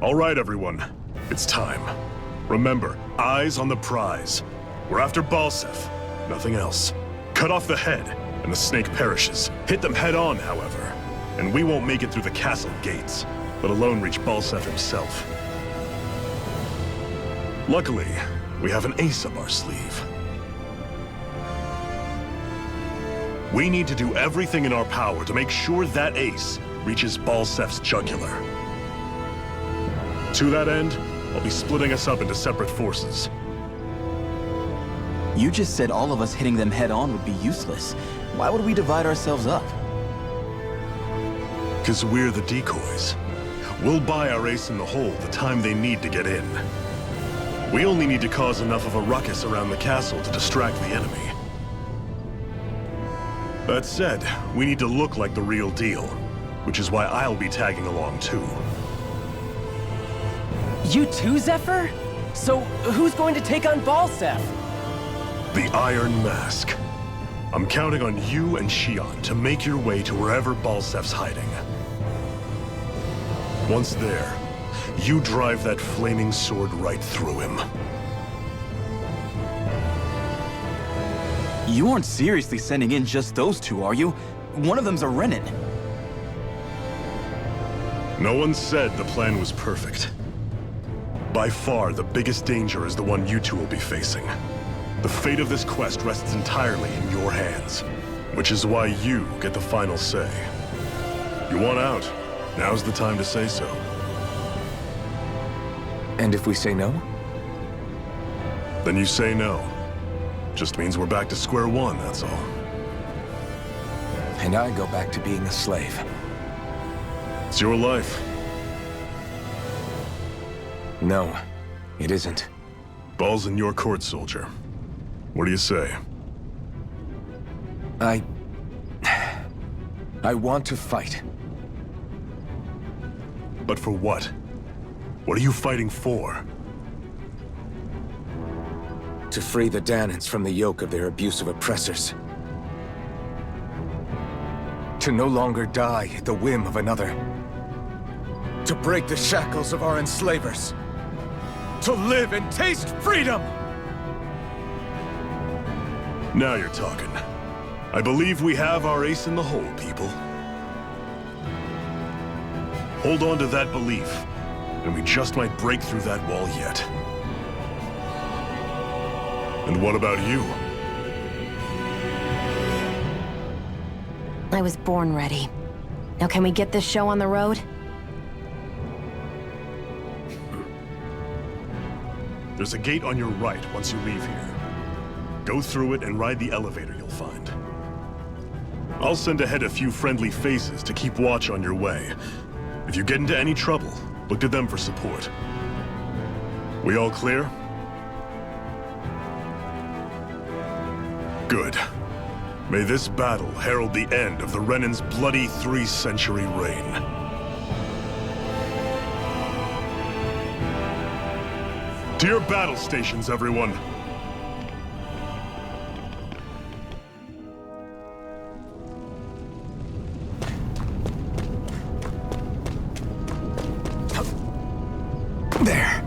All right, everyone. It's time. Remember, eyes on the prize. We're after Balseph, nothing else. Cut off the head, and the snake perishes. Hit them head on, however, and we won't make it through the castle gates, let alone reach Balseph himself. Luckily, we have an ace up our sleeve. We need to do everything in our power to make sure that ace reaches Balseph's jugular. To that end, I'll be splitting us up into separate forces. You just said all of us hitting them head-on would be useless. Why would we divide ourselves up? 'Cause we're the decoys. We'll buy our ace in the hole the time they need to get in. We only need to cause enough of a ruckus around the castle to distract the enemy. That said, we need to look like the real deal, which is why I'll be tagging along too. You too, Zephyr? So, who's going to take on Balseph? The Iron Mask. I'm counting on you and Xion to make your way to wherever Balseph's hiding. Once there, you drive that flaming sword right through him. You aren't seriously sending in just those two, are you? One of them's a Renin. No one said the plan was perfect. By far, the biggest danger is the one you two will be facing. The fate of this quest rests entirely in your hands, which is why you get the final say. You want out? Now's the time to say so. And if we say no? Then you say no. Just means we're back to square one, that's all. And I go back to being a slave. It's your life. No, it isn't. Ball's in your court, soldier. What do you say? I want to fight. But for what? What are you fighting for? To free the Dahnans from the yoke of their abusive oppressors. To no longer die at the whim of another. To break the shackles of our enslavers. To live and taste freedom! Now you're talking. I believe we have our ace in the hole, people. Hold on to that belief, and we just might break through that wall yet. And what about you? I was born ready. Now can we get this show on the road? There's a gate on your right once you leave here. Go through it and ride the elevator you'll find. I'll send ahead a few friendly faces to keep watch on your way. If you get into any trouble, look to them for support. We all clear? Good. May this battle herald the end of the Renin's bloody 3-century reign. To your battle stations, everyone! There.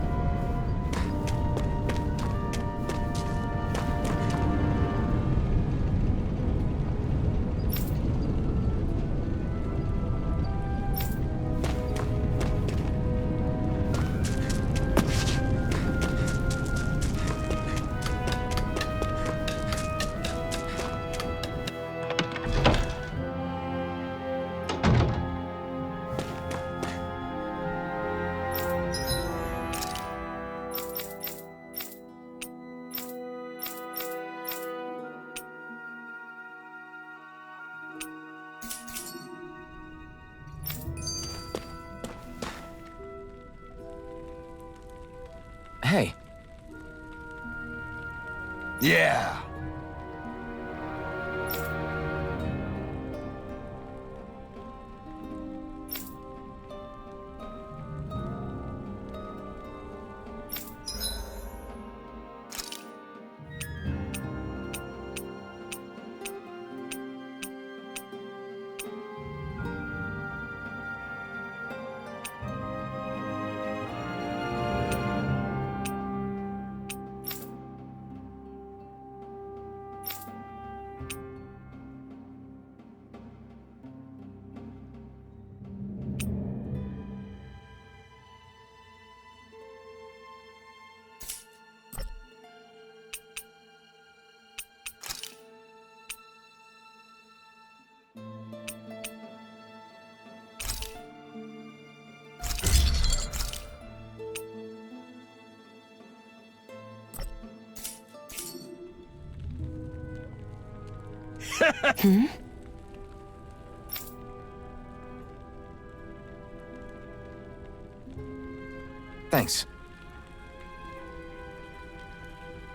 Hey. Yeah. Thanks.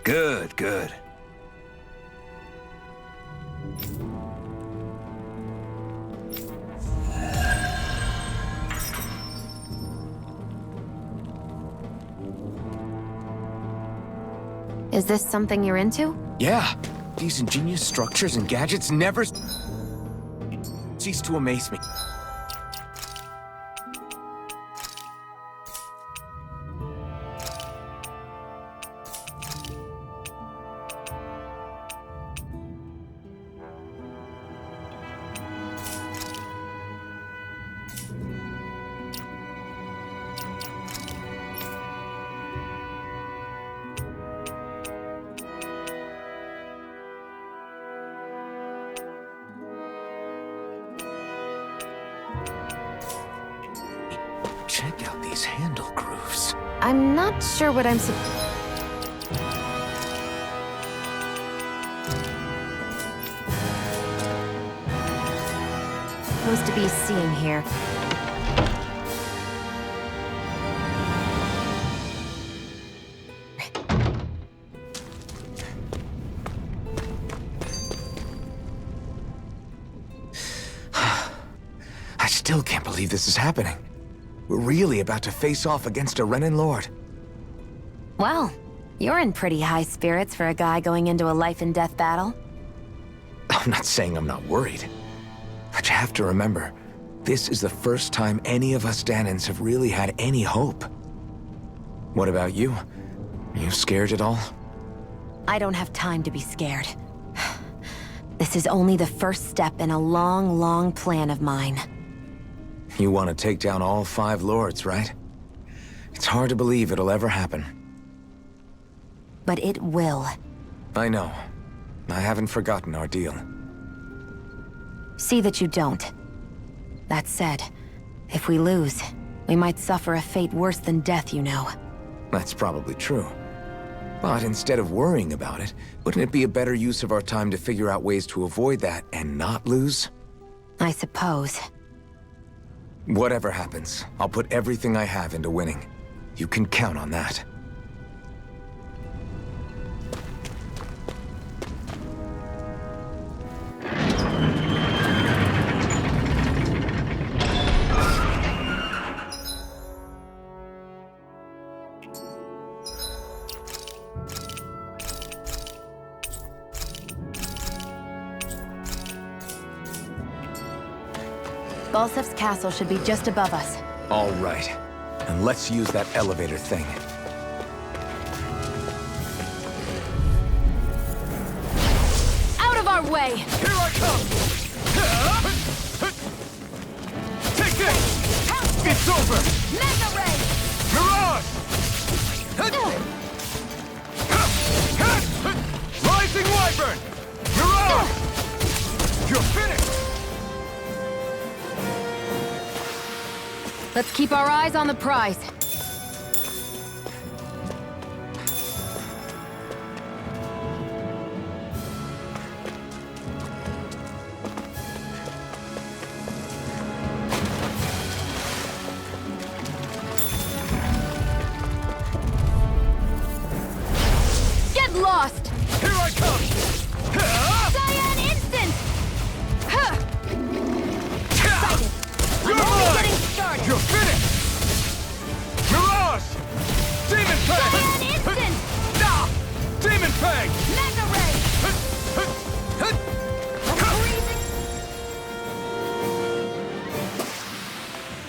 Good, good. Is this something you're into? Yeah, these ingenious structures and gadgets never cease to amaze me. Check out these handle grooves. I'm not sure what I'm supposed to be seeing here. I still can't believe this is happening. We're really about to face off against a Renan Lord. Well, you're in pretty high spirits for a guy going into a life-and-death battle. I'm not saying I'm not worried. But you have to remember, this is the first time any of us Dahnans have really had any hope. What about you? You scared at all? I don't have time to be scared. This is only the first step in a long, long plan of mine. You want to take down all 5 lords, right? It's hard to believe it'll ever happen. But it will. I know. I haven't forgotten our deal. See that you don't. That said, if we lose, we might suffer a fate worse than death, you know. That's probably true. But instead of worrying about it, wouldn't it be a better use of our time to figure out ways to avoid that and not lose? I suppose. Whatever happens, I'll put everything I have into winning. You can count on that. Balsef's castle should be just above us. All right. And let's use that elevator thing. Out of our way! Here I come! Take this! It's over! Mega Ray! Mirage! Rising Wyvern! Mirage! You're finished! Let's keep our eyes on the prize. Get lost! Here I come! Cyan Instant! Huh. You're I'm only mine! getting started! You're finished! Mirage! Demon Fang! Cyan Instant! Ah! Demon Fang! Mega Ray!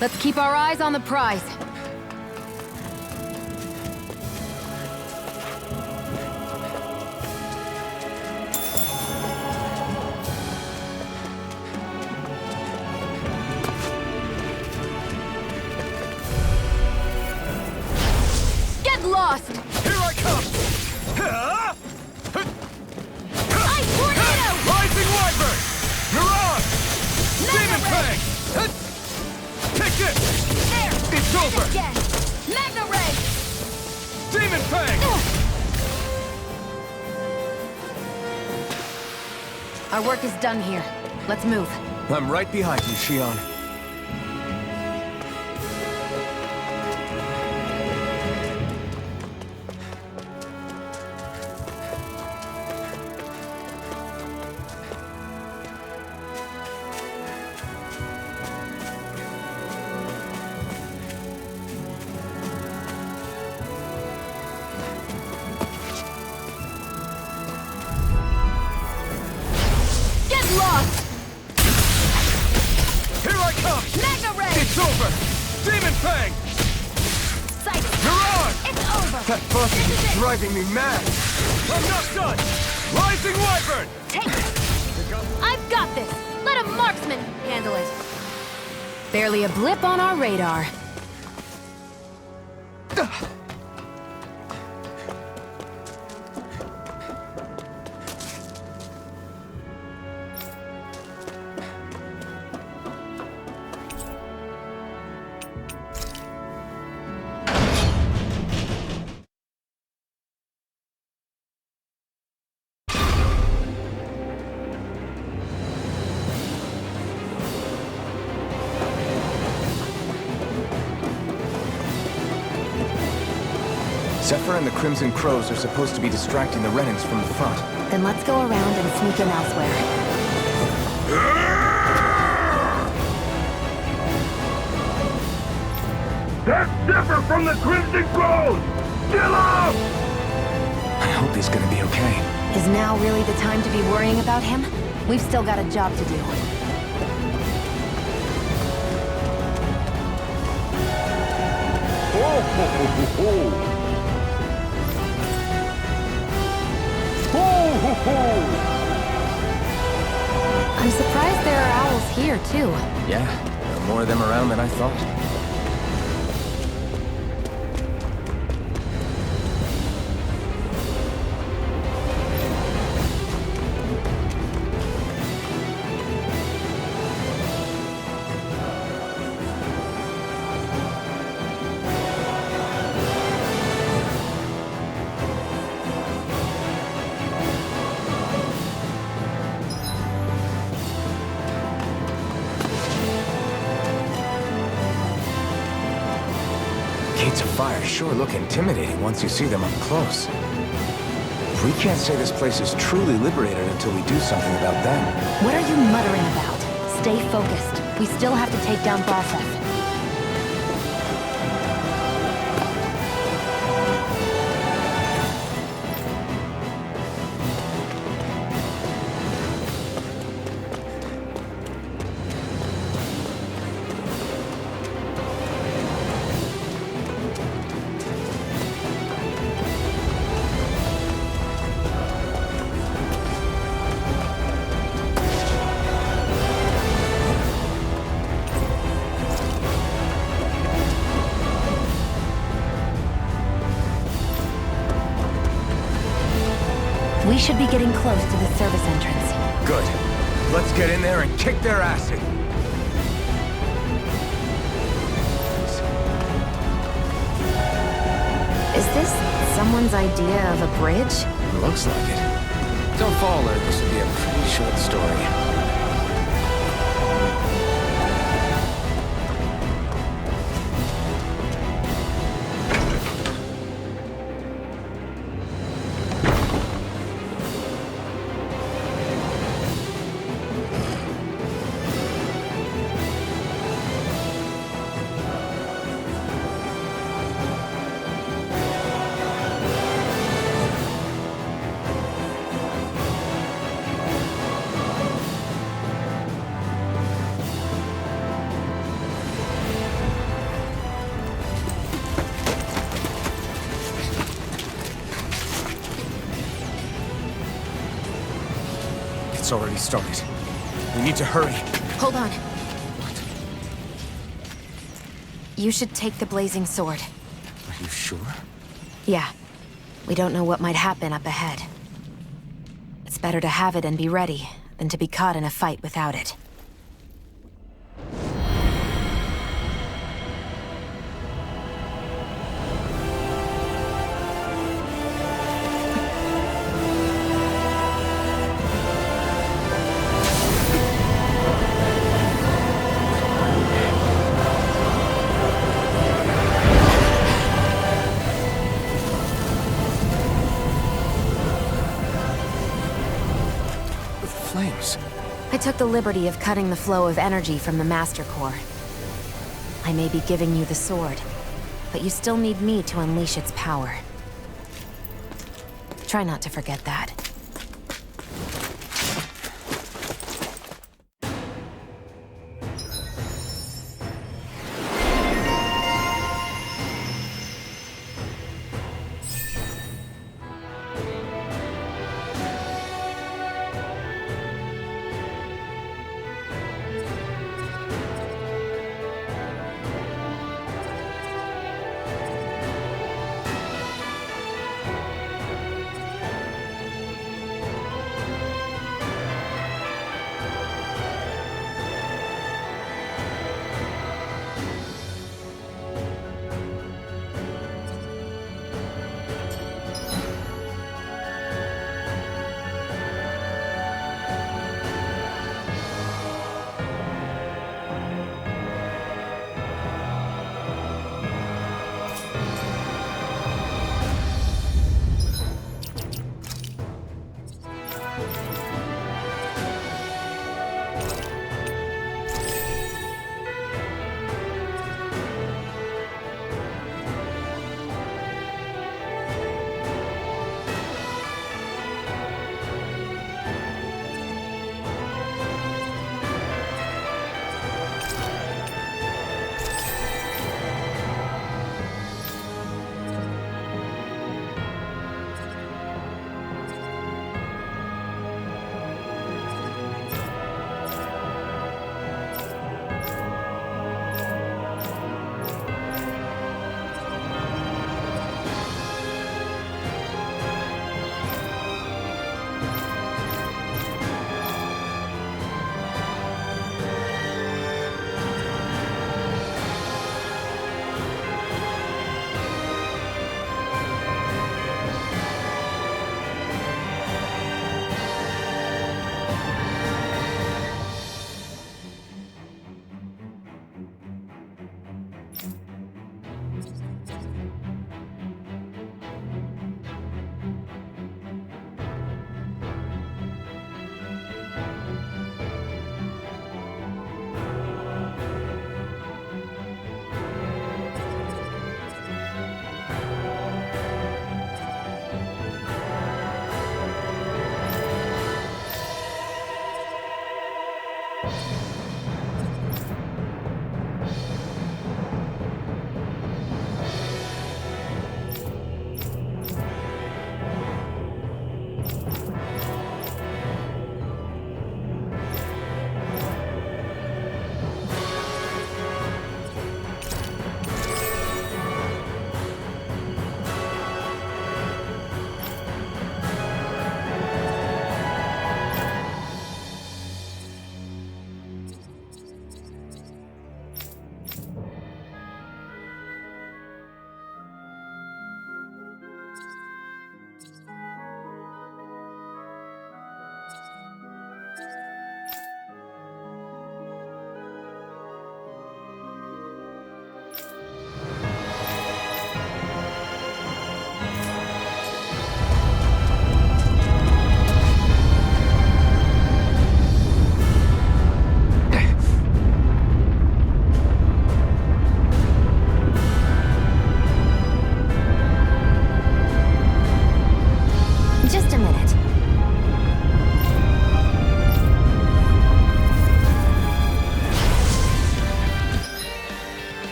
Let's keep our eyes on the prize. Get lost! Here I come! Ice Tornado! Rising Wyvern! Mirage! Demon Mega Ray! Fang! Take this! There! It's And over! again! Mega Ray! Demon Fang! Our work is done here. Let's move. I'm right behind you, Shion. Get lost! Here I come! Mega Ray! It's over! Demon Fang! Sight! Mirage! It's over! That bus This is is it! driving me mad! I'm not done! Rising Wyvern! Take it! I've got this! Let a marksman handle it! Barely a blip on our radar. Zephyr and the Crimson Crows are supposed to be distracting the Renans from the front. Then let's go around and sneak in elsewhere. That's Zephyr from the Crimson Crows! Kill him! I hope he's gonna be okay. Is now really the time to be worrying about him? We've still got a job to do. I'm surprised there are owls here, too. Yeah, there are more of them around than I thought. Gates of Fire sure look intimidating once you see them up close. We can't say this place is truly liberated until we do something about them. What are you muttering about? Stay focused. We still have to take down Balseth. We should be getting close to the service entrance. Good. Let's get in there and kick their asses. Is this someone's idea of a bridge? Looks like it. Don't fall, or this will be a pretty short story. It's already started. We need to hurry. Hold on. You should take the blazing sword. Are you sure? Yeah. We don't know what might happen up ahead. It's better to have it and be ready than to be caught in a fight without it. I took the liberty of cutting the flow of energy from the Master Core. I may be giving you the sword, but you still need me to unleash its power. Try not to forget that.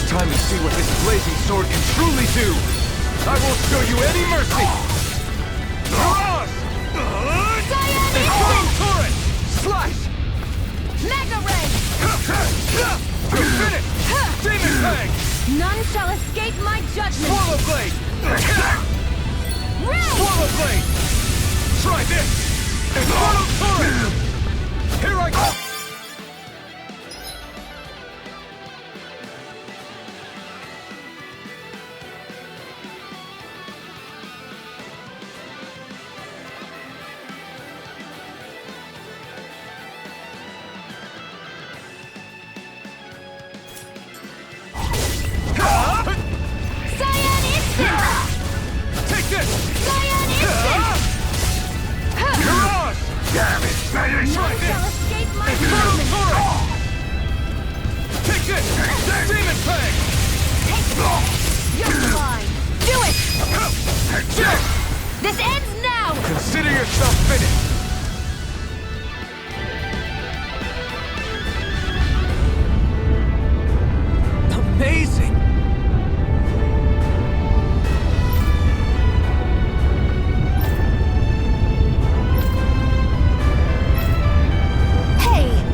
Time to see what this blazing sword can truly do! I won't show you any mercy! Cross! Extreme Torrent! Slice! Mega Ray! You're finished! Demon Fang! None shall escape my judgment! Swallow Blade! Ray! Swallow Blade! Try this! Infernal Torrent! Here I go! Shit! This ends now! Consider yourself finished! Amazing! Hey!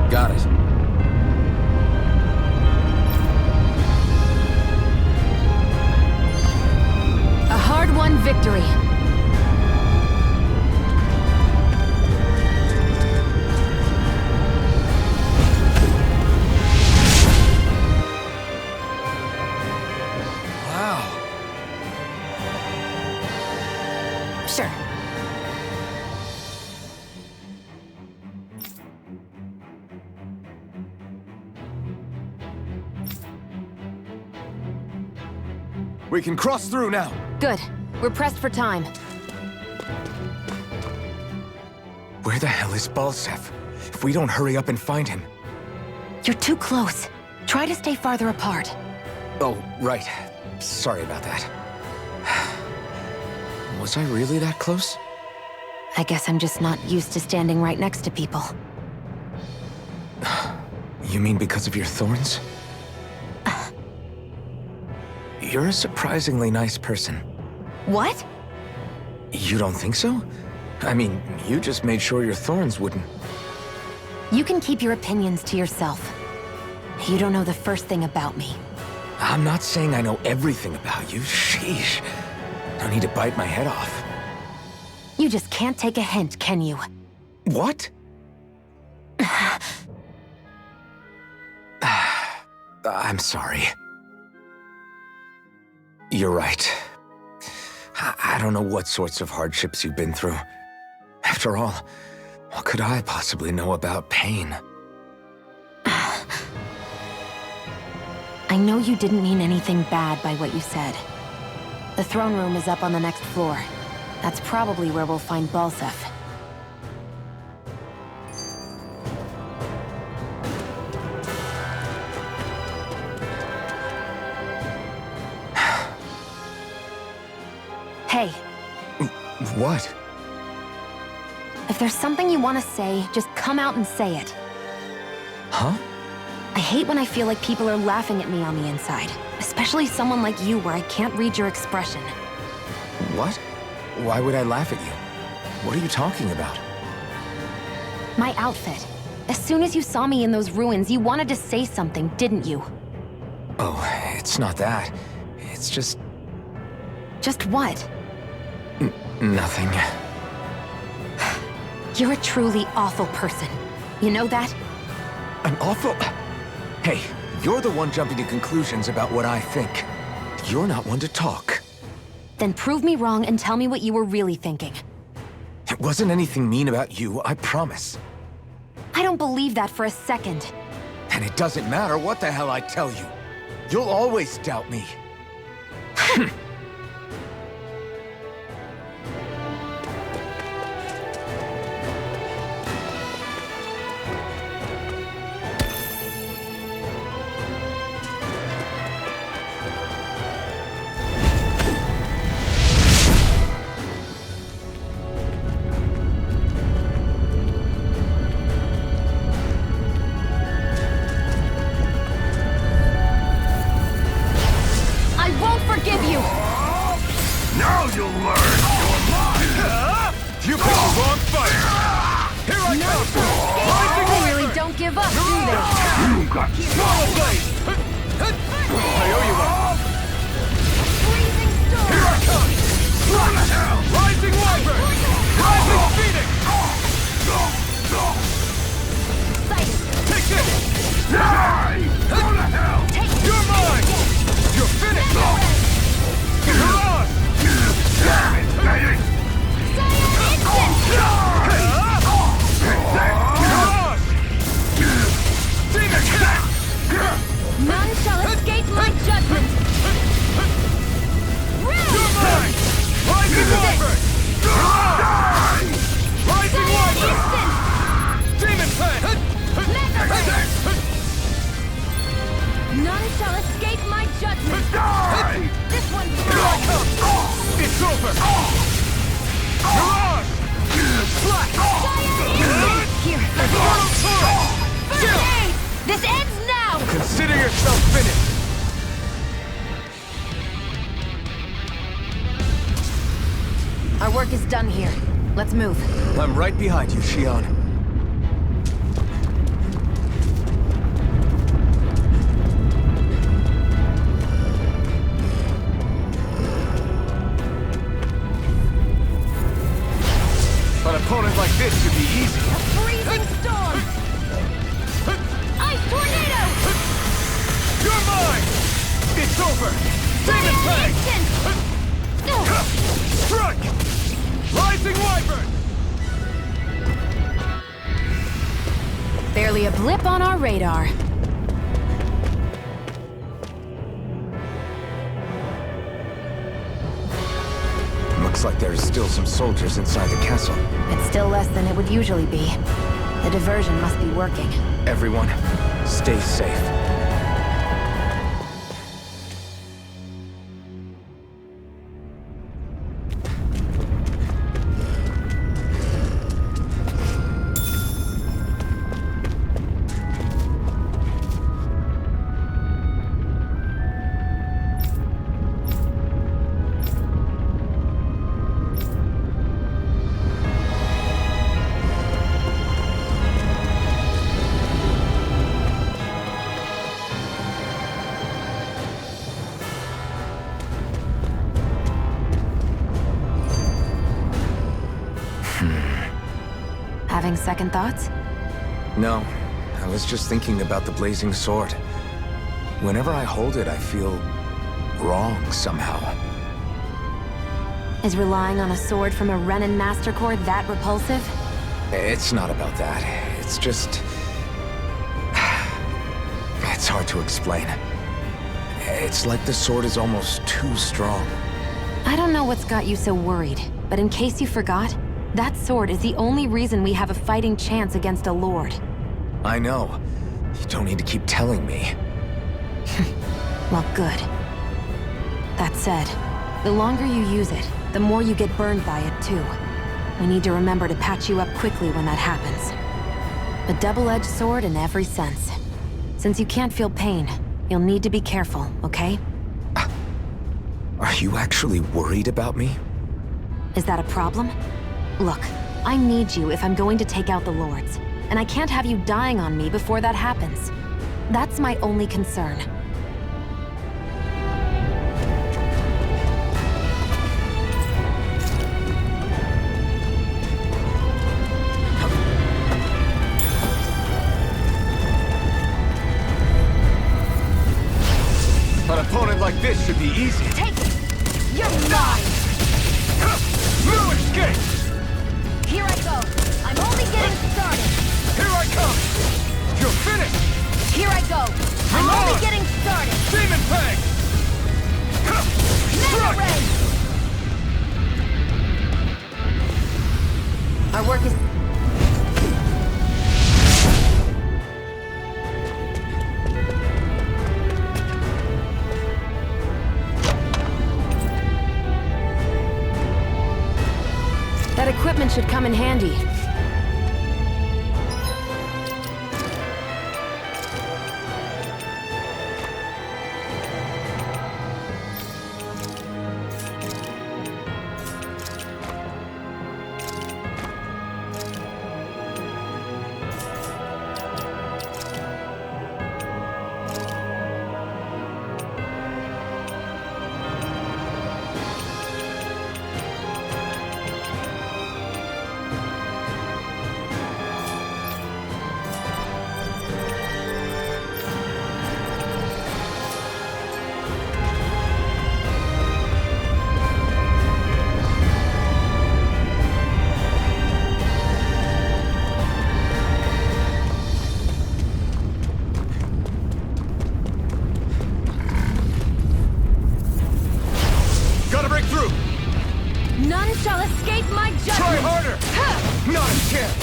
Got it. A hard-won victory. Wow. Sure. We can cross through now. Good. We're pressed for time. Where the hell is Balsef? If we don't hurry up and find him... You're too close. Try to stay farther apart. Oh, right. Sorry about that. Was I really that close? I guess I'm just not used to standing right next to people. You mean because of your thorns? You're a surprisingly nice person. What? You don't think so? I mean, you just made sure your thorns wouldn't... You can keep your opinions to yourself. You don't know the first thing about me. I'm not saying I know everything about you. Sheesh. No need to bite my head off. You just can't take a hint, can you? What? I'm sorry. You're right. I don't know what sorts of hardships you've been through. After all, what could I possibly know about pain? I know you didn't mean anything bad by what you said. The throne room is up on the next floor. That's probably where we'll find Balsef. Hey, What? if there's something you want to say, just come out and say it. Huh? I hate when I feel like people are laughing at me on the inside. Especially someone like you where I can't read your expression. What? Why would I laugh at you? What are you talking about? My outfit. As soon as you saw me in those ruins, you wanted to say something, didn't you? Oh, it's not that. It's just... Just what? nothing. You're a truly awful person. You know that? An awful... Hey, you're the one jumping to conclusions about what I think. You're not one to talk. Then prove me wrong and tell me what you were really thinking. It wasn't anything mean about you, I promise. I don't believe that for a second. And it doesn't matter what the hell I tell you. You'll always doubt me. I won't forgive you! Now you'll learn! You picked the wrong fight! Here I come! Rising They Wyvern! really don't give up, do they? You got Swallow Blade! I owe you one! Freezing storm! Here I come! Rising Wyvern! Rising Phoenix! Sight! Take this! Die! Go to hell! You're mine! You're finished! You're on! Damn it, Phoenix! You're on! Demon! shall finish! Our work is done here. Let's move. I'm right behind you, Shion. An opponent like this should be easy. A freezing storm! Ice tornado! You're mine! It's over! Demon Fang! Instant! Strike! Rising Wyvern! Barely a blip on our radar. Looks like there's still some soldiers inside the castle. It's still less than it would usually be. The diversion must be working. Everyone, stay safe. Having second thoughts? No, I was just thinking about the blazing sword. Whenever I hold it, I feel wrong somehow. Is relying on a sword from a Renan Master Core that repulsive? It's not about that. It's just... It's hard to explain. It's like the sword is almost too strong. I don't know what's got you so worried, but in case you forgot, that sword is the only reason we have a fighting chance against a lord. I know. You don't need to keep telling me. Well, good. That said, the longer you use it, the more you get burned by it, too. We need to remember to patch you up quickly when that happens. A double-edged sword in every sense. Since you can't feel pain, you'll need to be careful, okay? Are you actually worried about me? Is that a problem? Look, I need you if I'm going to take out the lords, and I can't have you dying on me before that happens. That's my only concern. An opponent like this should be easy. Take it! You're mine! No escape! Here I go! I'm only getting started! Here I come! You're finished! Here I go! I'm Come only on! getting started! Demon Fang! Mega Strike! Ray! Our work is... That equipment should come in handy. Gotta break through! None shall escape my judgment! Try harder! Not a chance!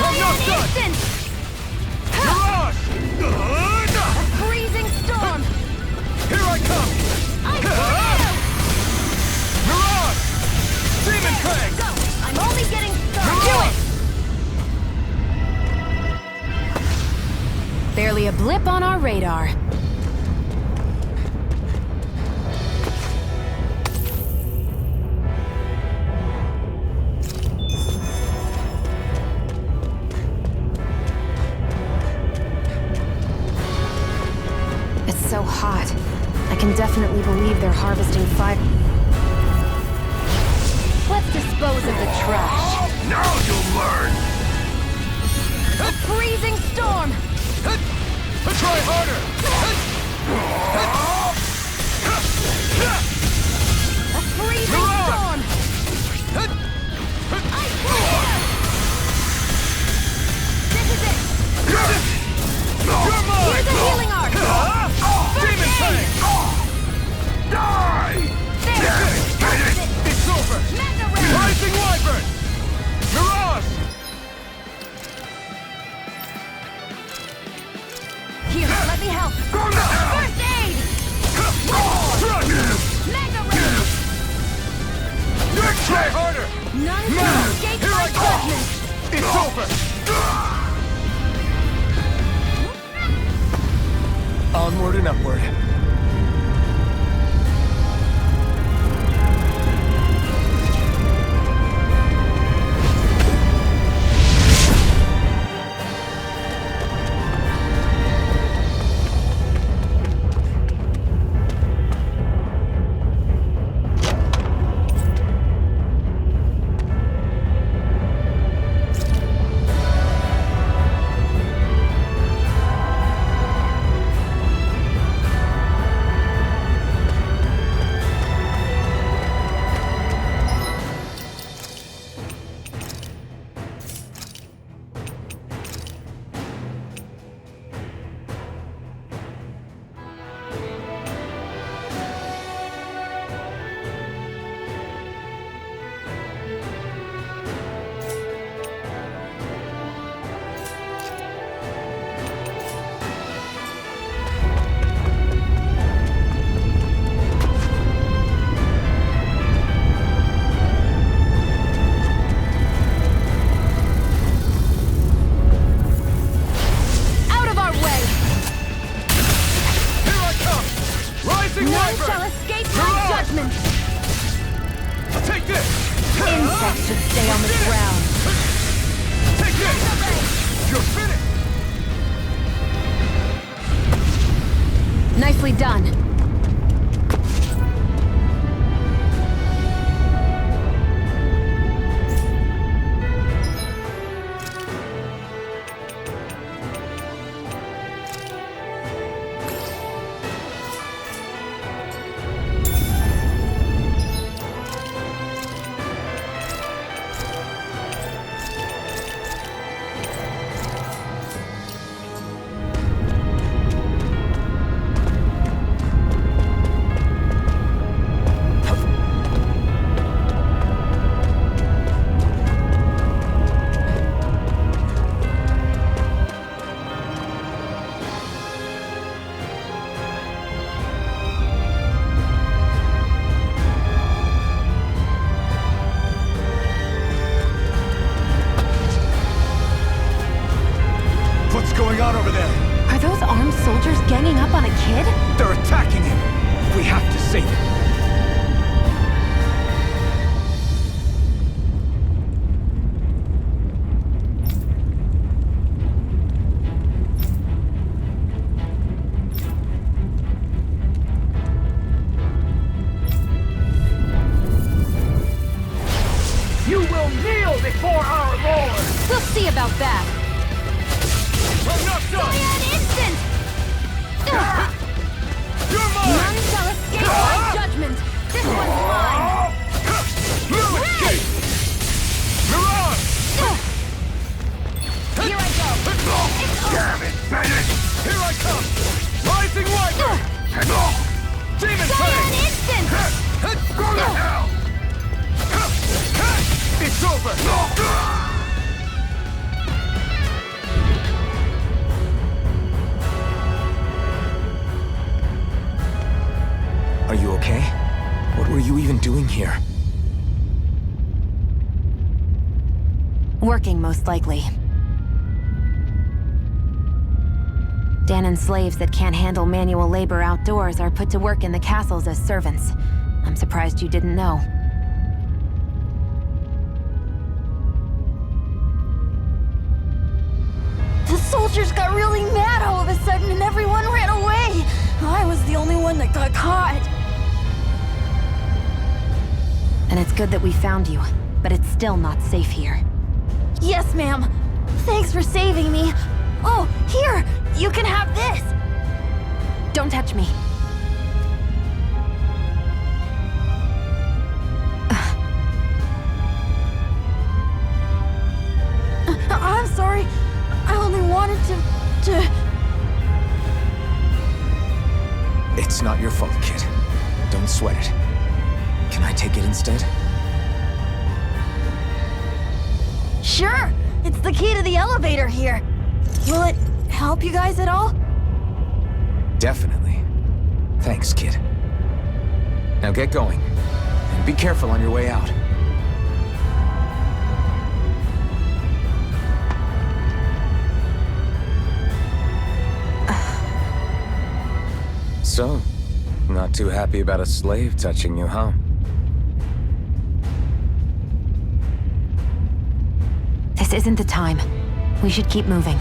I'm not done! Instant! Mirage! A freezing storm! Here I come! Ice tornado! Mirage! Demon Fang! Go! I'm only getting started! Do it! Barely a blip on our radar. Now you'll learn! A freezing storm! Try harder! A freezing storm! Ice Warrior! This is it! You're mine! Here's a healing arc! Demon Fang! Die! There! It's over! Mega Ray! Rising Wyvern! Mirage! Here, let me help! First aid! Mega Ray! Try harder! None Now! can escape Here my I come! judgment! It's over! Onward and upward. None shall escape my judgment! Take this! Insects should stay on the ground. Take this! You're finished! Nicely done. What's going on over there? Are those armed soldiers ganging up on a kid? They're attacking him! We have to save him! You will kneel before our Lord! We'll see about that. I'm not done! An instant! You're mine! None shall escape my judgment! This one's mine! No escape! Mirage! Here I go! It's over! Damn it, Bennett! Here I come! Rising Wyvern! Demon An Fang! instant! Go to hell! It's over! Are you okay? What were you even doing here? Working, most likely. Danon slaves that can't handle manual labor outdoors are put to work in the castles as servants. I'm surprised you didn't know. The soldiers got really mad all of a sudden and everyone ran away. I was the only one that got caught. And it's good that we found you, but it's still not safe here. Yes, ma'am. Thanks for saving me. Oh, here! You can have this! Don't touch me. I'm sorry. I only wanted to... It's not your fault, kid. Don't sweat it. Can I take it instead? Sure! It's the key to the elevator here. Will it help you guys at all? Definitely. Thanks, kid. Now get going. And be careful on your way out. So, not too happy about a slave touching you, huh? This isn't the time. We should keep moving.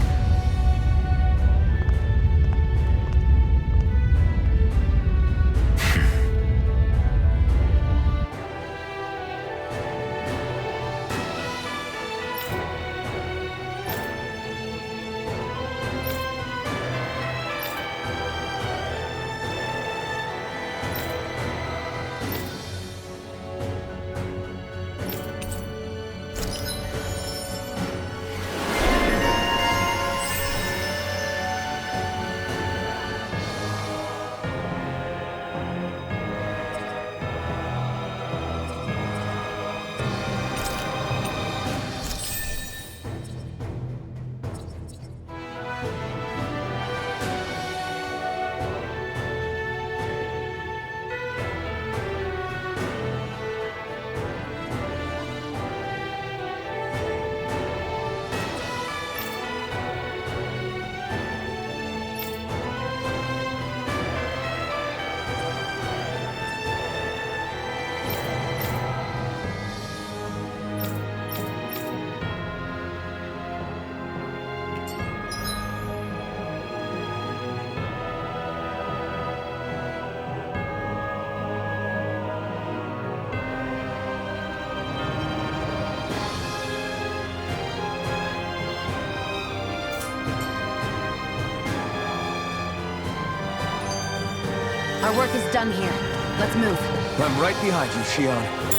Our work is done here. Let's move. I'm right behind you, Shion.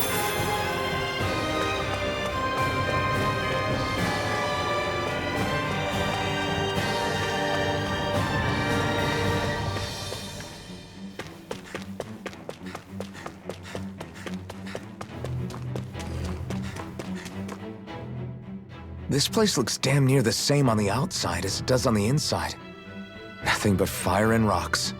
This place looks damn near the same on the outside as it does on the inside. Nothing but fire and rocks.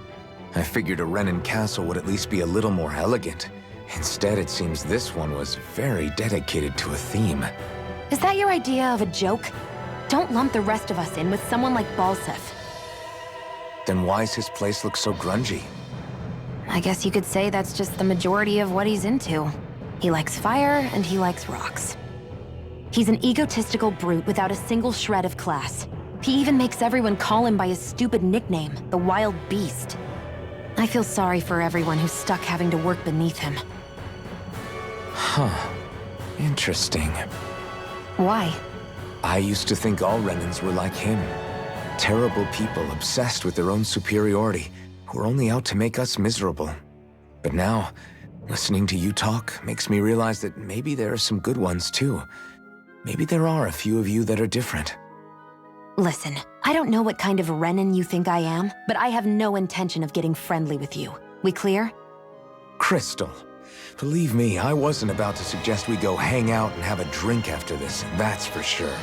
I figured a Renan castle would at least be a little more elegant. Instead, it seems this one was very dedicated to a theme. Is that your idea of a joke? Don't lump the rest of us in with someone like Balseph. Then why's his place look so grungy? I guess you could say that's just the majority of what he's into. He likes fire and he likes rocks. He's an egotistical brute without a single shred of class. He even makes everyone call him by his stupid nickname, the Wild Beast. I feel sorry for everyone who's stuck having to work beneath him. Huh. Interesting. Why? I used to think all Renans were like him. Terrible people obsessed with their own superiority, who are only out to make us miserable. But now, listening to you talk makes me realize that maybe there are some good ones too. Maybe there are a few of you that are different. Listen, I don't know what kind of Renan you think I am, but I have no intention of getting friendly with you. We clear? Crystal, believe me, I wasn't about to suggest we go hang out and have a drink after this, that's for sure.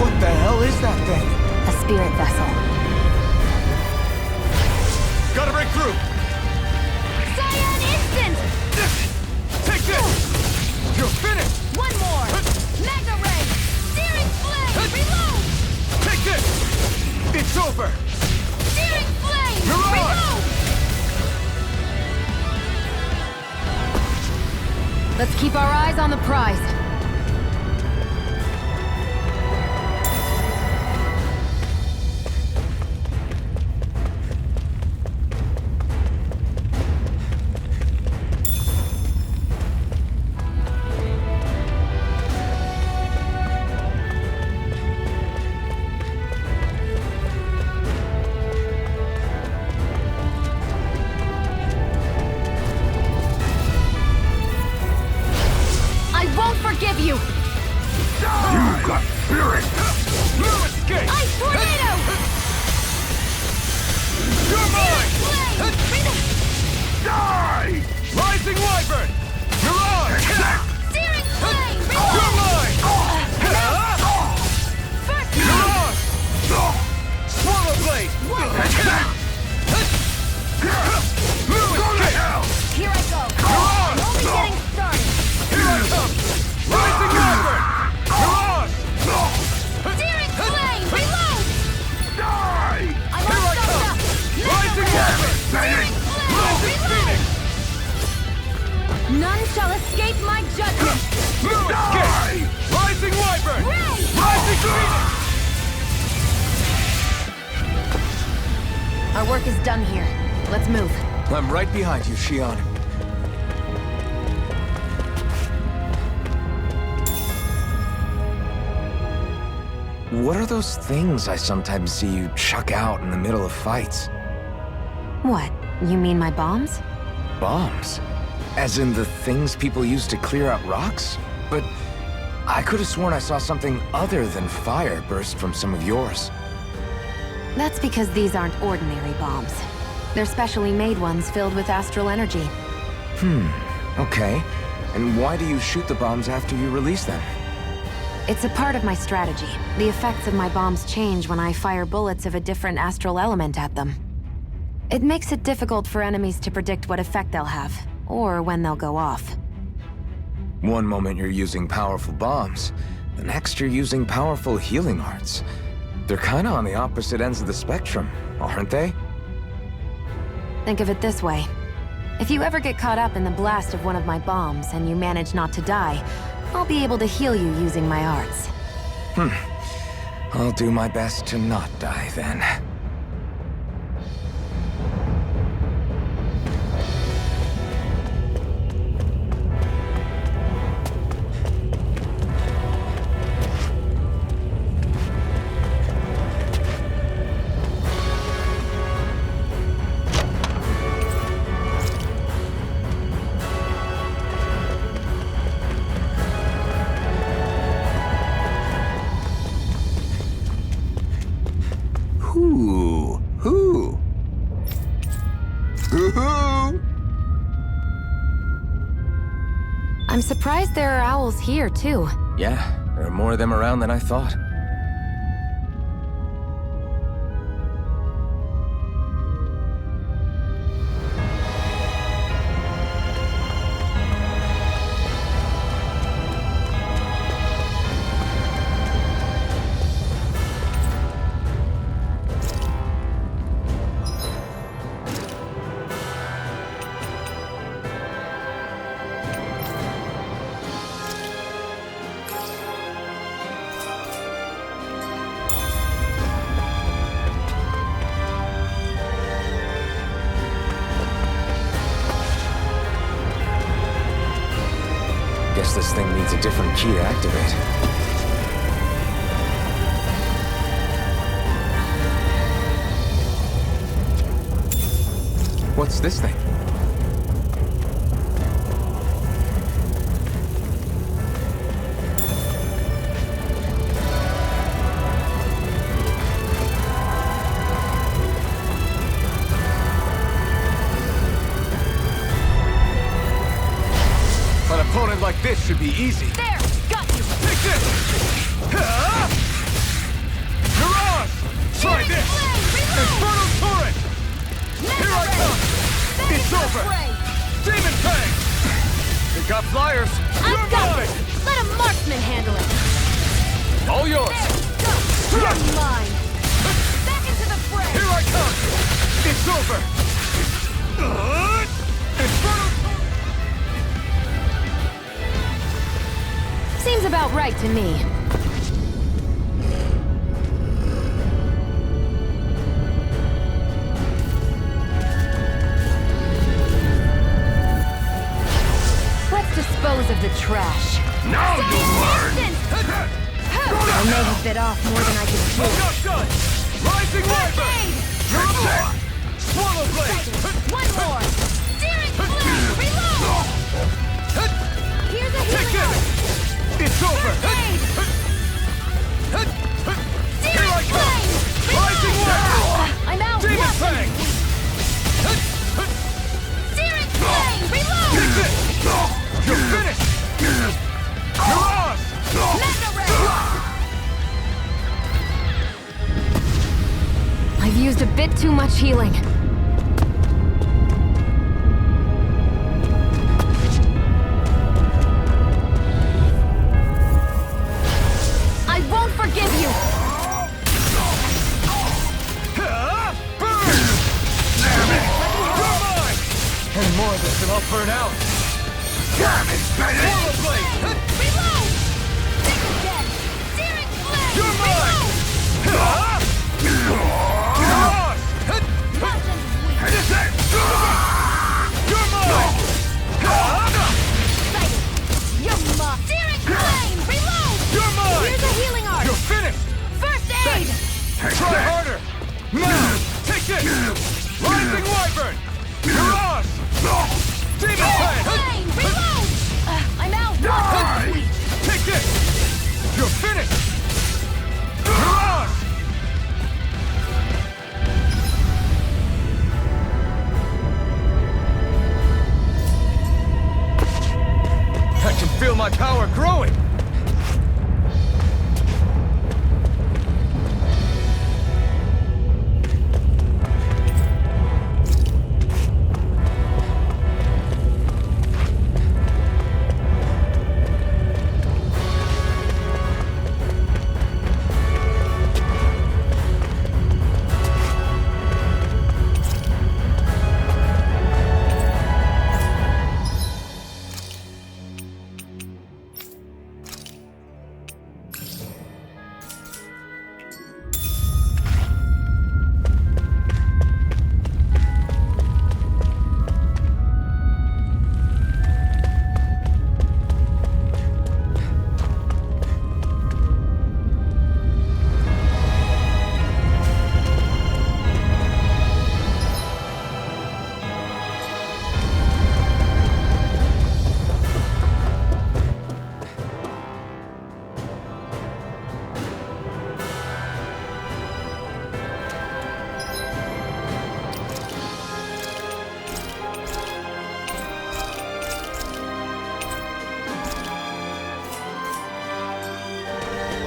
What the hell is that thing? You've got spirit! No escape! Ice tornado! You're mine! Die! Rising Wyvern! Mirage! Searing flame! You're mine! First Mirage! Swallow Blade! No escape! Here I go! Mirage! I'm only getting started! Here I come! Rising Wyvern! Mirage! Searing flame! Reload! Die! I'm Here all I stuffed come! up! Rising Wyvern! Searing flame! Rising Phoenix! None shall escape my judgment! No escape! Rising Wyvern! Ray! Rising Phoenix! Our work is done here. Let's move. I'm right behind you, Shion. What are those things I sometimes see you chuck out in the middle of fights? What? You mean my bombs? Bombs? As in the things people use to clear out rocks? But I could have sworn I saw something other than fire burst from some of yours. That's because these aren't ordinary bombs. They're specially made ones filled with astral energy. Okay. And why do you shoot the bombs after you release them? It's a part of my strategy. The effects of my bombs change when I fire bullets of a different astral element at them. It makes it difficult for enemies to predict what effect they'll have, or when they'll go off. One moment you're using powerful bombs, the next you're using powerful healing arts. They're kinda on the opposite ends of the spectrum, aren't they? Think of it this way. If you ever get caught up in the blast of one of my bombs and you manage not to die, I'll be able to heal you using my arts. I'll do my best to not die then. I'm surprised there are owls here, too. Yeah, there are more of them around than I thought. Guess this thing needs a different key to activate. What's this thing? An opponent like this should be easy. There! Got you! Take this! Mirage! Try this! Infernal Torrent! Here I come! It's over! Demon Fang! They got flyers! You're I've got mine! this! Let a marksman handle it! All yours! You're mine! Back into the fray! Here I come! It's over! Infernal Torrent! Seems about right to me. Let's dispose of the trash. Now you learn! I may have bit off more than I could chew. Not done! Rising Wyvern! Mirage! Swallow Blade! One more! Searing flame! Reload! Here's a Take healing this! art! It's over! First aid! used a bit too much healing. I won't forgive you! Burn! Damn it! You're mine! Any more of this and I'll burn out! Damn it, Bennett! Swallow blade! Reload! Think again! Searing flame! You're mine! Mirage! Mountains weak! You're mine! Sighted! You're mine! Searing flame! Reload! You're mine! Here's a healing art! You're finished! First aid! Try harder! Now! Take this! Rising Wyvern! Mirage! Demon Plant! Flame! Reload! I'm out! Mountains weak! Take this! You're finished! Mirage! I can feel my power growing!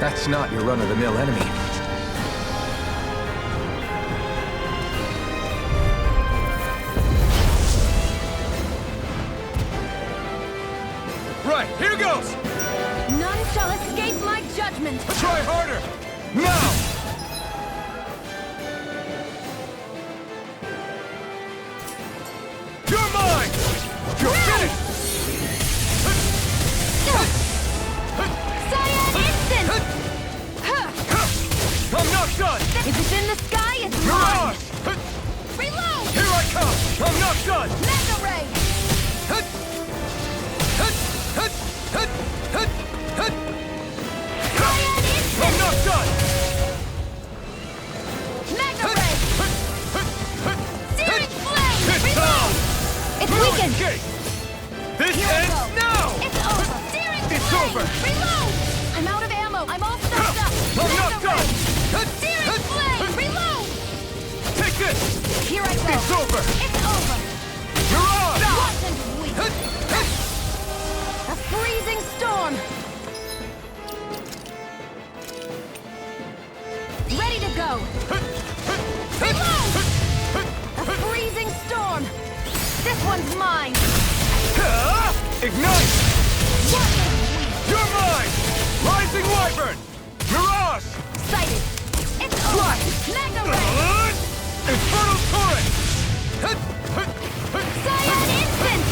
That's not your run-of-the-mill enemy. Right, here goes! None shall escape my judgment! Try harder! Now! You're mine! You're finished! Cyan Instant! I'm not done! If it's in the sky, it's Mirage! mine! Reload! Here I come! I'm not done! Mega Ray! Cyan I'm Instant! not done! Mega Ray! Searing Flame! It's Reload! down! It's No weakened! escape! This Here I ends go! now! It's over! Searing It's Flame! over! Reload! I'm out of ammo! I'm all stuffed up! I'm not Mega done! Ray! Searing Flame! Reload! Take this! Here I go! It's over! It's over! Mirage! Mountains weak! A freezing storm! Ready to go! Reload! A freezing storm! This one's mine! Ignite! Mountains weak! You're mine! Rising Wyvern! Mirage! Sighted! It's over! Mega Ray! Infernal Torrent! Cyan Instant!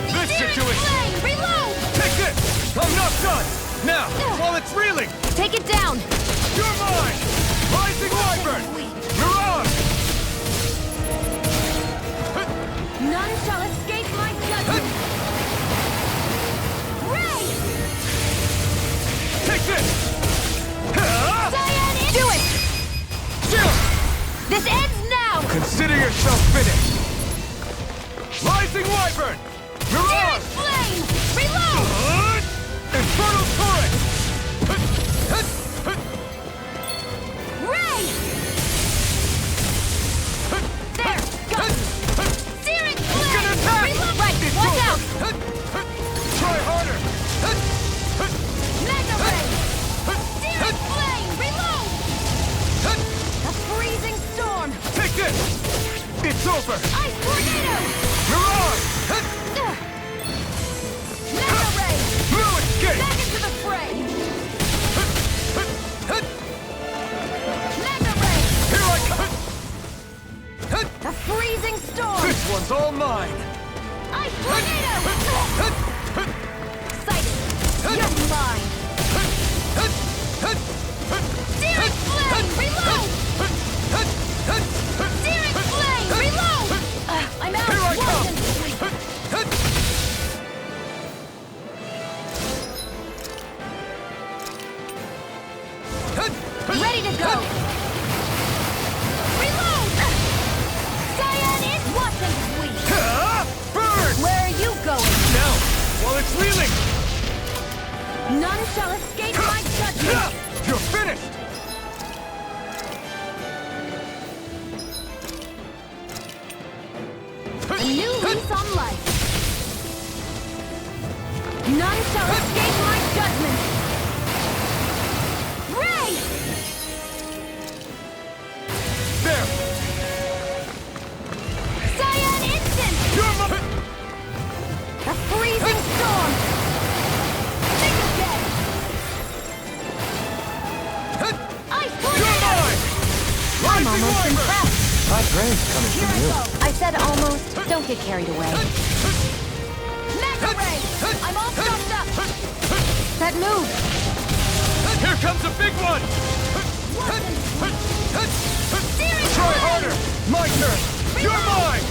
This Searing situation! Flame! Reload! Take this! I'm not done! Now, while it's reeling! Take it down! You're mine! Rising Wyvern! Mirage! None shall escape my judgment! Ray! Take this! Cyan Instant! Do it! Shield! This ends now! Consider yourself finished! Rising Wyvern! Searing Mirage! Flame! Reload! Infernal Torrent! Ray! There! Go! Searing Flame! Gonna attack! It's reeling! None shall escape my judgment! You're finished! A new lease on life! None shall escape my judgment! Ray! There! Cyan Instant! You're my... A freezing storm! Think again! Ice You're tornado! mine! I'm Rising almost Wyvern! impressed. High praise coming Here from I you. go! I said almost. Don't get carried away. Mega Ray! I'm all stuffed up! That move! Here comes a big one! Steering Try flame! harder! My turn! You're mine!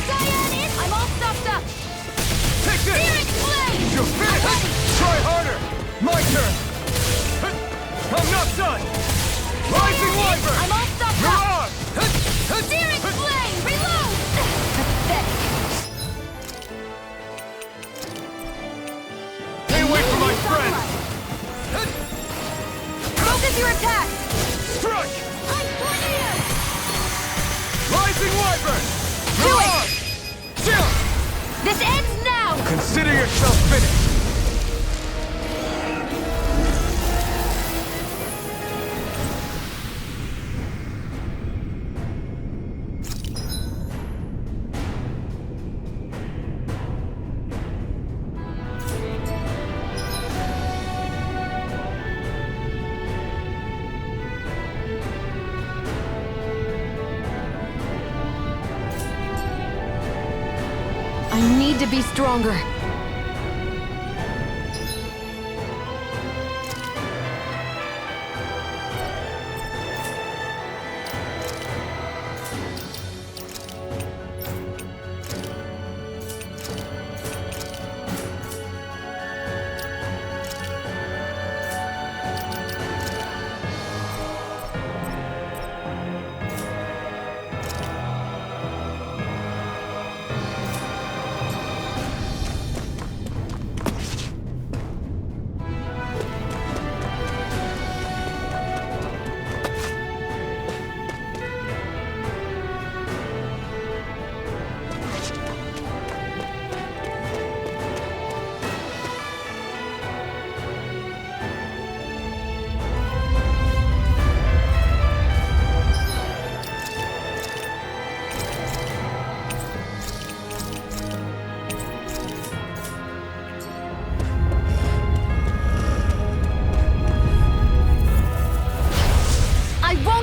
Cyan in! I'm all stuffed up! Take this! Steering flame! You're finished! Try harder! My turn! I'm not done! Rising Wyvern! I'm all stuffed up! Mirage! Steering flame! Reload! Pathetic! Stay away from my Lease on friend! life. Focus your attack! Strike! Ice tornado! Rising Wyvern! Do it! Mirage! Chill! This ends now! Consider yourself finished! I need to be stronger.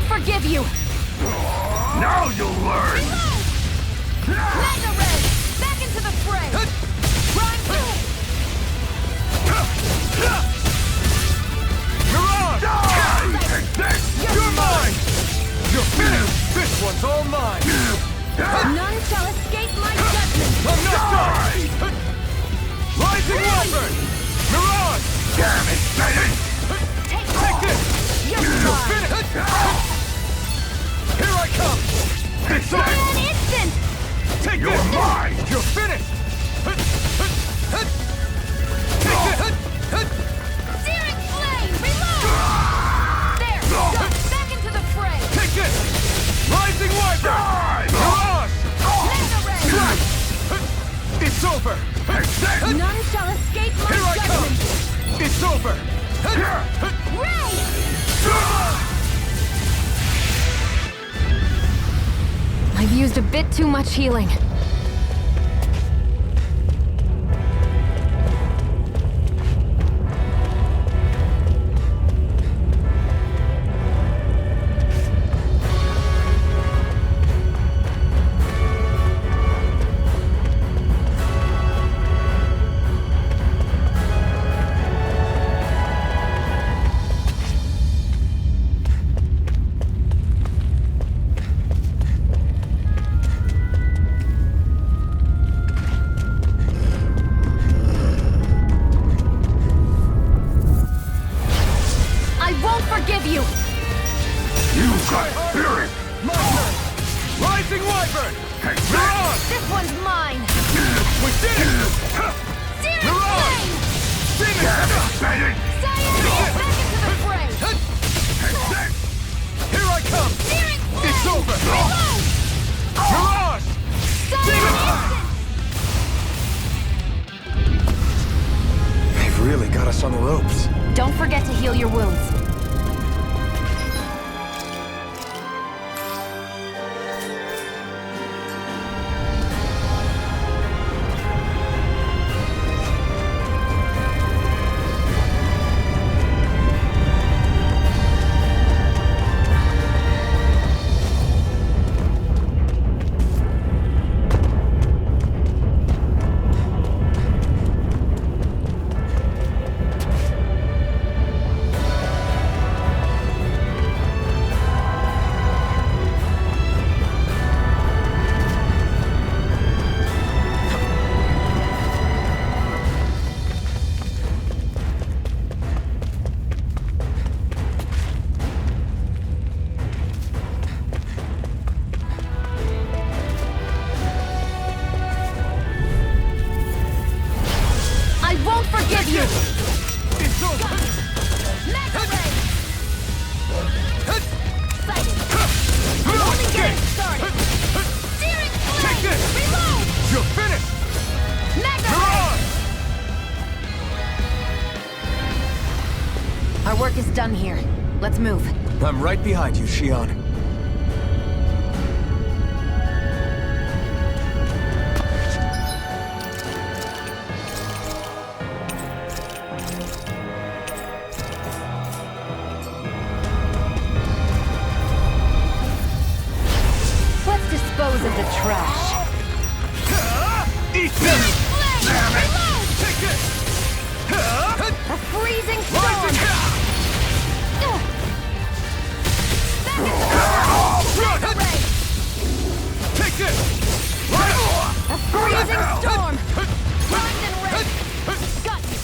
Forgive you! Now you'll learn! Mega Ray! Back into the fray! Prime Boom! Mirage! Die! Take this! You're mine! You're finished! This one's all mine! None shall escape my judgment! I'm not done! Rising Wyvern! Mirage! Damn it, Satan! Take this! You're You're mine! finished! Here I come! It's In on! an instant! Take You're this! mine! You're finished! Take this! Steering flame! Reload! There! Go! Back into the fray! Take this! Rising Wyvern! Die! Mirage! Mega Ray! It's over! None shall escape my Here I come! judgment! It's over! Ray! I've used a bit too much healing. us on the ropes. Don't forget to heal your wounds. I won't forgive you! It's over! Mega Ray! Sighted! I'm only getting started! Searing Take Flame! this! Reload! You're finished! Mega You're Ray! on! Our work is done here. Let's move. I'm right behind you, Shion. Let's dispose of the trash. Eat this! Flame! Reload! Take this! A freezing Rise storm! and Back into the Run! Mega Ray! Take this! A freezing storm! Blind and red! Got you!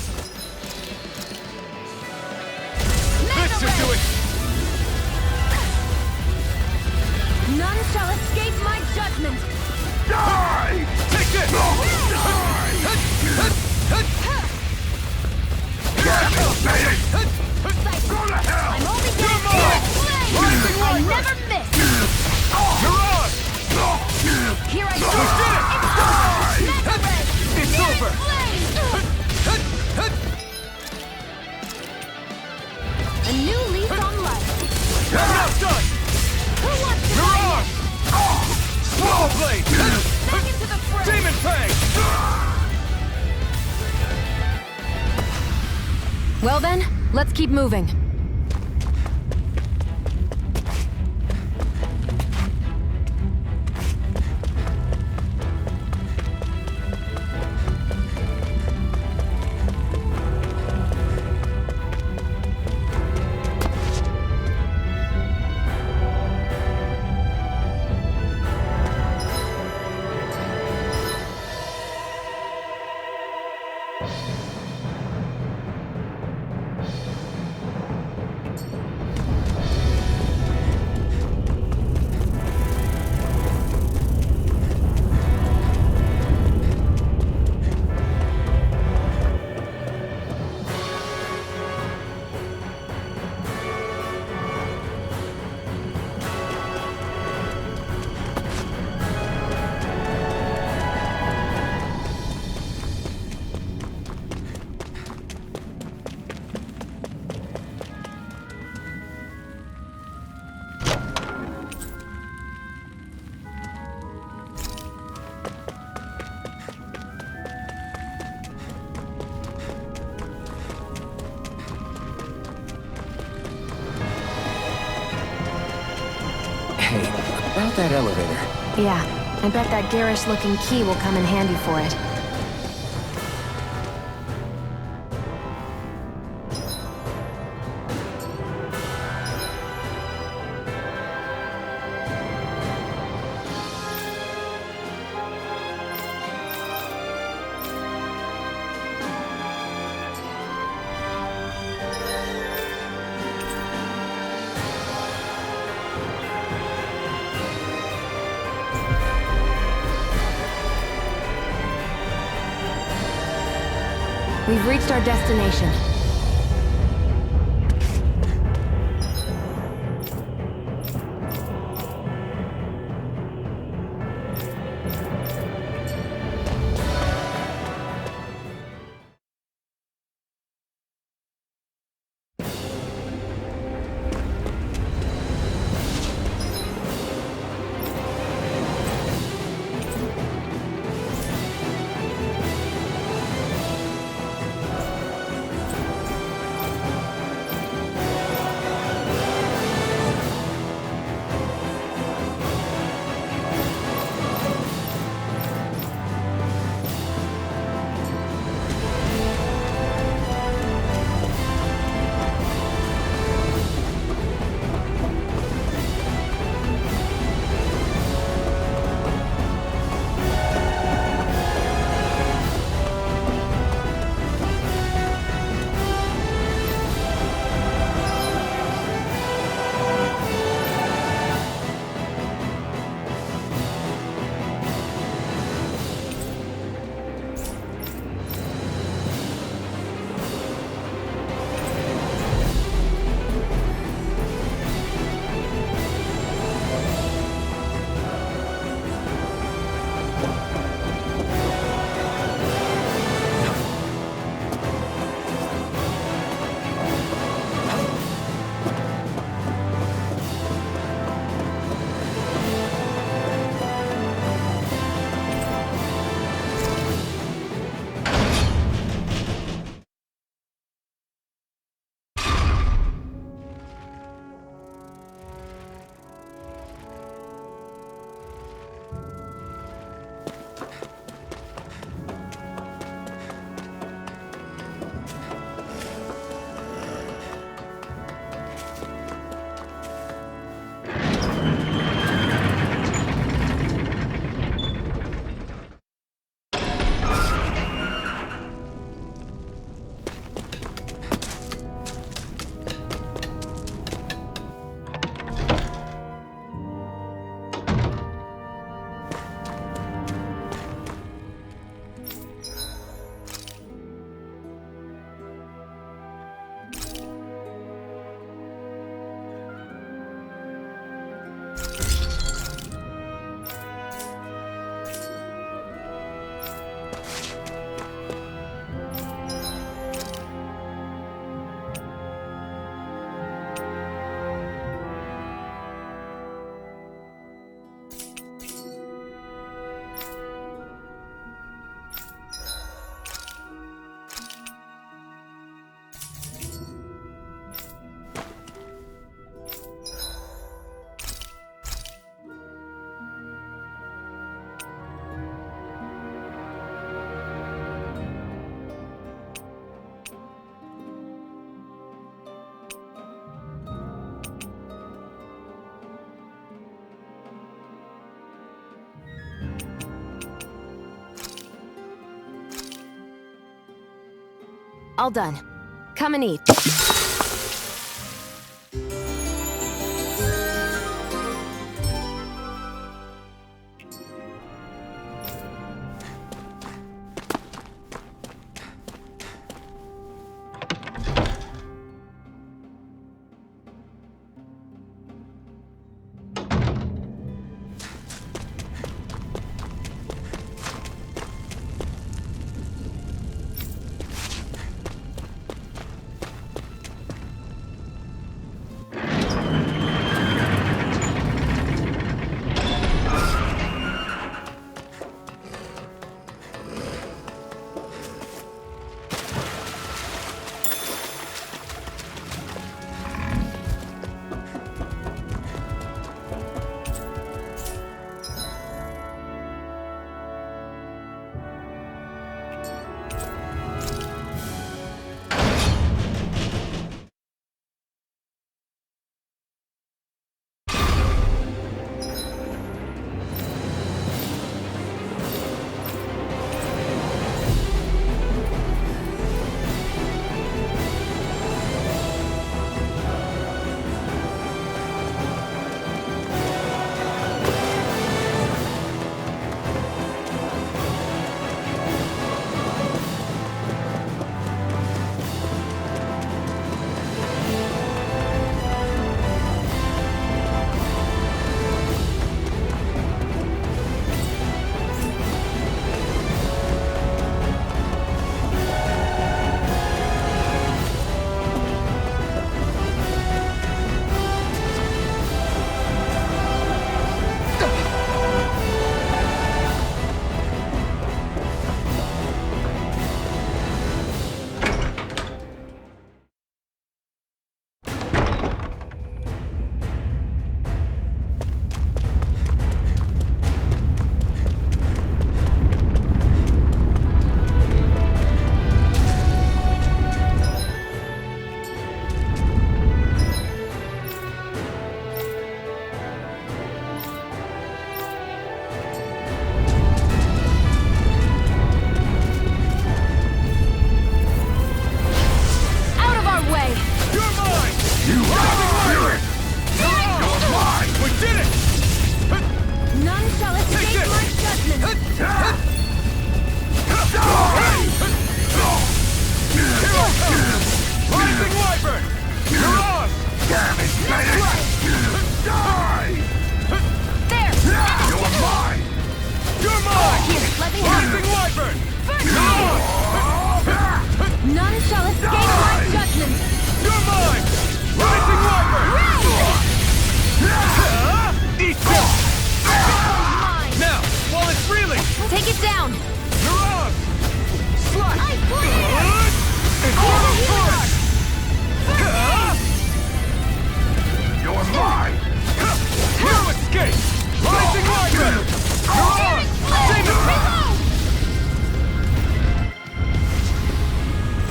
Mega This should do Ray! it! None shall escape my judgment! Die! Take this! Go to hell! I'm only getting flame! I never miss! You're on! Here I We did it! go! Mega Ray! It's Searing over! flame! A new leaf on life! Now done! Who wants to You're fight on! Swallow blade! Back into the fray! Demon Fang! Well then, let's keep moving. Hey, about that elevator. Yeah, I bet that garish-looking key will come in handy for it. We've reached our destination. All done. Come and eat.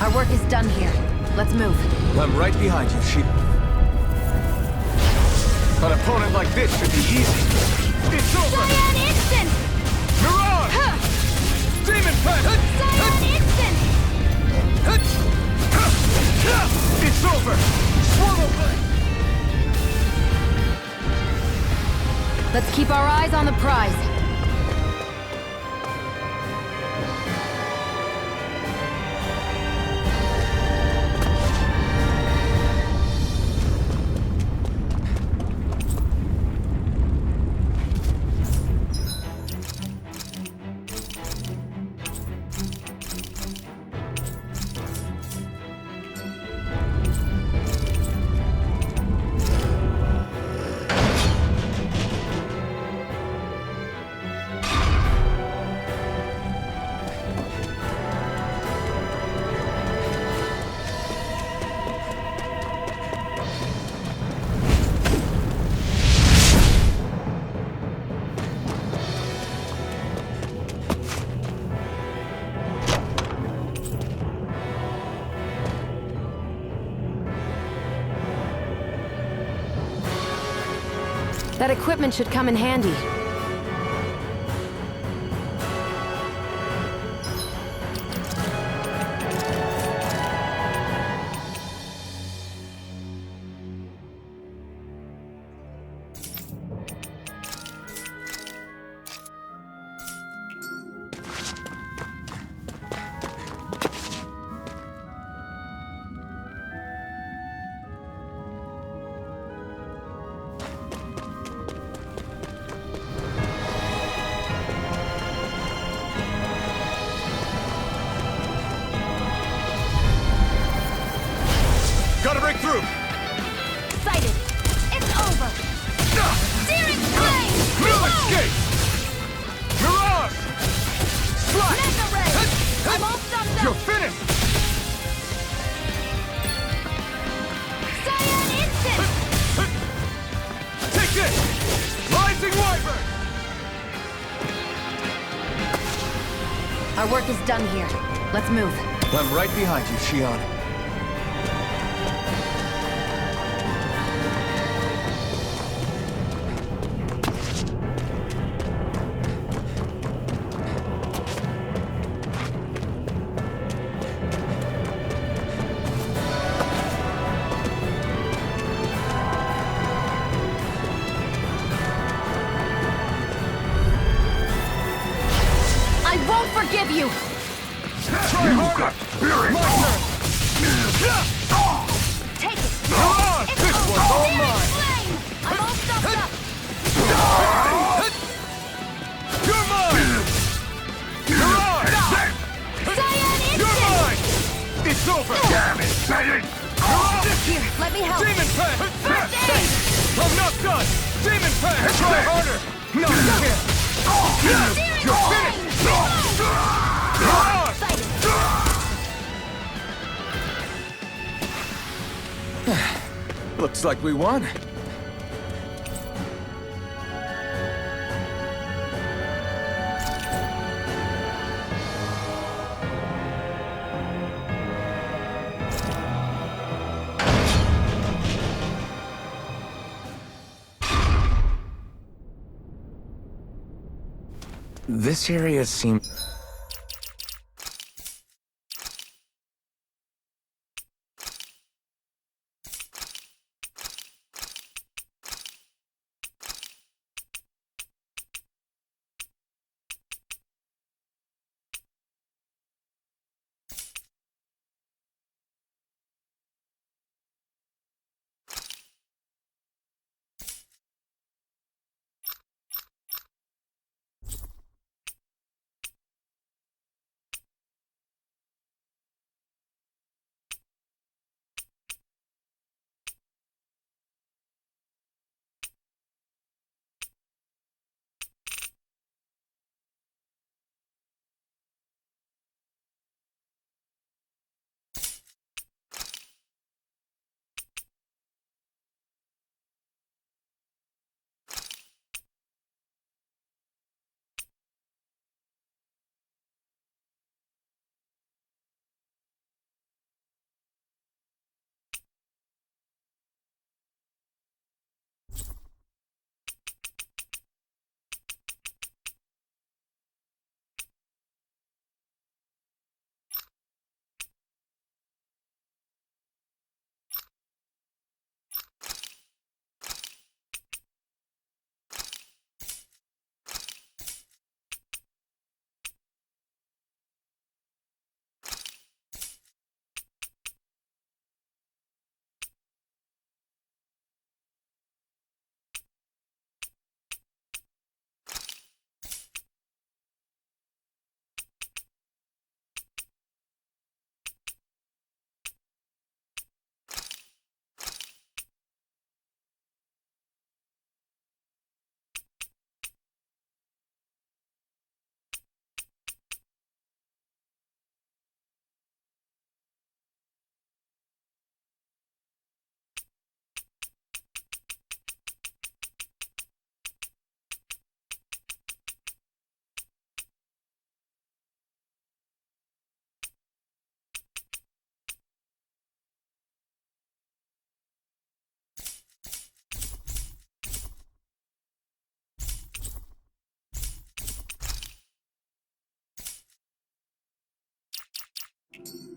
Our work is done here. Let's move. I'm right behind you, Sheep. An opponent like this should be easy. It's over! Cyan Instant! Mirage! Demon Plant! Cyan Instant! It's over! Swallow Blade! Let's keep our eyes on the prize. That equipment should come in handy. Gotta break through! Sighted. It's over. Searing flame! No Reload! escape! Mirage! Slash! Mega ray! I'm all thumbs You're up! finished! Cyan instant! Take this! Rising Wyvern! Our work is done here. Let's move. I'm right behind you, Shion. I won't forgive you! Try harder! My turn! Take it! Mirage! It's This over! one's all Searing mine! flame! I'm all stuffed up! You're mine! Mirage! Cyan You're instant! mine! It's over! Damn it, Satan! Mirage! Here, let me help! Demon Pen! First aid! I'm not done! Demon Pen! Try harder! No, you can't! Searing You're flame! finished! Reload! Mirage! Sighted! Looks like we won. This area seems...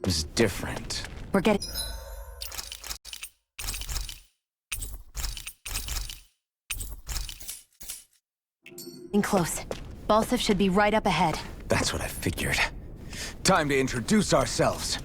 was different. We're getting... close. Balseph should be right up ahead. That's what I figured. Time to introduce ourselves.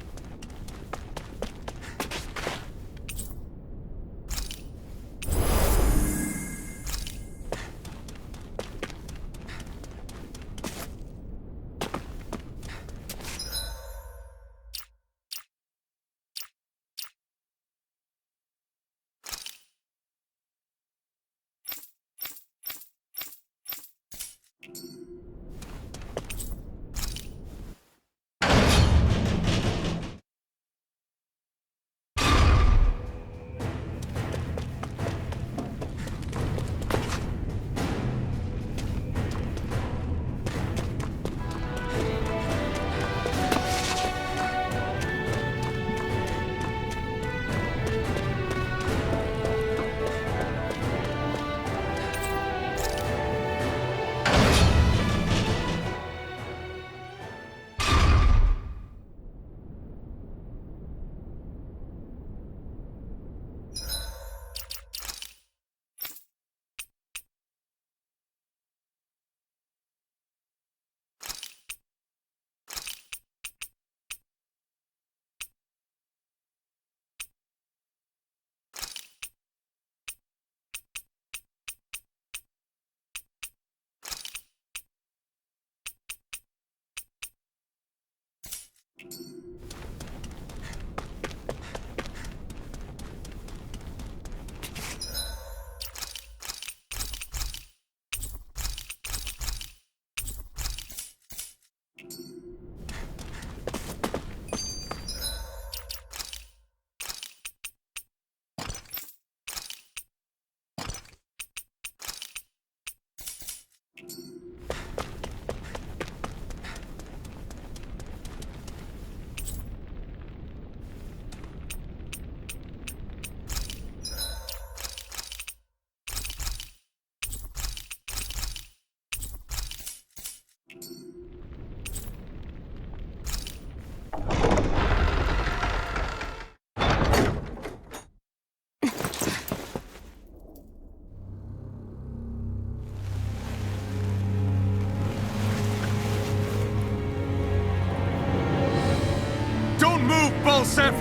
Balseph!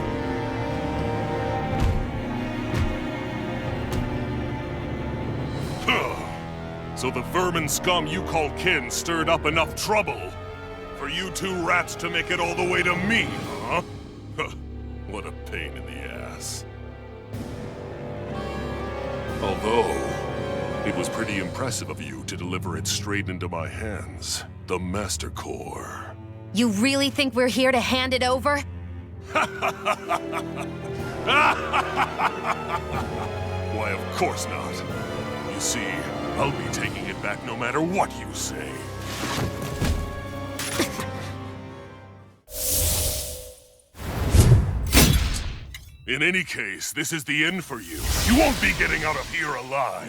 So the vermin scum you call kin stirred up enough trouble for you two rats to make it all the way to me, huh? What a pain in the ass. Although, it was pretty impressive of you to deliver it straight into my hands. The Master Core. You really think we're here to hand it over? Why, of course not. You see, I'll be taking it back no matter what you say. In any case, this is the end for you. You won't be getting out of here alive.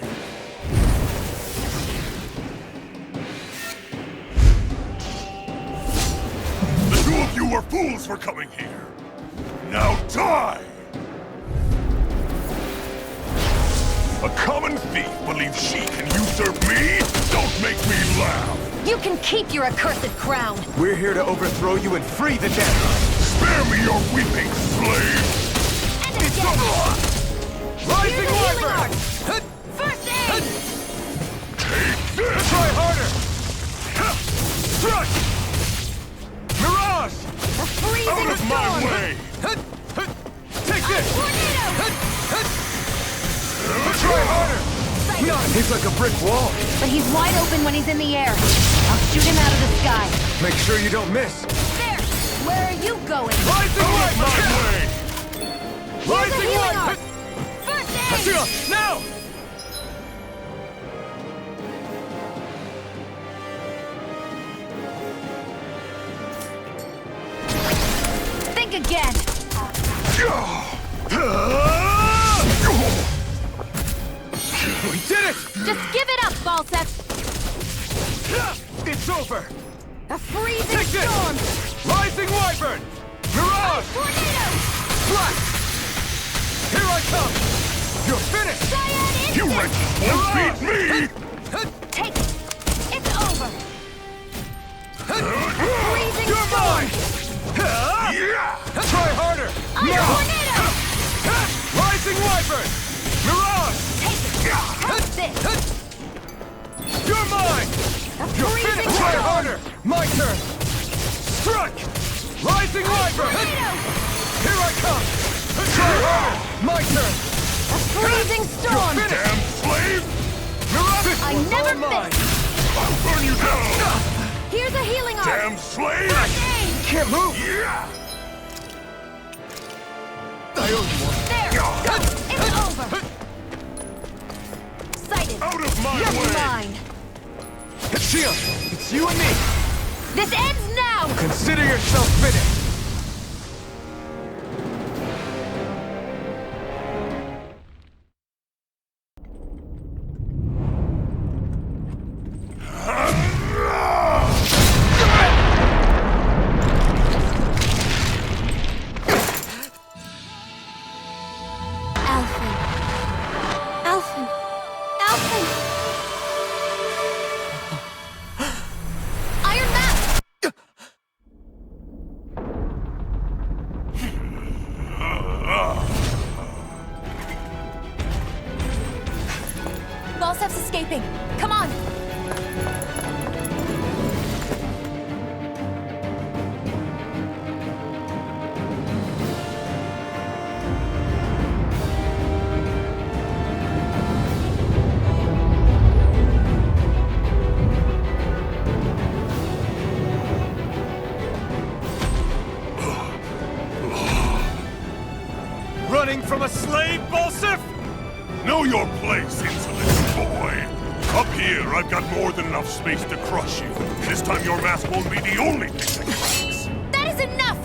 The two of you were fools for coming here. Now die! A common thief believes she can usurp me? Don't make me laugh! You can keep your accursed crown! We're here to overthrow you and free the dead! Spare me your weeping, slave! And again! Rising Wyvern! First aid! Take this! Try harder! Thrust! Mirage! A freezing Out of storm! my way! Take this! Tornado! Try harder! No, he's like a brick wall. But he's wide open when he's in the air. I'll shoot him out of the sky. Make sure you don't miss. There! Where are you going? Rising Out of my Wyvern! way! Rising healing Wyvern! arc! First aid! Hashira, now! Think again! We did it! Just give it up, Balseph! It's over! A freezing Take this! storm! Rising Wyvern! Mirage! Mirage! Tornado! Flash! Here I come! You're finished! Cyan You instant! wretches won't beat me! Take it! It's over! Freezing You're storm! mine! Try harder! Ice tornado! Rising Wyvern! Mirage! Take it! Have this! You're mine! A You're freezing finished! Try storm! harder! My turn! Strike! Rising Wyvern! Tornado! Here I come! Try harder! My turn! A freezing storm! You're finished! Damn slave! Mirage! This I one's never all mine! miss! I'll burn you down! Here's a healing arc! Damn slave! Aim! Can't move! Yeah! I owe you one. There! Go! It's over! Sighted! Out of my You're way! mine! Shield, it's you and me! This ends now! Consider yourself finished! Alphen. Alphen. Alphen! Iron Mask! Balsef's escaping! Come on! Running from a slave, Balsef? Know your place, insolent boy! Up here, I've got more than enough space to crush you. This time your mask won't be the only thing that cracks. That is enough!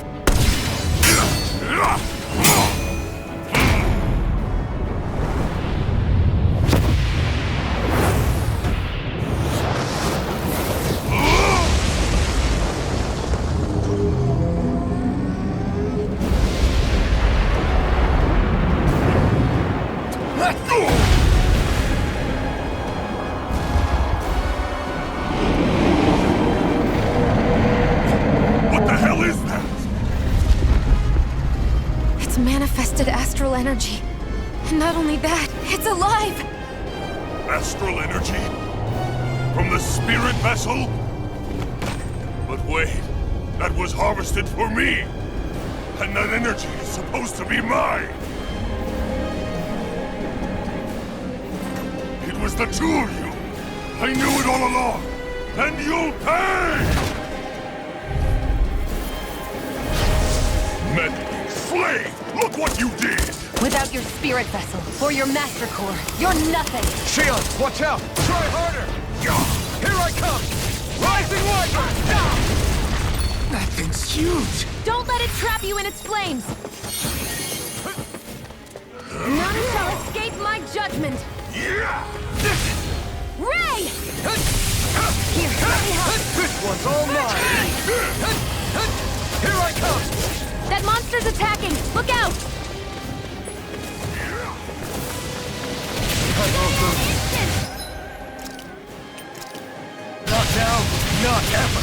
What the hell is that? It's manifested astral energy. And not only that, it's alive! Astral energy? From the spirit vessel? But wait, that was harvested for me! And that energy is supposed to be mine! It was the two of you! I knew it all along! And you'll pay! Meddling slave! Look what you did! Without your spirit vessel, or your master core, you're nothing! Shield, watch out! Try harder! Here I come! Rising Wyvern! That thing's huge! Don't let it trap you in its flames! None shall escape my judgment! Ray! Here, let me help! This one's all mine! Here I come! That monster's attacking! Look out! Instant! Not now, not ever!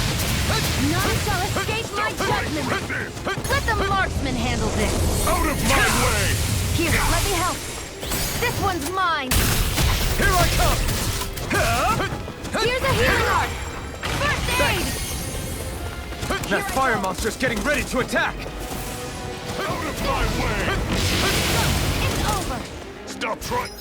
None shall escape my judgment! Let the marksman handle this! Out of my way! Here, let me help! This one's mine! Here I come! Here's a healing arc! First aid! That fire monster's getting ready to attack! Out of my way! It's over! Stop trying!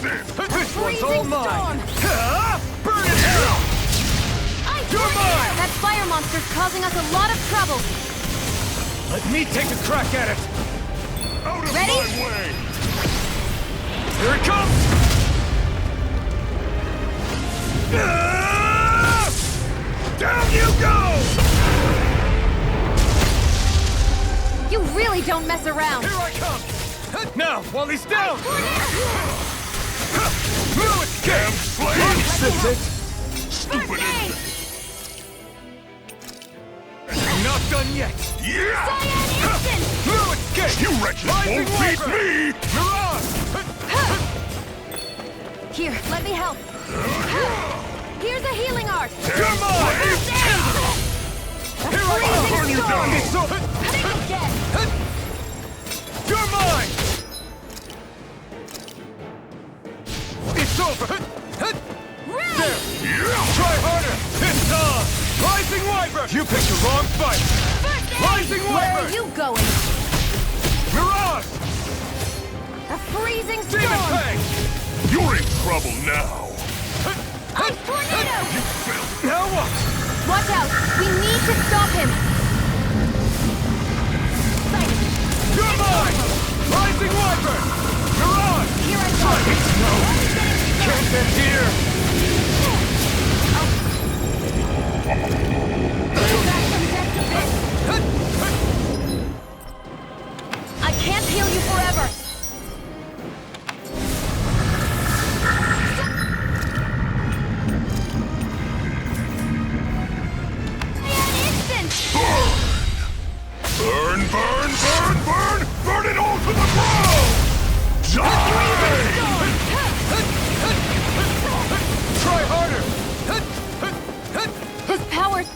This one's all Freezing mine! storm! Burn in hell! Ice You're tornado! mine! That fire monster's causing us a lot of trouble! Let me take a crack at it! Out of Ready? my way! Here it comes! Down you go! You really don't mess around! Here I come! Now, while he's down! No escape! Damn slave! That's it! stupid aid! Not done yet! Yeah! Cyan instant! No escape! You wretches Rising won't beat Wyvern! me! Mirage! Here, let me help. Here's a healing art! You're mine! Here I Freezing come! you storm! down. It's over! Think again! You're mine! It's over! There! Try harder! It's on! Rising Wyvern! You picked the wrong fight! First aid! Rising Where Wyvern! are you going? Mirage! A freezing Demon storm! Fang! You're in trouble now! Ice tornado! Now what? Watch out! We need to stop him! Sight! You're mine! Rising Wyvern! Mirage! Here I come! No! Can't end here! I can't heal you forever! Burn, burn, burn, burn! Burn it all to the ground! Die! Try harder! His power's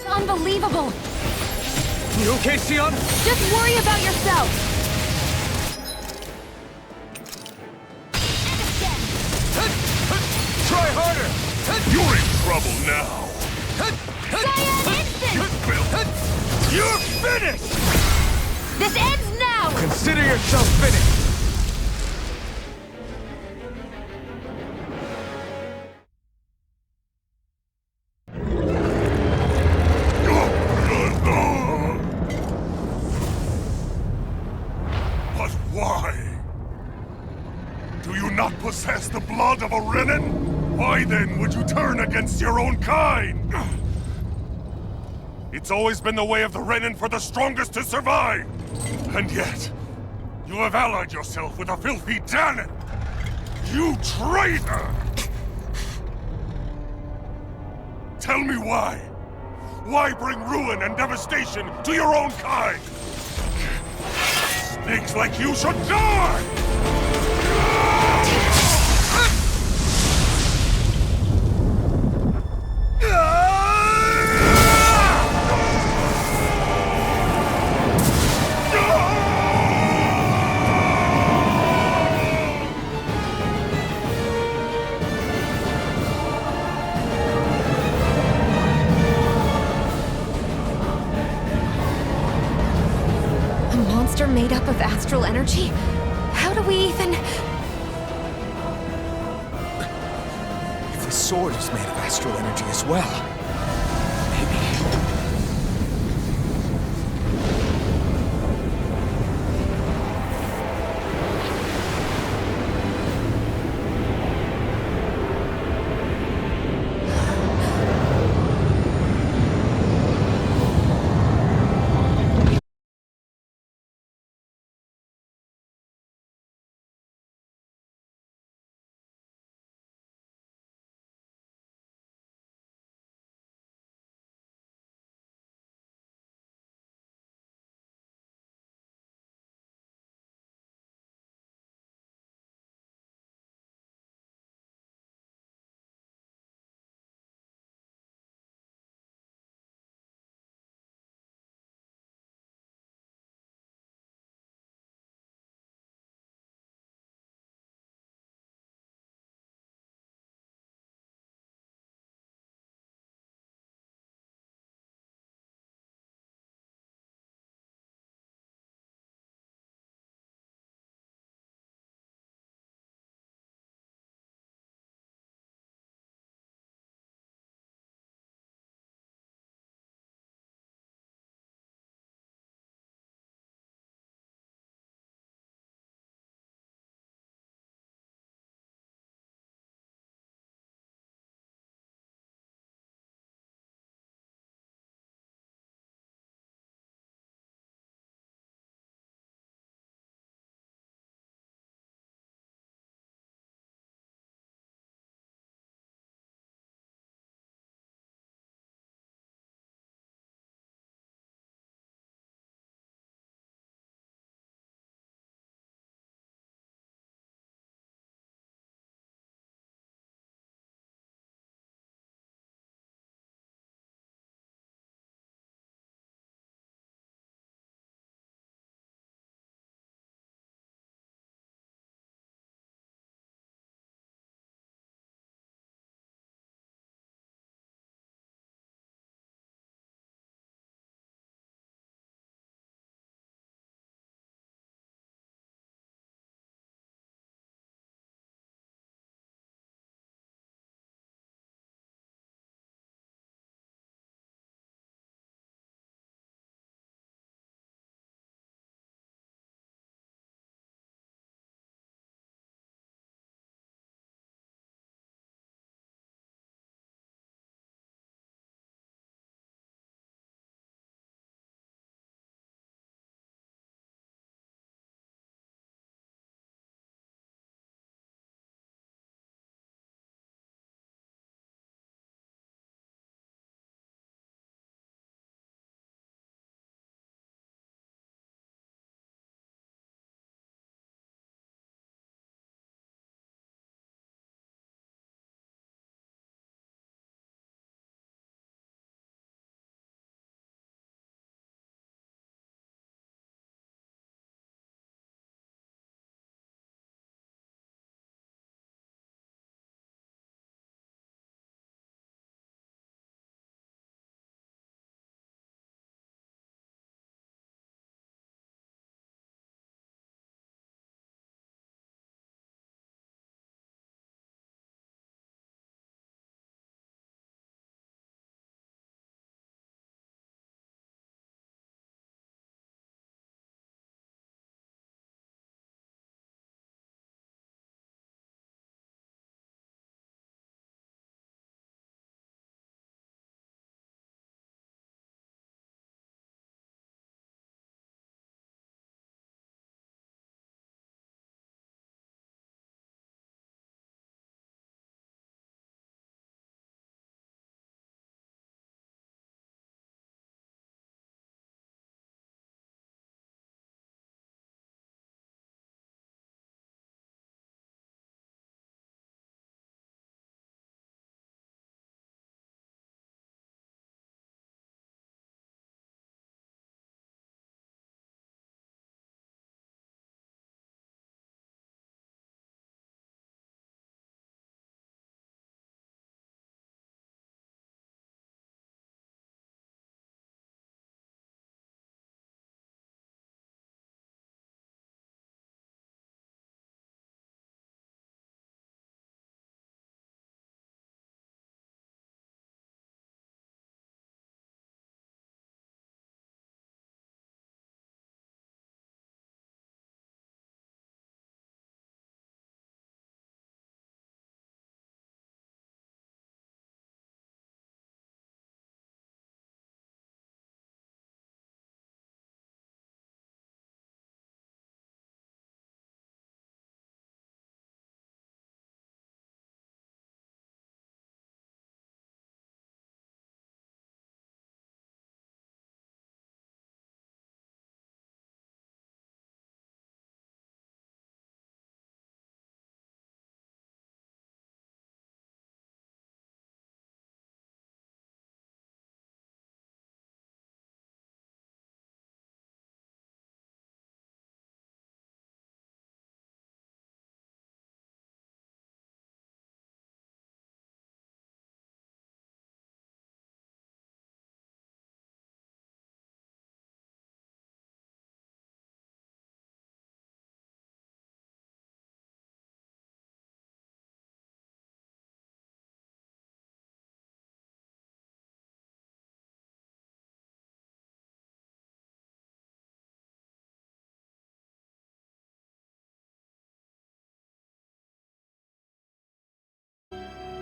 unbelievable! You okay, Sion? Just worry about yourself! Try harder! You're in trouble now! Cyan instant! You're finished! This ends now! Consider yourself finished! But why? Do you not possess the blood of a Renan? Why then would you turn against your own kind? It's always been the way of the Renan for the strongest to survive! And yet, you have allied yourself with a filthy Danon! You traitor! Tell me why? Why bring ruin and devastation to your own kind? Snakes like you should die! A monster made up of astral energy? How do we even... If the sword is made of astral energy as well,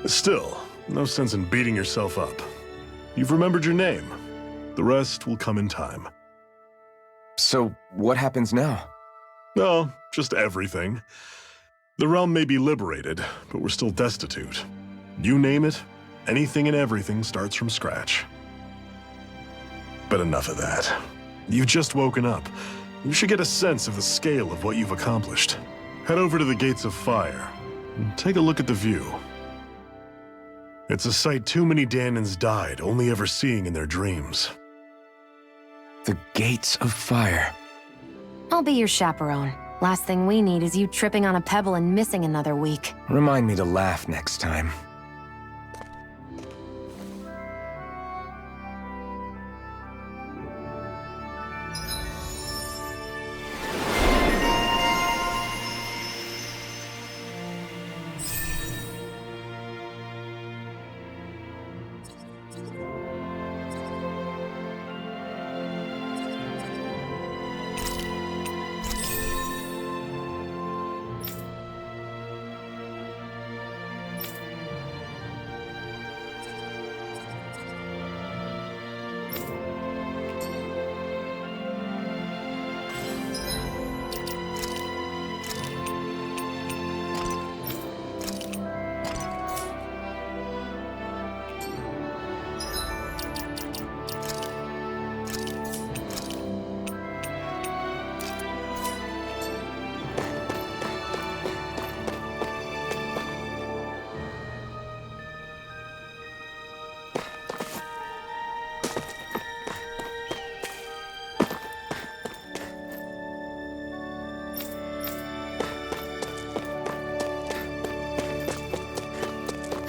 Still, no sense in beating yourself up. You've remembered your name. The rest will come in time. So, what happens now? No, just everything. The realm may be liberated, but we're still destitute. You name it, anything and everything starts from scratch. But enough of that. You've just woken up. You should get a sense of the scale of what you've accomplished. Head over to the Gates of Fire and take a look at the view. It's a sight too many Dahnans died only ever seeing in their dreams. The Gates of Fire. I'll be your chaperone. Last thing we need is you tripping on a pebble and missing another week. Remind me to laugh next time.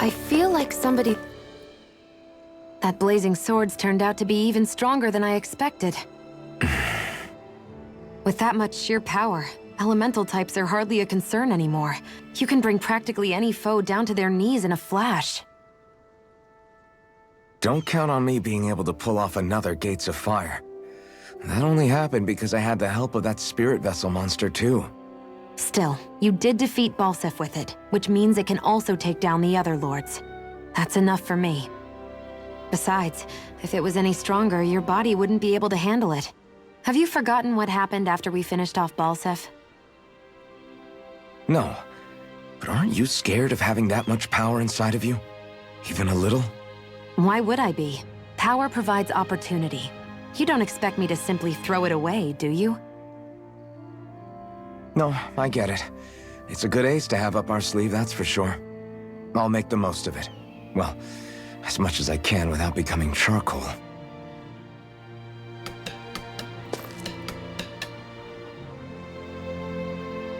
I feel like somebody... That blazing sword's turned out to be even stronger than I expected. With that much sheer power, elemental types are hardly a concern anymore. You can bring practically any foe down to their knees in a flash. Don't count on me being able to pull off another Gates of Fire. That only happened because I had the help of that spirit vessel monster too. Still, you did defeat Balseph with it, which means it can also take down the other lords. That's enough for me. Besides, if it was any stronger, your body wouldn't be able to handle it. Have you forgotten what happened after we finished off Balseph? No, but aren't you scared of having that much power inside of you? Even a little? Why would I be? Power provides opportunity. You don't expect me to simply throw it away, do you? No, I get it. It's a good ace to have up our sleeve, that's for sure. I'll make the most of it. Well, as much as I can without becoming charcoal.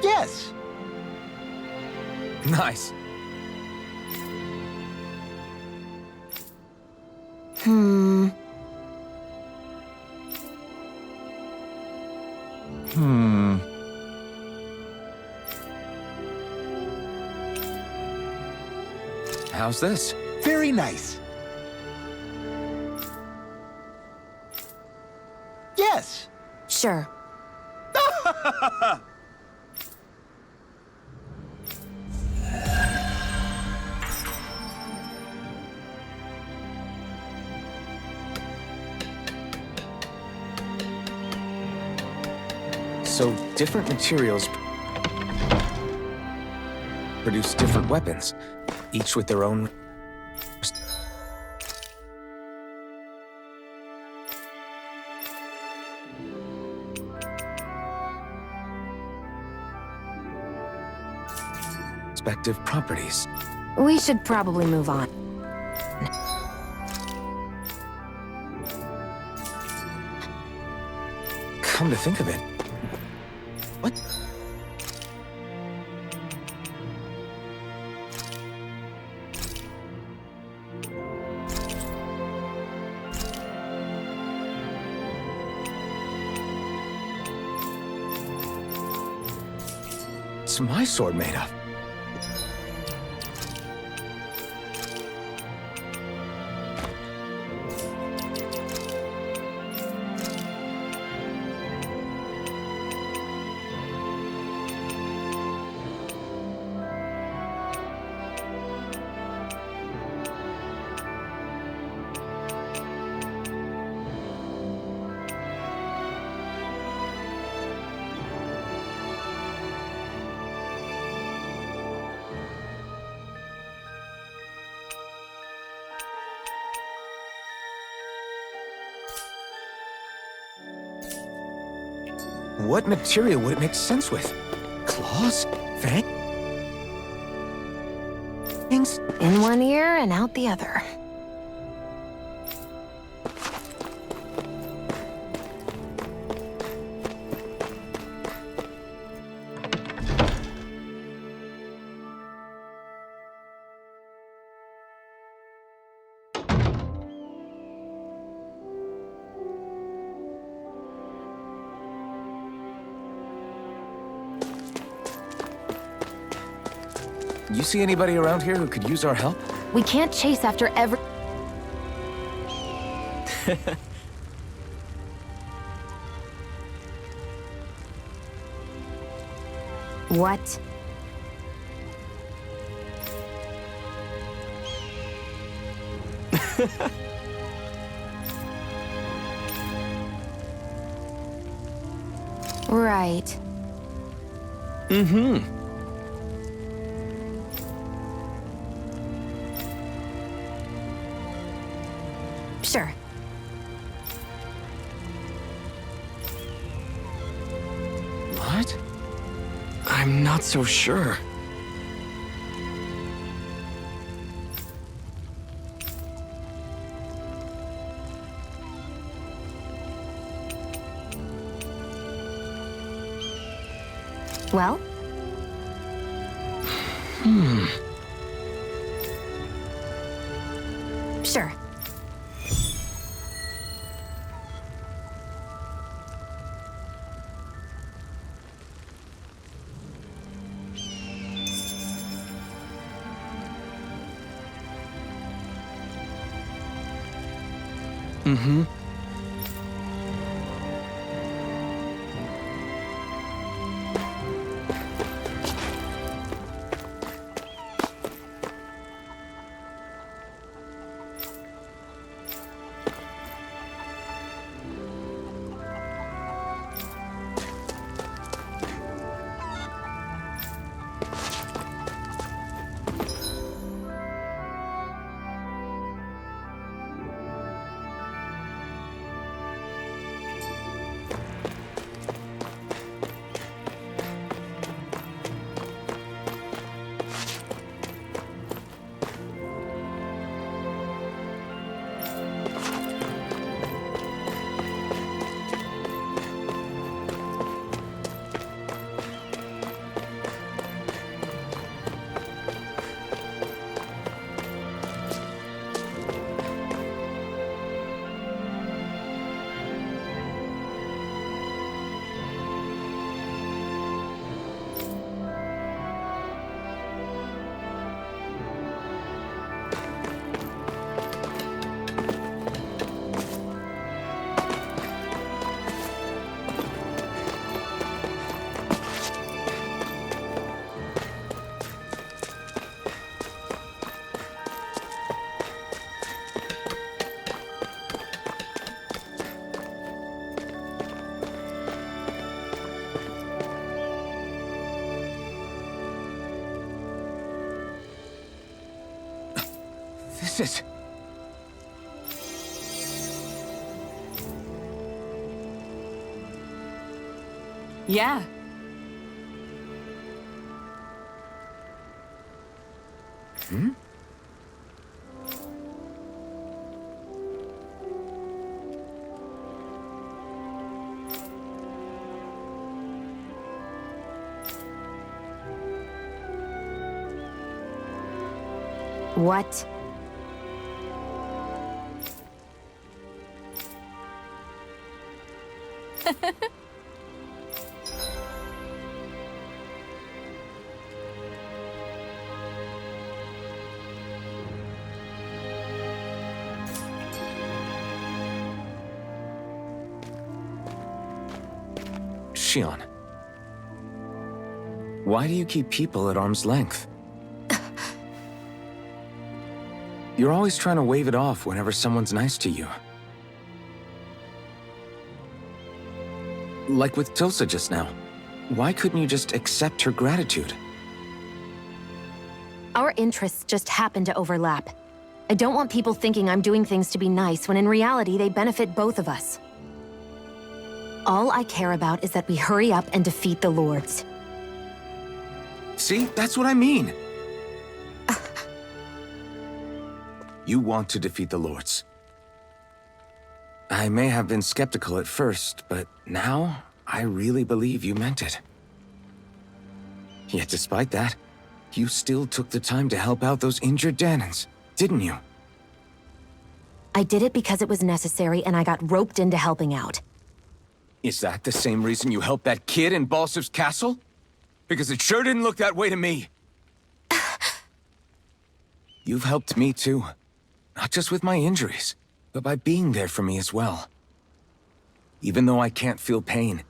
Yes! Nice. How's this? Very nice. Yes! Sure. So, different materials produce different weapons, each with their own... respective properties. We should probably move on. Come to think of it, what? What's my sword made of? What material would it make sense with? Claws? Fangs? In one ear and out the other. You see anybody around here who could use our help? We can't chase after every... What? Right. Mm-hmm. Sure. What? I'm not so sure. Well? Sure. Mm-hmm. This is... Yeah. Hmm? What? Shionne. Why do you keep people at arm's length? You're always trying to wave it off whenever someone's nice to you. Like with Tilsa just now. Why couldn't you just accept her gratitude? Our interests just happen to overlap. I don't want people thinking I'm doing things to be nice when in reality they benefit both of us. All I care about is that we hurry up and defeat the Lords. See? That's what I mean. You want to defeat the Lords. I may have been skeptical at first, but now I really believe you meant it. Yet despite that, you still took the time to help out those injured Danans, didn't you? I did it because it was necessary and I got roped into helping out. Is that the same reason you helped that kid in Balsev's castle? Because it sure didn't look that way to me. You've helped me too. Not just with my injuries, but by being there for me as well. Even though I can't feel pain,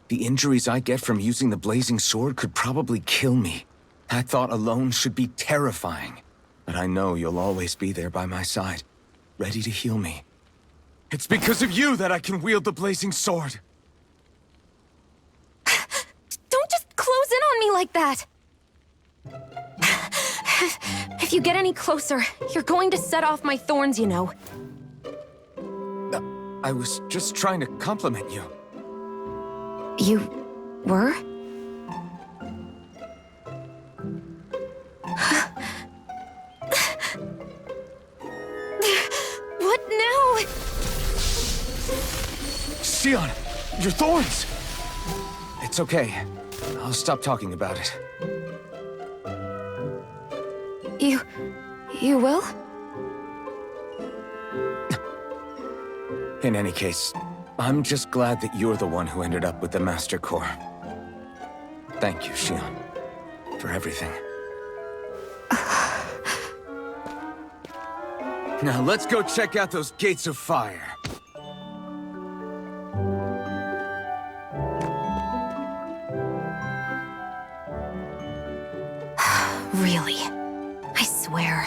the injuries I get from using the blazing sword could probably kill me. That thought alone should be terrifying. But I know you'll always be there by my side, ready to heal me. It's because of you that I can wield the blazing sword. Don't just close in on me like that! If you get any closer, you're going to set off my thorns, you know. I was just trying to compliment you. You were? What now? Xion, your thorns! It's okay. I'll stop talking about it. You will? In any case, I'm just glad that you're the one who ended up with the Master Core. Thank you, Xion, for everything. Now let's go check out those gates of fire. Really? I swear.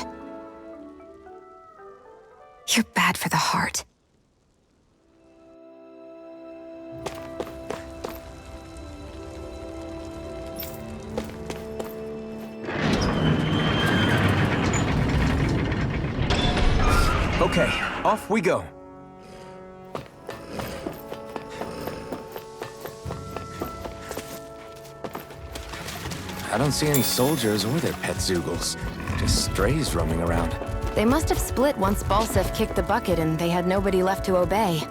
You're bad for the heart. Okay, off we go. I don't see any soldiers or their pet Zeugles. Just strays roaming around. They must have split once Balsev kicked the bucket and they had nobody left to obey.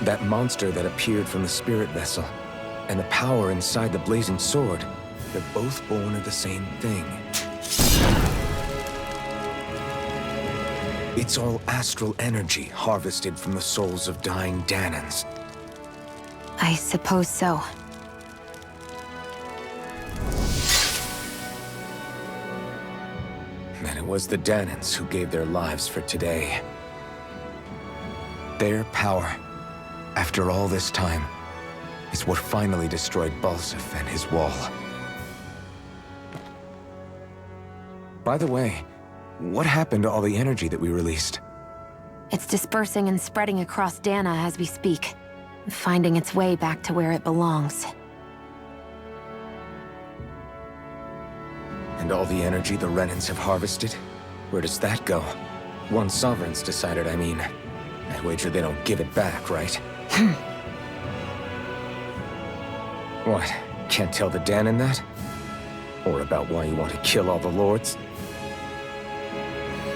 That monster that appeared from the spirit vessel, and the power inside the blazing sword, they're both born of the same thing. It's all astral energy harvested from the souls of dying Dahnans. I suppose so. And it was the Dahnans who gave their lives for today. Their power, after all this time, is what finally destroyed Balseph and his wall. By the way, what happened to all the energy that we released? It's dispersing and spreading across Dana as we speak, finding its way back to where it belongs. And all the energy the Renans have harvested? Where does that go? One Sovereign's decided, I mean. I wager they don't give it back, right? What? Can't tell the Dahnan that? Or about why you want to kill all the lords?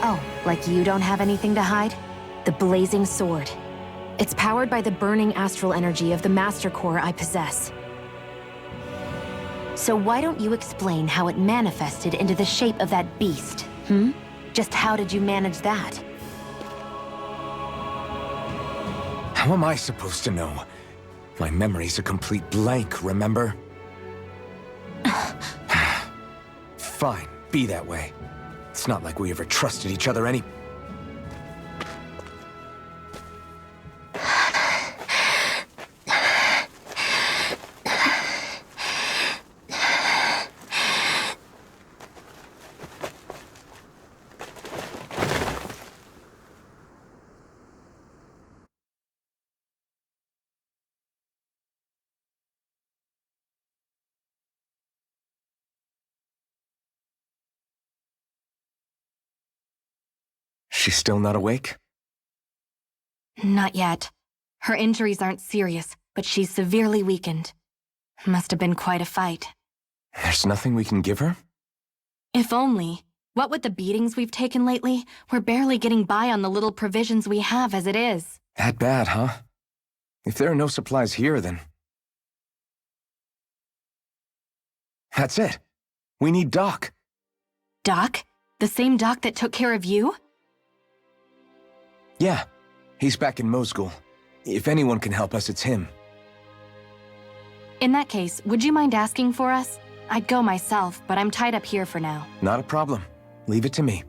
Oh, like you don't have anything to hide? The Blazing Sword. It's powered by the burning astral energy of the Master Core I possess. So why don't you explain how it manifested into the shape of that beast, hmm? Just how did you manage that? How am I supposed to know? My memory's a complete blank, remember? Fine, be that way. It's not like we ever trusted each other any... She's still not awake? Not yet. Her injuries aren't serious, but she's severely weakened. Must have been quite a fight. There's nothing we can give her? If only. What with the beatings we've taken lately, we're barely getting by on the little provisions we have as it is. That bad, huh? If there are no supplies here, then... That's it. We need Doc. Doc? The same Doc that took care of you? Yeah, he's back in Mosgul. If anyone can help us, it's him. In that case, would you mind asking for us? I'd go myself, but I'm tied up here for now. Not a problem. Leave it to me.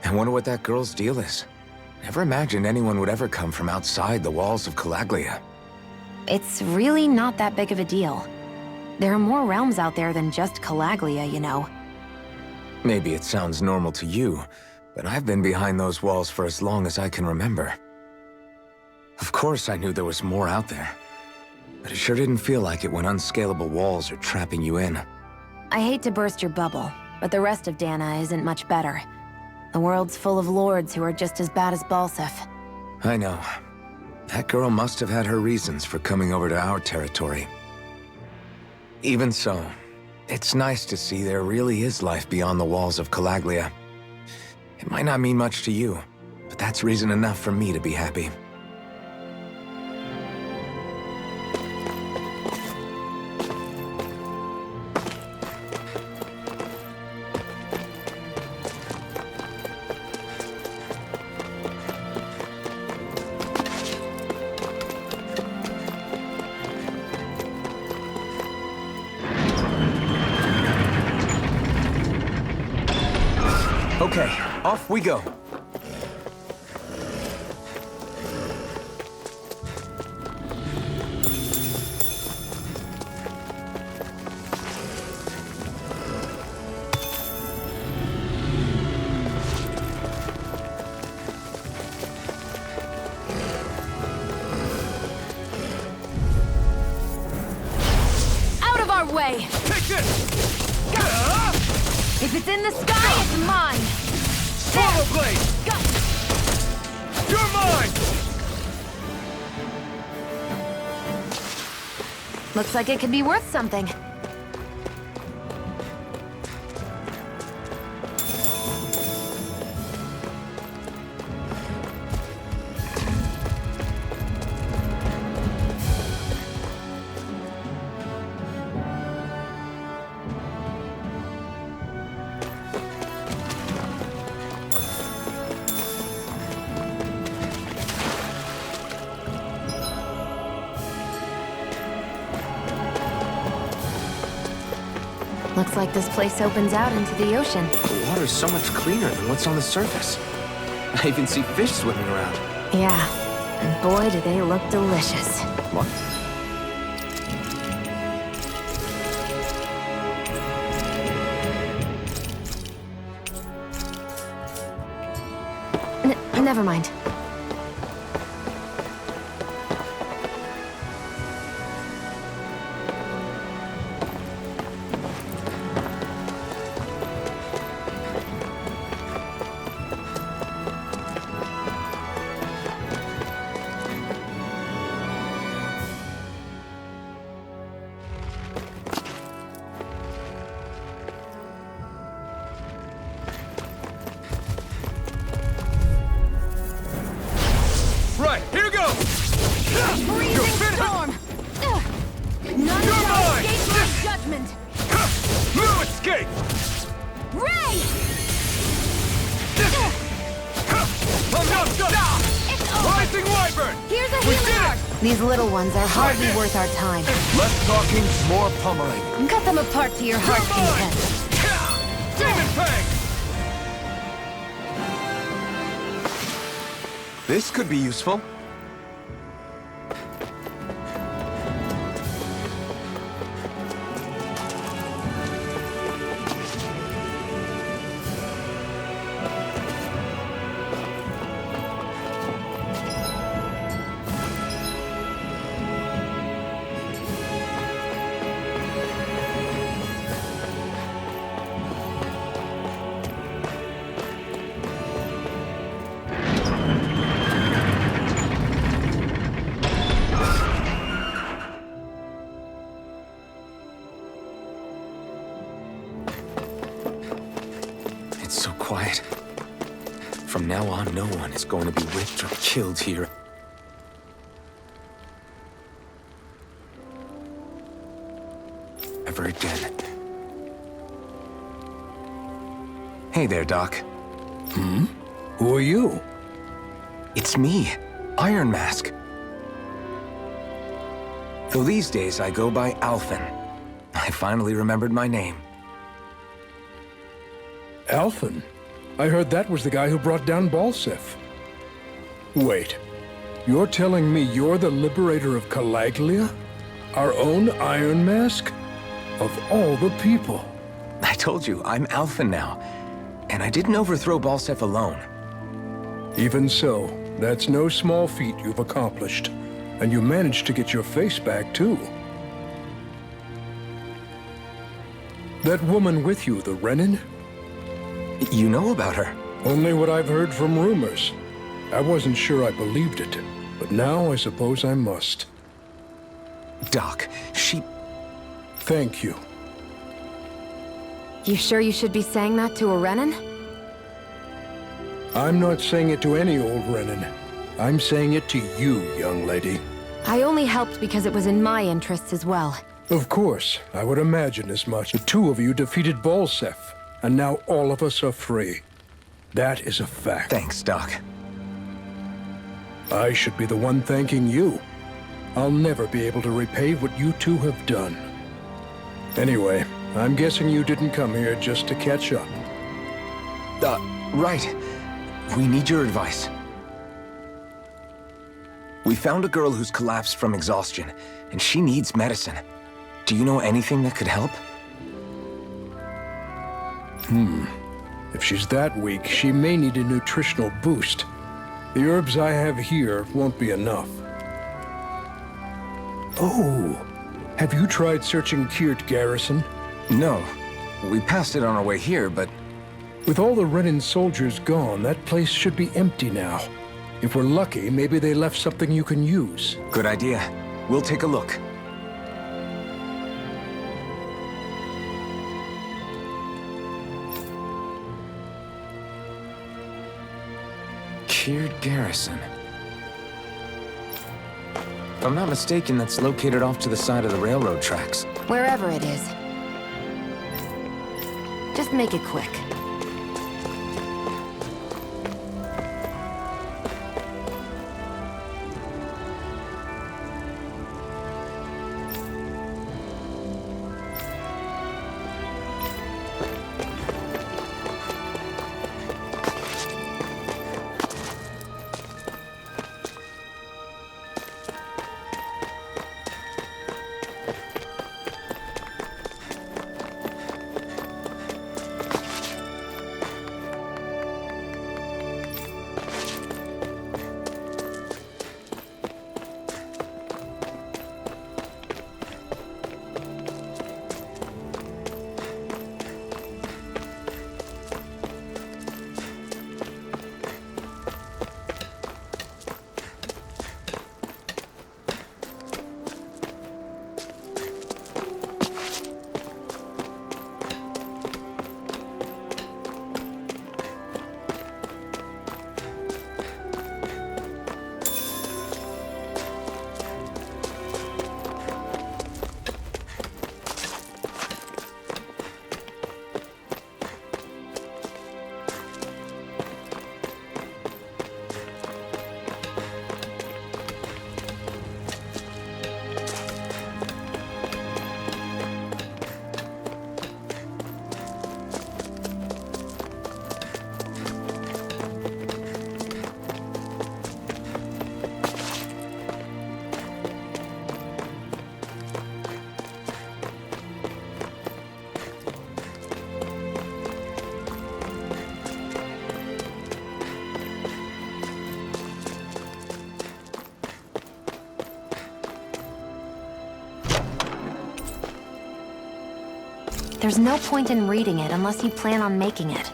I wonder what that girl's deal is. Never imagined anyone would ever come from outside the walls of Calaglia. It's really not that big of a deal. There are more realms out there than just Calaglia, you know. Maybe it sounds normal to you, but I've been behind those walls for as long as I can remember. Of course I knew there was more out there, but it sure didn't feel like it when unscalable walls are trapping you in. I hate to burst your bubble, but the rest of Dana isn't much better. The world's full of lords who are just as bad as Balseph. I know. That girl must have had her reasons for coming over to our territory. Even so, it's nice to see there really is life beyond the walls of Calaglia. It might not mean much to you, but that's reason enough for me to be happy. Okay, Off we go. Out of our way! Take this! If it's in the sky, it's mine! Swallow blade! You're mine! Looks like it could be worth something. Looks like this place opens out into the ocean. The water's so much cleaner than what's on the surface. I even see fish swimming around. Yeah, and boy, do they look delicious. What? Never mind. Right, here goes! Freezing storm! None You're shall mine! escape my judgment! No escape! Ray! I'm not done! It's over! Rising Wyvern! Here's a We healing did it! arc! These little ones are hardly worth our time. Less talking, more pummeling. Cut them apart to your heart's You're mine! content. Demon Fang! This could be useful. It's so quiet. From now on, no one is going to be whipped or killed here. Ever again. Hey there, Doc. Who are you? It's me, Iron Mask. Though these days I go by Alphen. I finally remembered my name. Alphen? I heard that was the guy who brought down Balseph. Wait, you're telling me you're the liberator of Calaglia? Our own Iron Mask? Of all the people. I told you, I'm Alphen now. And I didn't overthrow Balseph alone. Even so, that's no small feat you've accomplished. And you managed to get your face back, too. That woman with you, the Renin? You know about her? Only what I've heard from rumors. I wasn't sure I believed it, but now I suppose I must. Doc, she... Thank you. You sure you should be saying that to a Renin? I'm not saying it to any old Renin. I'm saying it to you, young lady. I only helped because it was in my interests as well. Of course, I would imagine as much. The two of you defeated Balseph, and now all of us are free. That is a fact. Thanks, Doc. I should be the one thanking you. I'll never be able to repay what you two have done. Anyway, I'm guessing you didn't come here just to catch up. Right. We need your advice. We found a girl who's collapsed from exhaustion, and she needs medicine. Do you know anything that could help? If she's that weak, she may need a nutritional boost. The herbs I have here won't be enough. Oh, have you tried searching Kirt Garrison? No. We passed it on our way here, but... With all the Renan soldiers gone, that place should be empty now. If we're lucky, maybe they left something you can use. Good idea. We'll take a look. Kirt Garrison. If I'm not mistaken, that's located off to the side of the railroad tracks. Wherever it is. Just make it quick. There's no point in reading it unless you plan on making it.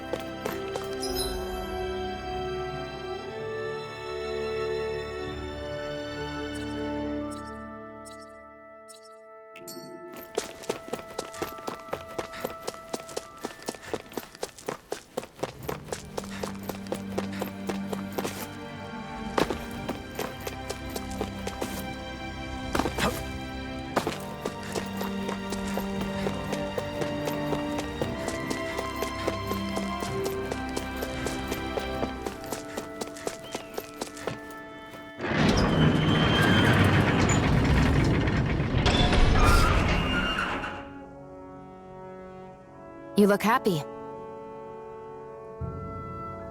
You look happy.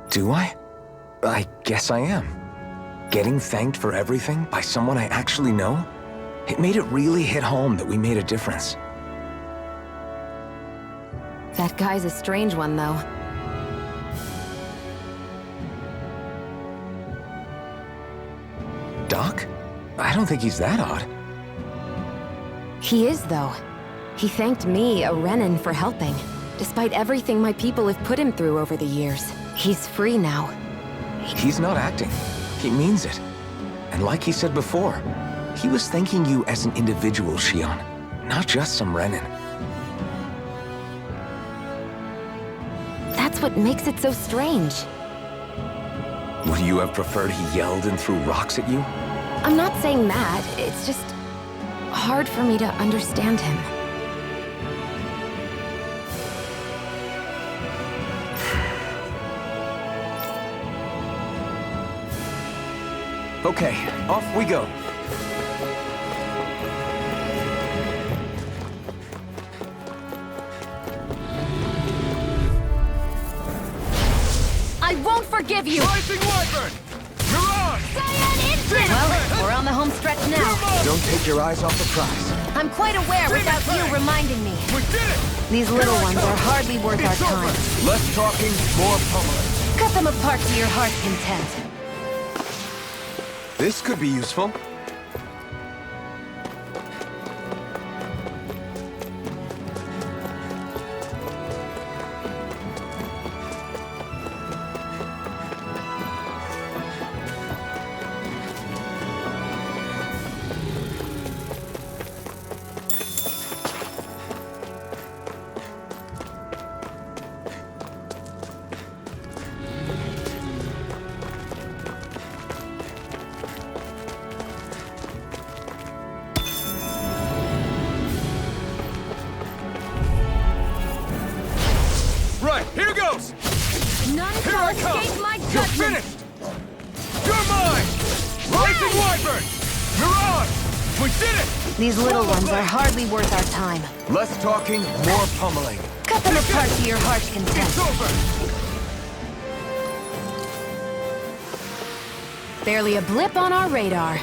Do I? I guess I am. Getting thanked for everything by someone I actually know? It made it really hit home that we made a difference. That guy's a strange one, though. Doc? I don't think he's that odd. He is, though. He thanked me, a Renan, for helping. Despite everything my people have put him through over the years. He's free now. He's not acting. He means it. And like he said before, he was thanking you as an individual, Shionne, not just some Renan. That's what makes it so strange. Would you have preferred he yelled and threw rocks at you? I'm not saying that. It's just hard for me to understand him. Okay, off we go. forgive you! Rising Wyvern! Mirage! Cyan Instant! Well, we're on the home stretch now. Don't take your eyes off the prize. I'm quite aware without you reminding me. We did it! These little ones are hardly worth our It's over! time. Less talking, more pummeling. Cut them apart to your heart's content. This could be useful. Right, here goes! None Here shall I come! escape my You're judgment! finished! You're mine! Rising Wyvern! Mirage! We did it! These little ones are hardly worth our time. Less talking, more pummeling. Cut them apart to your heart's content. It's over! Barely a blip on our radar.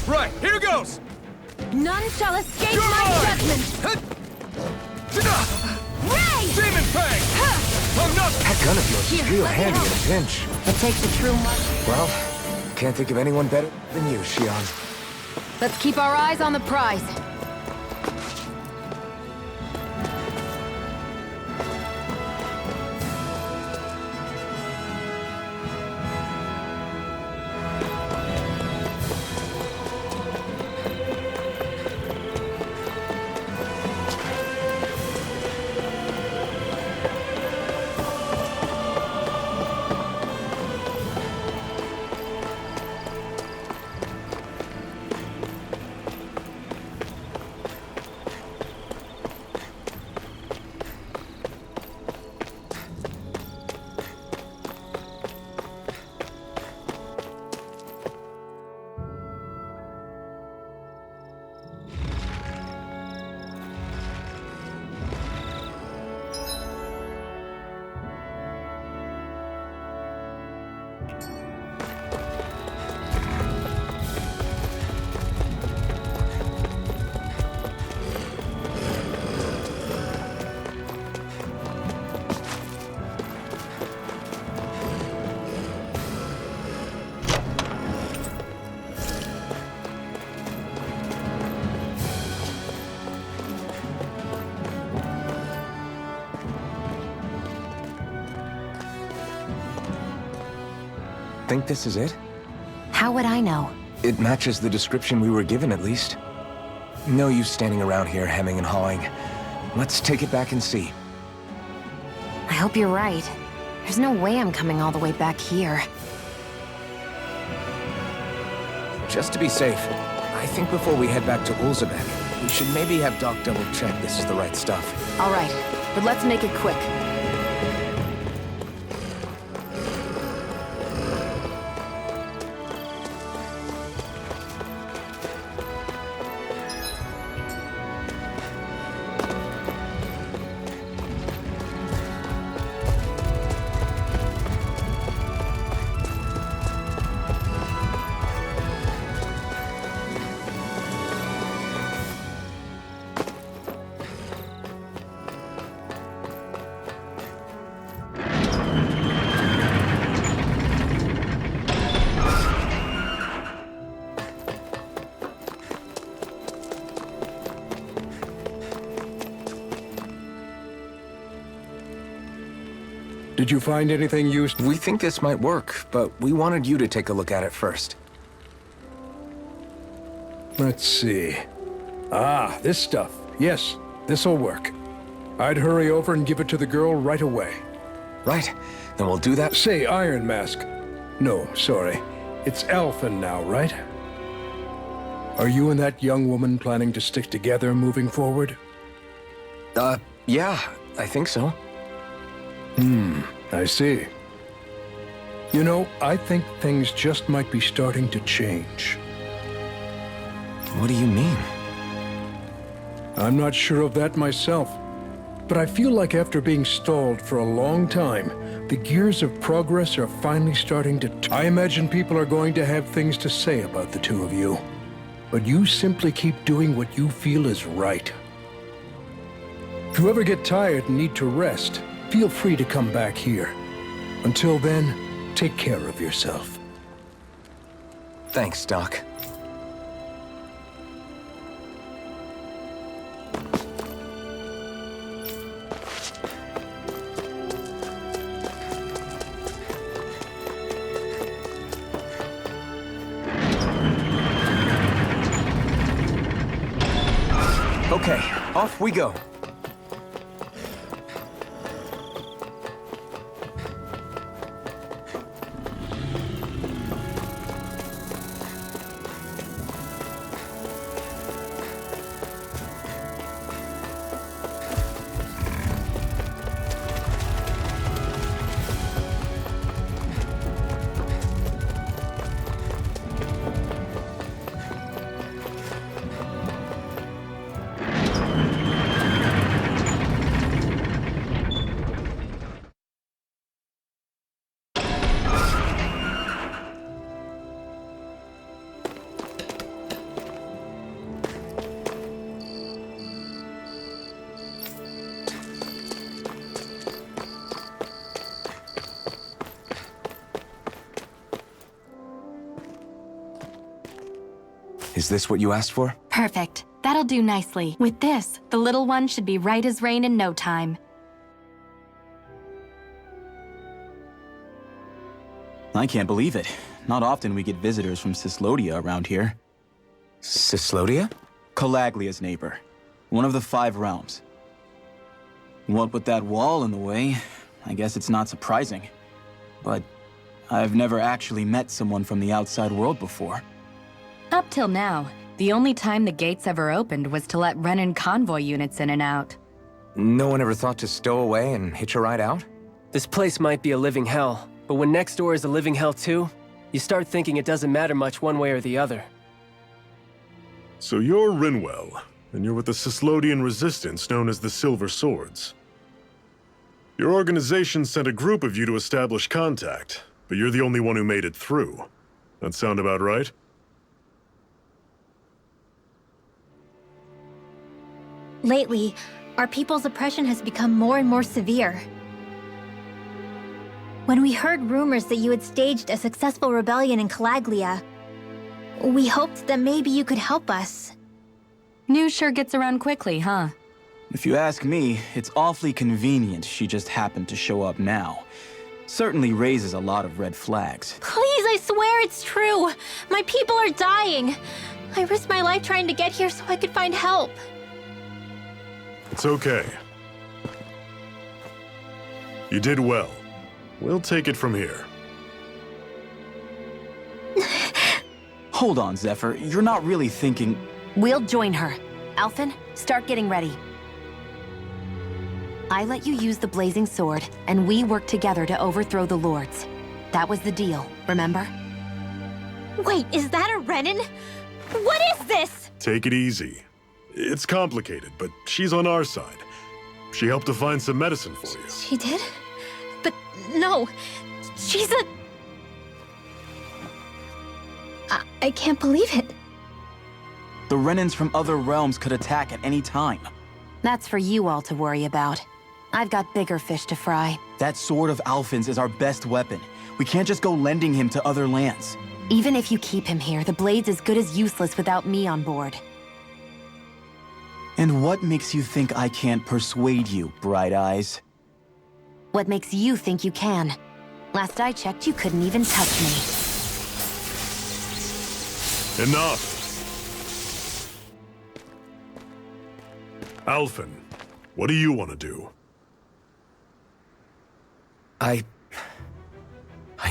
Right, here goes! None shall escape You're my mine! judgment! Ray! Demon Fang! I'm not... That gun of yours is Here, real let me handy in help. a pinch. It takes a true mark. Well, can't think of anyone better than you, Shion. Let's keep our eyes on the prize. Think this is it? How would I know? It matches the description we were given, at least. No use standing around here hemming and hawing. Let's take it back and see. I hope you're right. There's no way I'm coming all the way back here. Just to be safe, I think before we head back to Ulzebek, we should maybe have Doc double-check this is the right stuff. All right, but let's make it quick. Did you find anything useful? We think this might work, but we wanted you to take a look at it first. Let's see. Ah, this stuff. Yes, this'll work. I'd hurry over and give it to the girl right away. Right, then we'll do that. Say, Iron Mask. No, sorry. It's Alphen now, right? Are you and that young woman planning to stick together moving forward? Yeah, I think so. I see. You know, I think things just might be starting to change. What do you mean? I'm not sure of that myself, but I feel like after being stalled for a long time, the gears of progress are finally starting to I imagine people are going to have things to say about the two of you, but you simply keep doing what you feel is right. If you ever get tired and need to rest, feel free to come back here. Until then, take care of yourself. Thanks, Doc. Okay, off we go. Is this what you asked for? Perfect. That'll do nicely. With this, the little one should be right as rain in no time. I can't believe it. Not often we get visitors from Cyslodia around here. Cyslodia? Calaglia's neighbor. One of the 5 realms. What with that wall in the way, I guess it's not surprising. But I've never actually met someone from the outside world before. Up till now, the only time the gates ever opened was to let Renan convoy units in and out. No one ever thought to stow away and hitch a ride out? This place might be a living hell, but when next door is a living hell too, you start thinking it doesn't matter much one way or the other. So you're Rinwell, and you're with the Cyslodian resistance known as the Silver Swords. Your organization sent a group of you to establish contact, but you're the only one who made it through. That sound about right? Lately, our people's oppression has become more and more severe. When we heard rumors that you had staged a successful rebellion in Calaglia, we hoped that maybe you could help us. News sure gets around quickly, huh? If you ask me, it's awfully convenient she just happened to show up now. Certainly raises a lot of red flags. Please, I swear it's true! My people are dying! I risked my life trying to get here so I could find help. It's okay. You did well. We'll take it from here. Hold on, Zephyr. You're not really thinking... We'll join her. Alphen, start getting ready. I let you use the blazing sword, and we worked together to overthrow the Lords. That was the deal, remember? Wait, is that a Renan? What is this? Take it easy. It's complicated, but she's on our side. She helped to find some medicine for you. She did? But no, she's a... I can't believe it. The Renans from other realms could attack at any time. That's for you all to worry about. I've got bigger fish to fry. That sword of Alphen's is our best weapon. We can't just go lending him to other lands. Even if you keep him here, the blade's as good as useless without me on board. And what makes you think I can't persuade you, Bright Eyes? What makes you think you can? Last I checked, you couldn't even touch me. Enough! Alphen, what do you want to do? I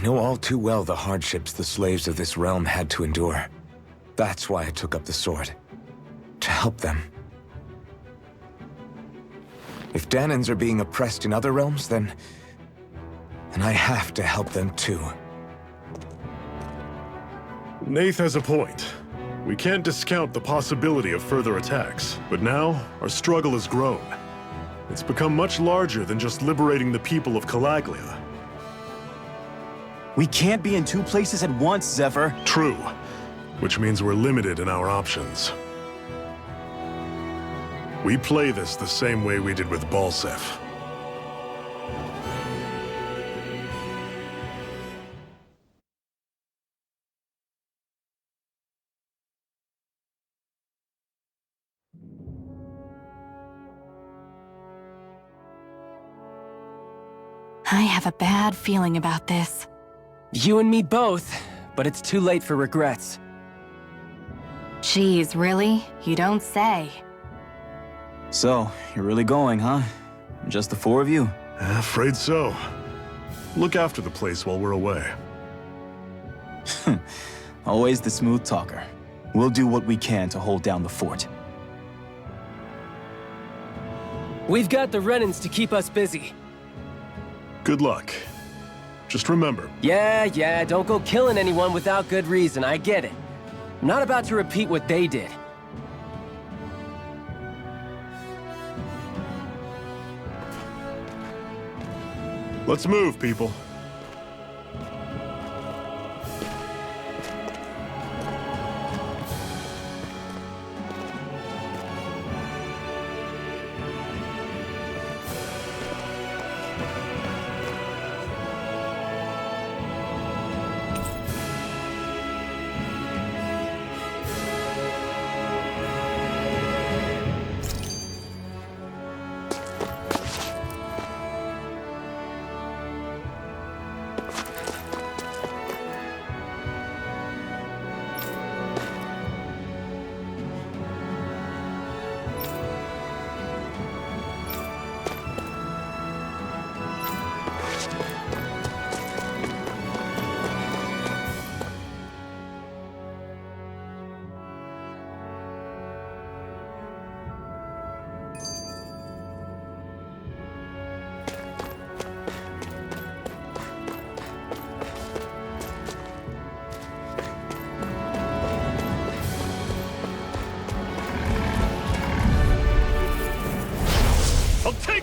know all too well the hardships the slaves of this realm had to endure. That's why I took up the sword. To help them. If Dahnans are being oppressed in other realms, then I have to help them too. Nath has a point. We can't discount the possibility of further attacks, but now our struggle has grown. It's become much larger than just liberating the people of Calaglia. We can't be in two places at once, Zephyr. True, which means we're limited in our options. We play this the same way we did with Balseph. I have a bad feeling about this. You and me both, but it's too late for regrets. Jeez, really? You don't say. So, you're really going, huh? Just the four of you? Afraid so. Look after the place while we're away. Always the smooth talker. We'll do what we can to hold down the fort. We've got the Renans to keep us busy. Good luck. Just remember... Yeah, don't go killing anyone without good reason, I get it. I'm not about to repeat what they did. Let's move, people.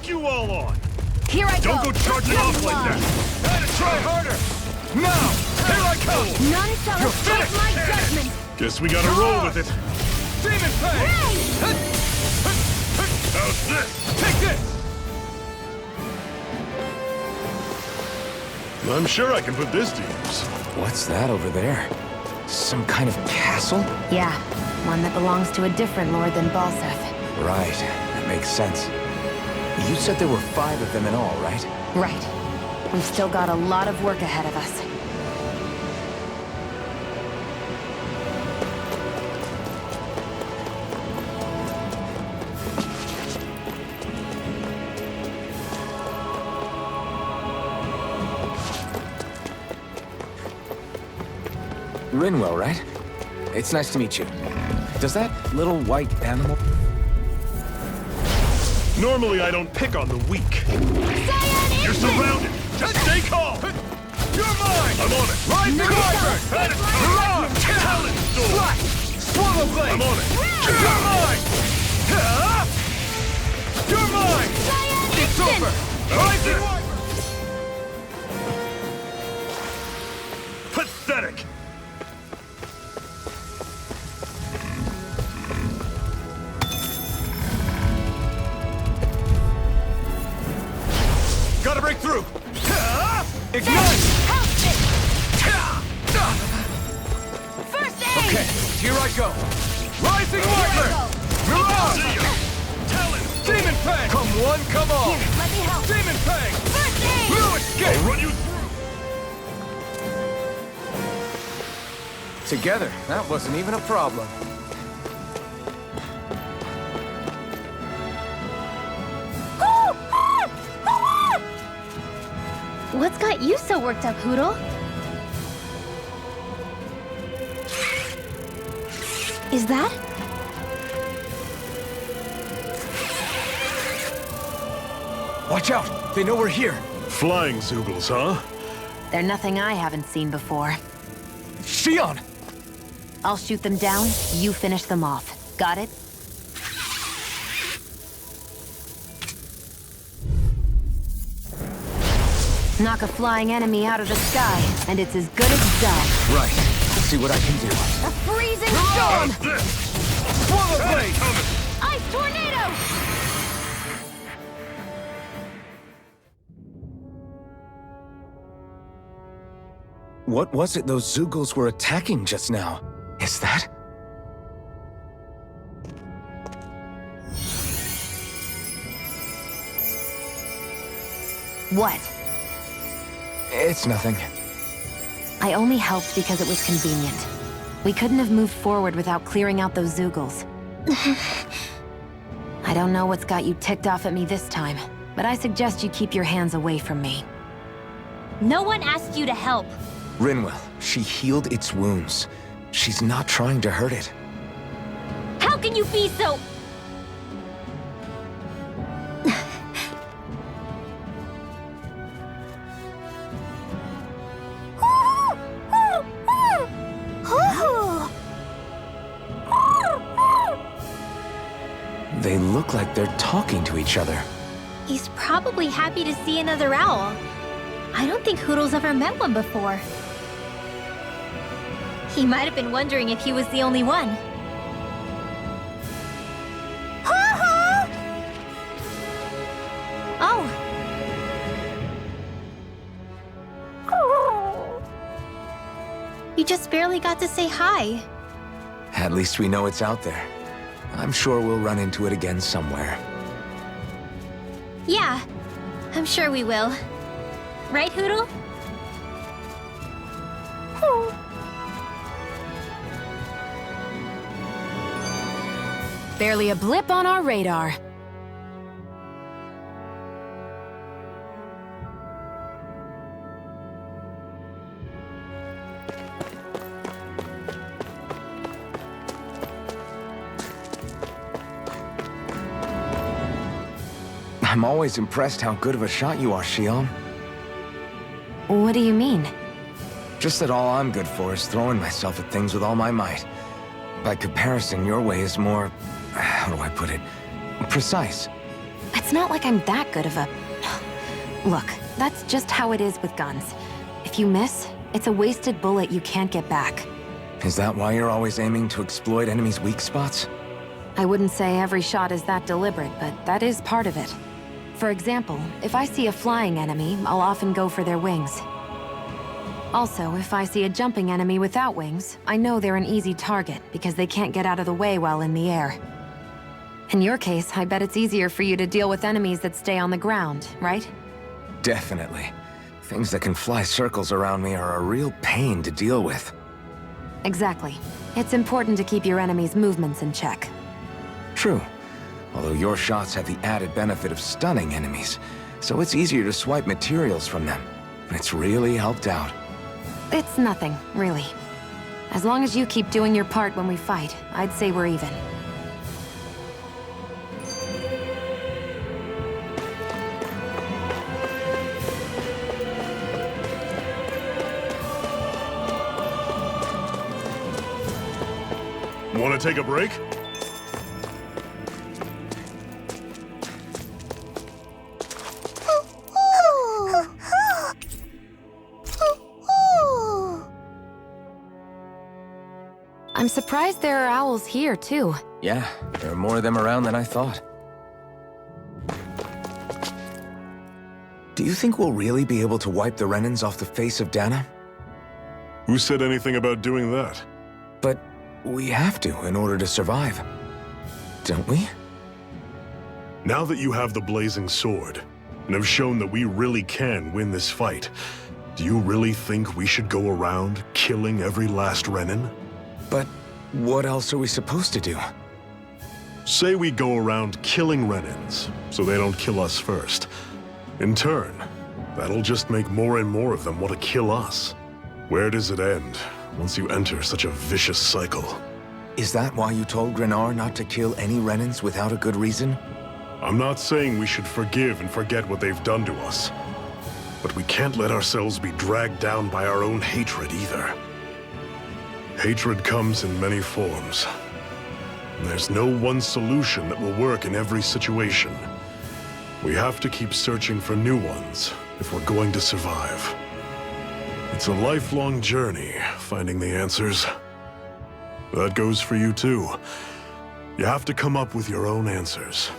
You all on! Here I go! Don't go charging off like that! Gotta try harder! Now! Here I come! None shall escape my judgment! Guess we gotta roll with it! Demon Fang! How's this? Take this! I'm sure I can put this to use. What's that over there? Some kind of castle? Yeah, one that belongs to a different lord than Balseph. Right, that makes sense. You said there were 5 of them in all, right? Right. We've still got a lot of work ahead of us. Rinwell, right? It's nice to meet you. Does that little white animal... Normally I don't pick on the weak. You're surrounded! Just stay calm! You're mine! I'm on it! Rising Wyvern! Mirage! Talon Storm! Slash! Swallow Blade! I'm on it! You're mine! You're mine! It's over! Rising Wyvern! Pathetic! Gotta break through! Ignite! First aid! Okay, here I go! Rising Wyvern! Mirage! Talon! Demon Fang! Come one, come all! Here, let me help! Demon Fang! First Together, that wasn't even a problem. What's got you so worked up, Hootle? Is that? Watch out! They know we're here! Flying Zeugles, huh? They're nothing I haven't seen before. Shionne! I'll shoot them down, you finish them off. Got it? Knock a flying enemy out of the sky, and it's as good as done. Right. Let's see what I can do. A freezing storm! Swallow blade! Ice tornado! What was it those Zeugles were attacking just now? Is that? What? It's nothing. I only helped because it was convenient. We couldn't have moved forward without clearing out those Zeugles. I don't know what's got you ticked off at me this time, but I suggest you keep your hands away from me. No one asked you to help. Rinwell, she healed its wounds. She's not trying to hurt it. How can you be so... They look like they're talking to each other. He's probably happy to see another owl. I don't think Hootle's ever met one before. He might have been wondering if he was the only one. Oh. You just barely got to say hi. At least we know it's out there. I'm sure we'll run into it again somewhere. Yeah, I'm sure we will. Right, Hootle? Barely a blip on our radar. I'm always impressed how good of a shot you are, Shionne. What do you mean? Just that all I'm good for is throwing myself at things with all my might. By comparison, your way is more... how do I put it? Precise. It's not like I'm that good of a... Look, that's just how it is with guns. If you miss, it's a wasted bullet you can't get back. Is that why you're always aiming to exploit enemies' weak spots? I wouldn't say every shot is that deliberate, but that is part of it. For example, if I see a flying enemy, I'll often go for their wings. Also, if I see a jumping enemy without wings, I know they're an easy target because they can't get out of the way while in the air. In your case, I bet it's easier for you to deal with enemies that stay on the ground, right? Definitely. Things that can fly circles around me are a real pain to deal with. Exactly. It's important to keep your enemy's movements in check. True. Although your shots have the added benefit of stunning enemies, so it's easier to swipe materials from them. It's really helped out. It's nothing, really. As long as you keep doing your part when we fight, I'd say we're even. Want to take a break? I'm surprised there are owls here, too. Yeah, there are more of them around than I thought. Do you think we'll really be able to wipe the Renans off the face of Dahna? Who said anything about doing that? But we have to in order to survive. Don't we? Now that you have the Blazing Sword, and have shown that we really can win this fight, Do you really think we should go around killing every last Renin? But what else are we supposed to do? Say we go around killing Renins, so they don't kill us first. In turn, that'll just make more and more of them want to kill us. Where does it end, once you enter such a vicious cycle? Is that why you told Grenar not to kill any Renins without a good reason? I'm not saying we should forgive and forget what they've done to us. But we can't let ourselves be dragged down by our own hatred either. Hatred comes in many forms. And there's no one solution that will work in every situation. We have to keep searching for new ones if we're going to survive. It's a lifelong journey, finding the answers. That goes for you too. You have to come up with your own answers.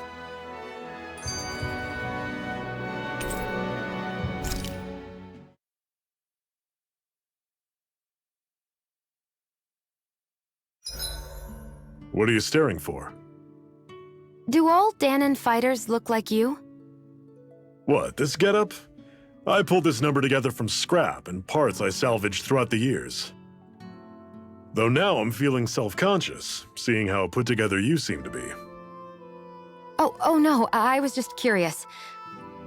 What are you staring for? Do all Dahnan fighters look like you? What, this getup? I pulled this number together from scrap and parts I salvaged throughout the years. Though now I'm feeling self-conscious, seeing how put together you seem to be. Oh no, I was just curious.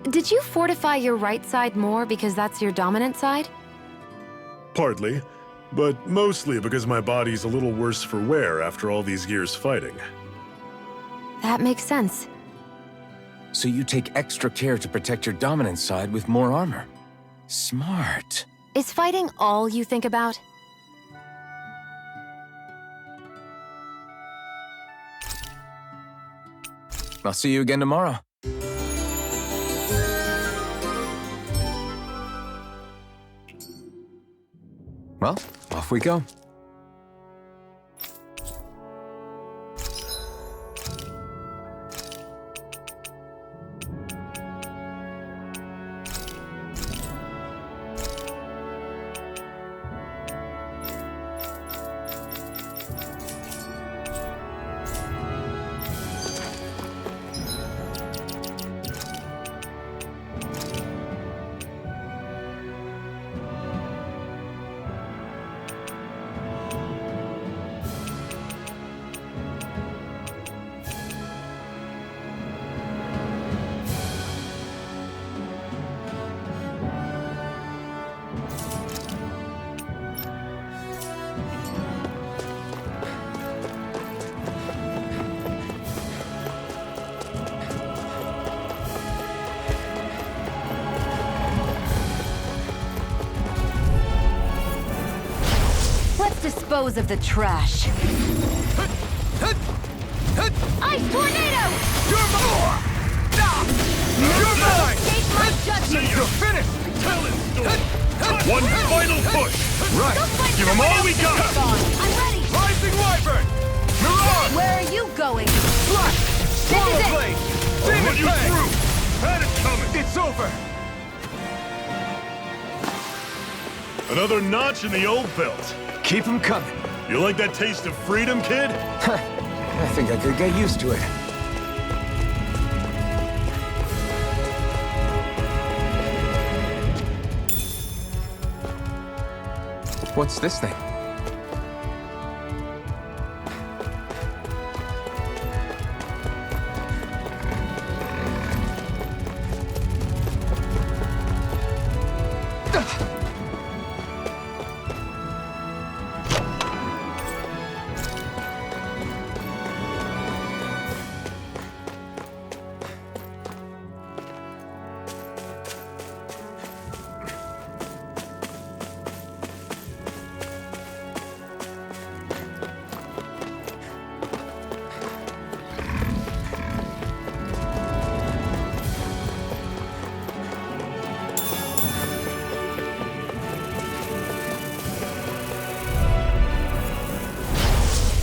Did you fortify your right side more because that's your dominant side? Partly, but mostly because my body's a little worse for wear after all these years fighting. That makes sense. So you take extra care to protect your dominant side with more armor. Smart. Is fighting all you think about? I'll see you again tomorrow. Well, off we go. Dispose of the trash. Ice tornado! You're mine! You're mine! Escape my judgment! You're finished! Tell it, Storm! One final push! Right! Give them all we got! I'm ready! Rising Wyvern! Mirage! Where are you going? Flash! Swallow it. Blade! I'll Demon run you Fang! through! Had it coming! It's over! Another notch in the old belt. Keep them coming. You like that taste of freedom, kid? I think I could get used to it. What's this thing?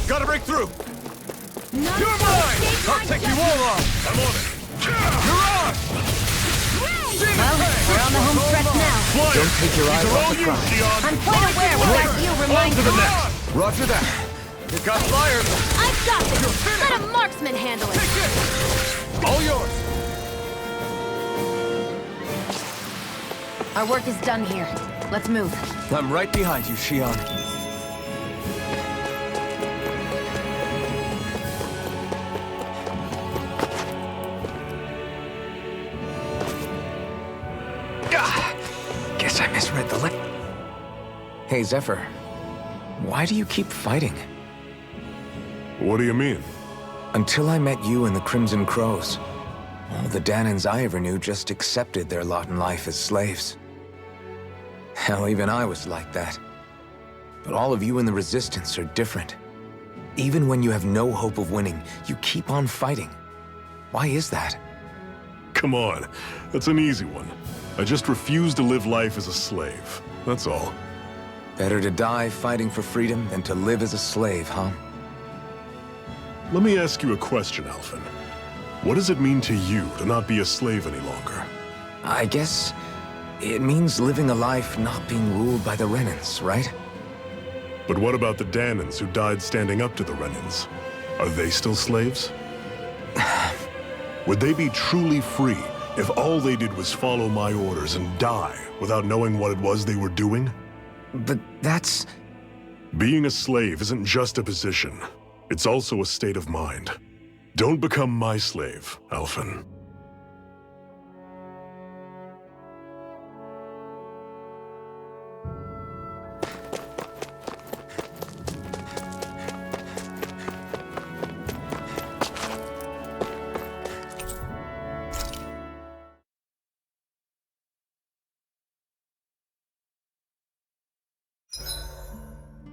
Gotta break through! Not You're mine! I'll take you all on! I'm on it! Mirage! Demon Well, Fang! we're on the home stretch now. Flyers! Don't take your eyes These are off all the you, prize. Xion! I'm quite aware what that view reminds to the me. next! Roger that! You got flyers! I've got this! Let a marksman handle it! Take this! All yours! Our work is done here. Let's move. I'm right behind you, Shion. Guess I misread the Hey, Zephyr. Why do you keep fighting? What do you mean? Until I met you and the Crimson Crows, all the Danans I ever knew just accepted their lot in life as slaves. Hell, even I was like that. But all of you in the Resistance are different. Even when you have no hope of winning, you keep on fighting. Why is that? Come on, that's an easy one. I just refuse to live life as a slave, that's all. Better to die fighting for freedom than to live as a slave, huh? Let me ask you a question, Alphen. What does it mean to you to not be a slave any longer? I guess it means living a life not being ruled by the Renans, right? But what about the Danans who died standing up to the Renans? Are they still slaves? Would they be truly free if all they did was follow my orders and die without knowing what it was they were doing? But that's... Being a slave isn't just a position. It's also a state of mind. Don't become my slave, Alphen.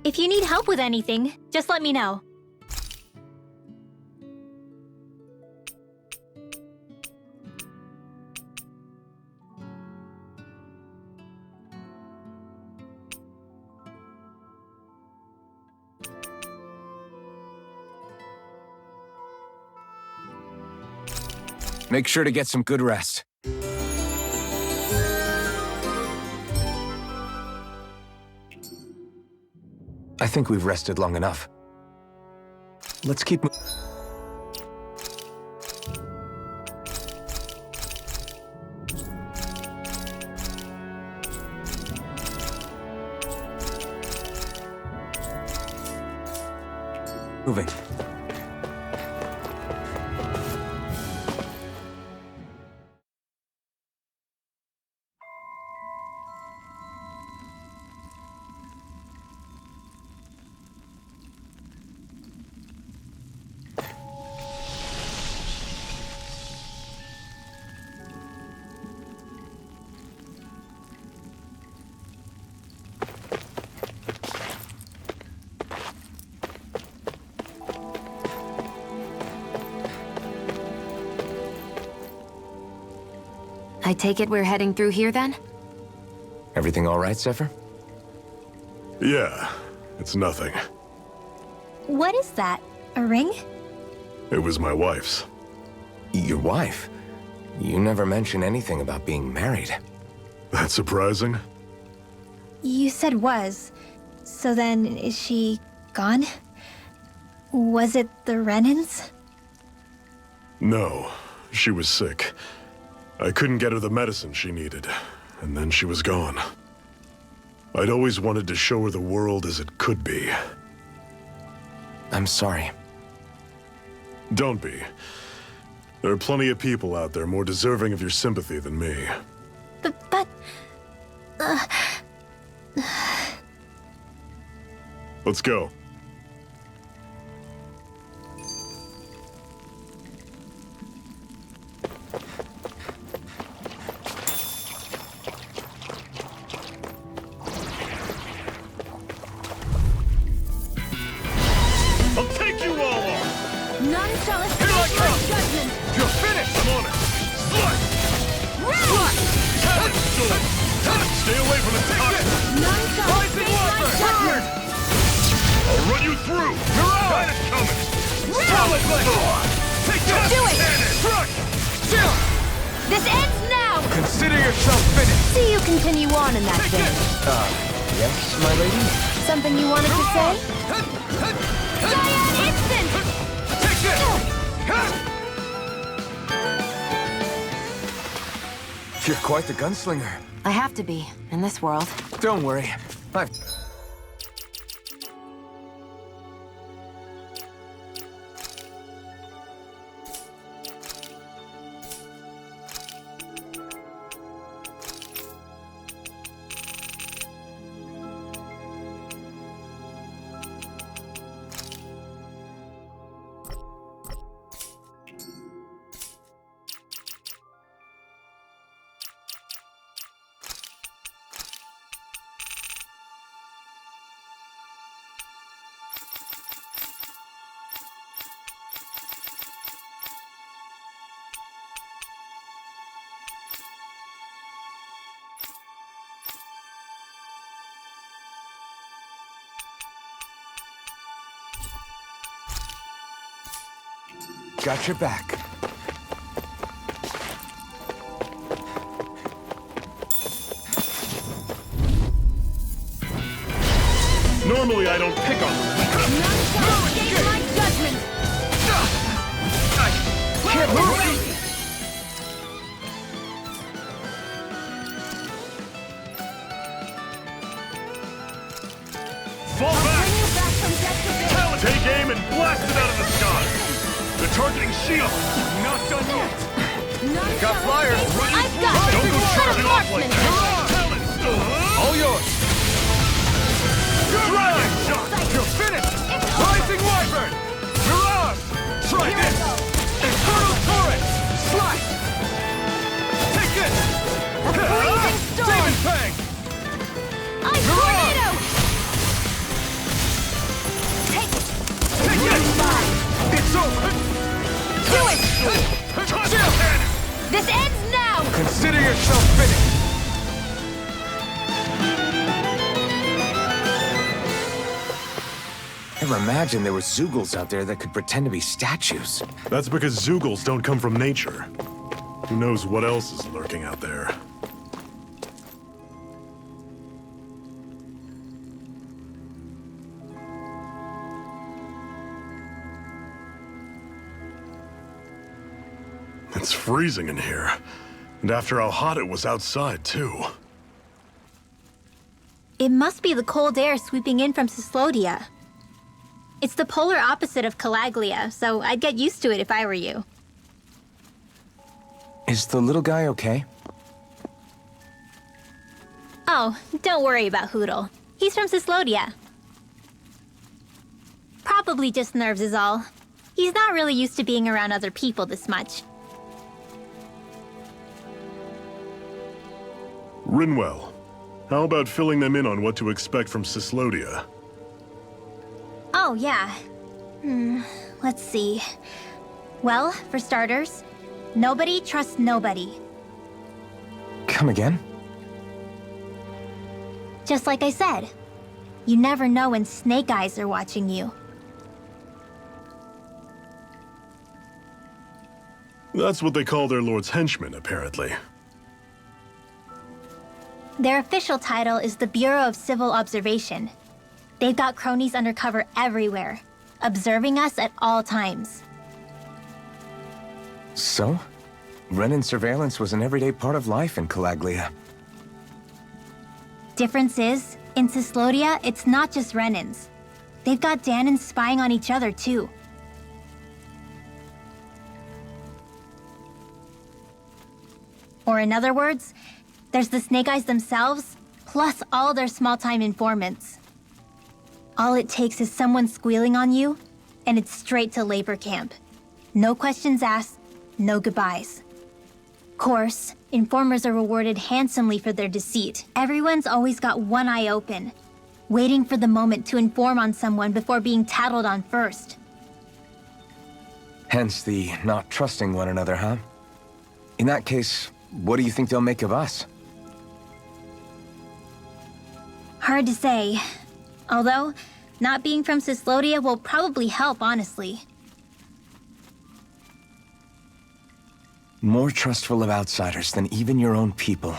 If you need help with anything, just let me know. Make sure to get some good rest. I think we've rested long enough. Let's keep moving. I take it we're heading through here then? Everything all right, Zephyr? Yeah, it's nothing. What is that? A ring? It was my wife's. Your wife? You never mentioned anything about being married. That's surprising? You said was. So then, is she gone? Was it the Renans? No, she was sick. I couldn't get her the medicine she needed, and then she was gone. I'd always wanted to show her the world as it could be. I'm sorry. Don't be. There are plenty of people out there more deserving of your sympathy than me. But... Let's go. I'll take you all on! None shall escape Here I my come! judgment! You're finished! I'm on it! Slut! Stay away from the top! None shall escape my judgment! I'll run you through! Got it coming! Solid leg! Take that! Do it! Truck! This ends now! Consider yourself finished! See you continue on in that Take vein. this! Yes, my lady? Something you wanted to say? Giant instant! Take this! You're quite the gunslinger. I have to be, in this world. Don't worry. I've... Got your back. Normally I don't pick on them. My judgment! Can't move! Fall back! Take aim and blast it out of the sky! They're targeting shield! Not done yet! Got flyers! I've got Don't go charging off like marksman. that! All yours! Dragon shot! You're finished! Rising Wyvern! Mirage! Try this! Infernal Torrent! Slash! Take this! Freezing storm! Demon Fang! Ice tornado! Take this! It's over! Do it! Chill! This ends now! Consider yourself finished! Never imagined there were Zeugles out there that could pretend to be statues. That's because Zeugles don't come from nature. Who knows what else is lurking out there? It's freezing in here. And after how hot it was outside, too. It must be the cold air sweeping in from Cyslodia. It's the polar opposite of Calaglia, so I'd get used to it if I were you. Is the little guy okay? Oh, don't worry about Hootle. He's from Cyslodia. Probably just nerves is all. He's not really used to being around other people this much. Rinwell, how about filling them in on what to expect from Cyslodia? Oh, yeah. Let's see. Well, for starters, nobody trusts nobody. Come again? Just like I said, you never know when Snake Eyes are watching you. That's what they call their lord's henchmen, apparently. Their official title is the Bureau of Civil Observation. They've got cronies undercover everywhere, observing us at all times. So? Renan surveillance was an everyday part of life in Calaglia. Difference is, in Cyslodia, it's not just Renans. They've got Danans spying on each other, too. Or in other words, there's the Snake Eyes themselves, plus all their small-time informants. All it takes is someone squealing on you, and it's straight to labor camp. No questions asked, no goodbyes. Course, informers are rewarded handsomely for their deceit. Everyone's always got one eye open, waiting for the moment to inform on someone before being tattled on first. Hence the not trusting one another, huh? In that case, what do you think they'll make of us? Hard to say. Although, not being from Cyslodia will probably help, honestly. More trustful of outsiders than even your own people.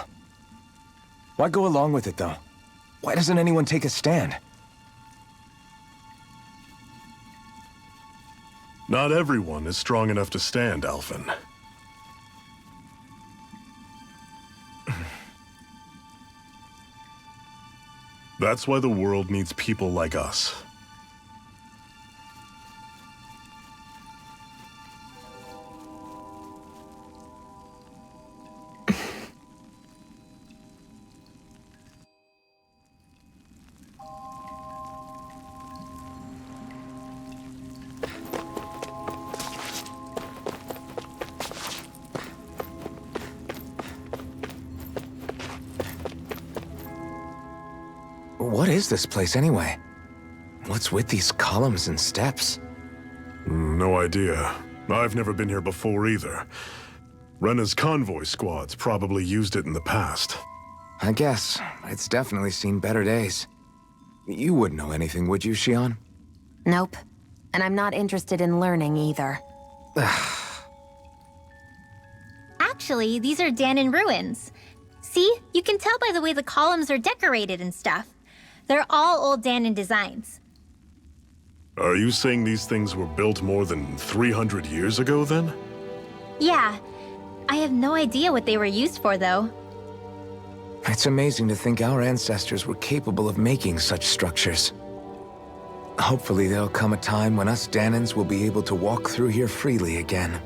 Why go along with it, though? Why doesn't anyone take a stand? Not everyone is strong enough to stand, Alphen. That's why the world needs people like us. What is this place anyway? What's with these columns and steps? No idea. I've never been here before either. Rena's convoy squads probably used it in the past. I guess. It's definitely seen better days. You wouldn't know anything, would you, Xion? Nope. And I'm not interested in learning either. Actually, these are Dahnan ruins. See? You can tell by the way the columns are decorated and stuff. They're all old Dahnan designs. Are you saying these things were built more than 300 years ago, then? Yeah. I have no idea what they were used for, though. It's amazing to think our ancestors were capable of making such structures. Hopefully there'll come a time when us Dahnans will be able to walk through here freely again.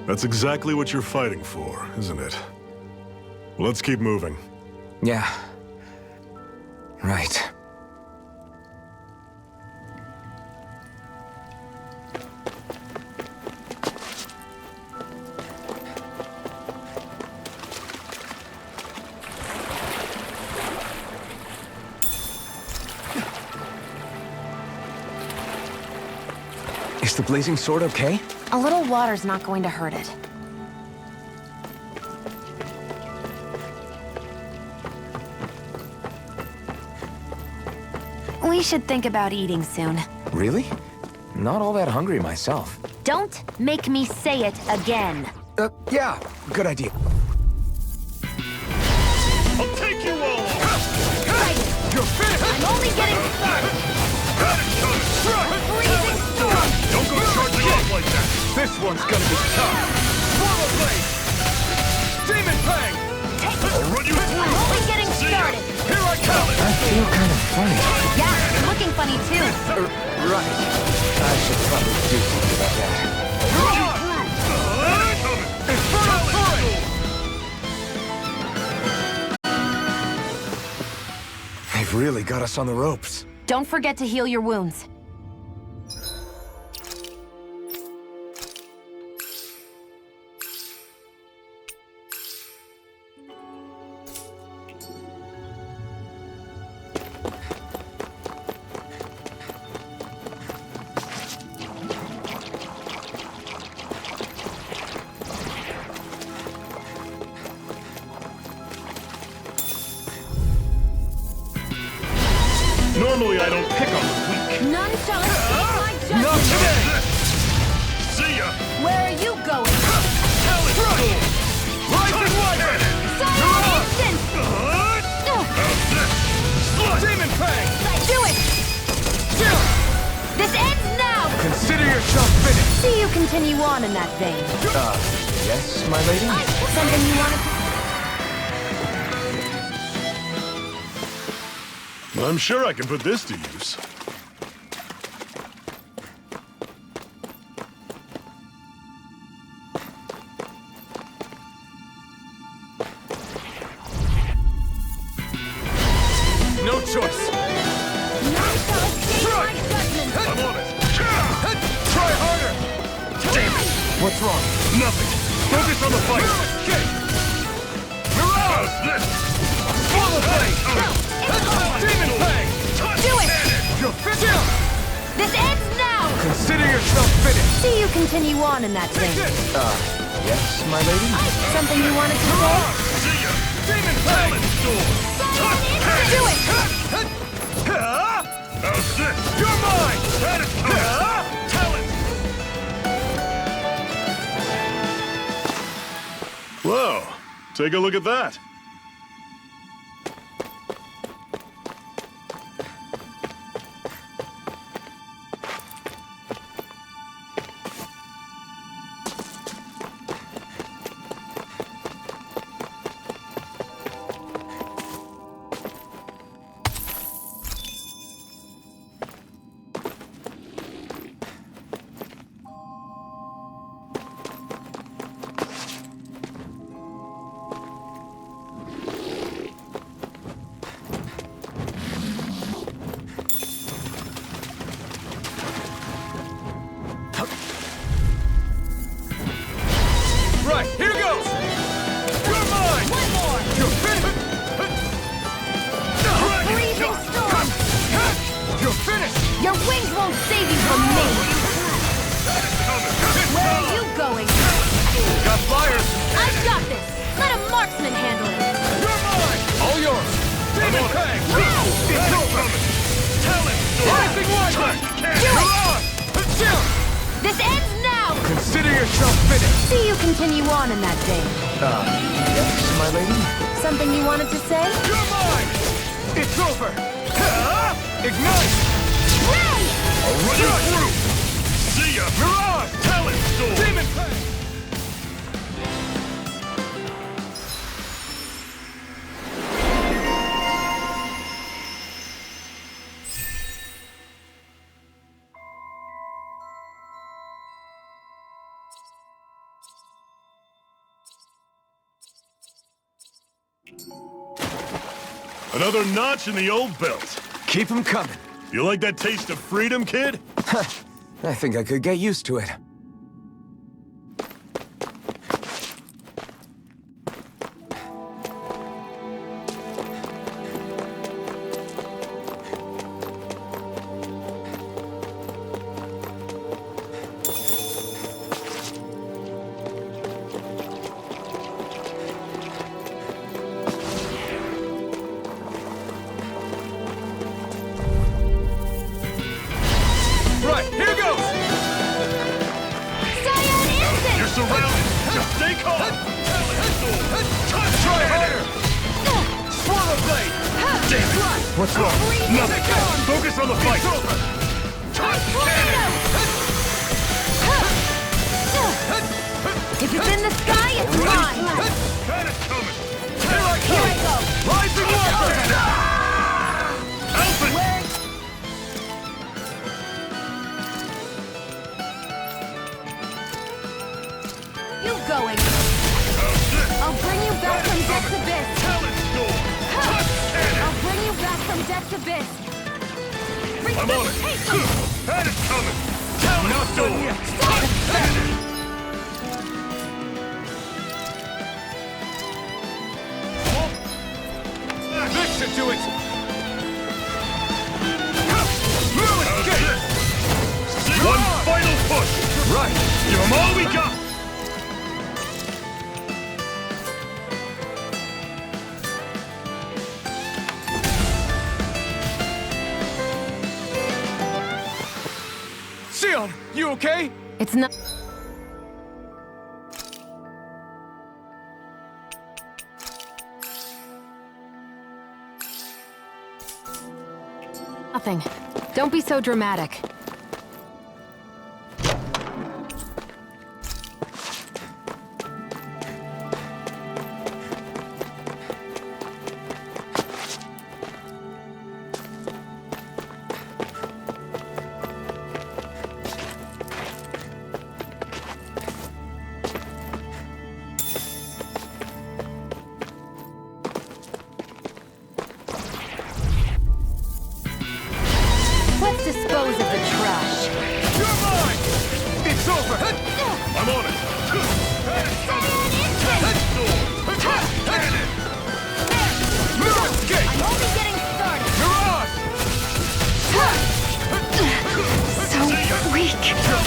That's exactly what you're fighting for, isn't it? Let's keep moving. Yeah. Right. Is the blazing sword okay? A little water's not going to hurt it. We should think about eating soon. Really? Not all that hungry myself. Don't make me say it again. Yeah, good idea. I'll take you all! You're finished! I'm only getting started! Freezing storm! Don't go charging off like that! This one's gonna be tough! Swallow blade! Demon fang! I'll run you through! I'm only getting started! Here I come! I feel kind of funny. Yeah, you're looking funny too. Right. I should probably do something about that. Run you through! Infernal Fury! They've really got us on the ropes. Don't forget to heal your wounds. Normally I don't pick on the weak. None shall escape my judgment. Not today! See ya! Where are you going? Talent Storm! Rising Wyvern! Silent instant! How's this? Slut! Demon fang! Do it! This ends now! Consider yourself finished! See you continue on in that vein. Yes, my lady? Something you wanted to... I'm sure I can put this to use. No choice! None shall escape my judgment. I'm on it! Try harder! Damn it! What's wrong? Nothing! Focus on the fight! Escape! How's this? Swallow blade! Demon fang! Do it! You're finished! This ends now! Consider yourself finished! See you continue on in that vein. Yes, my lady? Something you wanted to say? See ya! Demon fang! Do it! How's this? You're mine! That is talent! Whoa, take a look at that. Demon Fang! It's over! Rising Watcher! This ends now! Consider yourself finished! See you continue on in that vein. Yes, my lady? Something you wanted to say? You're mine! It's over! Ignite! I'll run you through! See ya! Mirage! Talent Storm! Demon Fang! Another notch in the old belt. Keep them coming. You like that taste of freedom, kid? I think I could get used to it. Right, here goes! You're surrounded! Just stay calm! Try harder! Swallow Blade! Damn it! What's wrong? Nothing! Focus on the fight! If it's in the sky, it's mine! Panic coming! Here I go! Rising Watcher! Alpha! You going? I'll bring you back from Death's Abyss! Talent Storm! I'll bring you back from Death's Abyss! I'm on it! Panic coming! Talent Storm! Listen to it! One final push! Right! Give them all we got! Sion, you okay? It's not... Nothing. Don't be so dramatic. Let's dispose of the trash. You're mine! It's over! I'm on it! No escape! I'm only getting started. Mirage! So weak.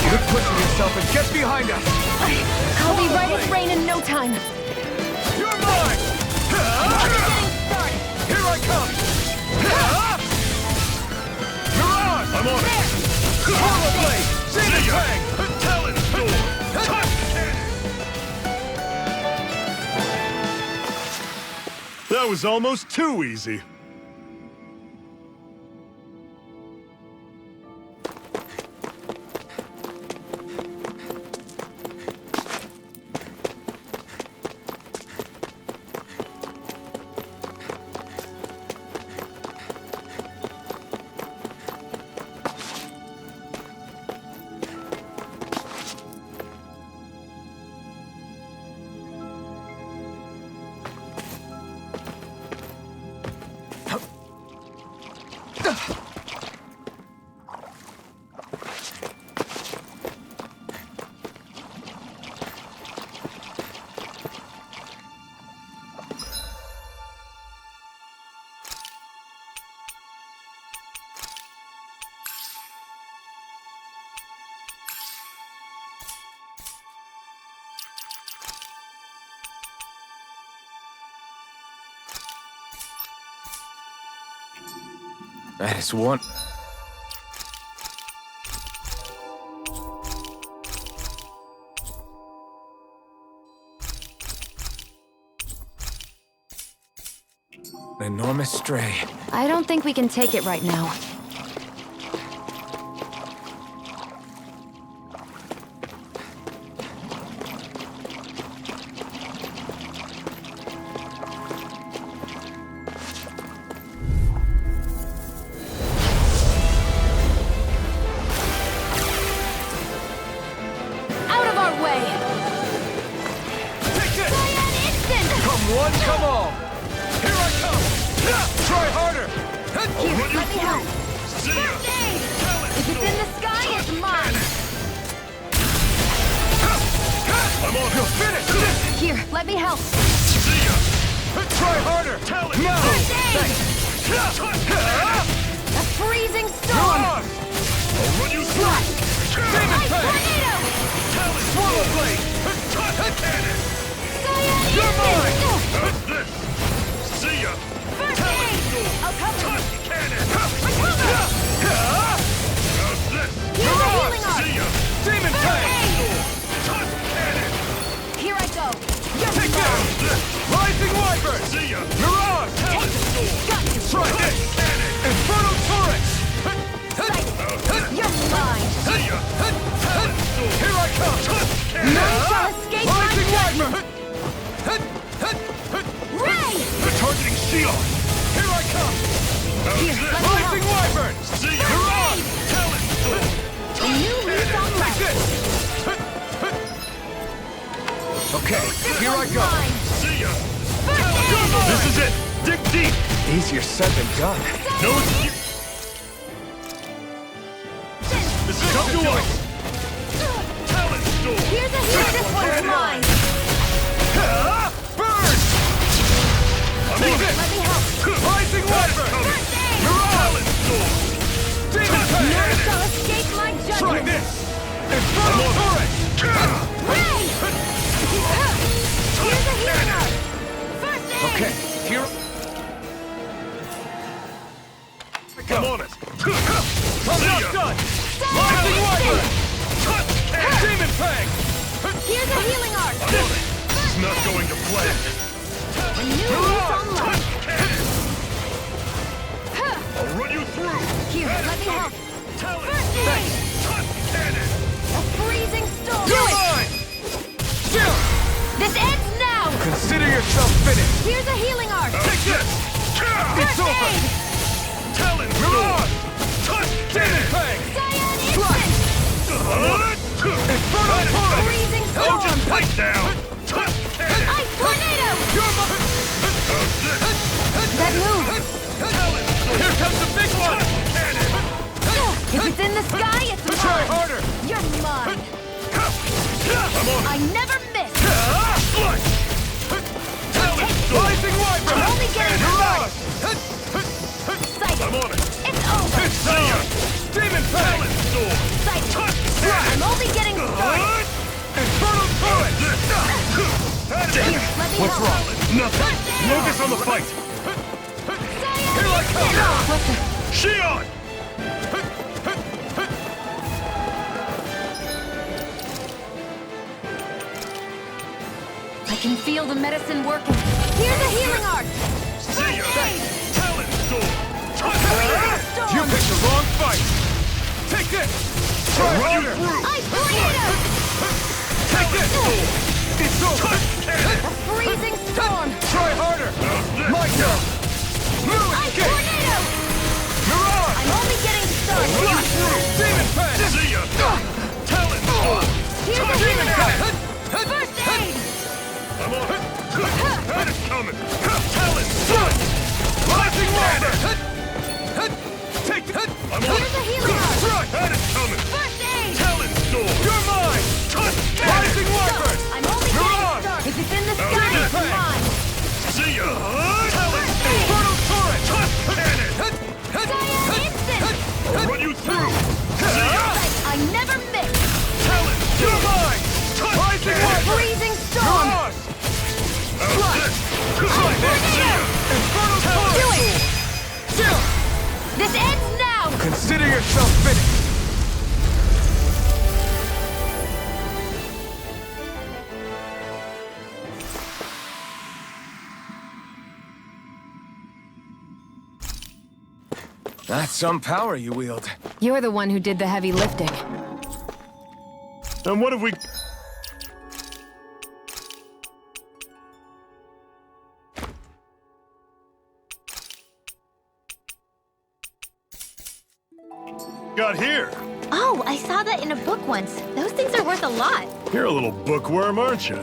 Quit pushing yourself and get behind us! I'll be right as rain in no time. You're mine! Only getting started. Here I come! Mirage! I'm on it! Swallow Blade! Demon Fang! Talent Storm! That was almost too easy. That is one. An enormous stray. I don't think we can take it right now. Out of our way! Take this! Cyan Instant! Come one, come all! Here I come! Try harder! Let me help! First aid! If it's in the sky, it's mine! I'm on! You'll finish this! Here, let me help! Try harder! Tell it! No! First aid! A freezing storm! I'll run you through! Demon Ice Fang! tornado! Swallow blade! Cannon! Cyan You're mine! Instant! How's this? See ya! First aid! I'll cover! Cannon! Recover! How's this? Here's a healing arc! See ya! Demon First Fang! aid! Cannon! Here I go! You're Take mine! this! Rising Wyvern! See ya! Mirage! Got you! Try this! Cannon! Infernal Torrent! You're mine! See ya! Here I come! None shall escape my Rising Wyvern! Ray! They're targeting Shion! Here I come! Here, let me Rising help! Wyvern! See ya! Mirage! Talent! A new lease on Take life! this! Okay, here I go! Mine. See ya! First aid! This is it! Dig deep! Easier said than done. No excuse! This is come to us! Talent Storm! Here's a healer! This one's mine! Burn! I'm on it! Let me help! Rising Wyvern! First aid! Talent Storm! Demon None Fang! shall escape my Try judgment! this! Infernal Torrent! Ray! Here's a healing arc! First aid! Okay, here... I'm on it! I'm not done! Rising Wyvern! Demon Fang! Here's a healing arc! It's not going to plan. A new lease on life! I'll run you through! Here, let me help! Talent! First aid! Cannon! A freezing storm! You're mine! Still! This ends now! Consider yourself finished! Here's a healing arc! Take this! First aid! Talent! Mirage! Demon Fang! Cyan Instant! Infernal Torrent! Freezing storm! Elgin Pipe down! Ice tornado! You're mine! That move! Here comes the big one! Cannon! If it's in the sky, it's Try mine! harder! You're mine! I'm on I never miss! Rising Wyvern! I'm only getting Mirage! Sight! I'm on it! It's over! See ya! Demon Fang! Sight! I'm only getting started! Infernal Torrent! Here, let me What's help! wrong? Nothing! Focus on the fight! Here I come! What the? Shion! I can feel the medicine working. Here's a healing arc! See ya! Talent Storm! Storm! You picked the wrong fight! Take this! Try harder! Ice tornado! Take this! It's over! A freezing storm! Try harder! My turn! Ice tornado! Mirage! I'm only getting started! Demon Fang! See ya! Talent Storm! Here's a healing arc! First aid! I'm on it! That is coming! Talent Storm! Rising Wyvern! Take that! I'm on Here's a healing arc! That is coming! First aid! Talent Storm! You're mine! Rising Wyvern! I'm only getting Mirage! started! If it's in the sky, it's mine! See ya! Consider yourself finished! That's some power you wield. You're the one who did the heavy lifting. And what have we... got here? Oh, I saw that in a book once. Those things are worth a lot. You're a little bookworm, aren't you?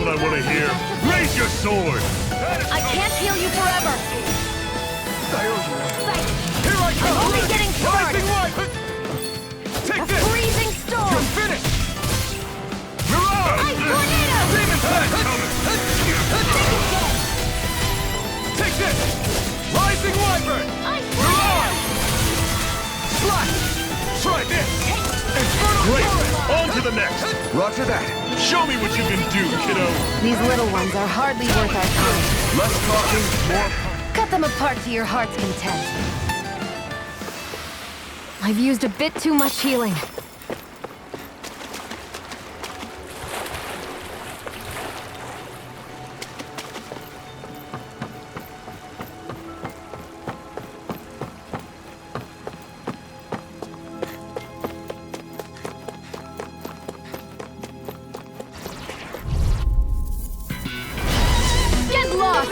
What I want to hear. Raise your sword! I can't heal you forever! Here I come! I'm only getting started! Take A this! freezing storm! You're finished! Mirage! Ice tornado! Demon Tank! Take this! Rising Wyvern! Ice tornado! Slash! Try this! Infernal Great! Torrent! On to the next! Roger that! Show me what you can do, kiddo! These little ones are hardly worth our time. Less talking, more... Cut them apart to your heart's content. I've used a bit too much healing. Get lost!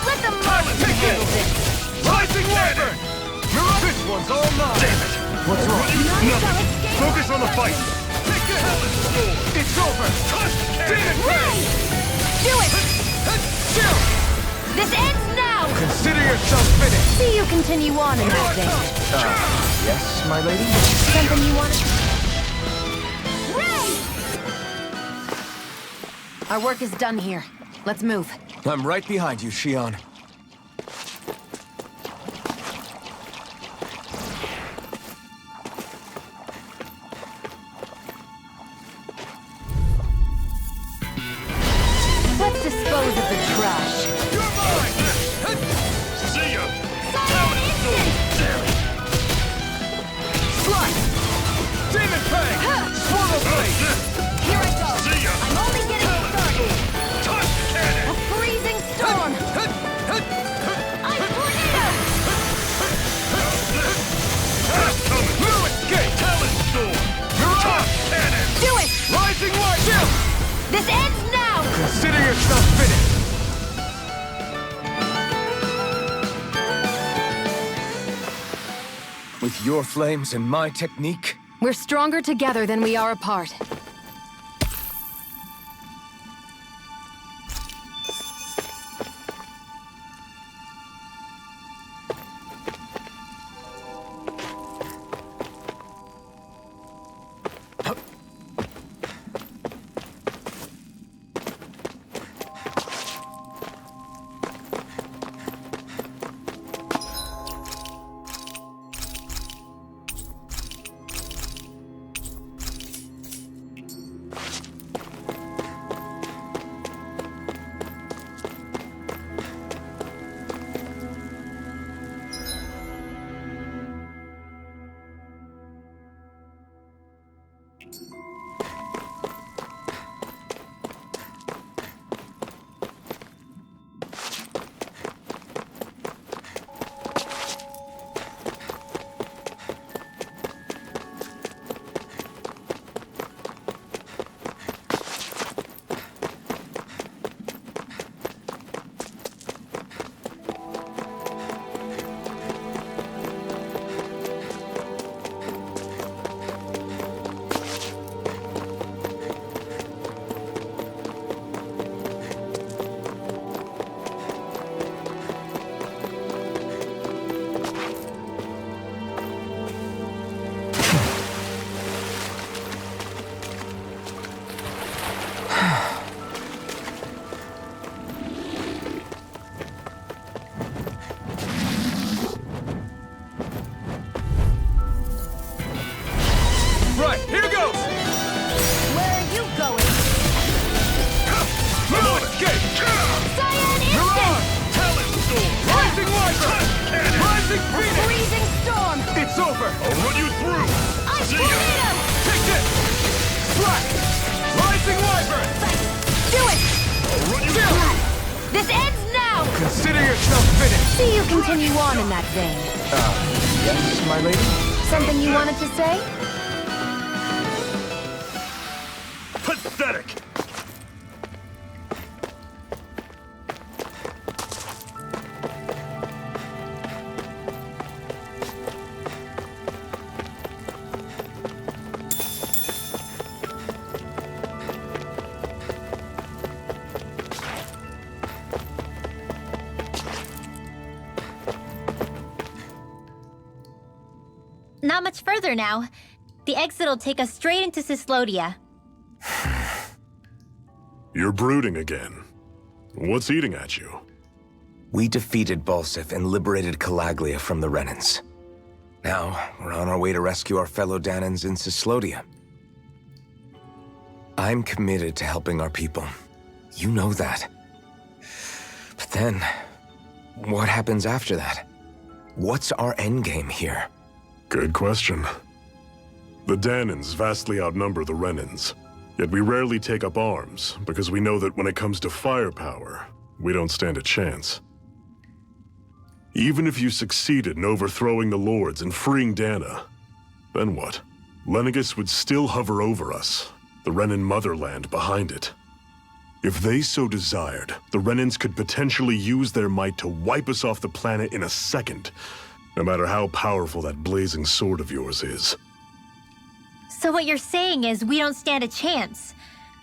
Let them Take this! Rising Wyvern! Mirage! This one's all mine! Damn it! What's wrong? Nothing! Focus on the fight! Take this! It's over! Demon Tank! Do it! Chill! This ends now! Consider yourself finished! See you continue on in that vein. Yes, my lady? Something you want to... Ray! Our work is done here. Let's move. I'm right behind you, Shion. Let's dispose of the trash. You're mine! See ya! Slice! Demon Fang! Swallow Blade! Here I go! See ya! I'm only getting started! Touch cannon! A freezing storm! Ice tornado! Blue Escape! Talon storm! Mirage! Cannon! Do it! Rising Light! Chill! This ends now! Consider yourself finished! With your flames and my technique, We're stronger together than we are apart. Rising Phoenix! Freezing storm! It's over! I'll run you through! Ice See ya! tornado! Take this! Slack! Rising Wyvern! Do it! I'll run you through! This ends now! Consider yourself finished! See you continue on in that vein. Yes, my lady? Something you wanted to say? Pathetic! Not much further now. The exit'll take us straight into Cyslodia. You're brooding again. What's eating at you? We defeated Balsif and liberated Calaglia from the Renans. Now, we're on our way to rescue our fellow Danans in Cyslodia. I'm committed to helping our people. You know that. But then, what happens after that? What's our endgame here? Good question. The Danans vastly outnumber the Renans, yet we rarely take up arms because we know that when it comes to firepower, we don't stand a chance. Even if you succeeded in overthrowing the Lords and freeing Dana, then what? Lenegis would still hover over us, the Renan motherland behind it. If they so desired, the Renans could potentially use their might to wipe us off the planet in a second, no matter how powerful that blazing sword of yours is. So what you're saying is we don't stand a chance.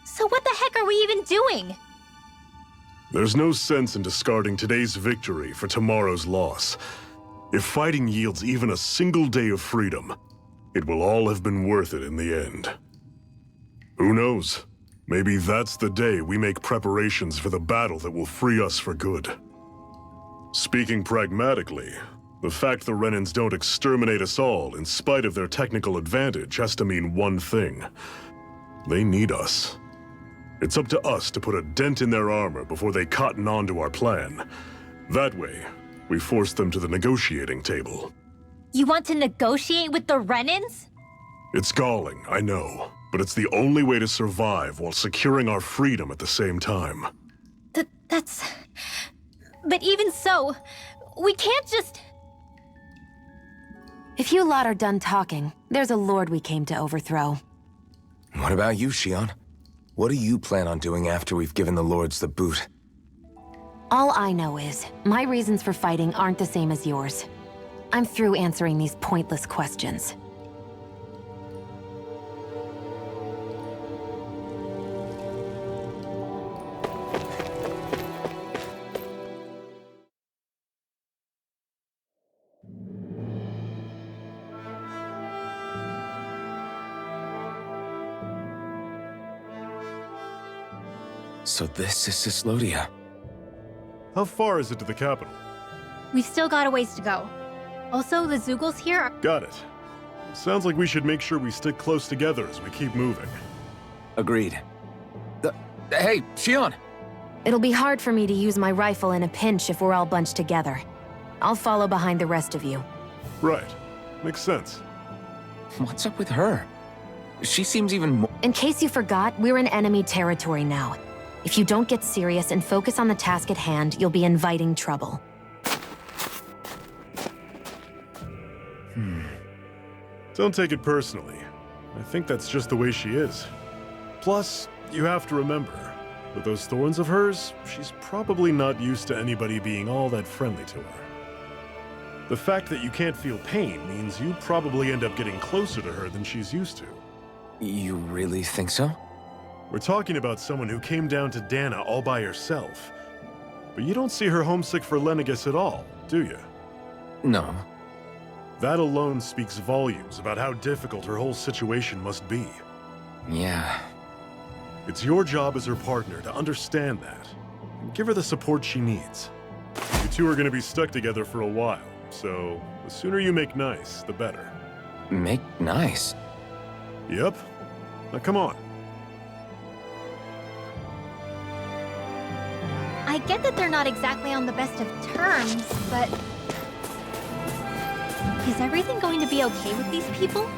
So what the heck are we even doing? There's no sense in discarding today's victory for tomorrow's loss. If fighting yields even a single day of freedom, it will all have been worth it in the end. Who knows? Maybe that's the day we make preparations for the battle that will free us for good. Speaking pragmatically, the fact the Renans don't exterminate us all in spite of their technical advantage has to mean one thing. They need us. It's up to us to put a dent in their armor before they cotton on to our plan. That way, we force them to the negotiating table. You want to negotiate with the Renans? It's galling, I know, but it's the only way to survive while securing our freedom at the same time. That's... But even so, we can't just... If you lot are done talking, there's a lord we came to overthrow. What about you, Shionne? What do you plan on doing after we've given the Lords the boot? All I know is, my reasons for fighting aren't the same as yours. I'm through answering these pointless questions. So this is Cyslodia. How far is it to the capital? We've still got a ways to go. Also, the Zeugles here are... Got it. Sounds like we should make sure we stick close together as we keep moving. Agreed. Hey, Shionne! It'll be hard for me to use my rifle in a pinch if we're all bunched together. I'll follow behind the rest of you. Right. Makes sense. What's up with her? She seems even more... In case you forgot, we're in enemy territory now. If you don't get serious and focus on the task at hand, you'll be inviting trouble. Don't take it personally. I think that's just the way she is. Plus, you have to remember, with those thorns of hers, she's probably not used to anybody being all that friendly to her. The fact that you can't feel pain means you probably end up getting closer to her than she's used to. You really think so? We're talking about someone who came down to Dana all by herself. But you don't see her homesick for Lenegis at all, do you? No. That alone speaks volumes about how difficult her whole situation must be. Yeah. It's your job as her partner to understand that, and give her the support she needs. You two are going to be stuck together for a while, so the sooner you make nice, the better. Make nice? Yep. Now come on. I get that they're not exactly on the best of terms, but... Is everything going to be okay with these people?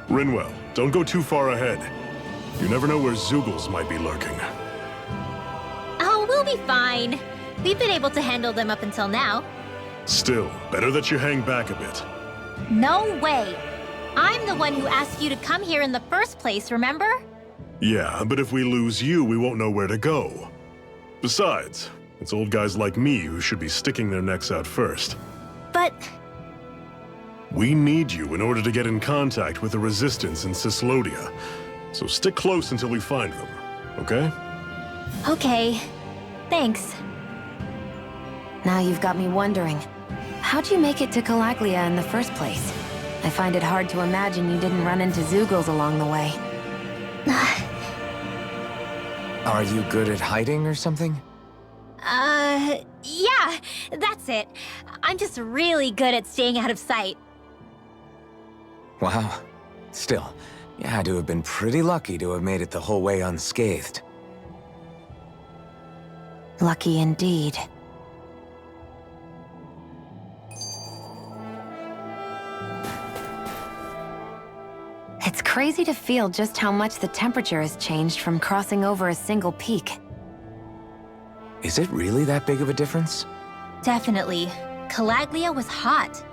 Rinwell, don't go too far ahead. You never know where Zeugles might be lurking. Oh, we'll be fine. We've been able to handle them up until now. Still, better that you hang back a bit. No way! I'm the one who asked you to come here in the first place, remember? Yeah, but if we lose you, we won't know where to go. Besides, it's old guys like me who should be sticking their necks out first. But... We need you in order to get in contact with the Resistance in Cyslodia. So stick close until we find them, okay? Okay. Thanks. Now you've got me wondering. How'd you make it to Calaglia in the first place? I find it hard to imagine you didn't run into Zeugles along the way. Are you good at hiding or something? Yeah, that's it. I'm just really good at staying out of sight. Wow. Still, you had to have been pretty lucky to have made it the whole way unscathed. Lucky indeed. It's crazy to feel just how much the temperature has changed from crossing over a single peak. Is it really that big of a difference? Definitely. Calaglia was hot.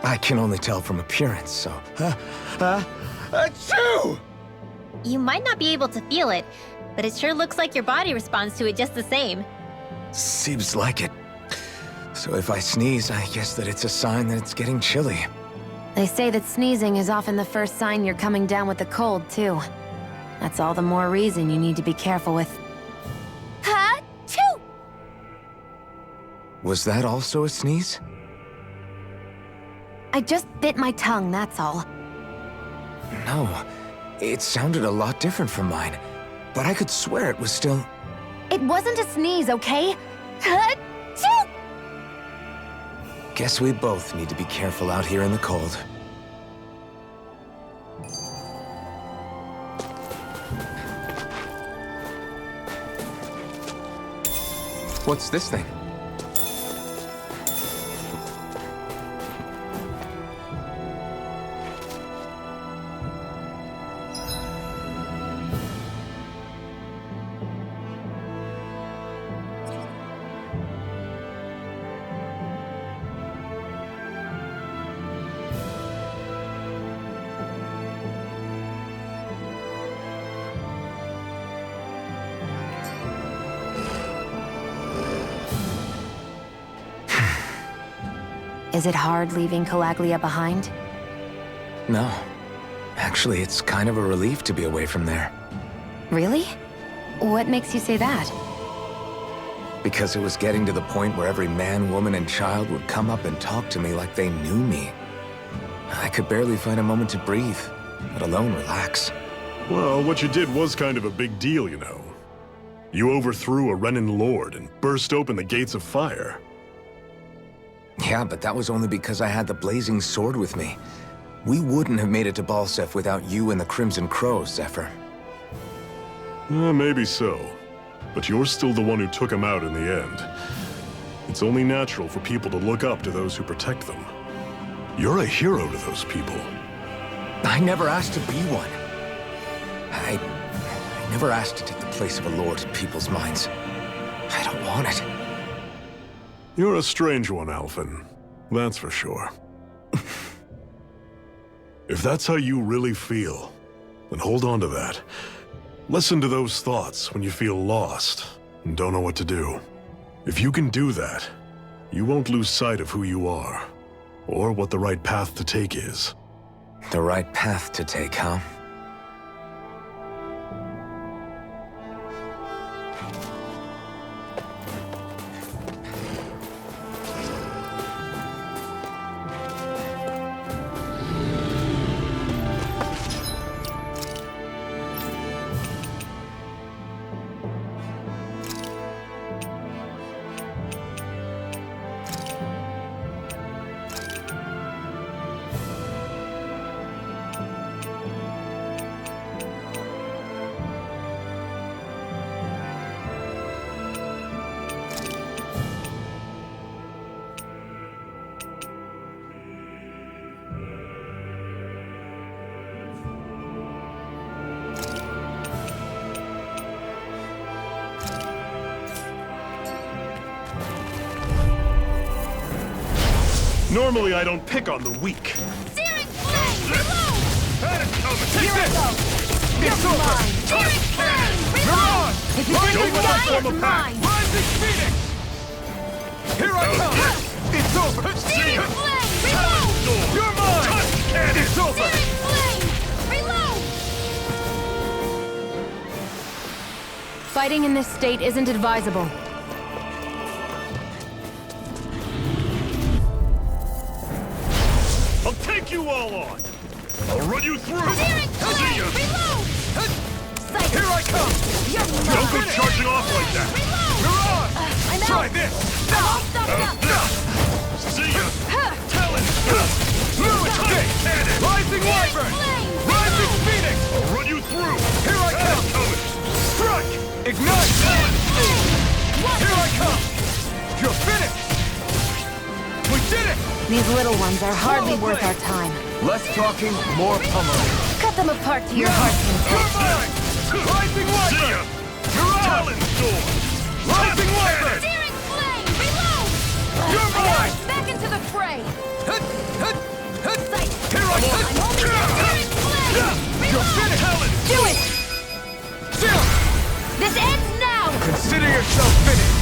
I can only tell from appearance, so... Achoo! You might not be able to feel it, but it sure looks like your body responds to it just the same. Seems like it. So if I sneeze, I guess that it's a sign that it's getting chilly. They say that sneezing is often the first sign you're coming down with the cold, too. That's all the more reason you need to be careful with. Ha-choo! Was that also a sneeze? I just bit my tongue, that's all. No. It sounded a lot different from mine. But I could swear it was still... It wasn't a sneeze, okay? Ha-choo! Guess we both need to be careful out here in the cold. What's this thing? Is it hard leaving Calaglia behind? No. Actually, it's kind of a relief to be away from there. Really? What makes you say that? Because it was getting to the point where every man, woman, and child would come up and talk to me like they knew me. I could barely find a moment to breathe, let alone relax. Well, what you did was kind of a big deal, you know. You overthrew a Renan lord and burst open the gates of fire. Yeah, but that was only because I had the blazing sword with me. We wouldn't have made it to Balseph without you and the Crimson Crow, Zephyr. Maybe so. But you're still the one who took him out in the end. It's only natural for people to look up to those who protect them. You're a hero to those people. I never asked to be one. I never asked to take the place of a lord in people's minds. I don't want it. You're a strange one, Alphen. That's for sure. If that's how you really feel, then hold on to that. Listen to those thoughts when you feel lost and don't know what to do. If you can do that, you won't lose sight of who you are, or what the right path to take is. The right path to take, huh? Normally, I don't pick on the weak. Searing flame! Reload! Take this! It's over! Searing flame! Reload! Mirage! If you think Don't you're let us dying, form a it's pact! mine! Rising Phoenix! Here I come! It's over! Searing flame! Reload! You're mine! It's over! Searing flame! Reload! Fighting in this state isn't advisable. I'll take you all on! I'll run you through! Searing See flame! ya! Reload! Sight! Here I come! You're Don't go mine! charging off like that! Reload! Mirage! I'm Try out! this! I'm all stuffed up! See ya! Talon! Blue escape! Rising Wyvern! Flame! Rising Phoenix! I'll run you through! Here I come! Strike! Ignite! Here I come! You're finished! We did it! These little ones are hardly worth our time. Less talking, more pummeling. Cut them apart to your heart's You're content. mine! Rising See Wyvern! ya! Mirage! Talon Sword! Rising Wyvern! Searing flame! Reload! You're I'm out! mine! Back into the fray! Hut, hut, hut. Sight! Here I come! I'm holding the searing flame! You're finished! Do it! Zero! This ends now! Consider yourself finished!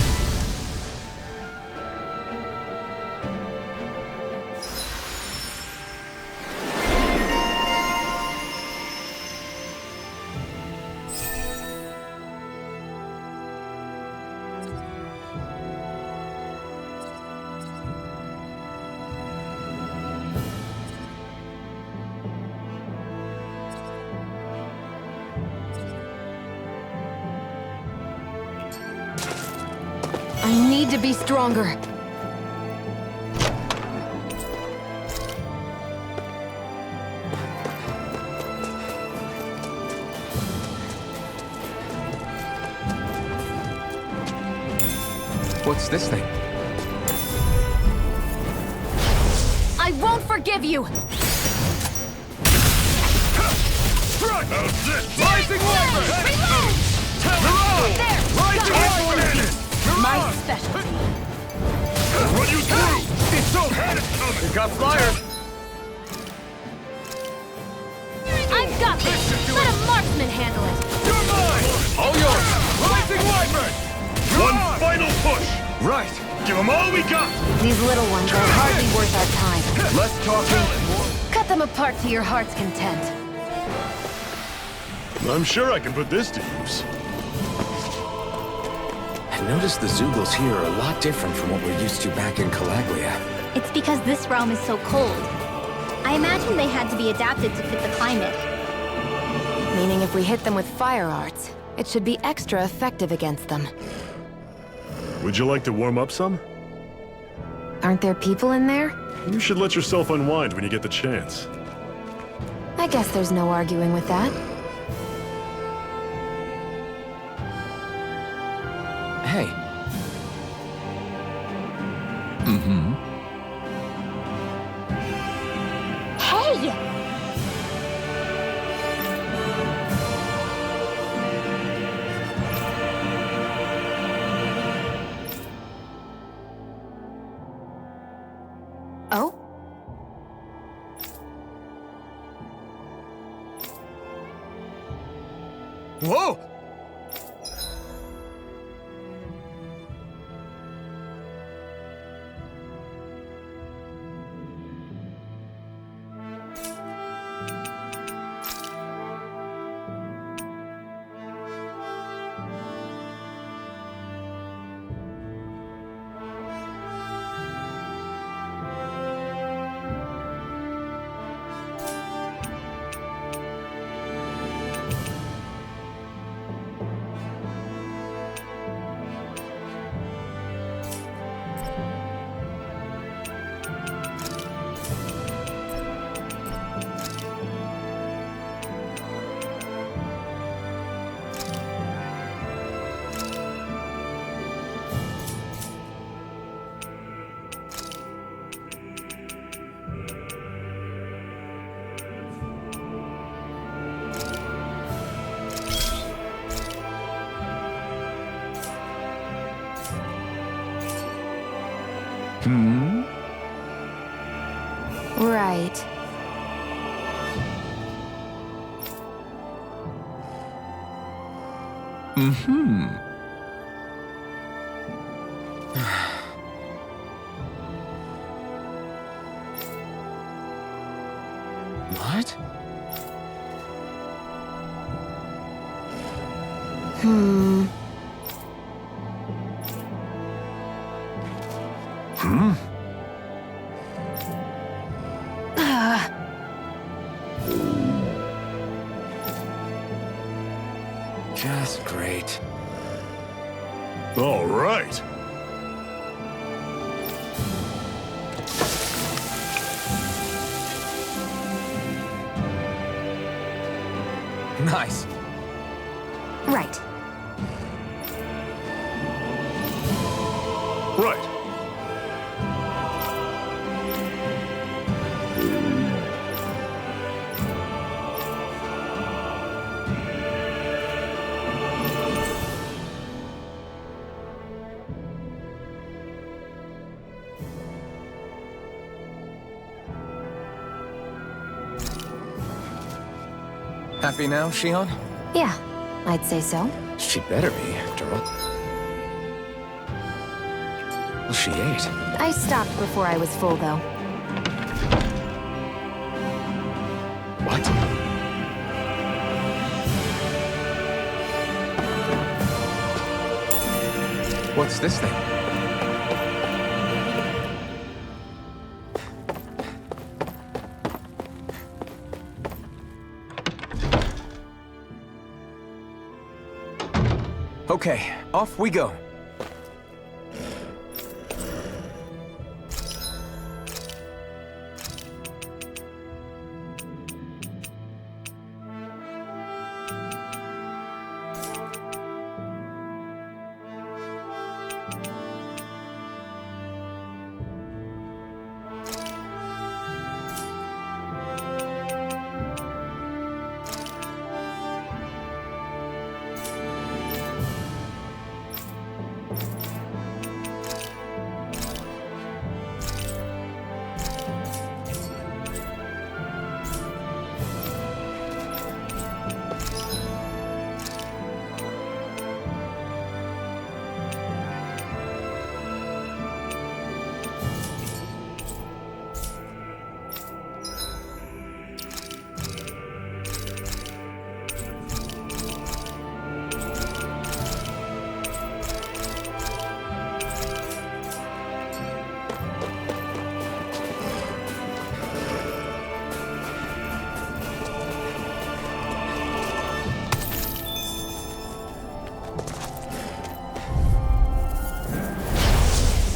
I need to be stronger. What's this thing? I won't forgive you! Strike! Rising Wyvern! Reload! Mirage! There! Rising Got it! Wyvern! My Mirage! specialty. I'll run you through! It's over! You got flyers! I've got this! Let a marksman handle it! You're mine! All yours! Rising Wyvern! One Mirage! final push! Right! Give them all we got! These little ones are hardly worth our time. Less talking, more... Cut them apart to your heart's content. I'm sure I can put this to use. I noticed the Zeugles here are a lot different from what we're used to back in Calaglia. It's because this realm is so cold. I imagine they had to be adapted to fit the climate. Meaning if we hit them with fire arts, it should be extra effective against them. Would you like to warm up some? Aren't there people in there? You should let yourself unwind when you get the chance. I guess there's no arguing with that. Hey. Hey! Oh? Whoa! What? Just great. All right. Nice. Right. Right. Happy now, Shion? Yeah, I'd say so. She better be, after all. Well, she ate. I stopped before I was full, though. What? What's this thing? Okay, off we go.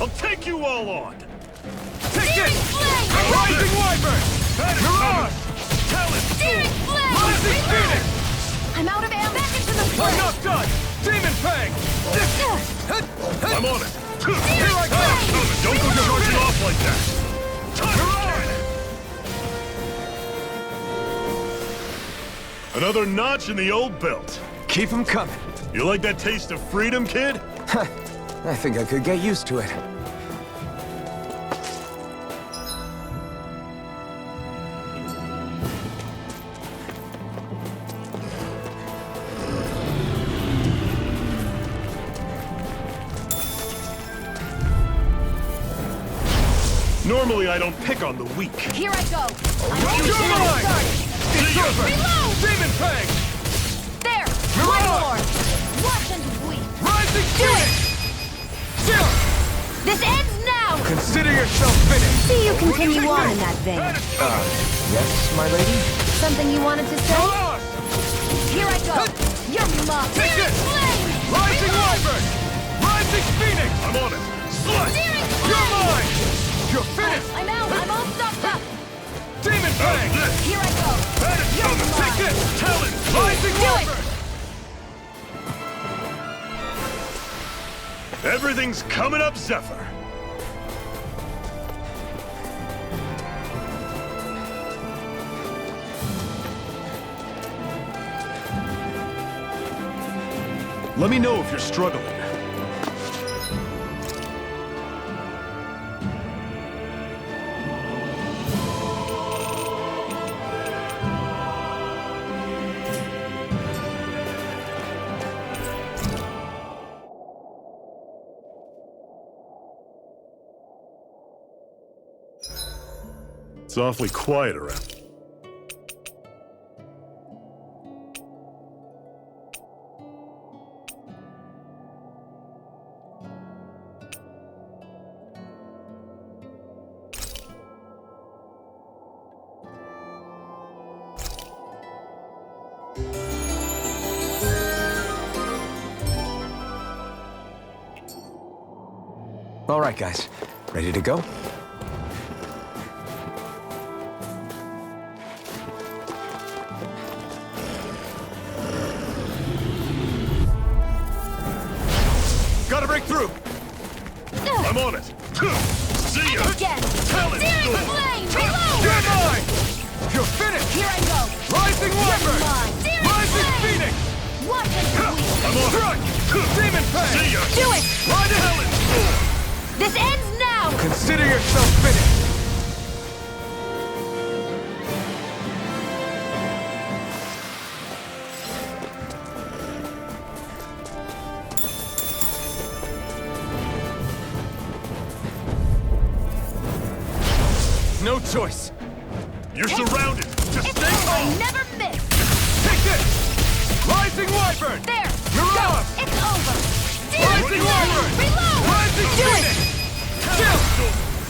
I'll take you all on! Take this! Rising Wyvern! Mirage! Talon! Searing Flame! Rising Phoenix! I'm out of ammo! Back into the I'm fray! not done! Demon Fang! I'm on it! Here I come! Don't go charging off like that! Another notch in the old belt. Keep them coming. You like that taste of freedom, kid? I think I could get used to it. Normally, I don't pick on the weak. Here I go! You're mine! It's over! Reload! Demon Fang! There! Mirage! One more! Watch and weep! Rising Phoenix! Chill! This ends now! Consider yourself finished! See you continue on in that vein. Yes, my lady? Something you wanted to say? Mirage! Here I go! You're muff! Take this! Flame! Rising Wyvern! Rising Phoenix! I'm on it. Slut! Searing You're Flame! mine! You're finished! I'm out! I'm all stopped up! Demon Fang! Here I go! You're Take mine! this! Talon! Rising Do it! Wyvern! Everything's coming up, Zephyr. Let me know if you're struggling. It's awfully quiet around. All right, guys. Ready to go? Gotta break through! I'm on it! See ya! Again! Talon Searing Storm! flame! Reload! You're mine! You're finished! Here I go! Rising Wyvern! mine! Searing Rising flame! Phoenix! Watch and sweep! I'm on Strike! Demon Fang! See ya! Do it! Ride it! Talon Storm! This ends now! Consider yourself finished! No choice! You're surrounded! Just It's stay over! calm! Never miss! Take this! Rising Wyvern! There! Mirage! Go! It's over! Rising Searing Wyvern! flame! Reload! Rising Do it! Phoenix! Chill!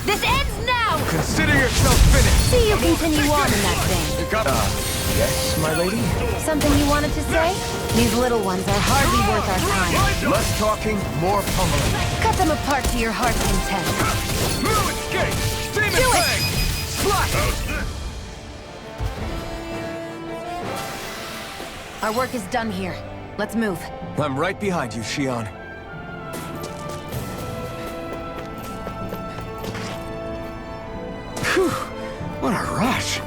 This ends now! Consider yourself finished! See you continue on in that vein. You got Yes, my lady? Something you wanted to say? These little ones are hardly worth our time. Less talking, more pummeling. Cut them apart to your heart's content. Moo escape! Demon Do it! Fang! Slash! Our work is done here. Let's move. I'm right behind you, Shion. Phew! What a rush!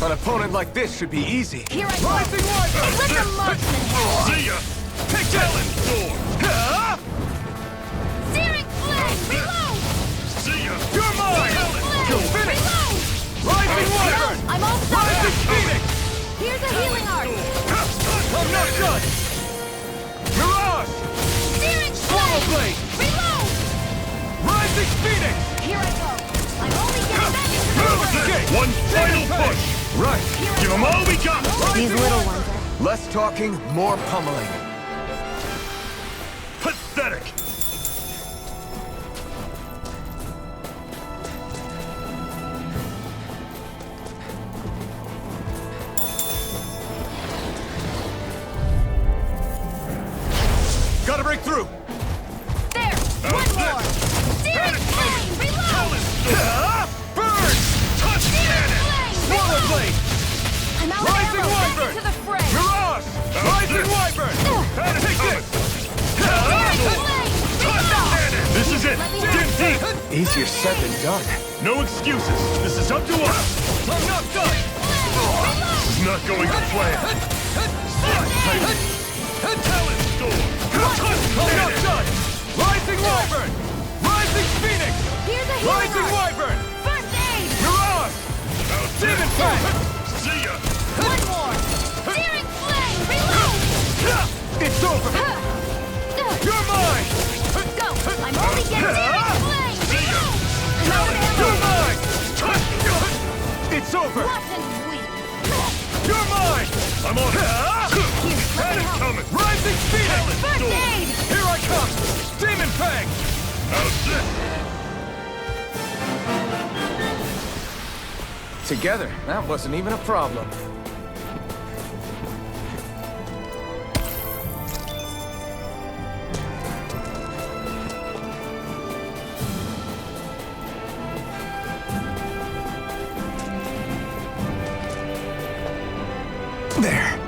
An opponent like this should be easy. Here I go! Rising Wyvern! Let the marksman have it! See ya! Take Talon that! Storm! Ah! Searing flame! Reload! See ya! You're mine! Flame! You're finished! Reload! Rising No, Wyvern! I'm all Rising set! Phoenix! Here's a healing art! I'm not done! Mirage! Searing Swallow flame! Blade! Reload! Rising Phoenix! Here I go! I'm only getting back into the Moo ring! escape! One final Demon Fang! push! Right! Give them all we got! These little ones are... Less talking, more pummeling. Pathetic! Gotta break through! There! One more! Searing flame! Reload! Burn! Touch cannon! Swallow Blade! I'm out Rising of ammo! Back Wyvern! into the fray! Mirage! Rising Wyvern! Take this! This is it! Dig deep! Easier said than done. No excuses! This is up to us! I'm not done! This is not going to plan! Talon Storm! I'm not done! Rising Wyvern! Rising Phoenix! Here's a healing Rising art! Wyvern! First aid! Mirage! Demon Fang! See ya! One more! Searing flame! Reload! It's over! You're mine! Go! I'm only getting searing flame! Reload! I'm out of You're ammo! mine! It's over! Watch and sweep! You're mine! I'm on it! Here, let Had me it help! coming! Rising Phoenix! First aid! Here I come! Demon Fang! How's this? Together, that wasn't even a problem. There.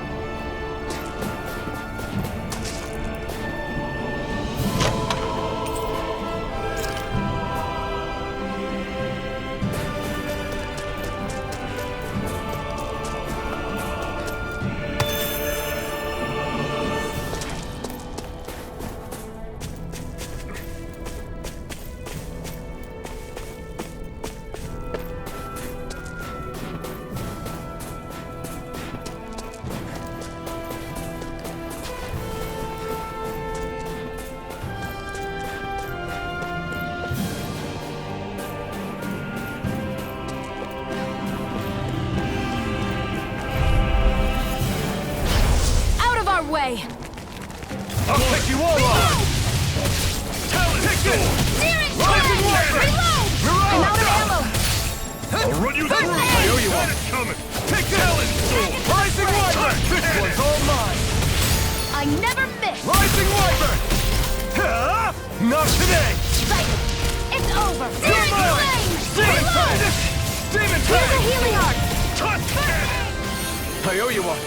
today! Sighted! It's over! You're Searing mine! flame! Searing Reload! flame! Demon Here's a flame! healing art! Touch cannon! I owe you one.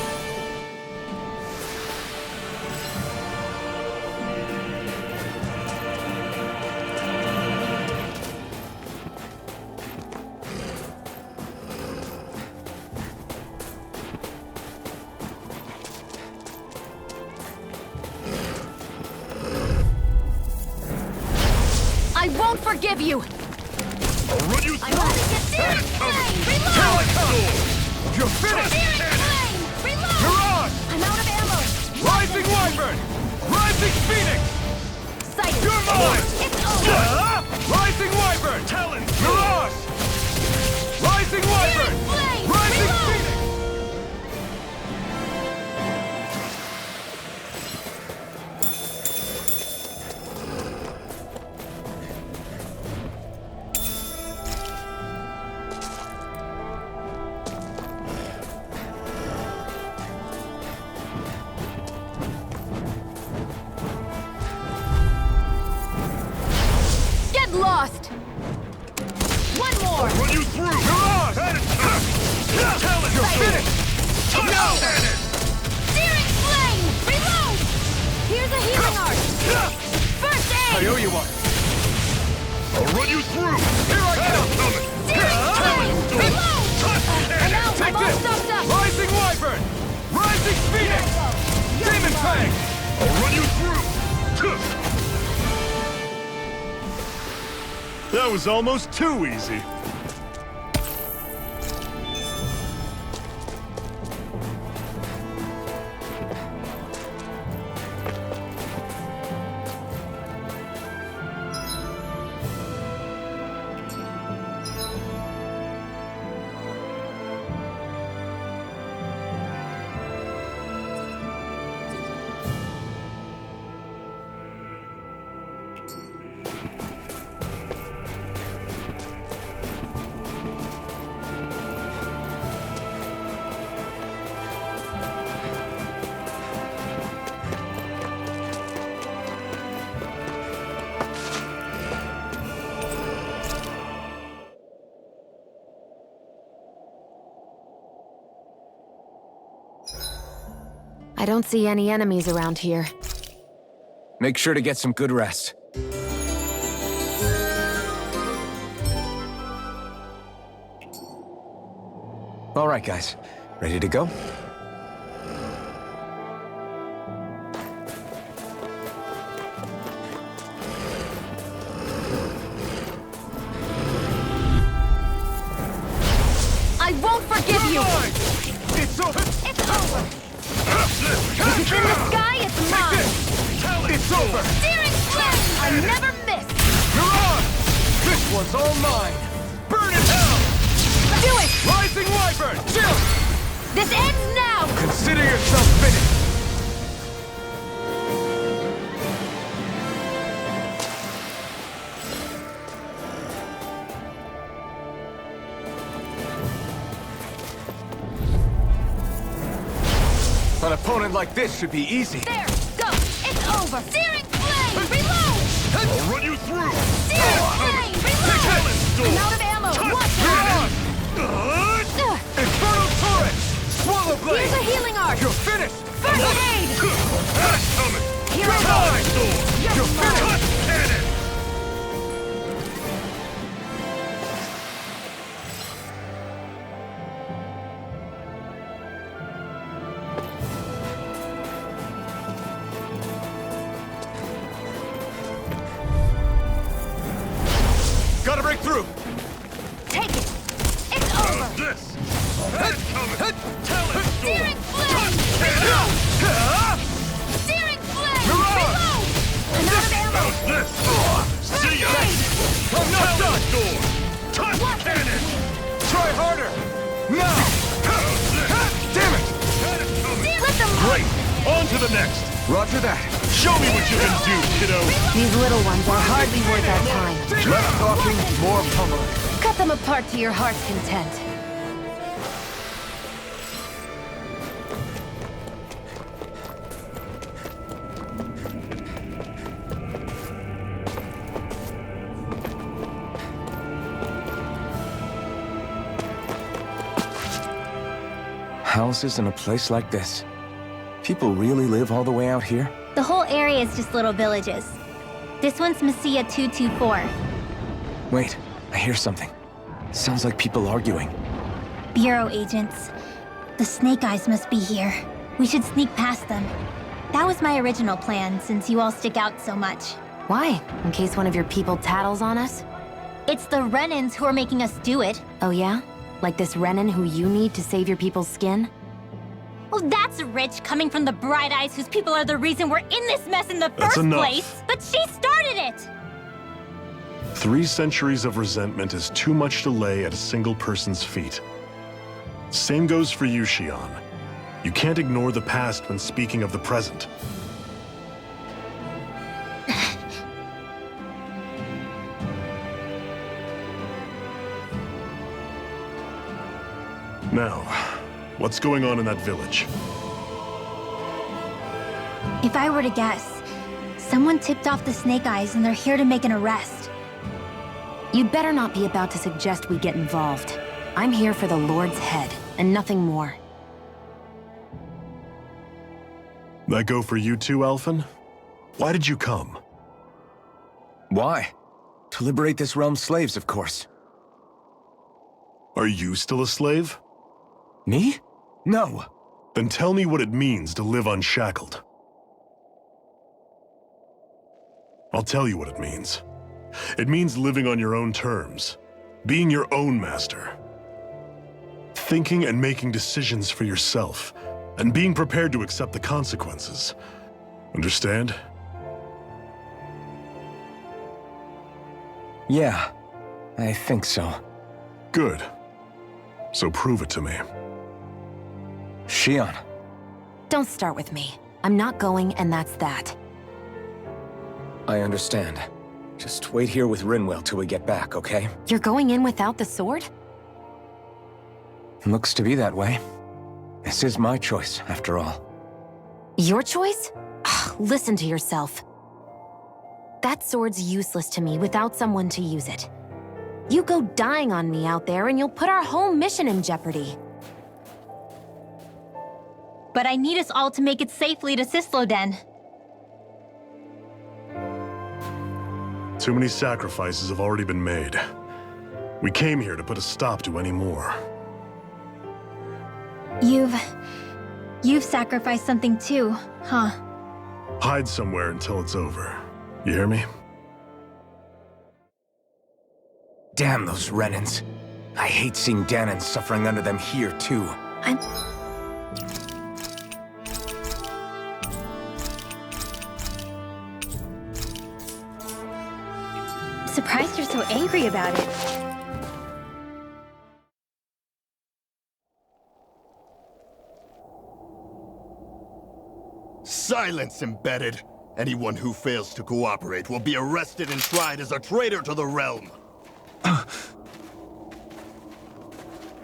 I won't forgive you! I'll run you I'm through! only get searing flame! Reload! Telecom! You're finished! Searing flame! Reload! Mirage! I'm out of ammo! Rising Wyvern! Rising Phoenix! Sighted! You're mine! It's over! Rising Wyvern! Talon! Mirage! Rising Wyvern! Searing flame! Rising Reload! Phoenix! Get lost! One more! Run you through! Mirage! Talon! You're finished! Touch cannon! Searing flame! Reload! Here's a healing art! First I aid! owe you one. I'll run you through! Here I come! Coming! Searing flame! Reload! Touch I'm cannon! out! Take I'm all this! stocked up! Rising Wyvern! Rising Phoenix! Demon Fang! I'll run you through! That was almost too easy. I don't see any enemies around here. Make sure to get some good rest. All right, guys. Ready to go? I won't forgive you! It's over! It's over! If it's in the sky, it's mine! It's over! Searing flame! I never miss! Mirage! This one's all mine! Burn in hell! Do it! Rising Wyvern! Chill! This ends now! Consider yourself finished! An opponent like this should be easy. There! Go! It's over! Searing flame! Reload! I'll run you through! Searing flame! Reload! I'm out of ammo! Watch out! Infernal Torrent! Swallow Blade! Here's a healing art! You're finished! First aid! That's coming! Here I go! You're finished! Touch cannon! Gotta break through! Take it! It's over! This! That's coming! Talon Searing Storm! flame! Ah! Searing flame! Mirage! Reload! I'm out of ammo! How's this? See ya! I'm not done! Storm! Touch cannon! Try harder! Now! How's this? Damn it! That's coming! Let them Great! On to the next! Roger that. Show me what you can do, kiddo! These little ones are hardly worth our time. Less talking, more pummeling. Cut them apart to your heart's content. Houses in a place like this. People really live all the way out here? The whole area is just little villages. This one's Messiah 224. Wait, I hear something. Sounds like people arguing. Bureau agents. The Snake Eyes must be here. We should sneak past them. That was my original plan, since you all stick out so much. Why? In case one of your people tattles on us? It's the Renans who are making us do it. Oh yeah? Like this Renan who you need to save your people's skin? Well, that's rich coming from the Bright Eyes whose people are the reason we're in this mess in the That's first enough. place. But she started it! 3 centuries of resentment is too much to lay at a single person's feet. Same goes for you, Xion. You can't ignore the past when speaking of the present. Now, what's going on in that village? If I were to guess, someone tipped off the Snake Eyes and they're here to make an arrest. You'd better not be about to suggest we get involved. I'm here for the Lord's head, and nothing more. That go for you too, Alphen? Why did you come? Why? To liberate this realm's slaves, of course. Are you still a slave? Me? No. Then tell me what it means to live unshackled. I'll tell you what it means. It means living on your own terms, being your own master, thinking and making decisions for yourself, and being prepared to accept the consequences. Understand? Yeah, I think so. Good. So prove it to me. Xion. Don't start with me. I'm not going, and that's that. I understand. Just wait here with Rinwell till we get back, okay? You're going in without the sword? Looks to be that way. This is my choice, after all. Your choice? Listen to yourself. That sword's useless to me without someone to use it. You go dying on me out there and you'll put our whole mission in jeopardy. But I need us all to make it safely to Sisloden. Too many sacrifices have already been made. We came here to put a stop to any more. You've sacrificed something too, huh? Hide somewhere until it's over. You hear me? Damn those Renans. I hate seeing Danon suffering under them here, too. I'm surprised you're so angry about it. Silence, Embedded! Anyone who fails to cooperate will be arrested and tried as a traitor to the realm.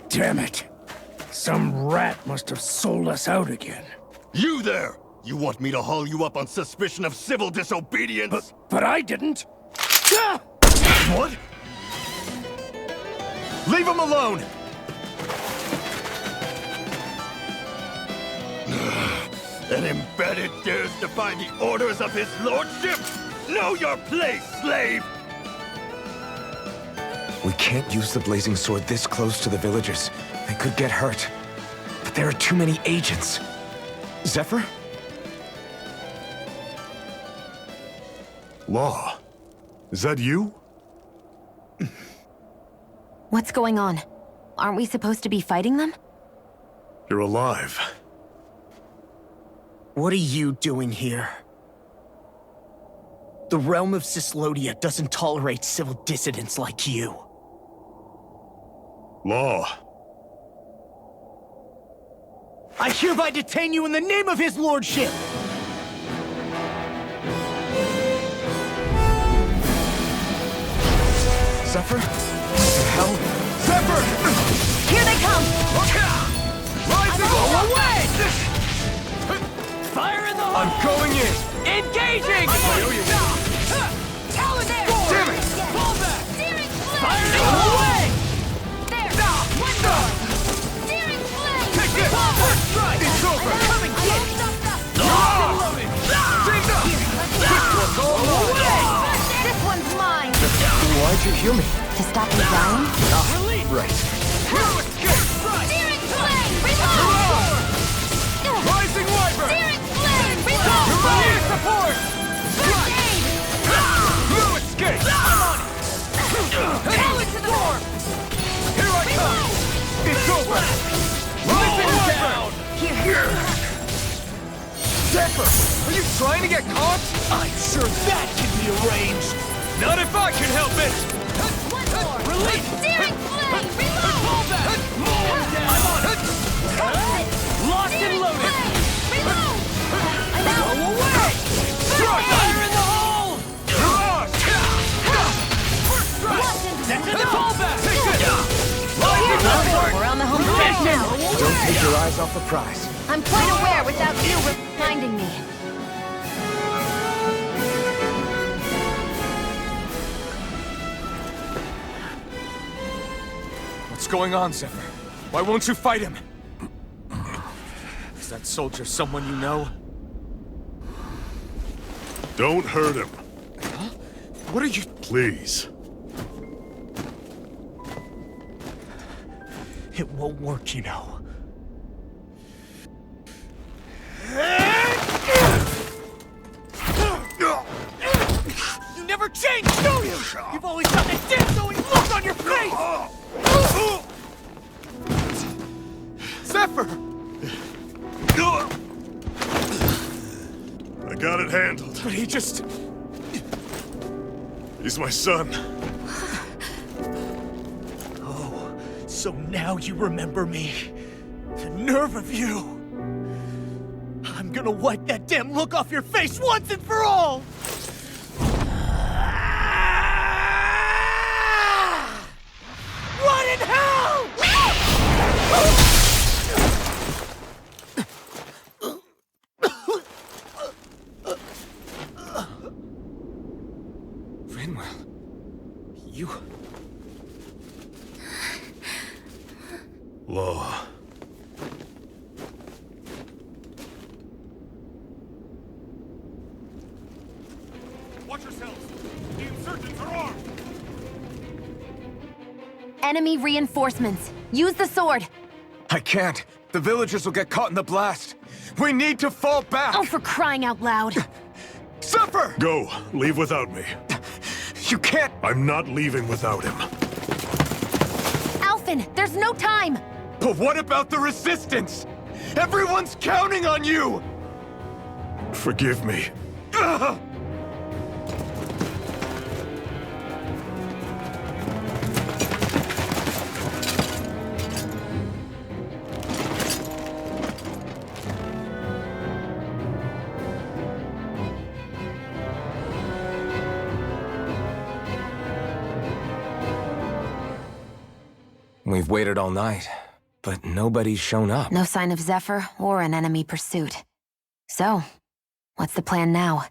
Damn it. Some rat must have sold us out again. You there! You want me to haul you up on suspicion of civil disobedience? But I didn't. What? Leave him alone! An Embedded dares defy the orders of his lordship? Know your place, slave! We can't use the blazing sword this close to the villagers. They could get hurt. But there are too many agents. Zephyr? Law. Is that you? What's going on? Aren't we supposed to be fighting them? You're alive. What are you doing here? The realm of Cyslodia doesn't tolerate civil dissidents like you. Law. I hereby detain you in the name of his lordship! Zephyr? What the hell? Zephyr! Here they come! Rising away! Fire in the hole! I'm going in! Engaging! Talon there! Damn it! Fall back! Searing Fire in flame! the way! There! One more! Searing flame! Take this! Fall back! Why'd you heal me? To stop me dying? Right. Searing flame! Reload! Rising Wyvern! Searing flame! Reload! Air support! First aid! New escape! Hell into the door! Here I come! It's over! Rising down! Here. Zephyr! Are you trying to get caught? I'm sure that can be arranged. Not if I can help it! One more! Release! Searing flame! Reload! Pull back! More down! I'm on it! Locked and Searing loaded! flame! Reload! Go away! Fire in the hole! Mirage! First strike! Pull back! We're on the home stretch now. Don't take your eyes off the prize. I'm quite aware without you reminding me. What's going on, Zephyr? Why won't you fight him? Is that soldier someone you know? Don't hurt him. Huh? What are you... Please. It won't work, you know. You never change, do you? You've always got that damn-knowing look on your face! Zephyr! I got it handled. But he just... He's my son. Oh, so now you remember me. The nerve of you! I'm gonna wipe that damn look off your face once and for all! What in hell?! Rinwell... You... Law. Watch yourselves! The insurgents are armed! Enemy reinforcements. Use the sword. I can't. The villagers will get caught in the blast. We need to fall back! Oh, for crying out loud. Zephyr! Go. Leave without me. You can't... I'm not leaving without him. Alphen, there's no time. But what about the resistance? Everyone's counting on you! Forgive me. Ugh! We've waited all night, but nobody's shown up. No sign of Zephyr or an enemy pursuit. So, what's the plan now?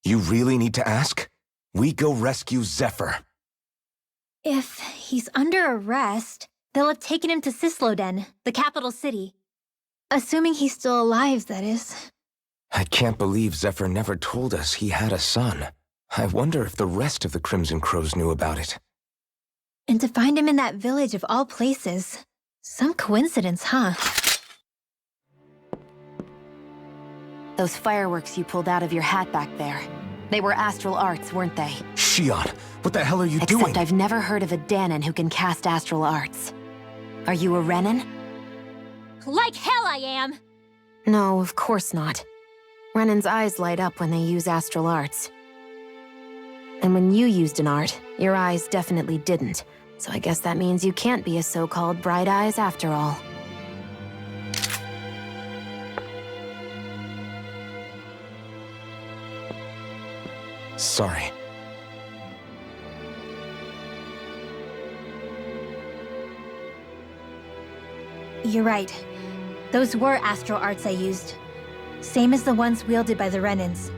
You really need to ask? We go rescue Zephyr. If he's under arrest, they'll have taken him to Cisloden, the capital city. Assuming he's still alive, that is. I can't believe Zephyr never told us he had a son. I wonder if the rest of the Crimson Crows knew about it. And to find him in that village of all places. Some coincidence, huh? Those fireworks you pulled out of your hat back there. They were astral arts, weren't they? Shion, what the hell are you doing? Except I've never heard of a Dahnan who can cast astral arts. Are you a Renan? Like hell I am! No, of course not. Renan's eyes light up when they use astral arts. And when you used an art, your eyes definitely didn't. So I guess that means you can't be a so-called Bright Eyes after all. Sorry. You're right. Those were astral arts I used. Same as the ones wielded by the Renans.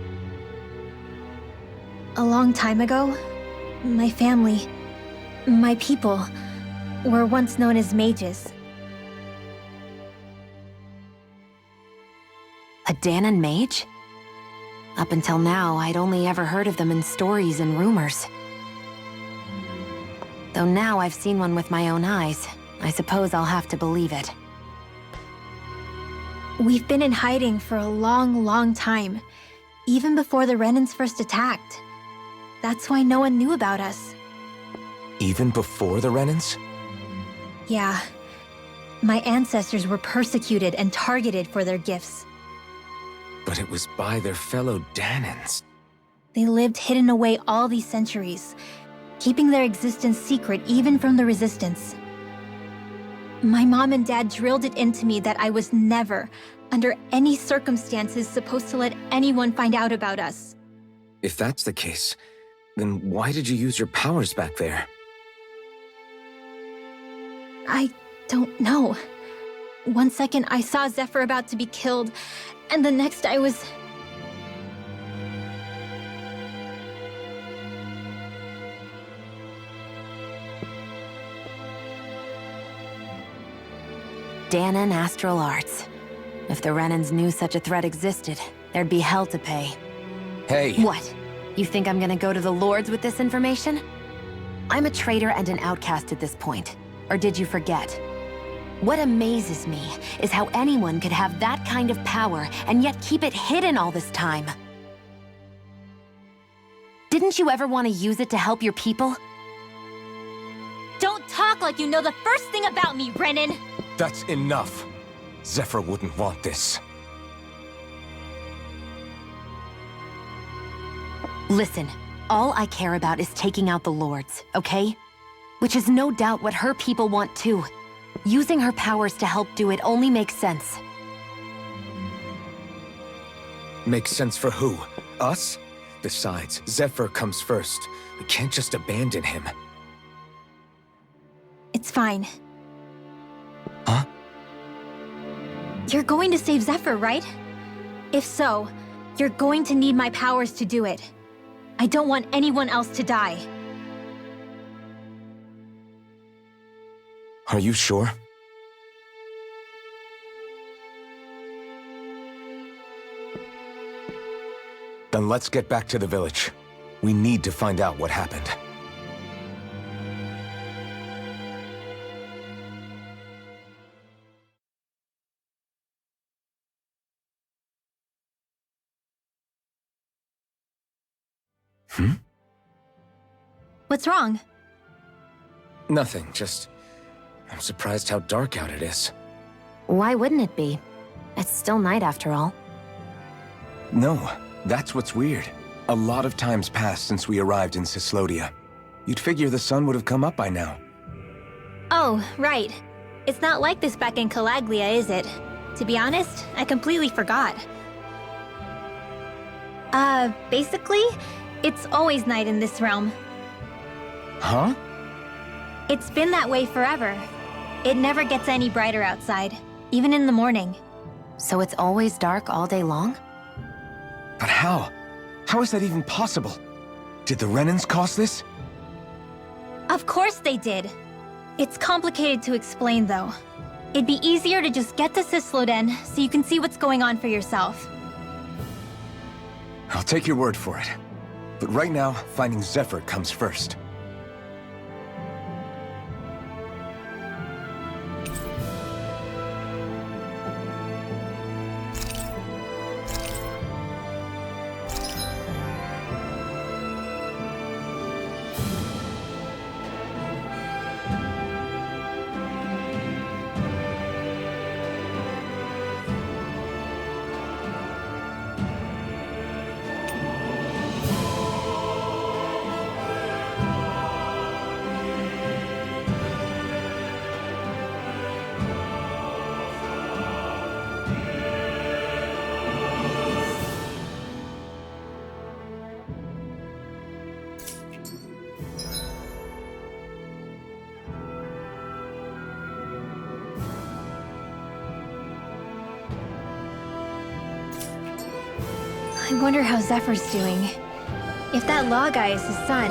A long time ago, my family, my people, were once known as mages. A Dahnan mage? Up until now, I'd only ever heard of them in stories and rumors. Though now I've seen one with my own eyes, I suppose I'll have to believe it. We've been in hiding for a long, long time. Even before the Renans first attacked. That's why no one knew about us. Even before the Renans? Yeah. My ancestors were persecuted and targeted for their gifts. But it was by their fellow Dahnans. They lived hidden away all these centuries, keeping their existence secret even from the Resistance. My mom and dad drilled it into me that I was never, under any circumstances, supposed to let anyone find out about us. If that's the case, then why did you use your powers back there? I don't know. One second I saw Zephyr about to be killed, and the next I was... Dahnan Astral Arts. If the Renans knew such a threat existed, there'd be hell to pay. Hey! What? You think I'm gonna go to the Lords with this information? I'm a traitor and an outcast at this point. Or did you forget? What amazes me is how anyone could have that kind of power and yet keep it hidden all this time. Didn't you ever want to use it to help your people? Don't talk like you know the first thing about me, Renan! That's enough. Zephyr wouldn't want this. Listen, all I care about is taking out the Lords, okay? Which is no doubt what her people want too. Using her powers to help do it only makes sense. Makes sense for who? Us? Besides, Zephyr comes first. We can't just abandon him. It's fine. Huh? You're going to save Zephyr, right? If so, you're going to need my powers to do it. I don't want anyone else to die. Are you sure? Then let's get back to the village. We need to find out what happened. What's wrong? Nothing, just... I'm surprised how dark out it is. Why wouldn't it be? It's still night after all. No, that's what's weird. A lot of time's passed since we arrived in Cyslodia. You'd figure the sun would have come up by now. Oh, right. It's not like this back in Calaglia, is it? To be honest, I completely forgot. Basically, it's always night in this realm. Huh? It's been that way forever. It never gets any brighter outside, even in the morning. So it's always dark all day long? But how? How is that even possible? Did the Renans cause this? Of course they did. It's complicated to explain, though. It'd be easier to just get to Cysloden so you can see what's going on for yourself. I'll take your word for it. But right now, finding Zephyr comes first. I wonder how Zephyr's doing. If that law guy is his son...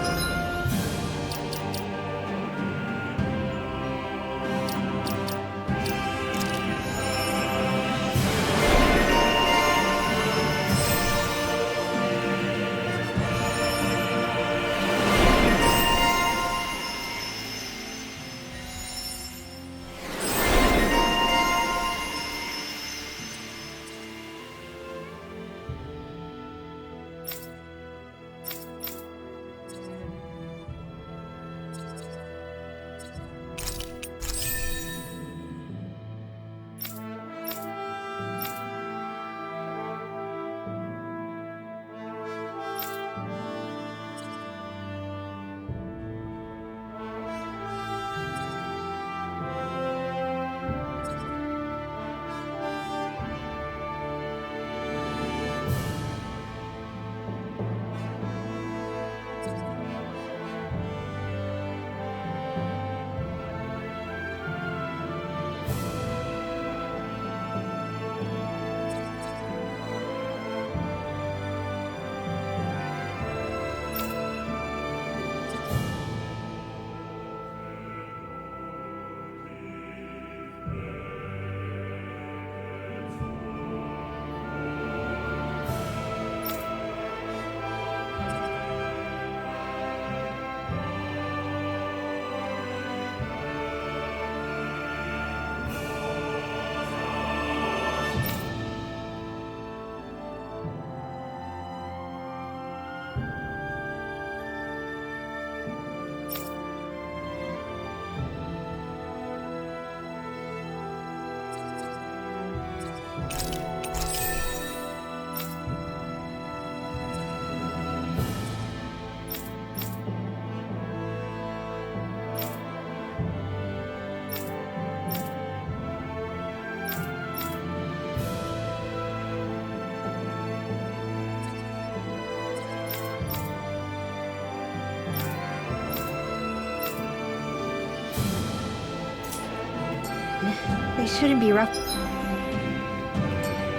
They shouldn't be rough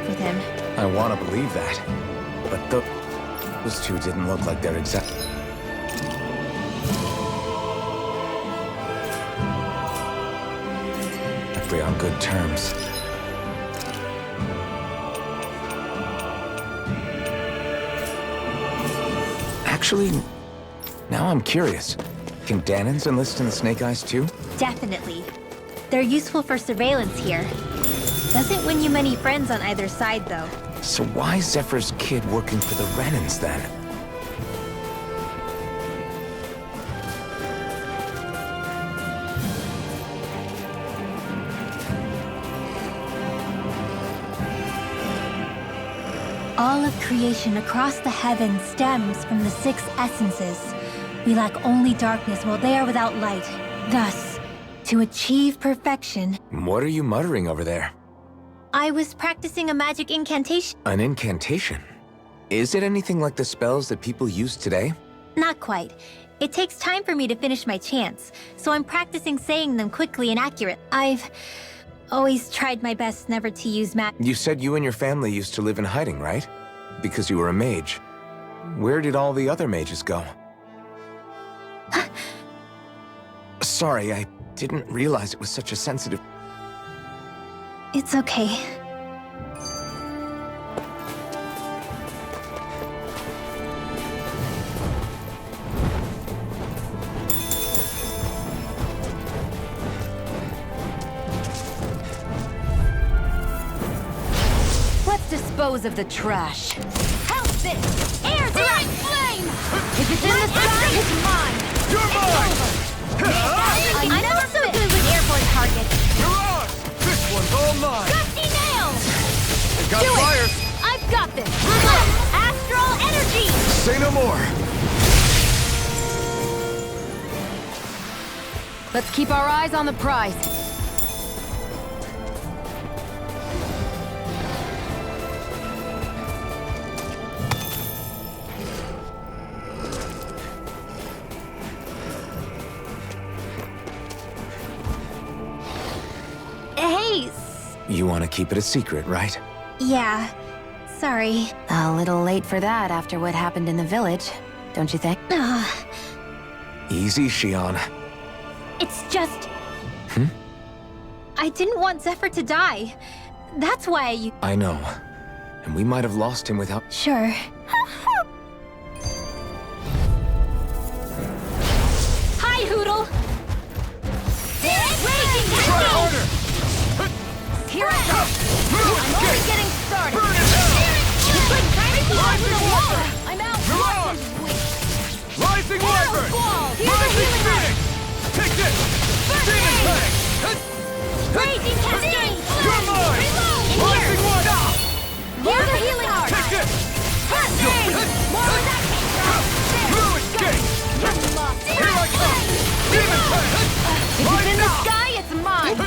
with him. I want to believe that. But those two didn't look like they're exactly on good terms. Actually, now I'm curious. Can Dahnans enlist in the Snake Eyes too? Definitely. They're useful for surveillance here. Doesn't win you many friends on either side, though. So why is Zephyr's kid working for the Renans then? All of creation across the heavens stems from the 6 essences. We lack only darkness while they are without light. Thus, to achieve perfection... What are you muttering over there? I was practicing a magic incantation. An incantation? Is it anything like the spells that people use today? Not quite. It takes time for me to finish my chants, so I'm practicing saying them quickly and accurate. I've always tried my best never to use You said you and your family used to live in hiding, right? Because you were a mage. Where did all the other mages go? Sorry, I didn't realize it was such a sensitive... It's okay. Let's dispose of the trash. How's this? Air direct flame! If it's in the sky, it's mine! You're mine! I'm not so good with airborne targets. Mirage! This one's all mine! Gusty nails! They got Do fires! it! I've got this! Astral energy! Say no more! Let's keep our eyes on the prize. Hey! You want to keep it a secret, right? Yeah. Sorry. A little late for that after what happened in the village, don't you think? Easy, Shion. It's just... I didn't want Zephyr to die. That's why I know. And we might have lost him without... Sure. Hi, Hootle! Try harder! Here I go! I'm only getting started! Burn it down! It's like trying to keep up with a wall! I'm out! Mirage! Rising Wyvern! Rising Phoenix! Take this! Demon Fang! Raging Cascade! You're mine! Rising Wyvern! Here's a healing art! Take this! More where that came from! Fluid Gate! Here I come! Demon Fang! If it's in the sky, it's mine!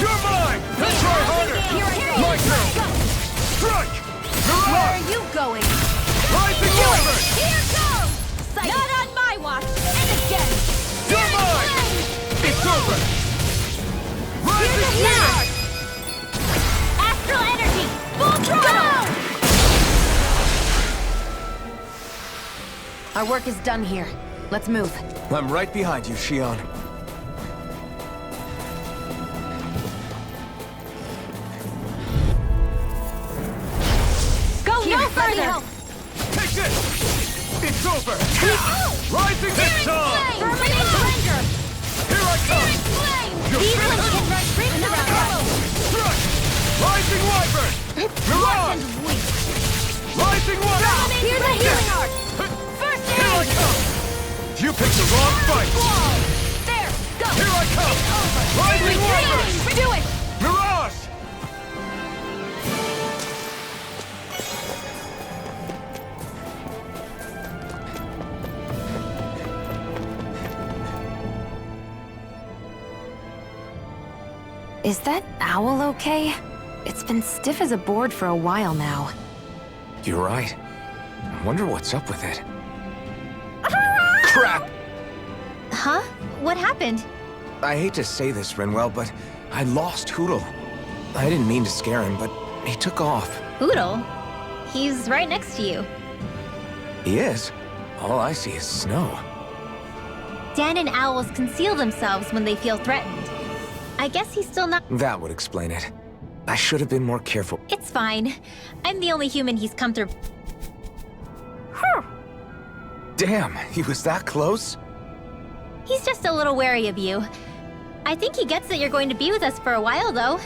You're mine! Try harder! My turn! Strike! Where are you going? Rising Wyvern! Here goes! Not on my watch! And again! You're mine! It's over! Rising Phoenix! Astral energy! Full throttle! Our work is done here. Let's move. I'm right behind you, Shion. Go no further! Take this! It's over! Rising this time! Permanent surrender! Here I come! These ones can run rings around us! Strike! Rising Wyvern! Mirage! Rising Wyvern! Here's a healing art! First aid! Here I come! You picked the wrong fight! There! Go! Here I come! Rising Wyvern! Do it! Mirage! Is that owl okay? It's been stiff as a board for a while now. You're right. I wonder what's up with it. Crap! Huh? What happened? I hate to say this, Rinwell, but I lost Hootle. I didn't mean to scare him, but he took off. Hootle? He's right next to you. He is? All I see is snow. Dan and owls conceal themselves when they feel threatened. I guess he's still not— That would explain it. I should have been more careful. It's fine. I'm the only human he's come through. Damn, he was that close? He's just a little wary of you. I think he gets that you're going to be with us for a while, though.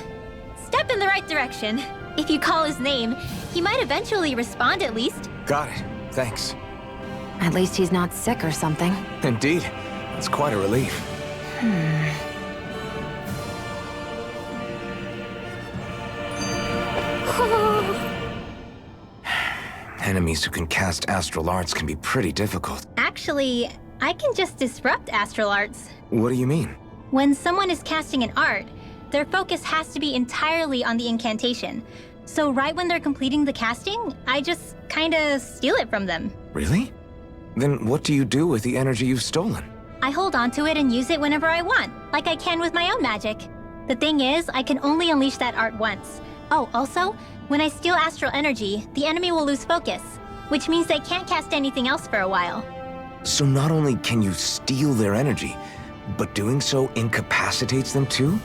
Step in the right direction. If you call his name, he might eventually respond at least. Got it. Thanks. At least he's not sick or something. Indeed. It's quite a relief. Enemies who can cast astral arts can be pretty difficult. Actually, I can just disrupt astral arts. What do you mean? When someone is casting an art, their focus has to be entirely on the incantation. So right when they're completing the casting, I just kinda steal it from them. Really? Then what do you do with the energy you've stolen? I hold on to it and use it whenever I want, like I can with my own magic. The thing is, I can only unleash that art once. Oh, also, when I steal astral energy, the enemy will lose focus, which means they can't cast anything else for a while. So not only can you steal their energy, but doing so incapacitates them too?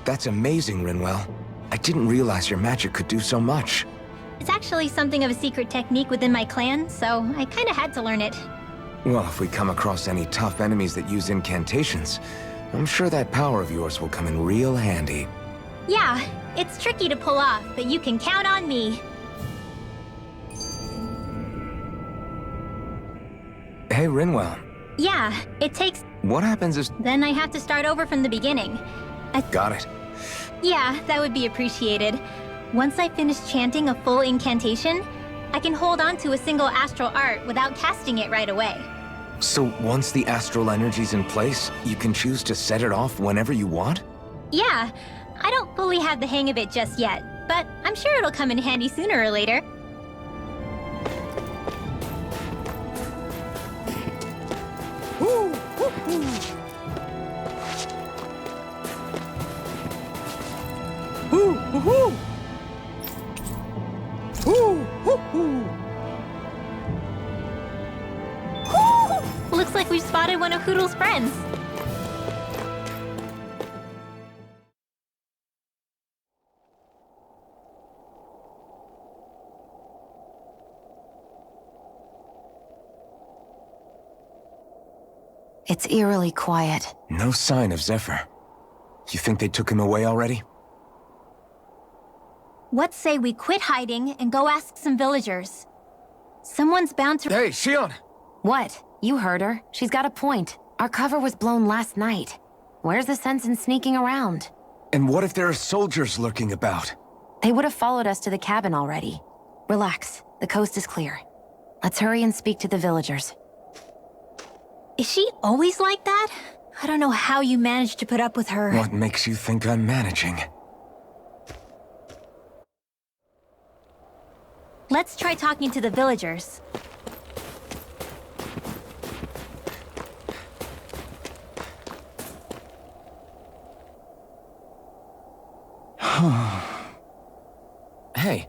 That's amazing, Rinwell. I didn't realize your magic could do so much. It's actually something of a secret technique within my clan, so I kinda had to learn it. Well, if we come across any tough enemies that use incantations, I'm sure that power of yours will come in real handy. Yeah, it's tricky to pull off, but you can count on me. Hey, Rinwell. Yeah, it takes— What happens is— Then I have to start over from the beginning. Got it. Yeah, that would be appreciated. Once I finish chanting a full incantation, I can hold on to a single astral art without casting it right away. So once the astral energy's in place, you can choose to set it off whenever you want? Yeah, I don't fully have the hang of it just yet, but I'm sure it'll come in handy sooner or later. Looks like we've spotted one of Hootle's friends. It's eerily quiet. No sign of Zephyr. You think they took him away already? What say we quit hiding and go ask some villagers? Someone's bound to— Hey, Shion! What? You heard her. She's got a point. Our cover was blown last night. Where's the sense in sneaking around? And what if there are soldiers lurking about? They would have followed us to the cabin already. Relax. The coast is clear. Let's hurry and speak to the villagers. Is she always like that? I don't know how you managed to put up with her. What makes you think I'm managing? Let's try talking to the villagers. Hey.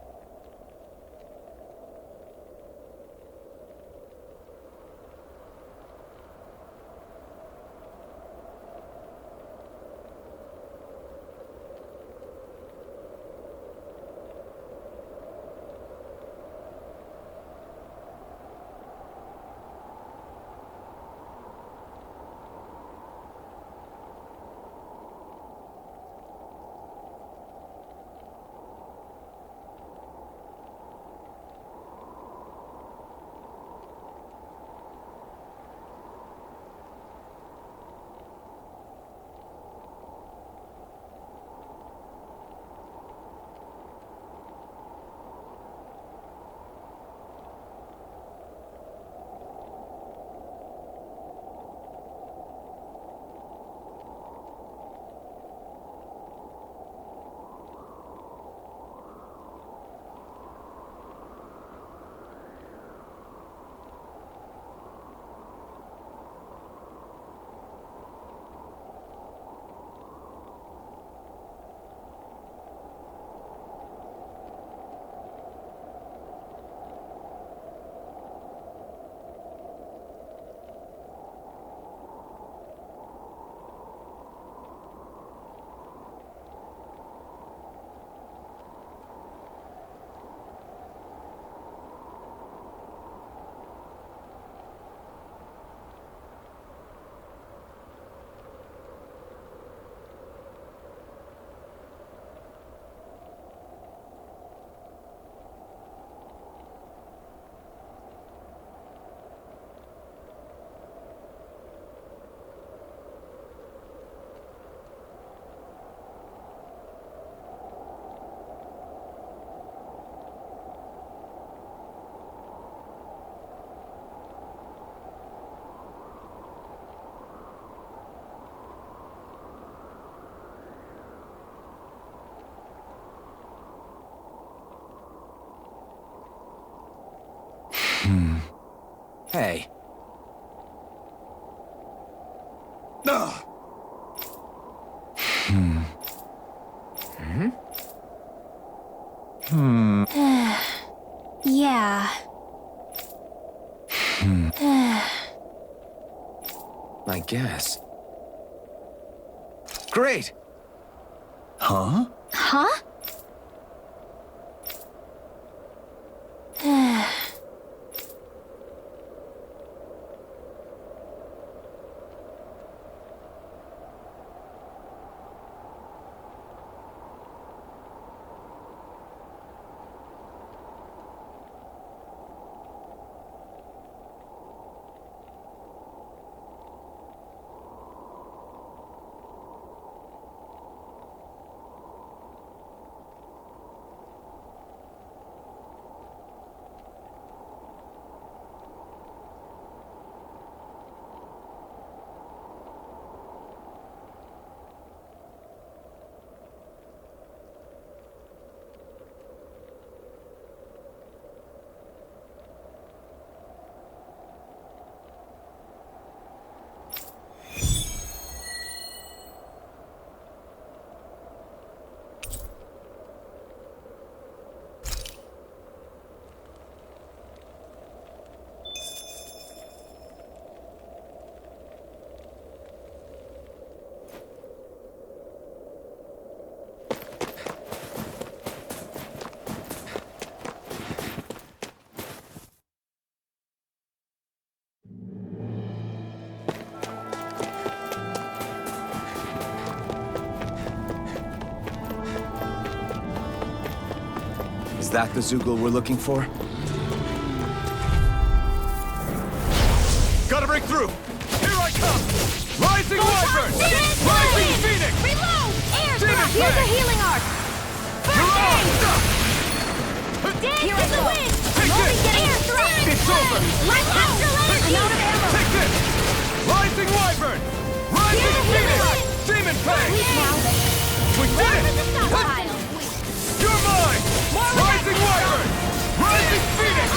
Hey. Yeah. I guess. Great! Huh? Huh? Is that the Zoogle we're looking for? Gotta break through! Here I come! Rising Wyvern! Rising Phoenix! Reload! Air Demon drop! Here's a Fang! healing arc! Dance Here in the wind! Take Only this! get air thrust! It's over! Light extra energy! I'm out of ammo! Take this! Rising Wyvern! Rising Phoenix! Demon Fang! We did it! You're mine! Rising Wyvern! Rising Phoenix!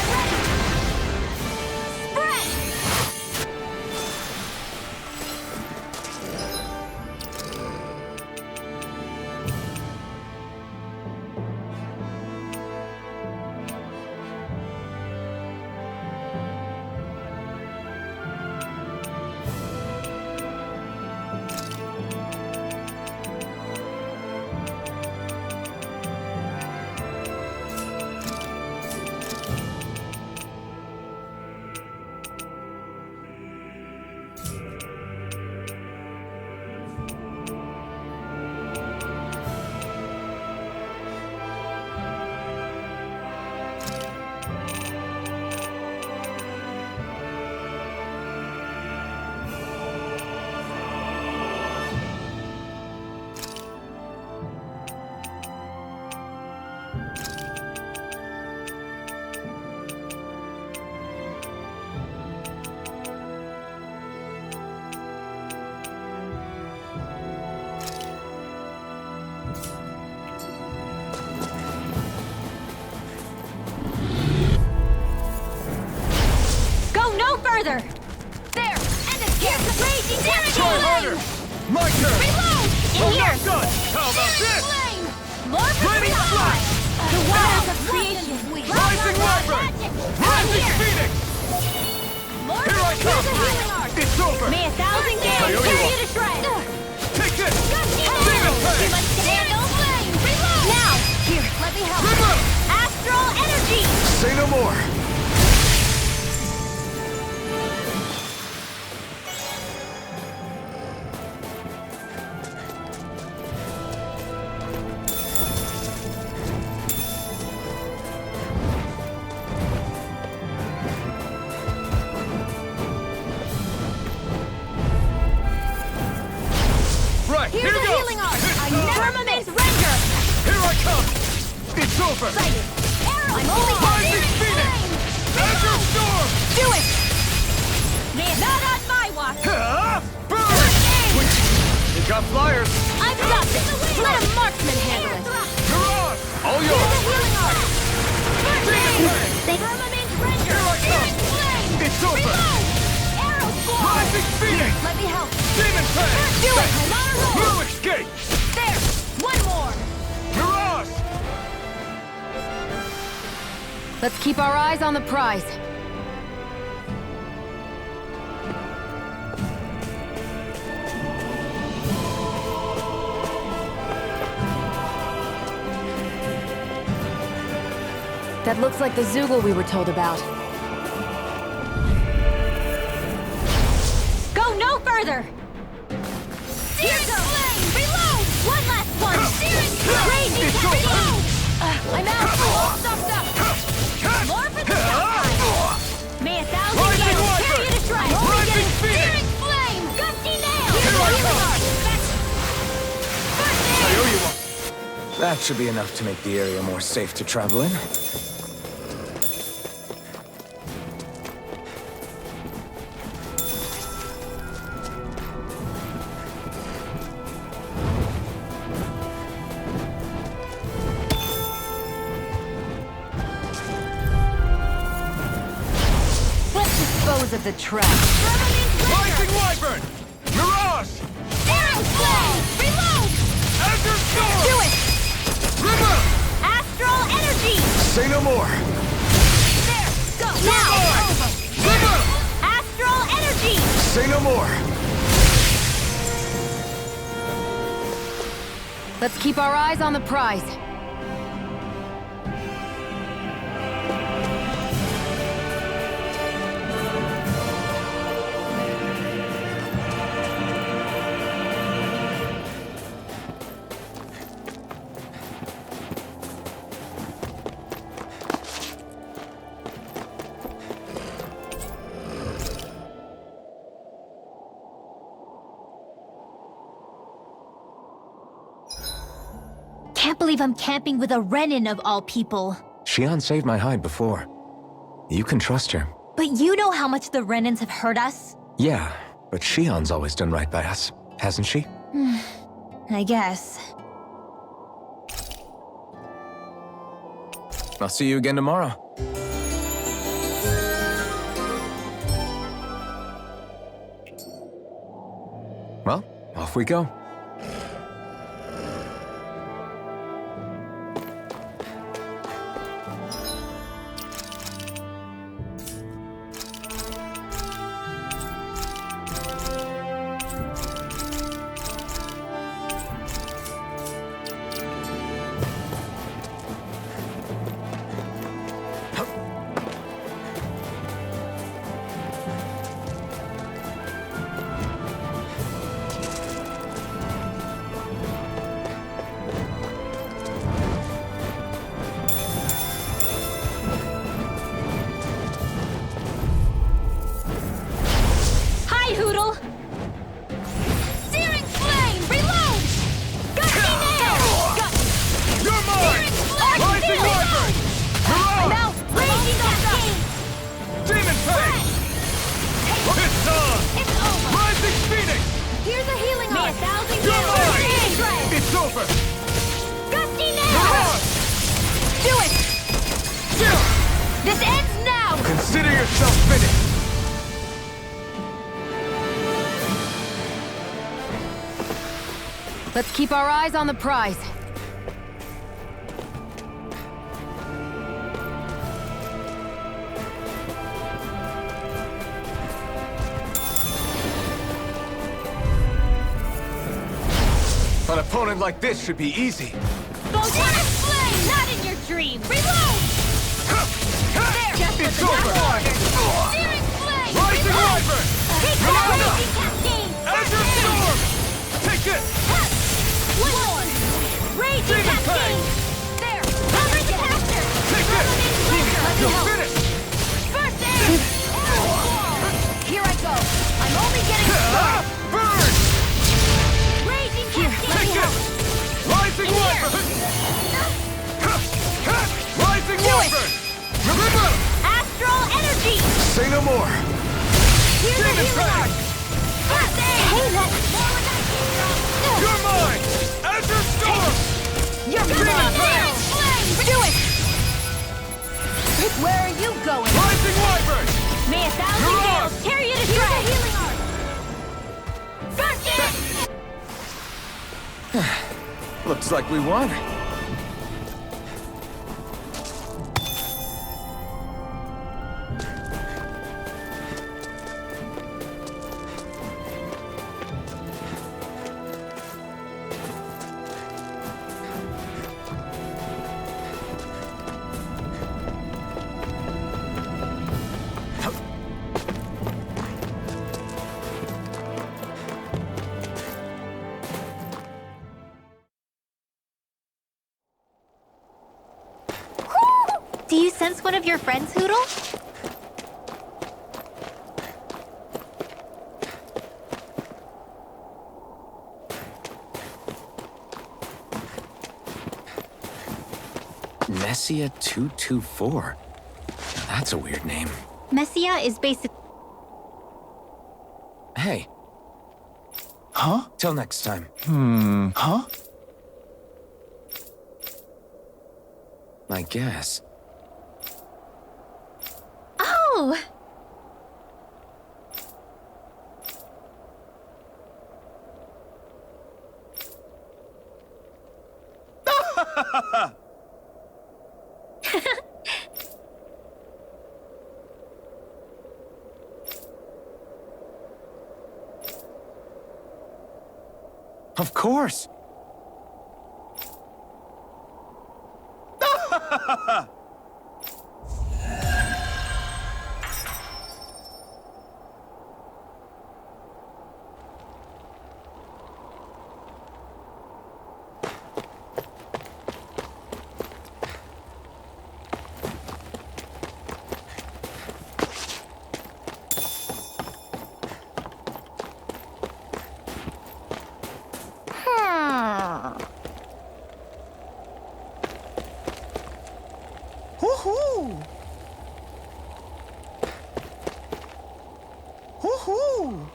Further! There! And it's here! Raging damage! Try harder! My turn! Reload! I'm In here! not done! How about this? Flame! More for Ready, reload! flash! The waters of creation! Rising Wyvern! Rising Phoenix! More Here I come! Here's a healing arc! It's over! May 1,000 I gales owe you tear one. you to shreds! Take this! Demon Fang! Too much scandal! Flame! Reload! Now! Here, let me help! Reload! Astral energy! Say no more! Right, Here's here a goes! healing arc! I never miss Ranger! Here I come! It's over! Sighted! Arrow! I'm only Rising Phoenix! Azure Storm! Do it! Not on my watch! Burn! You got flyers! I've got this! Let a marksman handle it! Mirage! All yours! Here's a healing arc! Demon Fang! Firmament Ranger! Here I come! Flame! It's Silver! Reload! Arrow Squad! Rising Phoenix! Let me help. Demon Fang! Do it! I'm on a roll! Blue Escape! There! One more! Mirage! Let's keep our eyes on the prize. That looks like the Zoogle we were told about. Go no further! Searing Flame! Reload! One last one! Searing Flame! Crazy Reload! I'm out! All stopped up! More for the downside! May 1,000 years tear you to shreds! Only getting Searing Flame! Gusty Nail! Here's the healing arc! I owe you one. That should be enough to make the area more safe to travel in. Of the trash. Rising Wyvern! Mirage! Arrow Flame! Reload! Azure Storm! Do it! River! Astral Energy! Say no more! There! Go! Now! Over! River! Astral Energy! Say no more! Let's keep our eyes on the prize. Can't believe I'm camping with a Renin of all people. Xion saved my hide before. You can trust her. But you know how much the Renins have hurt us? Yeah, but Xion's always done right by us, hasn't she? I guess. I'll see you again tomorrow. Well, off we go. Consider yourself finished! Let's keep our eyes on the prize. An opponent like this should be easy. Volcanic Flame! Not in your dream! Reload! There! Just It's what the over! doctor ordered! Searing Flame! Rising Reload! Wyvern! Take Reload! that! Raging Cascade! Azure Storm! Take this! One more! Raging Demon Cascade! There! Coverage caster! Take this! You're finished! First aid! Here I go! I'm only getting started! Burn! Raging Cascade! Take this! Rising Wyvern! Rising Wyvern! Remember! Astral Energy! Say no more! Here's the Demon healing arc! First aid! Hey, You're mine! Azure Storm! You're Demon mine! Flame! Do it! Where are you going? Rising Wyvern! May 1,000 Looks like we won. Do you sense one of your friends, Hootle? Messia 224. That's a weird name. Messia is basic. Hey. Huh? Till next time. Huh? I guess. Oh! Of course. Woohoo! Woohoo!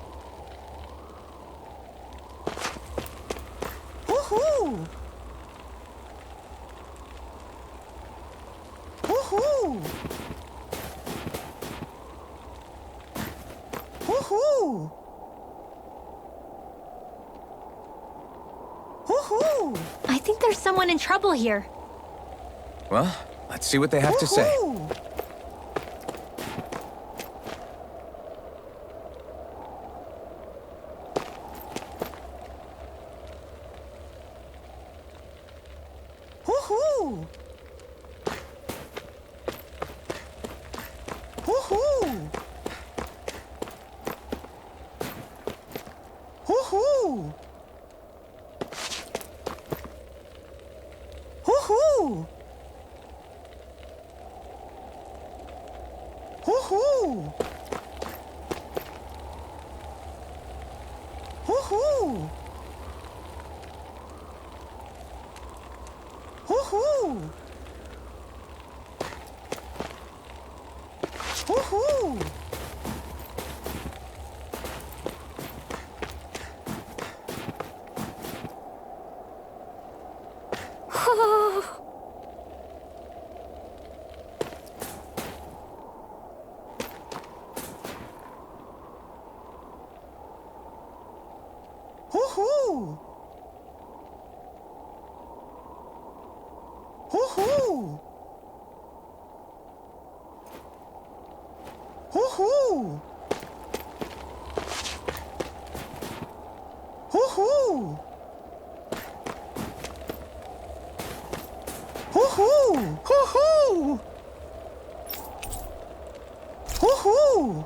Woohoo! Woohoo! Woohoo! Woohoo! I think there's someone in trouble here. Well, let's see what they have to say. Woohoo! Woohoo! Woohoo! Woohoo! Woohoo! Woohoo! Woohoo! Woohoo! Woohoo! Woohoo! Woohoo! Woohoo! Woohoo! Woohoo! Woohoo! Woohoo!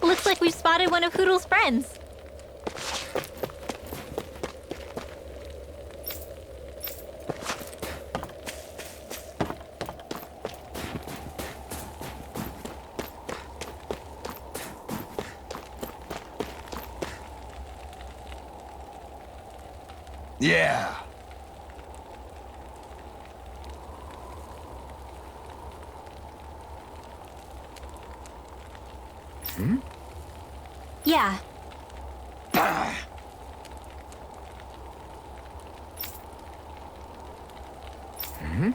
Looks like we've spotted one of Hootle's friends. Yeah. Yeah. Hmm?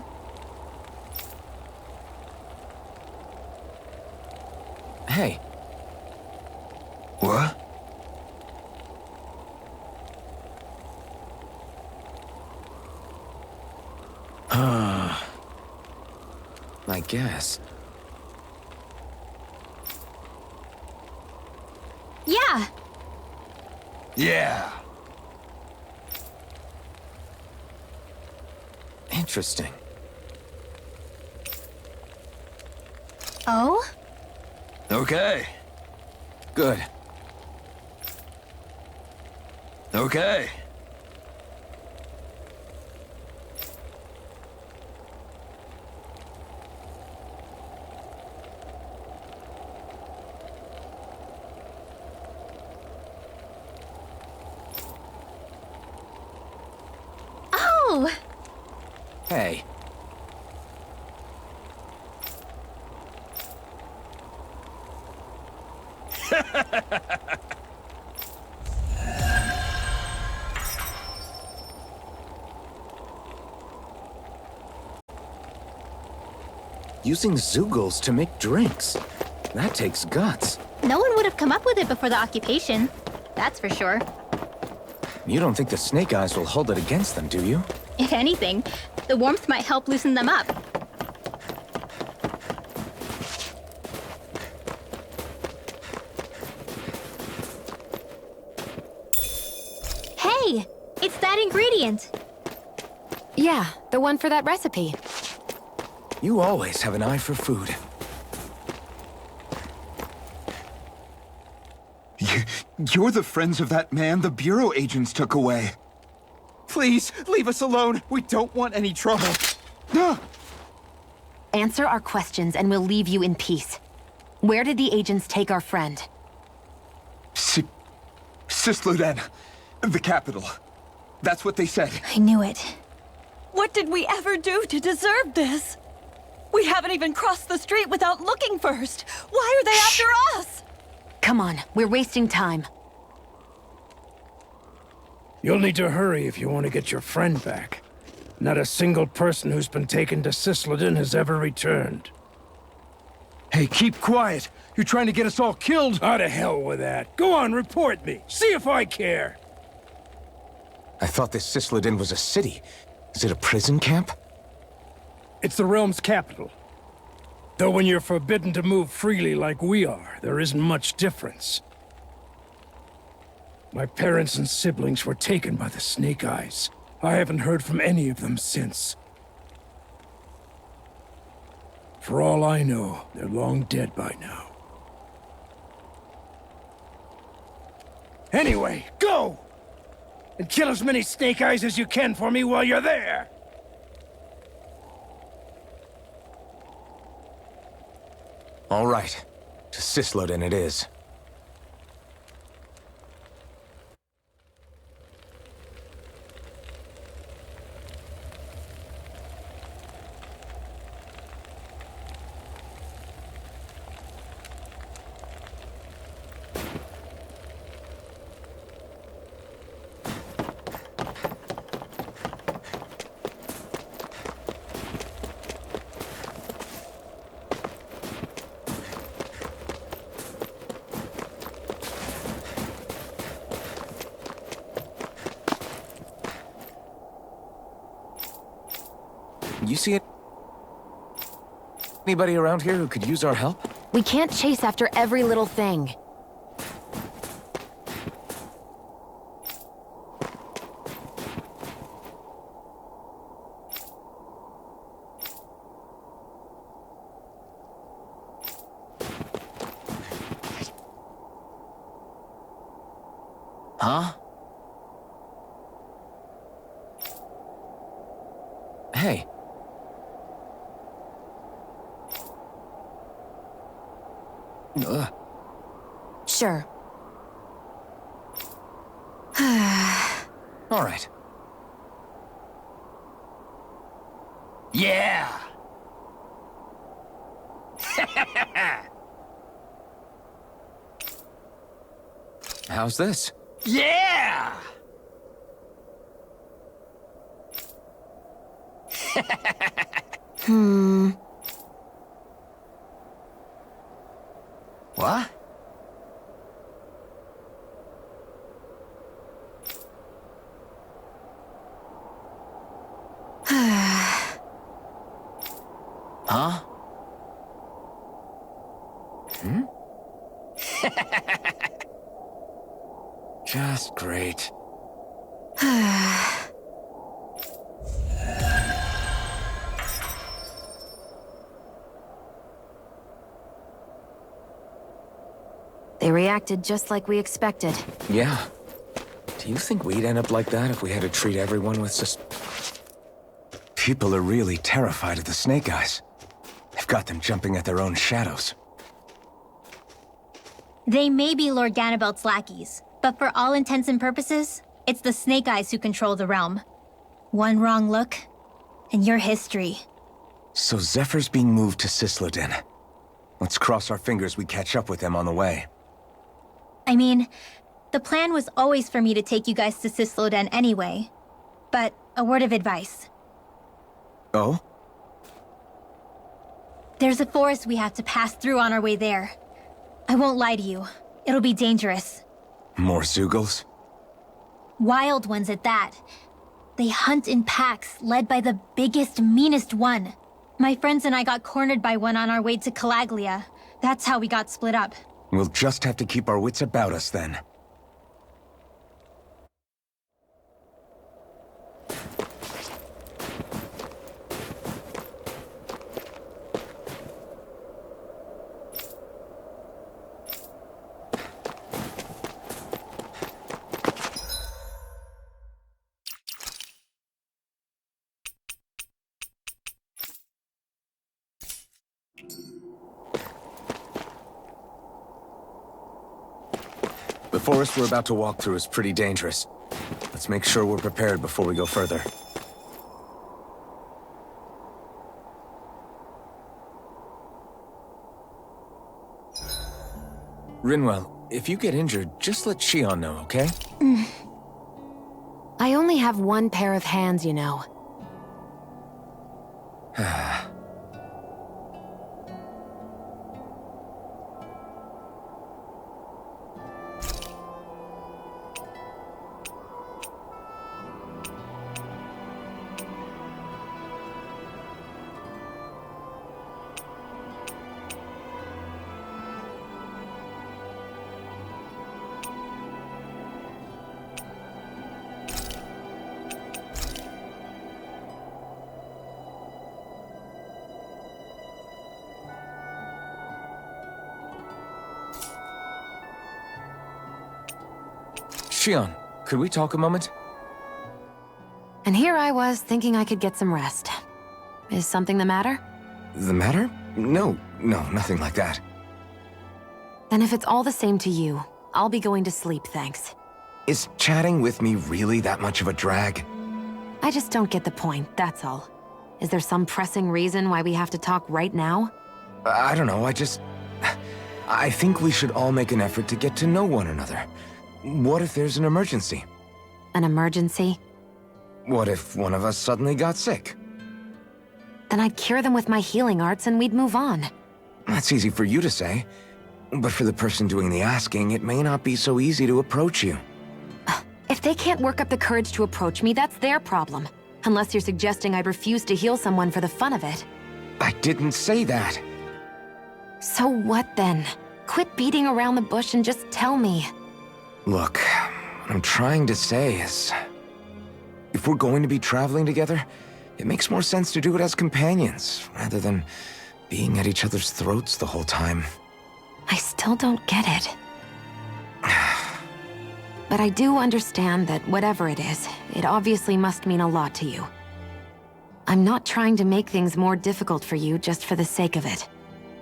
Hey. What? I guess. Yeah. Yeah. Interesting. Oh? Okay. Good. Okay. Oh! Hey. Using Zeugles to make drinks. That takes guts. No one would have come up with it before the occupation. That's for sure. You don't think the Snake Eyes will hold it against them, do you? If anything, the warmth might help loosen them up. Hey! It's that ingredient! Yeah, the one for that recipe. You always have an eye for food. You're the friends of that man the Bureau agents took away. Please, leave us alone. We don't want any trouble. Answer our questions and we'll leave you in peace. Where did the agents take our friend? Cisloden. The capital. That's what they said. I knew it. What did we ever do to deserve this? We haven't even crossed the street without looking first. Why are they after us? Come on, we're wasting time. You'll need to hurry if you want to get your friend back. Not a single person who's been taken to Cisloden has ever returned. Hey, keep quiet. You're trying to get us all killed. How to hell with that. Go on, report me. See if I care. I thought this Cisloden was a city. Is it a prison camp? It's the realm's capital. Though when you're forbidden to move freely like we are, there isn't much difference. My parents and siblings were taken by the Snake Eyes. I haven't heard from any of them since. For all I know, they're long dead by now. Anyway, go! And kill as many Snake Eyes as you can for me while you're there! All right. To Cisloden it is. You see it? Anybody around here who could use our help? We can't chase after every little thing. Huh? Hey. Sure. All right. Yeah! how's this? Yeah! What? Huh? Just great. They reacted just like we expected. Yeah. Do you think we'd end up like that if we had to treat everyone with People are really terrified of the Snake Eyes. They've got them jumping at their own shadows. They may be Lord Ganabelt's lackeys, but for all intents and purposes, it's the Snake Eyes who control the realm. One wrong look, and your history. So Zephyr's being moved to Cisloden. Let's cross our fingers we catch up with them on the way. I mean, the plan was always for me to take you guys to Cisloden anyway. But a word of advice. Oh? There's a forest we have to pass through on our way there. I won't lie to you. It'll be dangerous. More Zeugles? Wild ones at that. They hunt in packs, led by the biggest, meanest one. My friends and I got cornered by one on our way to Calaglia. That's how we got split up. We'll just have to keep our wits about us then. The forest we're about to walk through is pretty dangerous. Let's make sure we're prepared before we go further. Rinwell, if you get injured, just let Shion know, okay? I only have one pair of hands, you know. Shion, could we talk a moment? And here I was thinking I could get some rest. Is something the matter? The matter? No, nothing like that. Then if it's all the same to you, I'll be going to sleep, thanks. Is chatting with me really that much of a drag? I just don't get the point, that's all. Is there some pressing reason why we have to talk right now? I don't know, I think we should all make an effort to get to know one another. What if there's an emergency? An emergency? What if one of us suddenly got sick? Then I'd cure them with my healing arts and we'd move on. That's easy for you to say. But for the person doing the asking, it may not be so easy to approach you. If they can't work up the courage to approach me, that's their problem. Unless you're suggesting I'd refuse to heal someone for the fun of it. I didn't say that. So what then? Quit beating around the bush and just tell me. Look, what I'm trying to say is... if we're going to be traveling together, it makes more sense to do it as companions, rather than being at each other's throats the whole time. I still don't get it. But I do understand that whatever it is, it obviously must mean a lot to you. I'm not trying to make things more difficult for you just for the sake of it.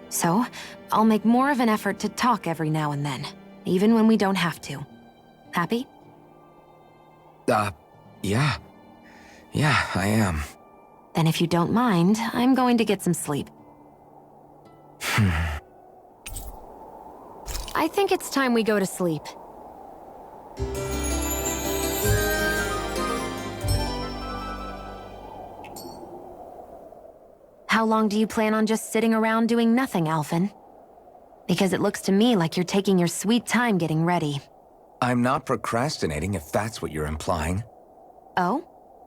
So, I'll make more of an effort to talk every now and then, even when we don't have to. Happy? Yeah. Yeah, I am. Then if you don't mind, I'm going to get some sleep. I think it's time we go to sleep. How long do you plan on just sitting around doing nothing, Alphen? Because it looks to me like you're taking your sweet time getting ready. I'm not procrastinating, if that's what you're implying. Oh?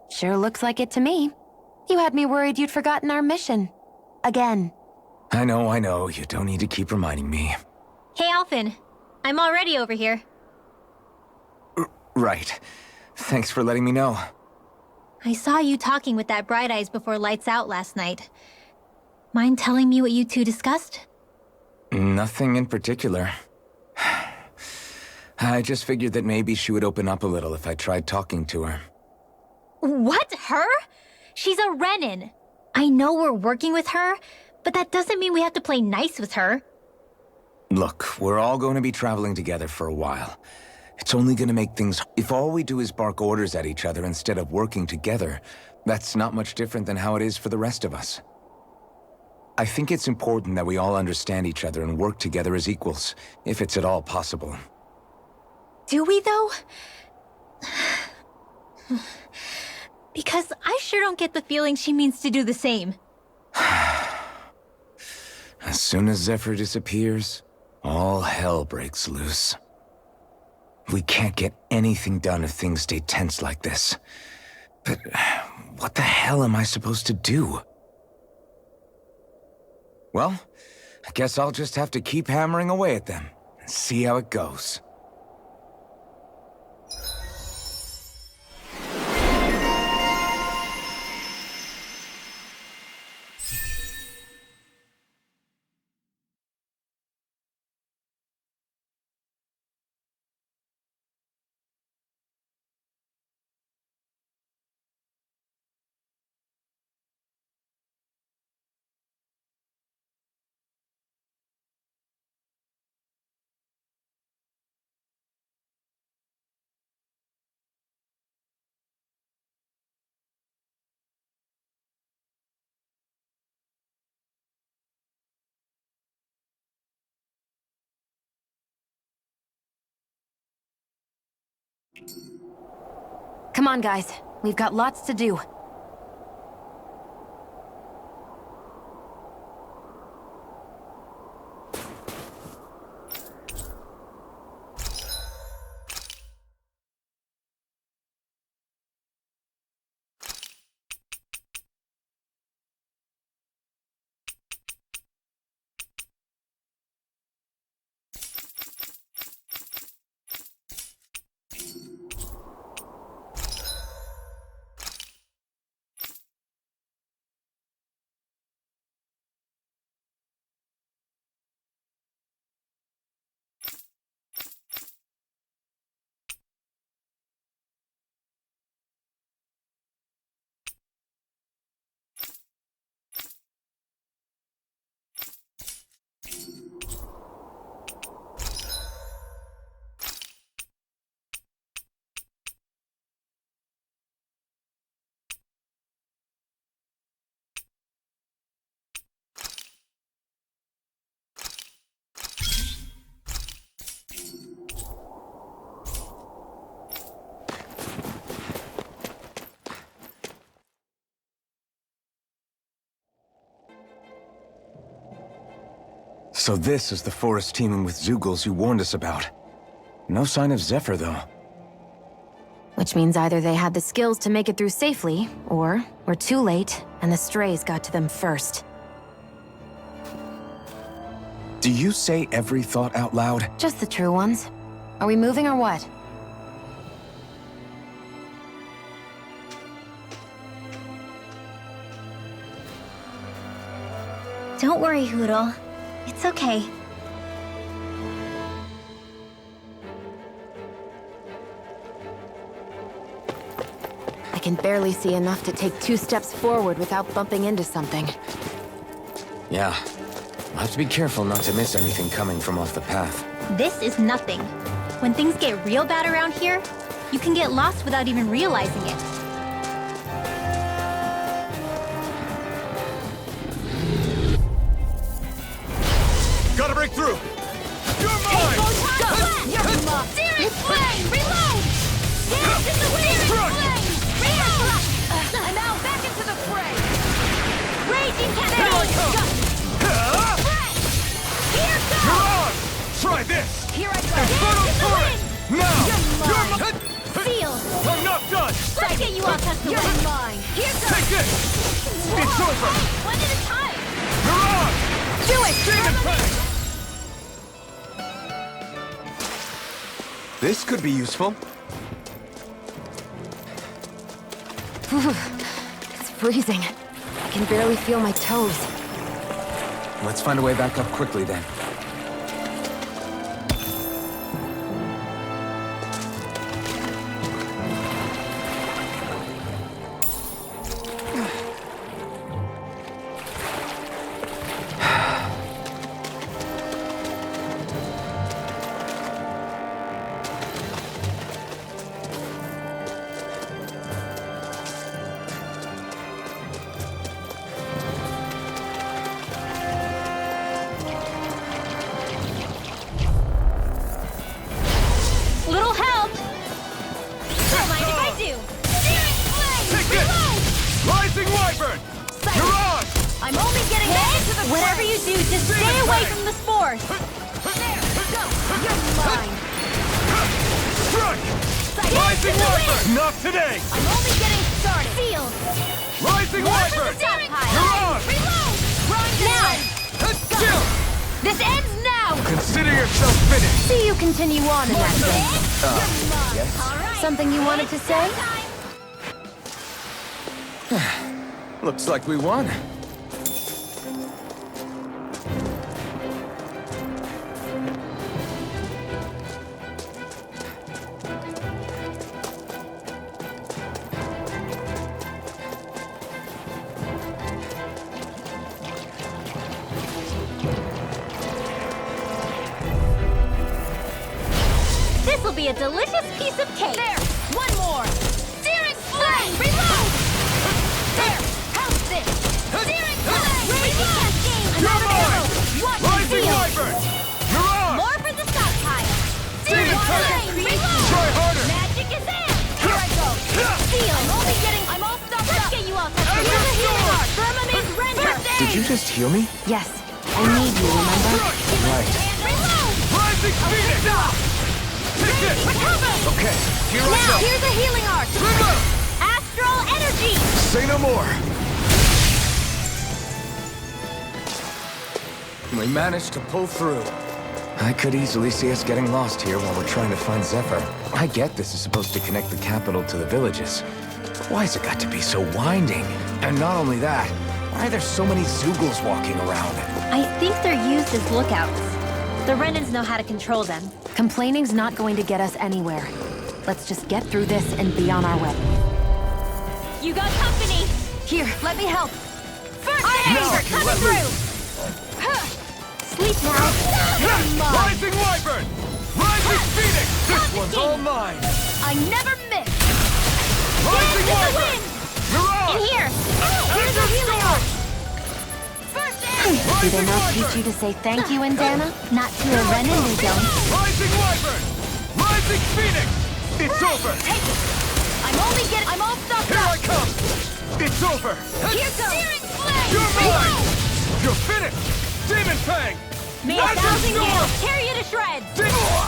Sure looks like it to me. You had me worried you'd forgotten our mission. Again. I know. You don't need to keep reminding me. Hey, Alphen. I'm already over here. Right. Thanks for letting me know. I saw you talking with that Bright Eyes before lights out last night. Mind telling me what you two discussed? Nothing in particular. I just figured that maybe she would open up a little if I tried talking to her. What? Her? She's a Renin. I know we're working with her, but that doesn't mean we have to play nice with her. Look, we're all going to be traveling together for a while. It's only going to make things... If all we do is bark orders at each other instead of working together, that's not much different than how it is for the rest of us. I think it's important that we all understand each other and work together as equals, if it's at all possible. Do we, though? Because I sure don't get the feeling she means to do the same. As soon as Zephyr disappears, all hell breaks loose. We can't get anything done if things stay tense like this. But what the hell am I supposed to do? Well, I guess I'll just have to keep hammering away at them and see how it goes. Come on, guys. We've got lots to do. So this is the forest teeming with Zeugles you warned us about. No sign of Zephyr, though. Which means either they had the skills to make it through safely, or we're too late, and the strays got to them first. Do you say every thought out loud? Just the true ones. Are we moving or what? Don't worry, Hootle. It's okay. I can barely see enough to take 2 steps forward without bumping into something. Yeah. I'll have to be careful not to miss anything coming from off the path. This is nothing. When things get real bad around here, you can get lost without even realizing it. Gotta break through! You're mine! You're mine! Searing Flame! Reload! Dance in the wind! Searing Flame! Reload! I'm out! Back into the fray! Raging Cannon! Try this! Here I go! Infernal Dance in the Torrent! wind! Now! You're mine! mine! Sealed! I'm not done! Let's get you all tucked away! You're mine! Here goes! Take this! It's over! Hey, one at a time! Mirage! Do it! Demon Fang! This could be useful. It's freezing. I can barely feel my toes. Let's find a way back up quickly then. Little help! Don't mind if I do! Searing Flame! Take this! Reload! Rising Wyvern! Mirage! I'm only getting back to the Whatever you do, just stay away from the spores! There! Go! You're mine! Strike! Dance Rising in the Wyvern! wind! Not today! I'm only getting started! Sealed! Rising More for Wyvern! the stockpile! Mirage! Reload! Grind now! Chill! This ends now! Consider yourself finished! See you continue on in that vein. Yes? Something you wanted to say? Looks like we won. This'll be a delicious piece of cake! There! One more! Searing Flame! Reload! There! How's this? Searing Flame! Raging Cascade! Another arrow! Watch Rising Seal! Wyvern! Mirage! More for the stockpile! Searing Demon Fang! Flame! Reload! Try harder! Magic is in! Here I go! Seal! I'm all stopped up! Let's get you all touched up! Here's a healing art! Thermamate Render! Did you just heal me? Yes. I need you, remember? Right. Reload! Rising Phoenix! Take this! Recover! Okay, here I Now, go! here's a healing art! Reload! Astral Energy! Say no more! We managed to pull through. I could easily see us getting lost here while we're trying to find Zephyr. I get this is supposed to connect the capital to the villages. Why's it got to be so winding? And not only that, why are there so many Zeugles walking around? I think they're used as lookouts. The Renans know how to control them. Complaining's not going to get us anywhere. Let's just get through this and be on our way. You got company! Here, let me help. First aid! Now I can Coming let through! Huh. Sleep now. You're mine! Rising Wyvern! Rising Phoenix! This one's all mine! I never miss! Rising Dance in the Wyvern! wind! Mirage! In here! Here's a healing art! First aid! Do they not teach you to say thank you, Indana? Not to a Renan, they don't. Rising Wyvern! Rising Phoenix! It's over! Take it! I'm all stopped Here I up! come! It's over! Here goes! Searing Flame! You're mine! You're finished! Demon Fang! May a thousand gales tear you to shreds!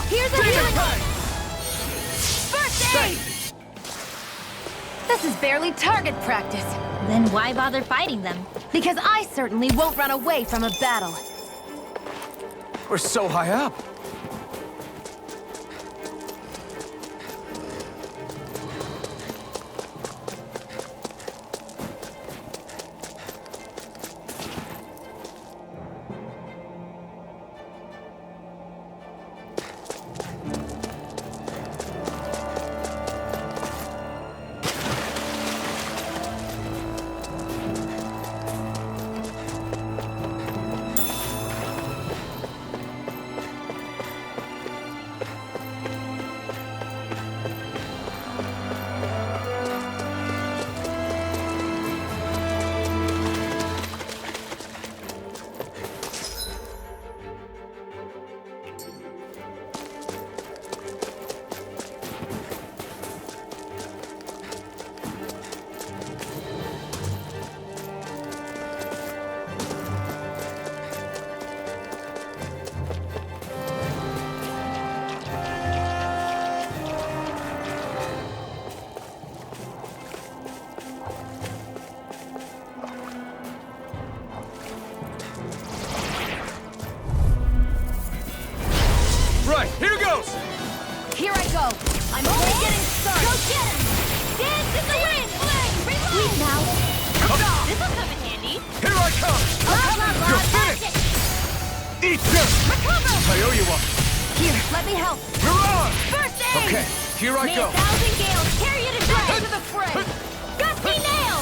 Here's a Demon healing art! Fang! First aid! This is barely target practice. Then why bother fighting them? Because I certainly won't run away from a battle. We're so high up. scales! Here I go! I'm only getting started! Go get him! Dance in the wind! Reload! Leave now! This'll come in handy! Here I come! You're finished! Eat this! Recover! I owe you one! Here, let me help! Mirage! First aid! Okay, here I May go! 1,000 gales carry you to drag to the fray! Gusty nail!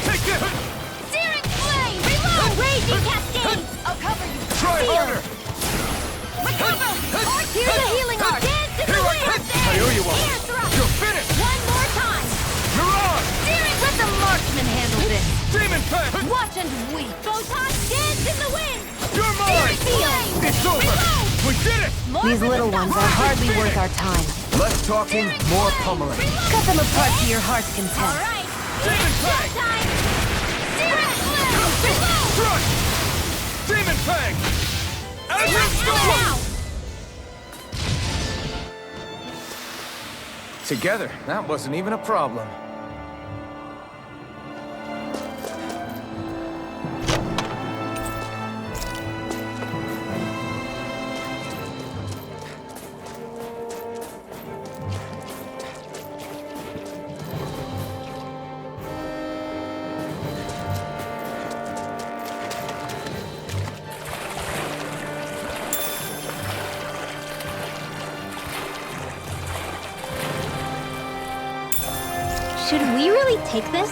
Take this! Searing flame! Reload! Raging cascade! I'll cover you! Try Feel. harder! Recover! Here's a healing arc! Dance in the wind! I owe you one! Air thrust! You're finished! One more time! Mirage! Searing! Let the marksman handle this! Demon Fang! Watch and weep! Photon! Dance in the wind! You're mine! Searing! It's over! Reload! We did it! These little ones are hardly worth our time. Less talking, more pummeling. Cut them apart to your heart's content. All right! Demon Fang! Showtime! Searing flame! Reload! Crush! Demon Fang! Azure Storm! Now! Together, that wasn't even a problem. Should we really take this?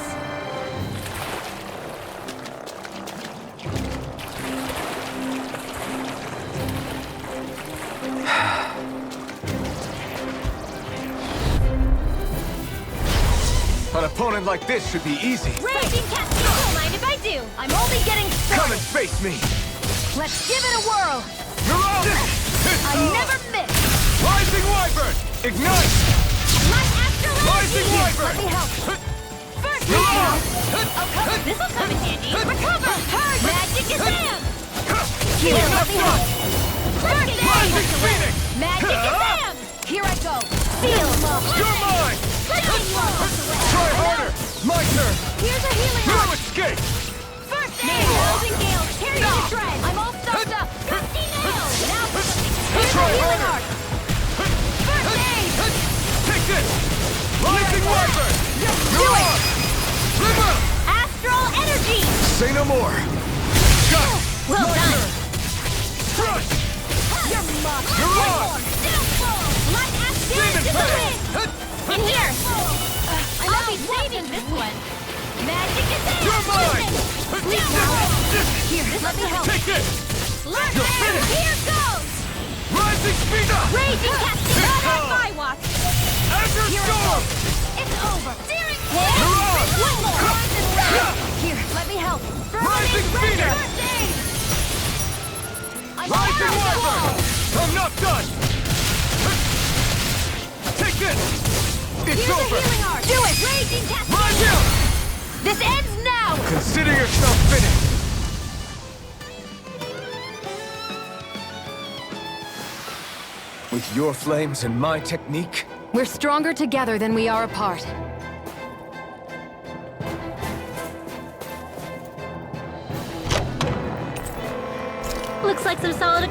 An opponent like this should be easy. Raging cascade! Don't mind if I do! I'm only getting Come and started! face me! Let's give it a whirl! Mirage! I never miss! Rising Wyvern! Ignite! My astral Rising energy! Wyvern! Let me help! First aid! Mirage! I'll cover! This'll come in handy! Recover! Hard! Magic is Am! Here, let me help! First aid! Rising Phoenix! Magic is Am! Here I go! Feel love! You're mine! Flaming love! Try harder! My turn! Here's a healing No arc! escape! First aid! 1,000 gales! Carry you to shred! I'm all stuffed up! Gusty nail! Now for something! Here's a Try healing harder. arc! First aid! Take this! Rising Wyvern! Do it! River! Astral energy! Say no more! Got it! Well My done! turn! Crush! Your muck! Mirage! Light ash dance in the wind! In here! I'll be saving this one! Magic is in! You're mine! Please now! Here, let me help! Take this! Learn You're finished! Here goes! Rising Speed up! Raging cascade! Not on my watch! Azure Here I Storm! go! It's over! Searing Mirage! One more! Arms and round! Here, let me help! Rising Phoenix! First aid! I'm Rising all Wyvern! I'm not done! Take this! It's Here's over! a healing arc! Do it! Raging cascade! Rise up! This ends now! Consider yourself finished! With your flames and my technique, We're stronger together than we are apart. Looks like some solid...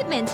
equipment.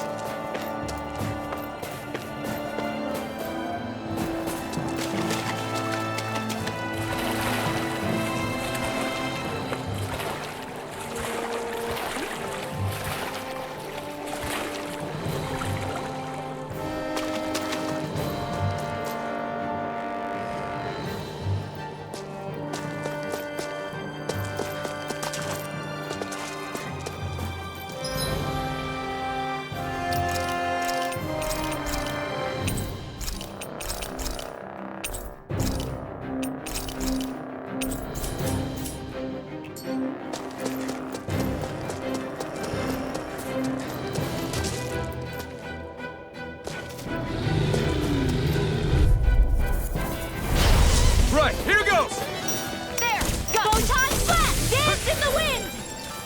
Right, here goes! There! Go! Photon blast! Dance in the wind!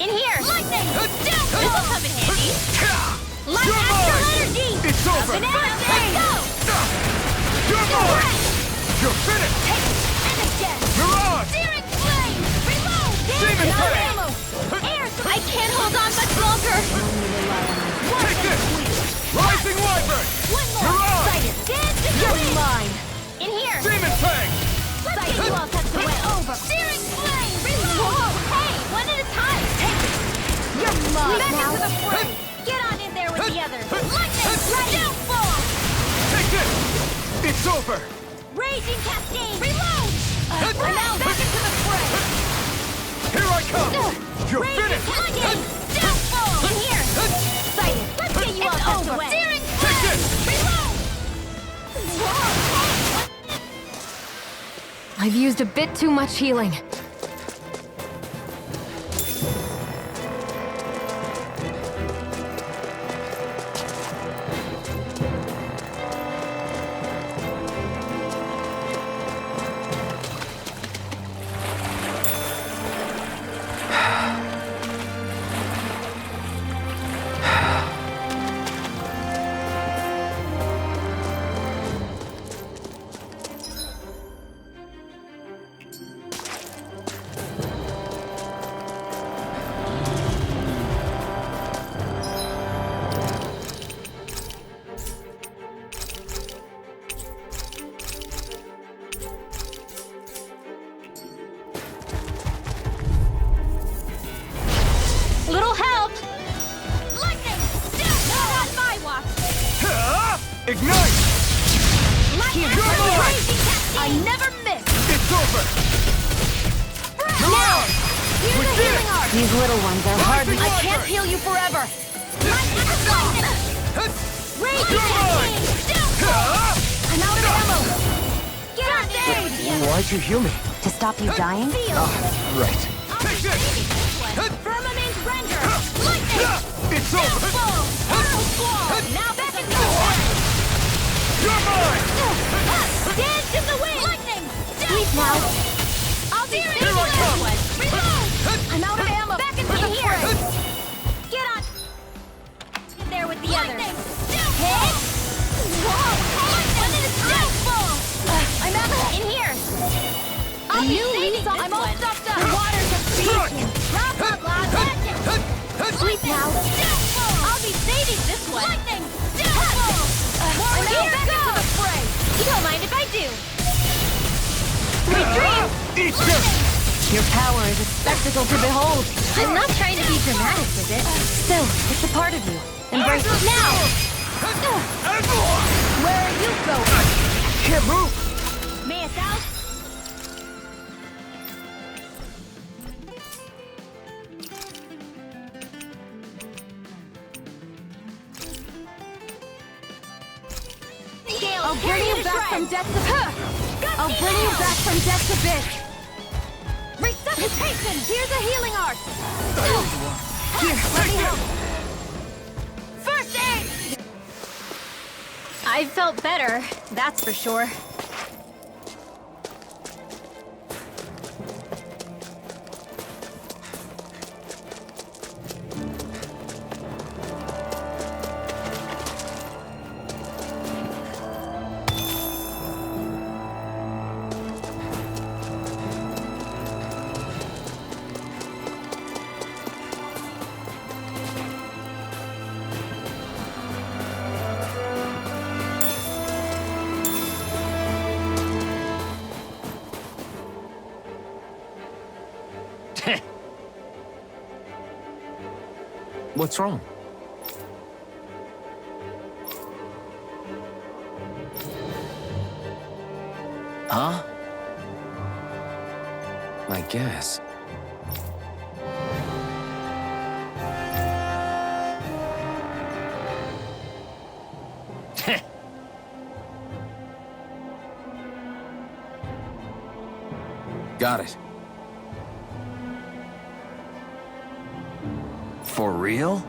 In here! Lightning! This'll come in handy! Light You're astral mine! energy! It's over! Let's go! You're mine! You're finished! Take it! And again! Mirage! Searing flame! Reload! Demon Dance flame! ammo! Air! I can't hold on much longer! Take this! Rising Wyvern! One more! Mirage! Sighted! Dance in the wind! Mine! In here! Demon Fang! Sighted! You all touch the wet over! Searing flame! Reload! Whoa! Hey! One at a time! Take it! You're mine! Back into the fray! Get on in there with the others! Lightning! Ready! Downfall! Take this! It's over! Raging cascade! Reload! I'm out! Back into the fray! Here I come! You're Raging finished! cascade! Downfall! In here! Sighted! Let's get you all touched away! Searing Take flame! this! Reload! Whoa! I've used a bit too much healing. Little help! Lightning! Not on my watch! Ignite! Lightning! You're mine! Raging cascade! I never miss! It's over! Now! Here's We the did healing it! art! These little ones are hard. I can't heal you forever! Lightning! Raging You're mine! cascade! Downfall! I'm out of ammo! Get on there! Why'd you heal me? To stop you dying? Right. Take this! Firmament render! Lightning! It's over! Downfall! Portal squall! Now back into the fray! You're mine! Dance in the wind! Lightning! Sleep now. I'll be Here I come! Reload! I'm out of ammo! Back into the fray! Get on! In there with the others! Hit! Whoa! Lightning! Downfall! I'm out! In here! I'll be saving this I'm all stuffed up! The waters of creation! Blah, blah, blah! Legend! Sleep now! Downfall! I'll be saving this one! Lightning! Downfall! I'm out! Back into the fray! You don't mind if I do! Retreat! Eat this! Your power is a spectacle to behold. I'm not trying to be dramatic with it. Still, it's a part of you. Embrace it. Now! Where are you going? Can't move! May it out? I'll bring you back from death's abyss. I'll bring you back from death's abyss. Resuscitation! Here's a healing art! Here, let me help. First aid! I felt better, that's for sure. What's wrong? Huh? I guess. Got it. For real?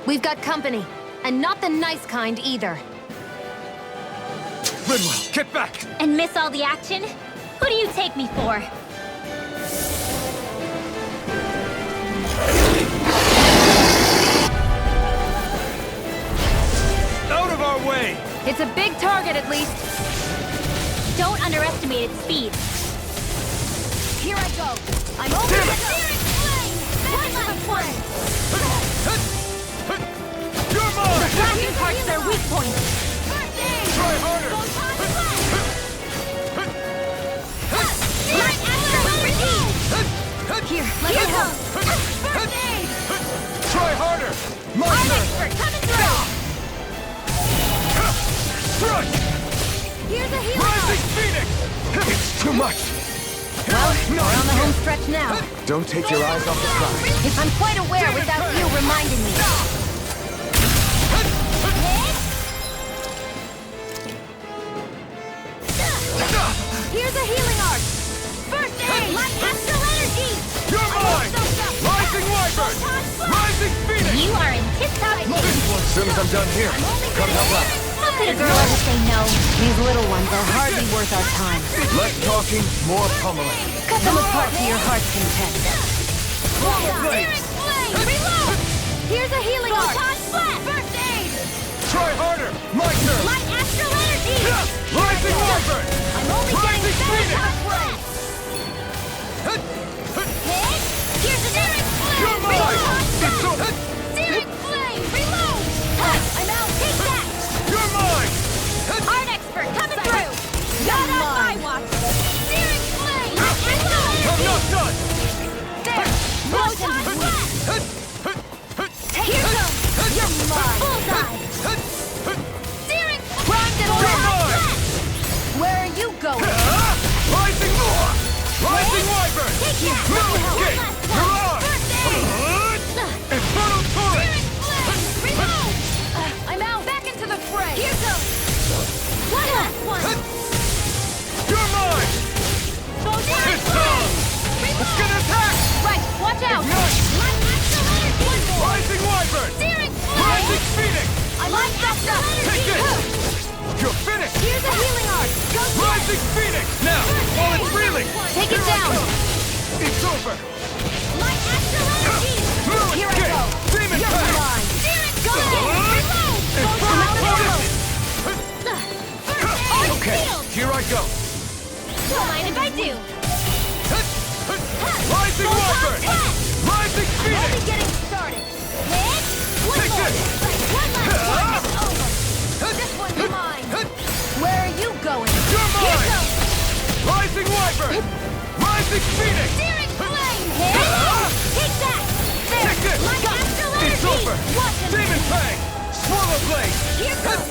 We've got company, and not the nice kind either. Rinwell, get back! And miss all the action? Who do you take me for? Out of our way! It's a big target, at least. Don't underestimate its speed. Here I go. I'm over Damn the it! Searing Flame! Back to the flame! You're mine! Dragon parts their weak point. Try harder! Searing Action! Here, let me help. First aid! Try harder! I'm Monster! expert coming through! Strike! Here's a healing Rising Phoenix! It's too much! Well, we're on the home stretch now. Don't take your eyes off the prize. I'm quite aware without you reminding me. Here's a healing art! First aid! My astral energy! You're mine! Rising Wyvern! Rising Phoenix! You are in tip-top soon as I'm done here, come help out. How could a girl ever say no? These little ones are hardly worth our time. Less talking, more pummeling. Cut them apart to your heart's content. Reload! Here's a healing art! Splat! First aid! Try harder! My turn! Light astral energy! Rising Wyvern! I'm only getting better halfway! Here's a Searing Flame! You're mine! It's over! Searing Flame! Reload! I'm out! Take that! You're mine! Art expert coming through! Not on my watch! Searing Flame! Reload! I'm not done! There! No time left! Here goes! You're mine! Bullseye! Searing Primed and Blast! Where are you going? Rising More! Rising Wyvern! Take that! No escape! You're on! Infernal Torrent! Reload! I'm out! Back into the fray! Here goes! One last one! You're mine! It's time! Let's get an attack! Right! Watch out! Ignite! Light astral energy! One more! Rising Wyvern! Searing Flame! Rising Phoenix! I like that stuff! Take this! You're finished! Here's a healing art! Go get it! Rising Phoenix! Now! While it's reeling! Take it down! It's over! Light astral energy! Here I go! Demon You're Pact! mine! Go in! Reload! Infernal Torrent! First aid! Okay, Shield! here I go! Don't mind if I do! Rising Wyvern! Rising I'm Phoenix! only getting started! Hit! One Take more! this! One last one! It's over! This one's mine! Where are you going? You're Here mine! goes! Rising Wyvern! Rising Phoenix! Searing Flame! Hit! Take that! There! Take this! Light astral energy! It's over! Watch him! Demon Fang! Swallow Blade! Here goes!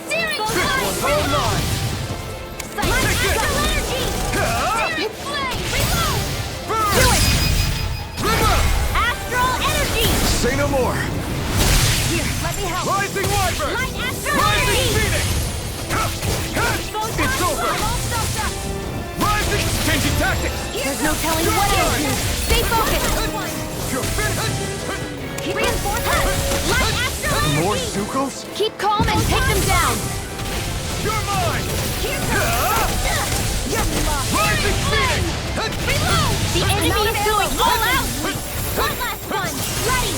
Searing This Flame! one's all mine! Light Take this! astral energy! Searing Flame! Reload! Burn! Do it! River! Astral energy! Say no more! Here, let me help! Rising Wyvern! Light astral Rising energy! Phoenix! It's over! I'm all stuffed up! Rising! Changing tactics! There's no telling what it'll do! Stay focused! You're finished! Reinforcements! Light astral energy! More Sukos? Keep calm and take them down! You're mine! Here goes! You're mine! Rising Phoenix! Reload! The enemy is going all out! One last one! Ready!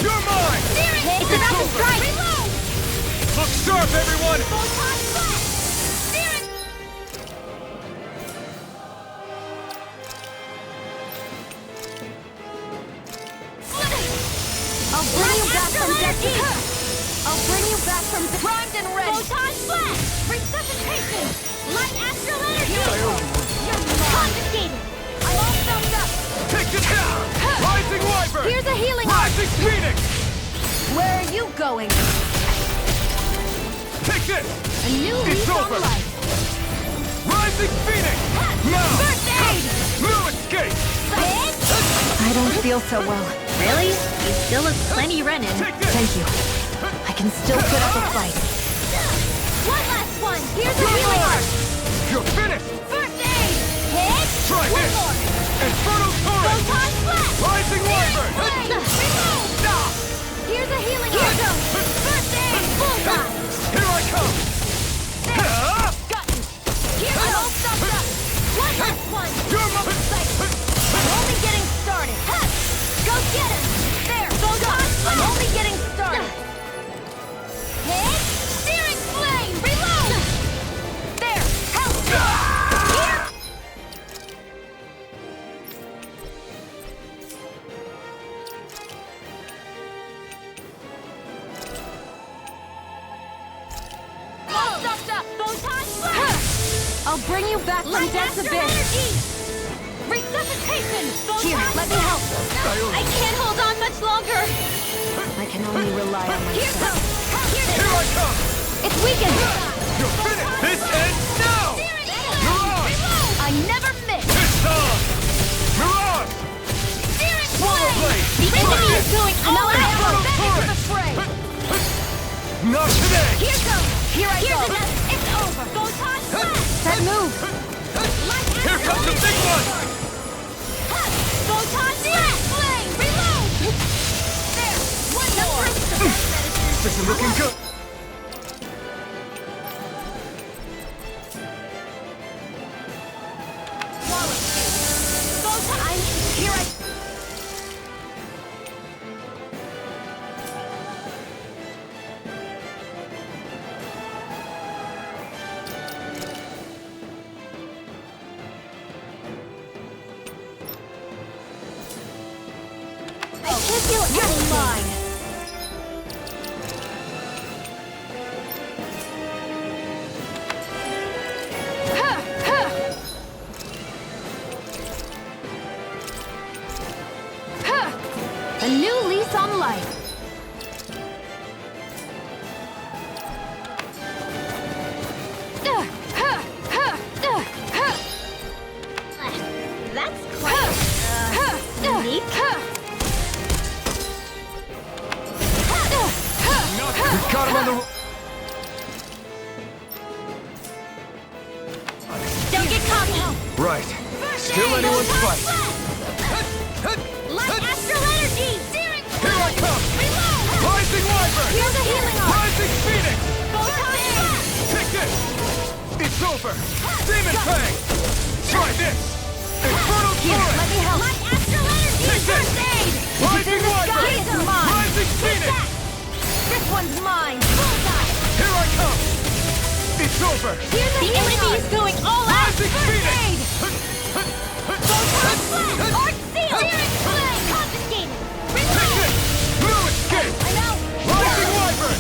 You're mine! It's about to strike! Reload! Look sharp, everyone! Photon blast! Searing! I'll bring you back from death! I'll bring you back from primed and ready! Photon blast! Resuscitation! Light astral energy! You're confiscated! I'm all stuffed up! Take this down! Rising Wyvern! Here's a healing art! Rising Phoenix! Where are you going? Take this! A new It's lease on over! life! Rising Phoenix! Now! First aid! No escape! I don't feel so well. Really? You still look plenty running. Take this! Thank you. I can still put up a fight. One last one! Here's a healing art! You're finished! First aid! Hit! Try One this! more! Infernal Torrent! Photon blast! Rising Wyvern! Reload! Stop! Here's a healing art! Here goes! First aid! Bullseye! Here I come! Got you! Here goes! I'm all stuffed up! One last one! You're my... I'm only getting started! Go get him! There! Photon blast! I'm only getting started! Hit! Searing Flame! Reload! There! Help! Here! All stuffed up! Photon blast! I'll bring you back from death's abyss! Resuscitation! Here, let me help! I can't hold on much longer! I can only rely on Here myself. goes! Here Here I come! It's weakened! You're finished! This ends now! Mirage! I never miss! It's on! Mirage! Swallow Blade! The enemy is going all out! Infernal Back into Torrent! the fray! Not today! Here goes! Here I go! It's over! Photon blast! That move! Here comes the big one! Photon blast! Flame! Reload! There! One more! You're looking good. A new lease on life. That's quite unique. We got him on the... Don't get cocky. Right. Still anyone's fight. Light astral energy. Searing Here I come. Reload. Rising Wyvern. Here's a healing arm. Rising Phoenix. Photon blast. Take this. It's over. Demon Fang. Try this. Infernal Here, Torrent. let me help. Light astral energy. Take this. First aid. Rising Wyvern. This is mine. Rising Phoenix. This one's mine. Bullseye. Here I come. It's over. Here's the enemy is going all out. Rising First Phoenix. aid. Photon blast. Arc seal. Searing flame. Confiscated. Reload. No escape. I'm out. Rising Wyvern.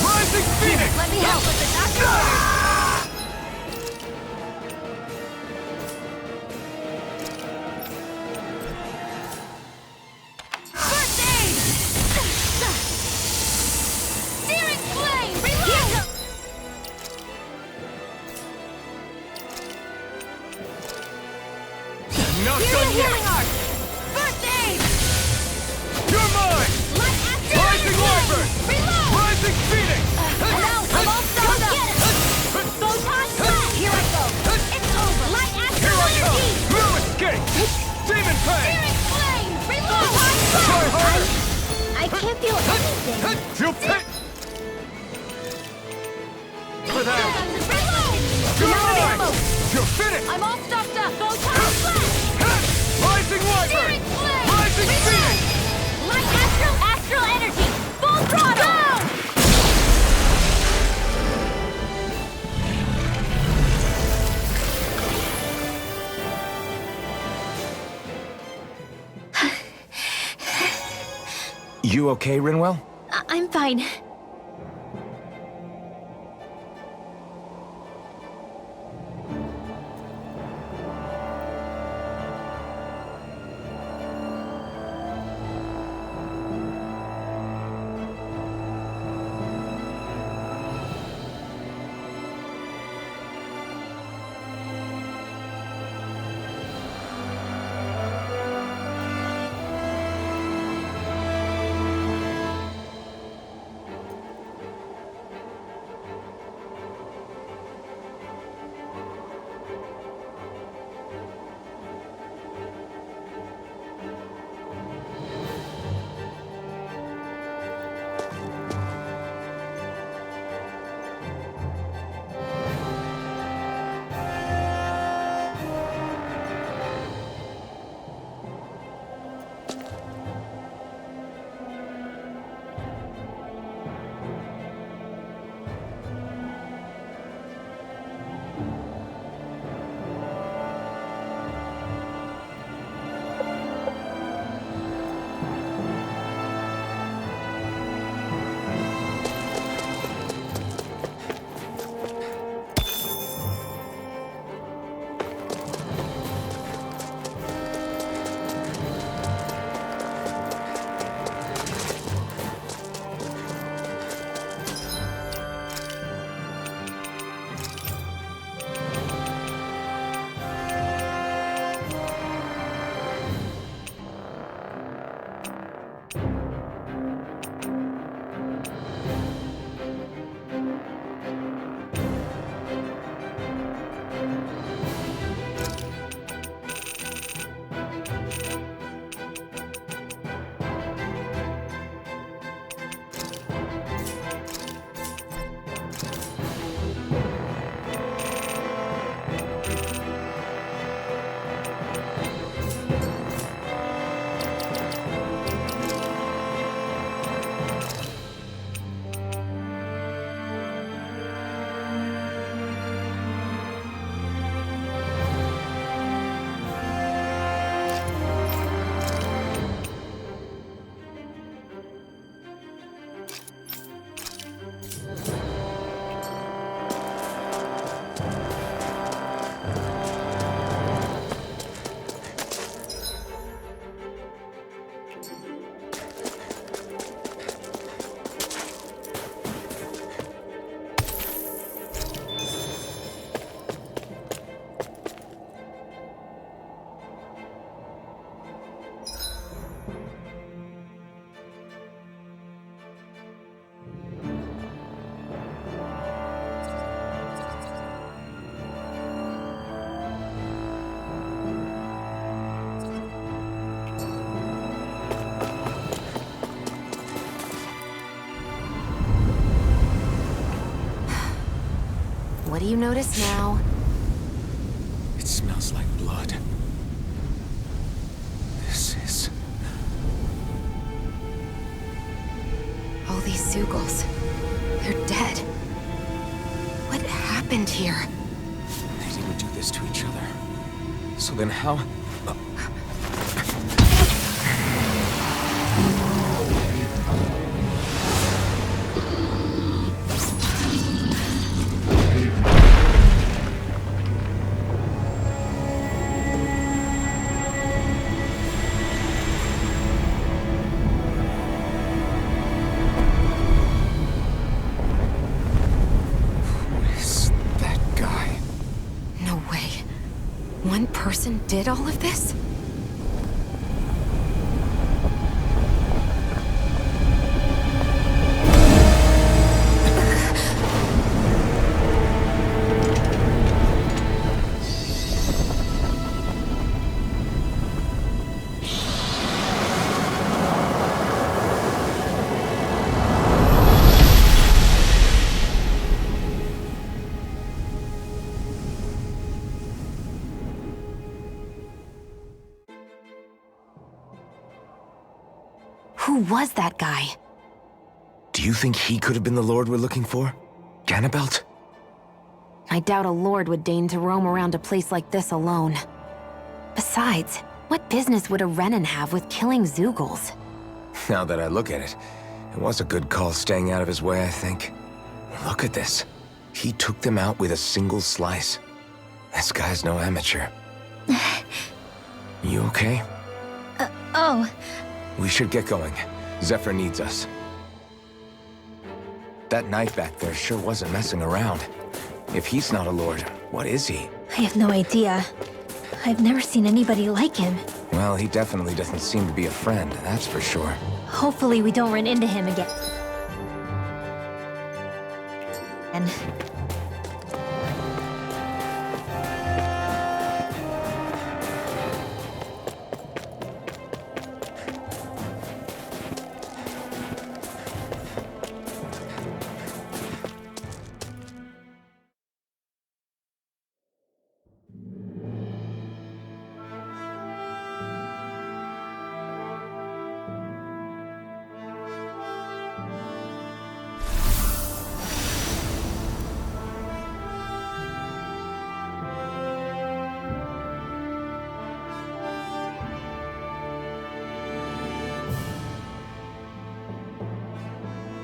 Rising Phoenix. Let me help with this astral. First aid. Searing flame. Reload. Not Here's done a yet. healing arc. First aid. You're mine. Light astral Rising energy. Wyvern. Reload. Rising Phoenix. I'm out. I'm all stopped up. Photon blast. Here I go. It's over. Light Here astral I come. energy. No escape. Demon Fang. Searing flame. Reload. Try harder. I can't feel anything. Feel pain. For that. Reload. You're Here's the mine. ammo. You're finished. I'm all stocked up. Photon blast. Rising Wyvern. Searing flame. Rising Reload. Phoenix. Light astral energy. Full throttle. Go. You okay, Rinwell? I'm fine. what do you notice now? It smells like blood. This is... All these Zeugles, they're dead. What happened here? They didn't do this to each other. So then how... One person did all of this? Who was that guy? Do you think he could have been the Lord we're looking for? Ganabelt? I doubt a lord would deign to roam around a place like this alone. Besides, what business would a Renan have with killing Zeugles? Now that I look at it, it was a good call staying out of his way, I think. Look at this. He took them out with a single slice. This guy's no amateur. You okay? Oh. We should get going. Zephyr needs us. That knight back there sure wasn't messing around. If he's not a lord, what is he? I have no idea. I've never seen anybody like him. Well, he definitely doesn't seem to be a friend, that's for sure. Hopefully we don't run into him again.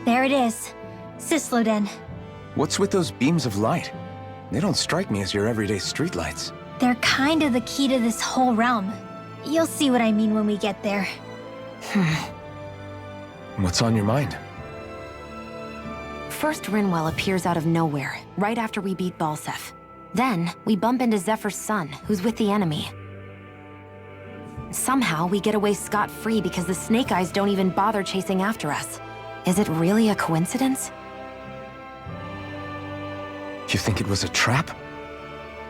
There it is. Sysloden. What's with those beams of light? They don't strike me as your everyday streetlights. They're kind of the key to this whole realm. You'll see what I mean when we get there. What's on your mind? First, Rinwell appears out of nowhere, right after we beat Balseph. Then, we bump into Zephyr's son, who's with the enemy. Somehow, we get away scot-free because the Snake Eyes don't even bother chasing after us. Is it really a coincidence? You think it was a trap?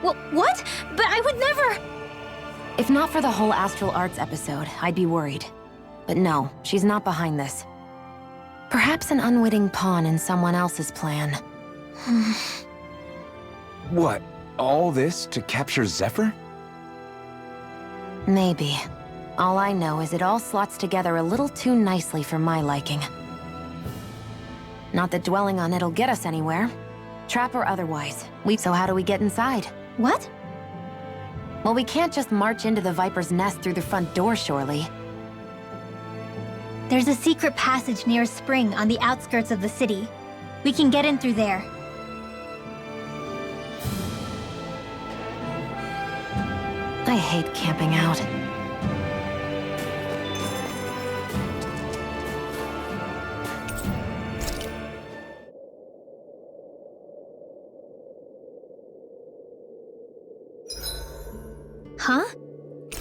Well, what? But I would never... If not for the whole Astral Arts episode, I'd be worried. But no, she's not behind this. Perhaps an unwitting pawn in someone else's plan. What? All this to capture Zephyr? Maybe. All I know is it all slots together a little too nicely for my liking. Not that dwelling on it'll get us anywhere. Trap or otherwise. So how do we get inside? What? Well, we can't just march into the Viper's nest through the front door, surely. There's a secret passage near a spring on the outskirts of the city. We can get in through there. I hate camping out. Huh?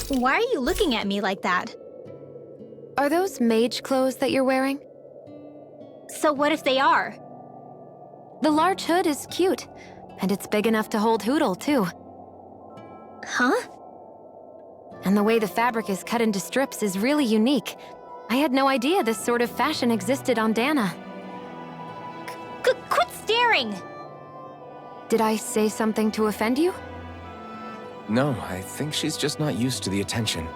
Why are you looking at me like that? Are those mage clothes that you're wearing? So what if they are? The large hood is cute, and it's big enough to hold Hootle, too. Huh? And the way the fabric is cut into strips is really unique. I had no idea this sort of fashion existed on Dana. Quit staring! Did I say something to offend you? No, I think she's just not used to the attention.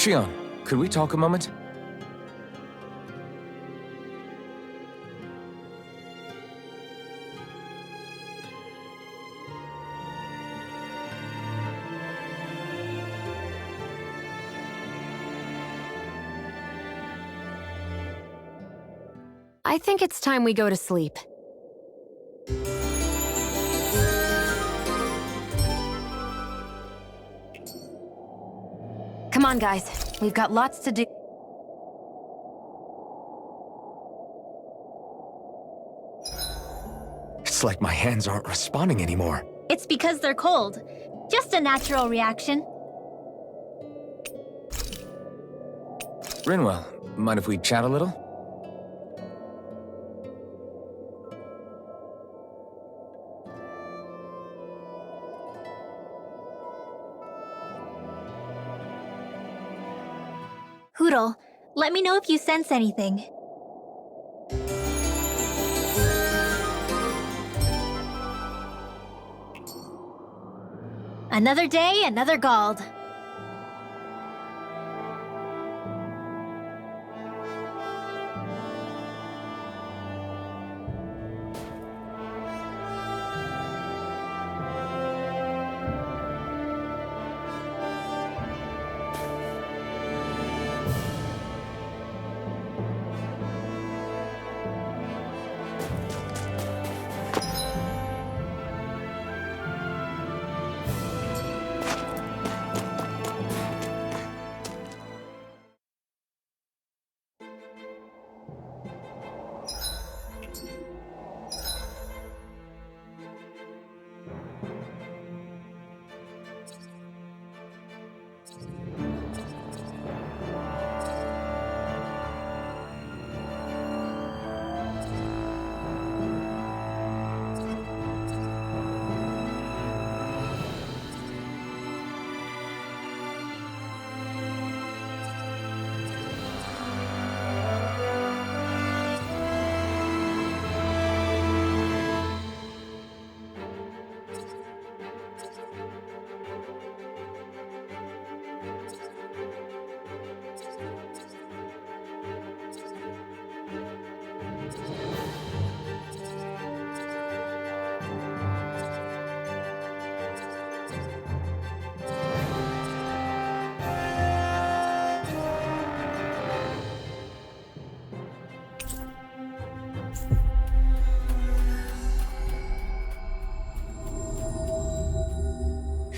Shion, could we talk a moment? I think it's time we go to sleep. Come on, guys. We've got lots to do. It's like my hands aren't responding anymore. It's because they're cold. Just a natural reaction. Rinwell, mind if we chat a little? Hootle, let me know if you sense anything. Another day, another Gald.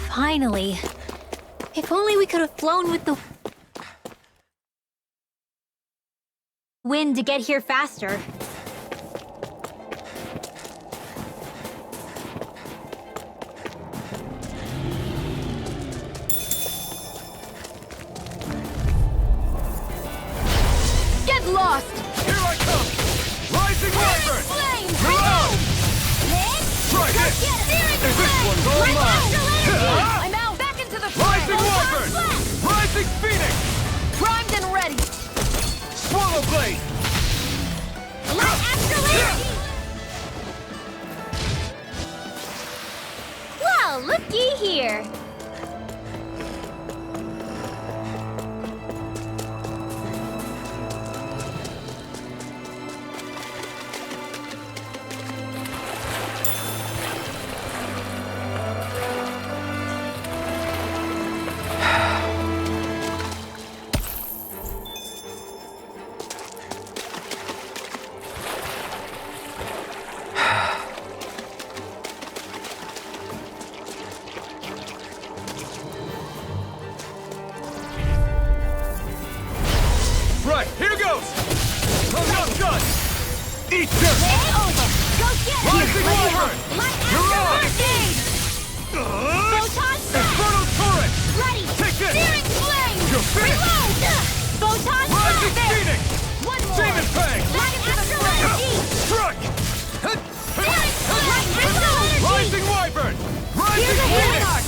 Finally. If only we could have flown with the wind to get here faster. Get lost! Here I come! Rising Wyvern! Flame! Reload! Try this! And this one's all mine! I'm out! Back into the fray! Rising Wyvern! Rising Phoenix! Primed and ready! Swallow Blade! Light Astrolabe! Well, looky here. Right, here goes! Shotgun! Eat dirt! Lay over! Go get it! Rising Wyvern! Light You're on! Astrolabe! Photon Blast! Inferno Turret! Ready! Take this! Searing Flame! You're finished! Reload! Photon Rising Blast! Phoenix! One more! Demon Fang! Light Astrolabe! Strike! Searing Flame! Reload! Rising Wyvern! Rising Here's a Phoenix!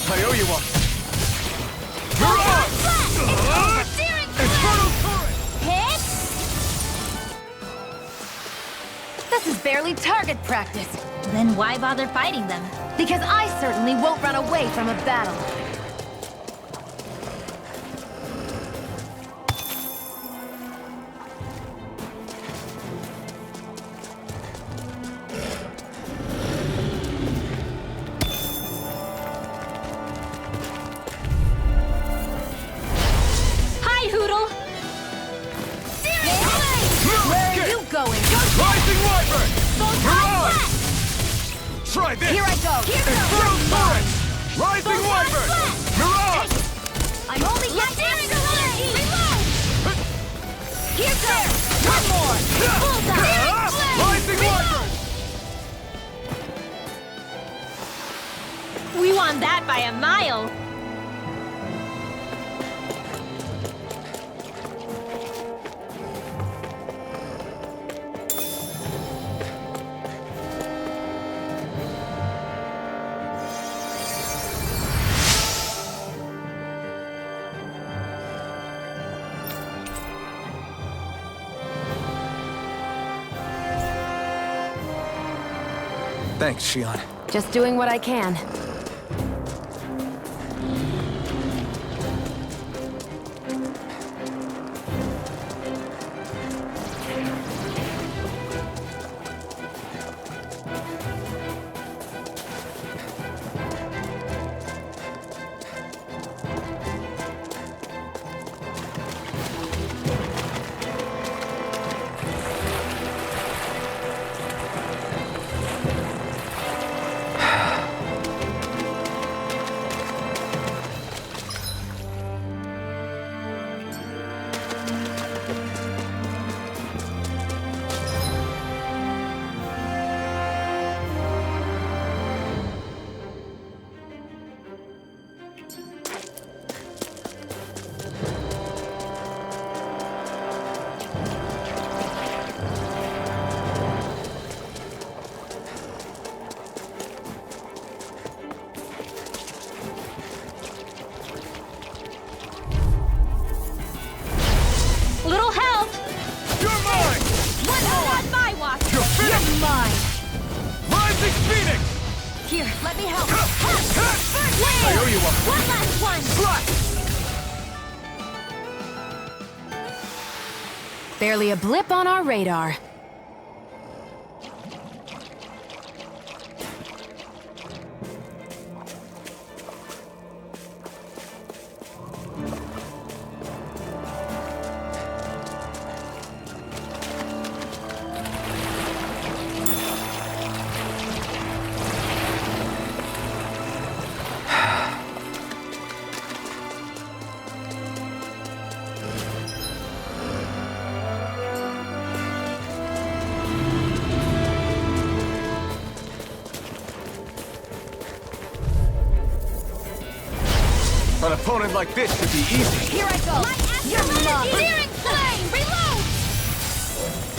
I owe you one! You're on! Searing Inferno Turret! Hit! This is barely target practice. Then why bother fighting them? Because I certainly won't run away from a battle. Hi, Hoodle! Where are you going? Rising Wyvern! You're on! Try this! Here I go! Inferno Turret! Rising Wyvern! You're on! I'm only getting Reload! Here's there! One more! Bullseye! Rising Wyvern! We won that by a mile. Thanks, Shion. Just doing what I can. One last one! Barely a blip on our radar. An opponent like this should be easy. Here I go! You're mine! Searing flame! Reload!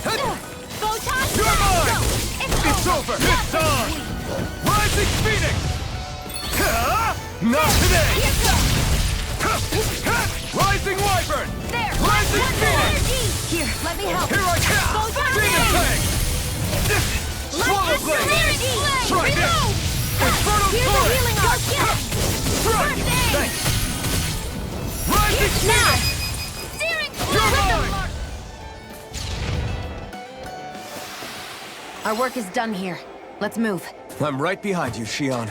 Photon! You're mine! Go! It's over! It's on! Rising Phoenix! Not today! Here goes! Rising Wyvern! There! Rising Phoenix! Here, let me help! Here I come! Photon Demon Fang! Fang! Swallow Blade! Try this! Reload! Infernal Here's Torrent! a healing arc! Strike! Thanks! Rising Now! Phoenix! Searing You're flame! mine! Our work is done here. Let's move. I'm right behind you, Shion.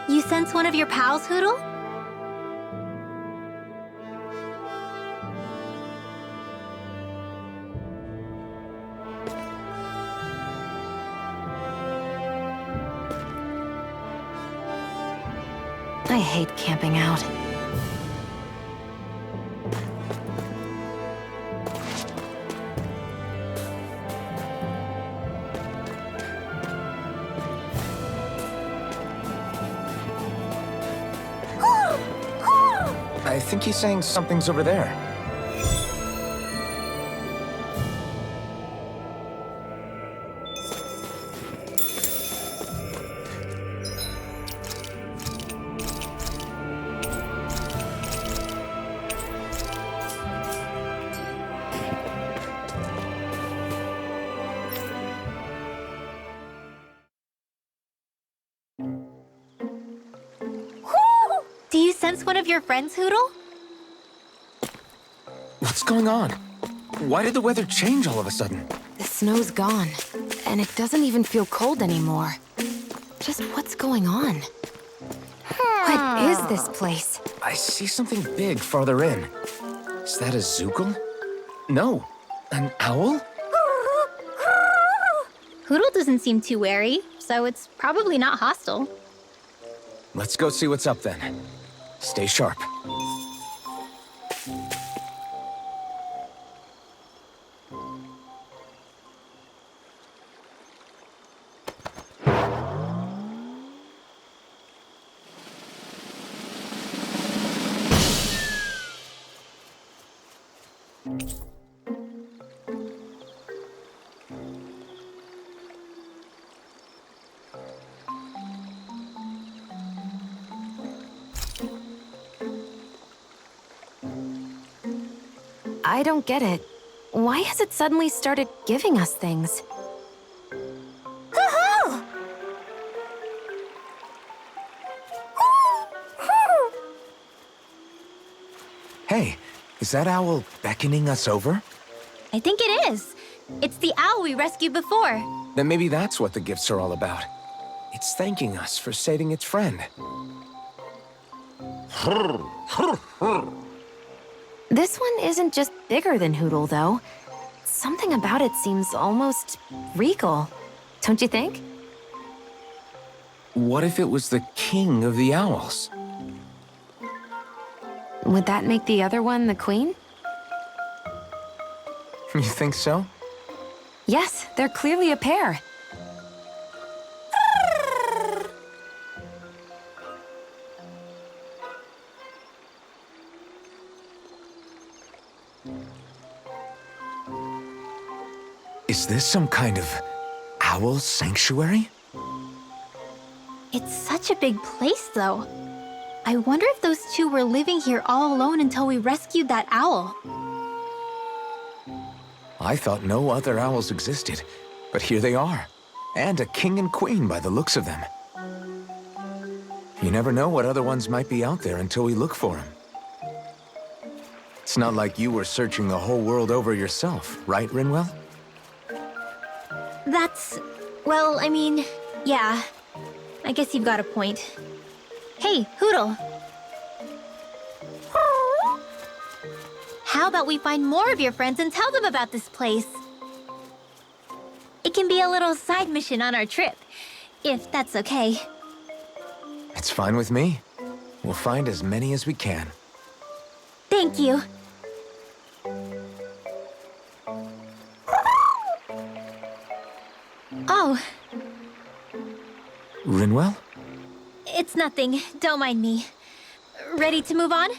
You sense one of your pals, Hootle? I hate camping out. I think he's saying something's over there. Do you sense one of your friends, Hootle? What's going on? Why did the weather change all of a sudden? The snow's gone, and it doesn't even feel cold anymore. Just what's going on? What is this place? I see something big farther in. Is that a Zookle? No, an owl? Hootle doesn't seem too wary, so it's probably not hostile. Let's go see what's up then. Stay sharp. I don't get it. Why has it suddenly started giving us things? Hey, is that owl beckoning us over? I think it is. It's the owl we rescued before. Then maybe that's what the gifts are all about. It's thanking us for saving its friend. This one isn't just bigger than Hootle, though. Something about it seems almost regal. Don't you think? What if it was the king of the owls? Would that make the other one the queen? You think so? Yes, they're clearly a pair. Is this some kind of owl sanctuary? It's such a big place, though. I wonder if those two were living here all alone until we rescued that owl. I thought no other owls existed, but here they are. And a king and queen by the looks of them. You never know what other ones might be out there until we look for them. It's not like you were searching the whole world over yourself, right, Rinwell? That's... well, I mean, yeah. I guess you've got a point. Hey, Hootle. How about we find more of your friends and tell them about this place? It can be a little side mission on our trip, if that's okay. It's fine with me. We'll find as many as we can. Thank you. Oh. Rinwell? It's nothing. Don't mind me. Ready to move on?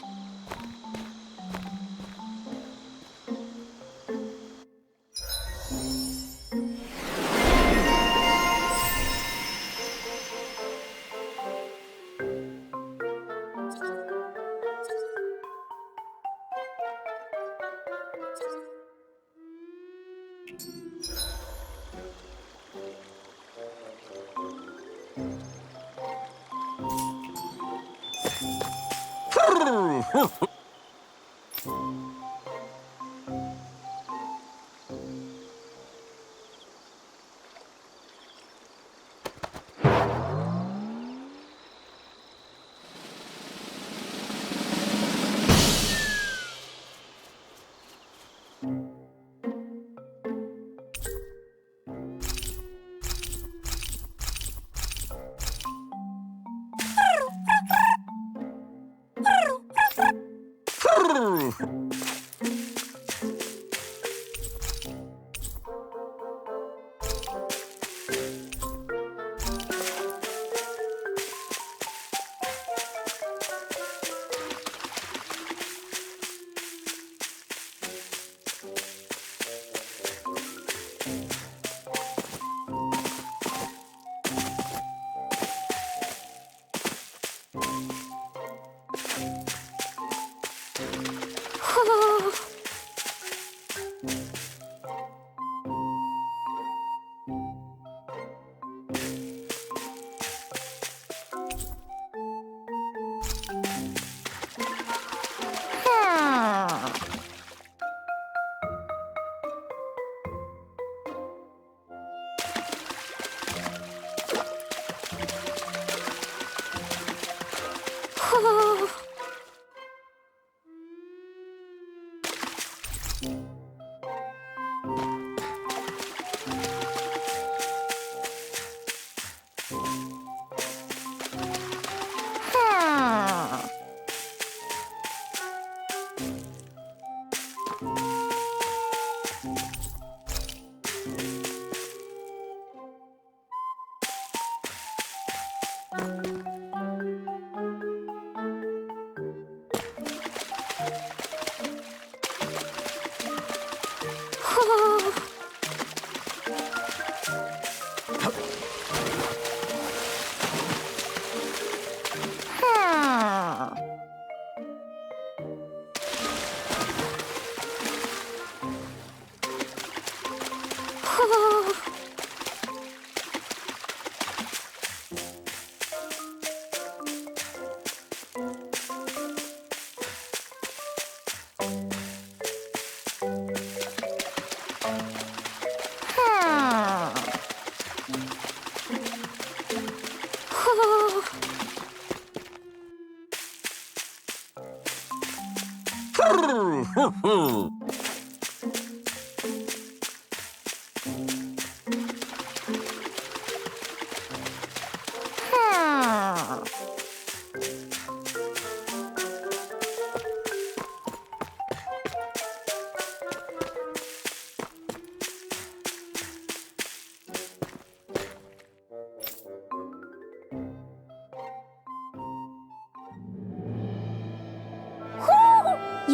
You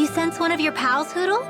sense one of your pals, Hootle?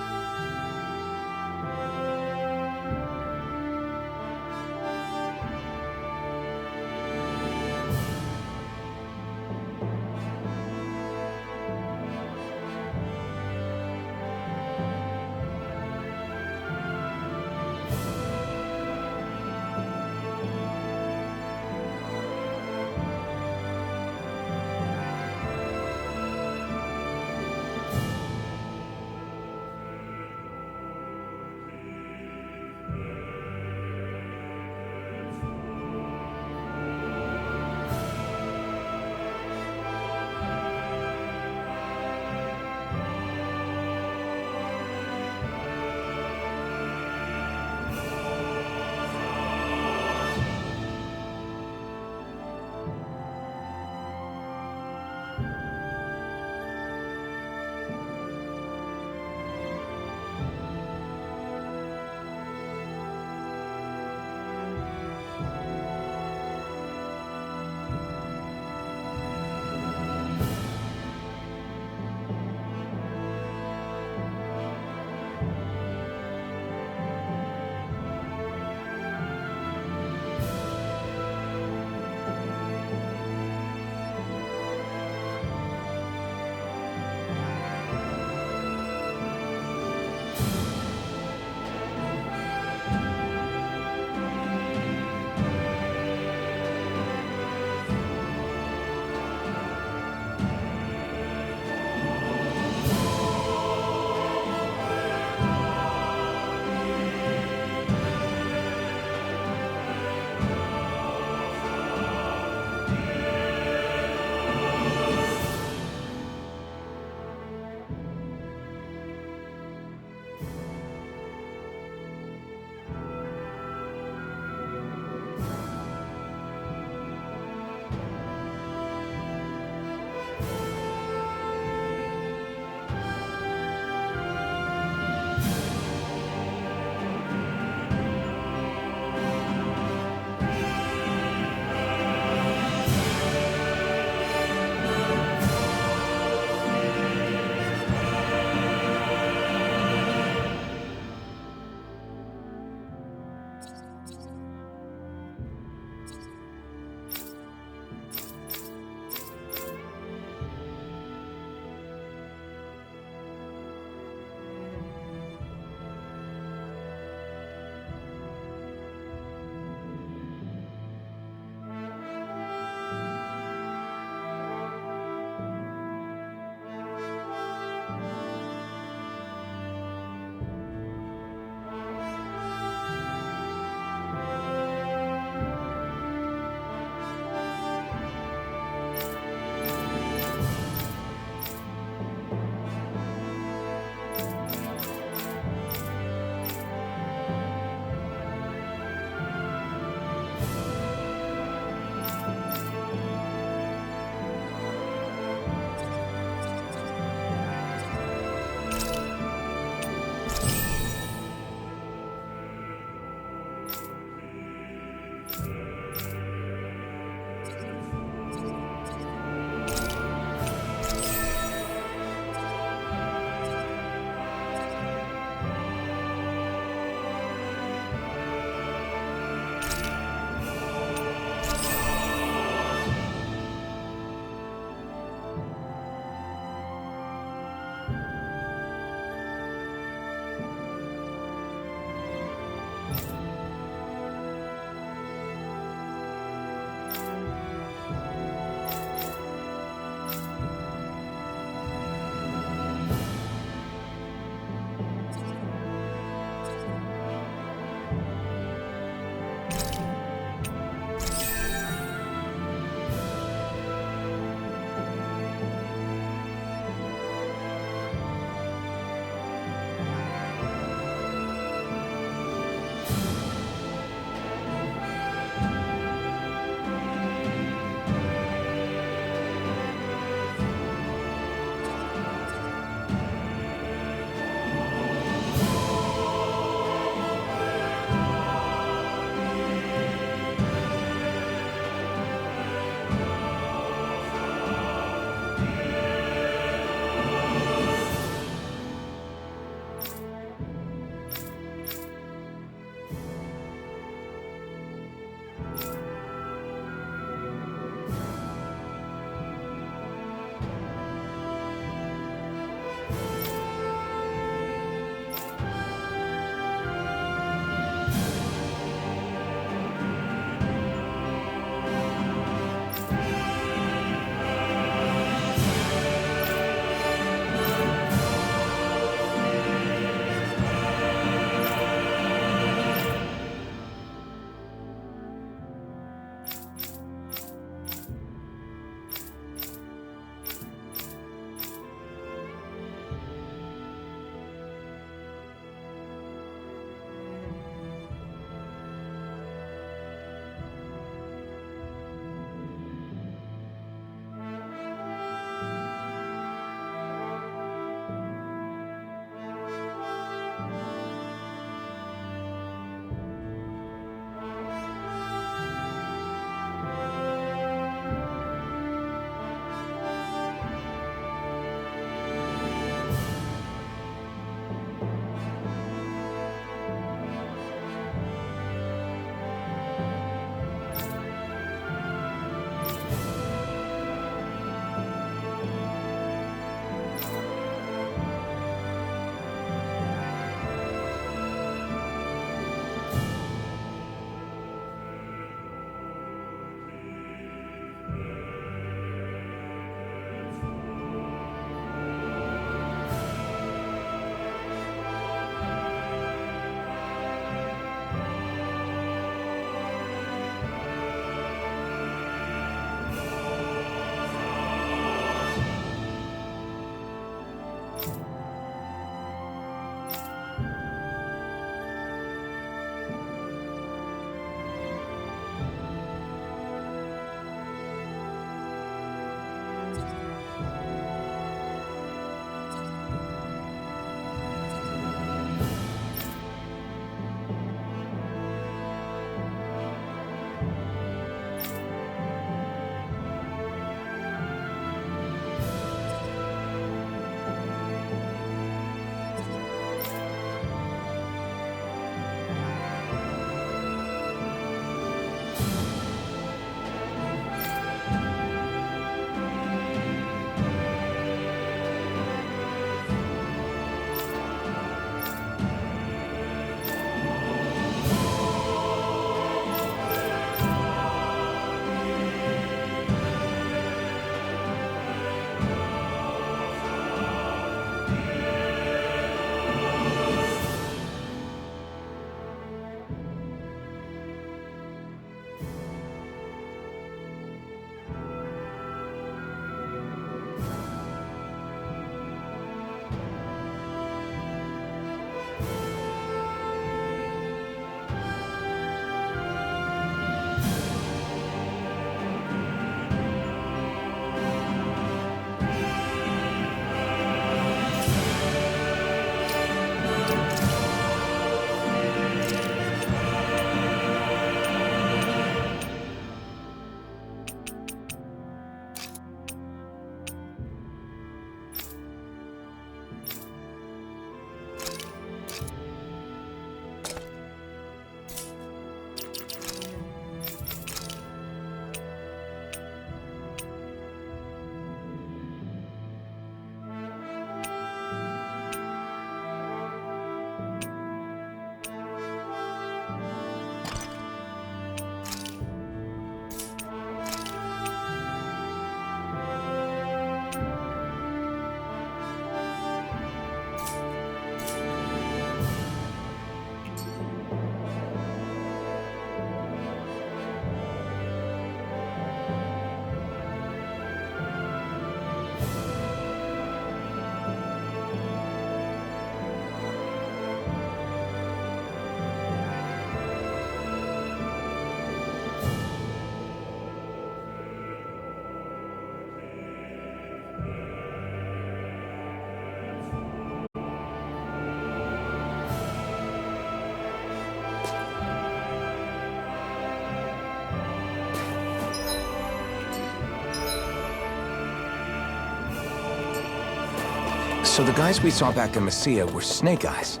So the guys we saw back in Messia were Snake Eyes,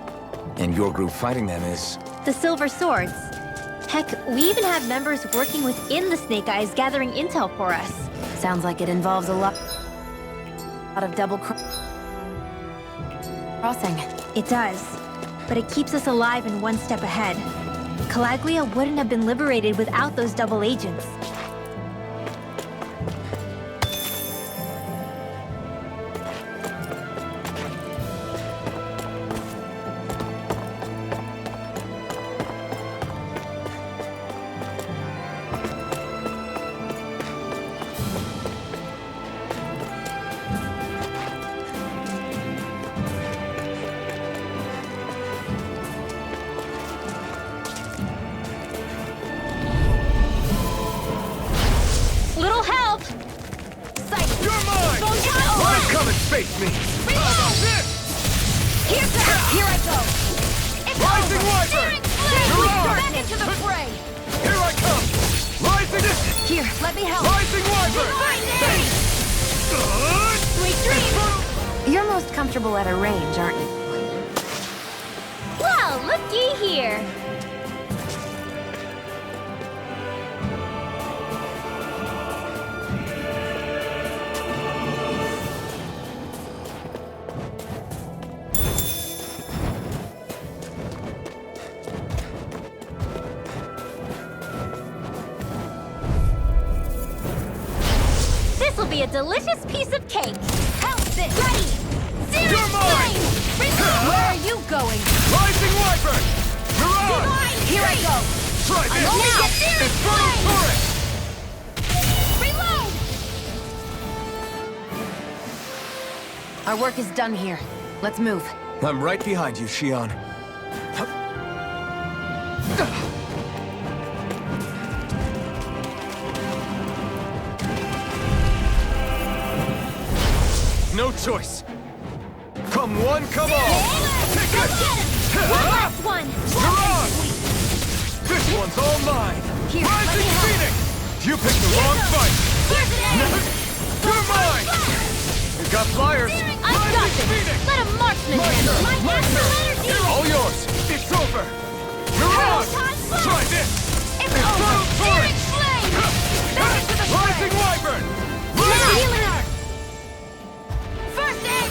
and your group fighting them is... The Silver Swords. Heck, we even have members working within the Snake Eyes gathering intel for us. Sounds like it involves a lot of double crossing. It does, but it keeps us alive and one step ahead. Calaglia wouldn't have been liberated without those double agents. Little help! Sight! You're mine! Come and face me! Reload! Here I go! It's Rising over! Wyvern! Searing flame! Mirage! Back into the fray! Here I come! Rising... Here, let me help! Rising Wyvern! Sweet dreams! You're most comfortable at a range, aren't you? Well, looky here! This'll be a delicious piece of cake. Help this! Ready! Searing You're mine! flame! Reload! Where are you going? Rising Wyvern! Mirage! Here I go! Try this! Only get searing Infernal flame! Torrent! Reload! Our work is done here. Let's move. I'm right behind you, Shion. No choice. Come one, come all. Take it. One last one! Mirage! This one's all mine. Here, let me Rising help. Phoenix! You picked the wrong fight. Here's an end! You're mine. You got flyers. I've got Rising this! Phoenix! Let a marksman handle it! My Marksman! natural energy! All yours. It's over. Mirage! Proton Try this. It's Infernal over! Torrent! Searing flame! Back into the fray! Rising Wyvern! Healing! First aid!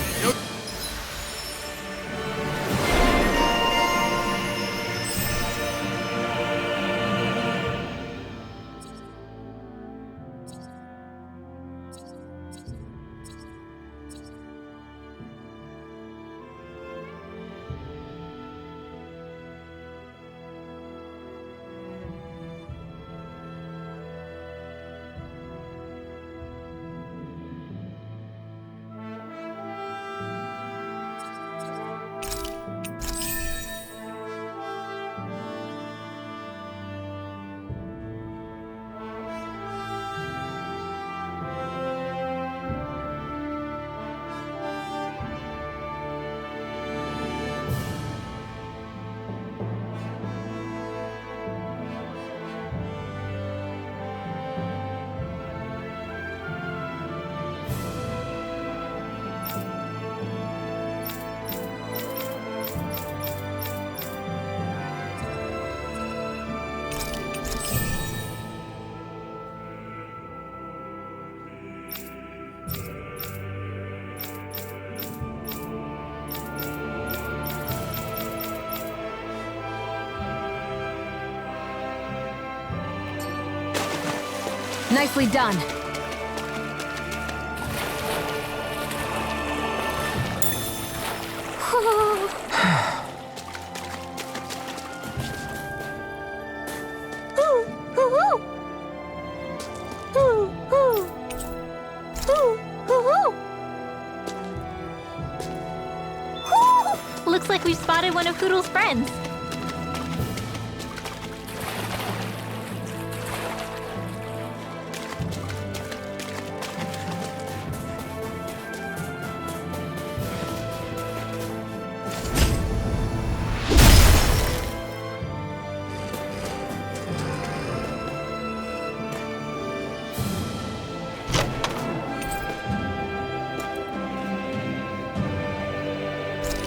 Nicely done. Looks like we've spotted one of Hoodle's friends.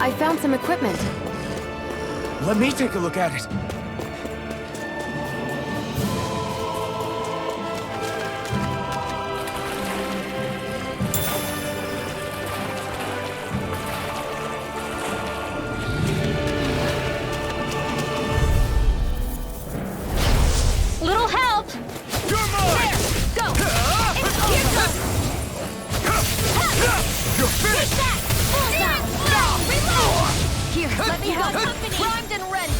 I found some equipment. Let me take a look at it. Little help! You're mine! Go! Here goes! You're finished! Take that! Bullseye! Reload! Here, let me help. Primed and ready.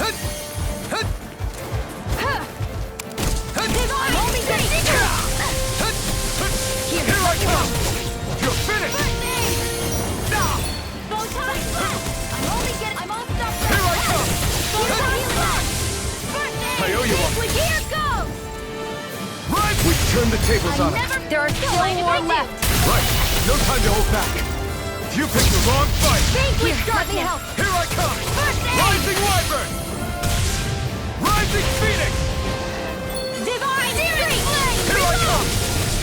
I'm only getting... Here, Here I come! You're finished! Photon blast! I'm only getting... I'm all stuck. Here I come! Photon blast! I owe you one. Here goes! Right! We turned the tables on Never... it. There are still more left. Right! No time to hold back. You picked the wrong fight. Here, let me help. Here I come! Rising Wyvern! Rising Phoenix! Divine Flame! Here I come!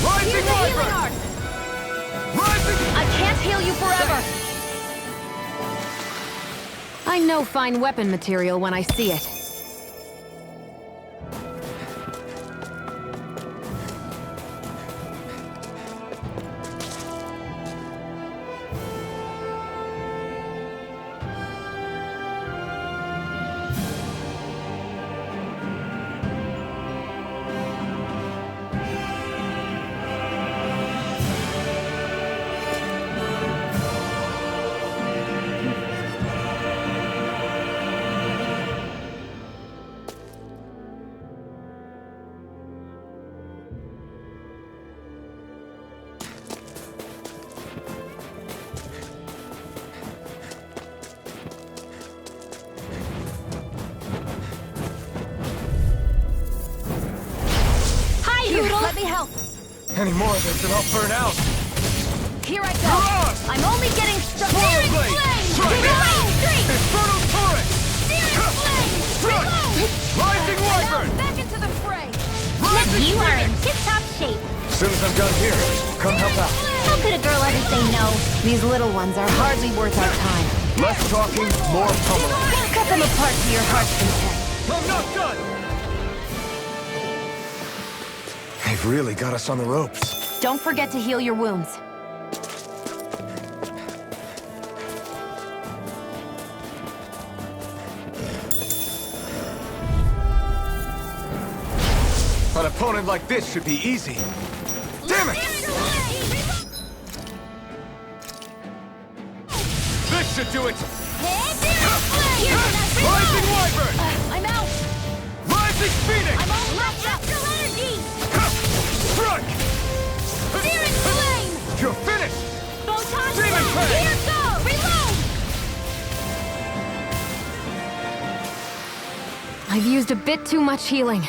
Rising Here's a healing Wyvern! art. Rising... I can't heal you forever. I know fine weapon material when I see it. Here, let me help. Any more of this and I'll burn out. Here I go. Mirage! I'm only getting stuck. Swirl Searing Blade! Flame! Strike! Reload! Streak! Inferno Torrent! Searing Flame! Strike! Reload! Rising Wyvern! Now back into the fray. Rising You are in Phoenix! tip-top shape. As soon as I'm done here, come help out. How could a girl ever say no? These little ones are hardly worth our time. Less talking, more pummeling. Cut them apart to your heart's content. I'm not done! They've really got us on the ropes. Don't forget to heal your wounds. An opponent like this should be easy. Damn it! This should do it! Rising Wyvern! I'm out. Rising Phoenix! I'm all left after energy. Strike! Searing Flame! You're finished! Photon Demon Blast! Flame! Here go! Reload! I've used a bit too much healing.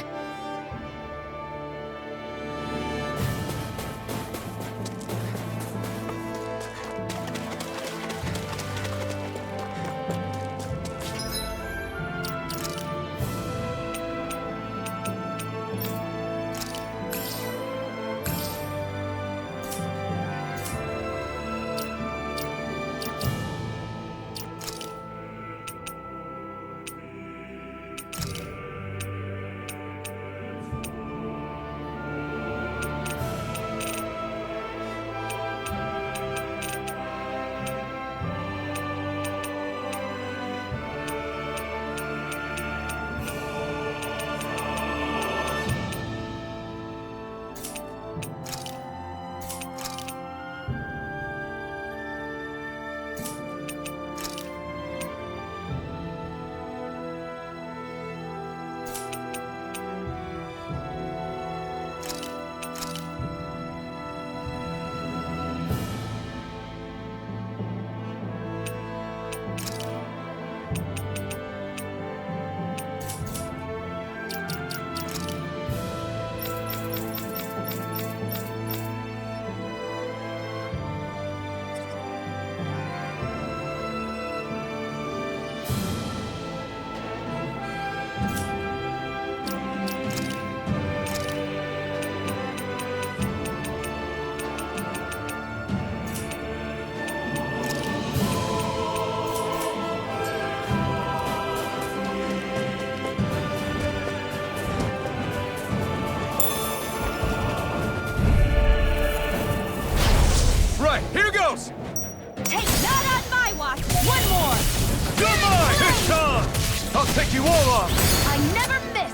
take you all on! I never miss!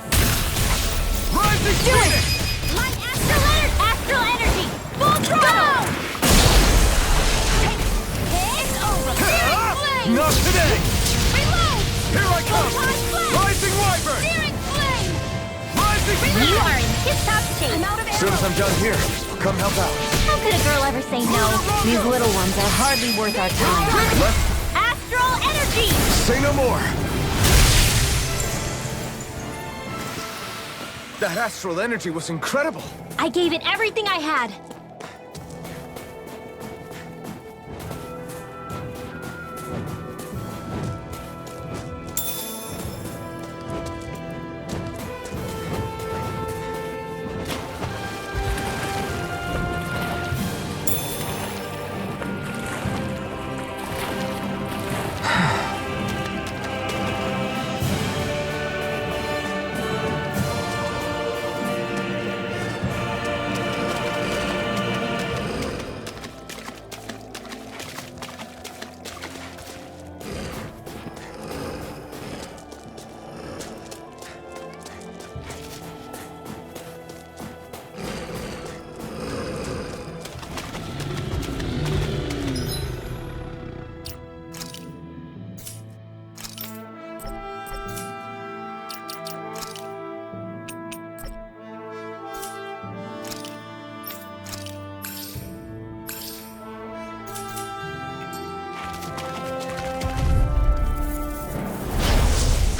Rising Phoenix! Light astral energy! Full throttle! It's over! Searing flame! Not today! Reload! Here I come! Photon blast! Rising Wyvern! Searing flame! Rising You Phoenix! are in tip-top shape! I'm out of As soon as I'm done here, I'll come help out. How could a girl ever say no? These little ones are hardly worth our time. Astral energy! Say no more! That astral energy was incredible! I gave it everything I had.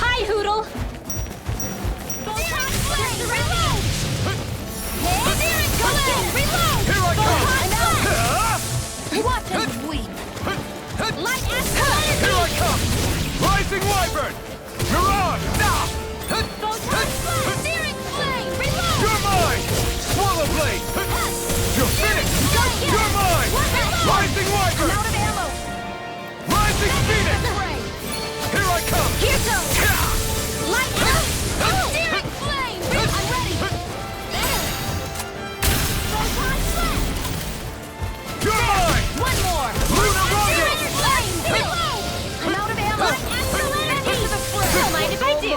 Hi, Hoodle! Photon blast! Reload! Searing flame! Reload! Here I come! I'm out! Watch him weep! Light astral energy! Here I come! Rising Wyvern! Mirage! Now! Photon blast! Searing flame! Reload! You're mine! Swallow Blade! You're finished! You're mine! Rising Wyvern! I'm out of ammo! Rising Phoenix! Here I come! Here goes! Light astral! Searing flame! I'm ready! There! Photon blast! You're mine! One more! Luna Rondo! Searing flame! Reload! I'm out of ammo! Light astral energy! Into the fray! Don't mind if I do!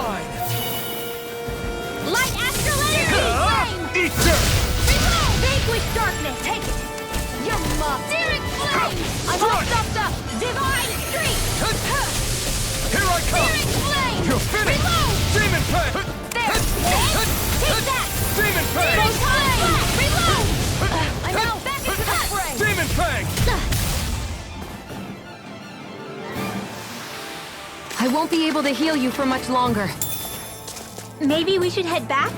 Light astral energy! Flame! Easter! Reload! Vanquish darkness! Take it! You're mobbed! Searing flame! I'm all stuffed up! Divine streak! Here I come! Searing flame! You're finished! Reload! Demon Fang! There! Take that! Demon Fang! Photon blast! Reload! I'm out! Back into the fray! Demon Fang! I won't be able to heal you for much longer. Maybe we should head back?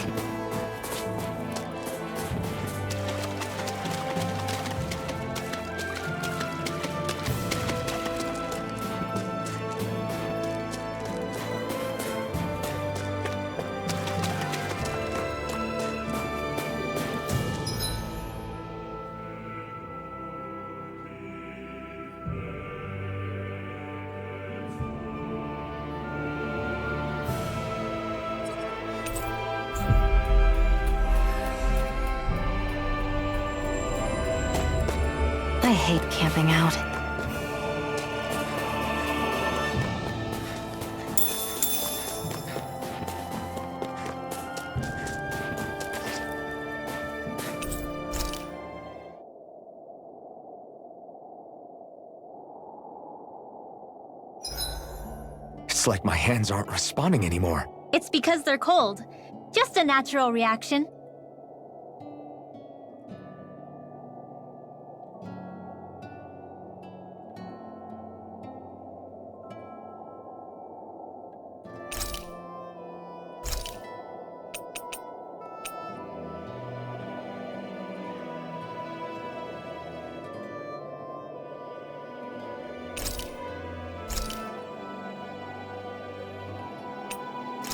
I hate camping out. It's like my hands aren't responding anymore. It's because they're cold. Just a natural reaction.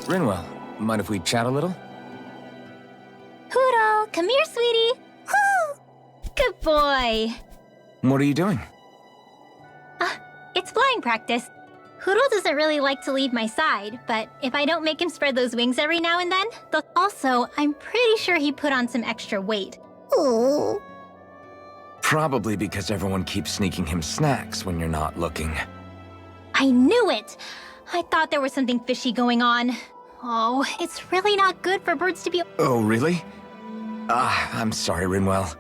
Rinwell, mind if we chat a little? Hoodle, come here, sweetie. Woo! Good boy. What are you doing? It's flying practice. Hoodle doesn't really like to leave my side, but if I don't make him spread those wings every now and then, also, I'm pretty sure he put on some extra weight. Ooh. Probably because everyone keeps sneaking him snacks when you're not looking. I knew it! I thought there was something fishy going on. Oh, it's really not good for birds to be... Oh, really? I'm sorry, Rinwell.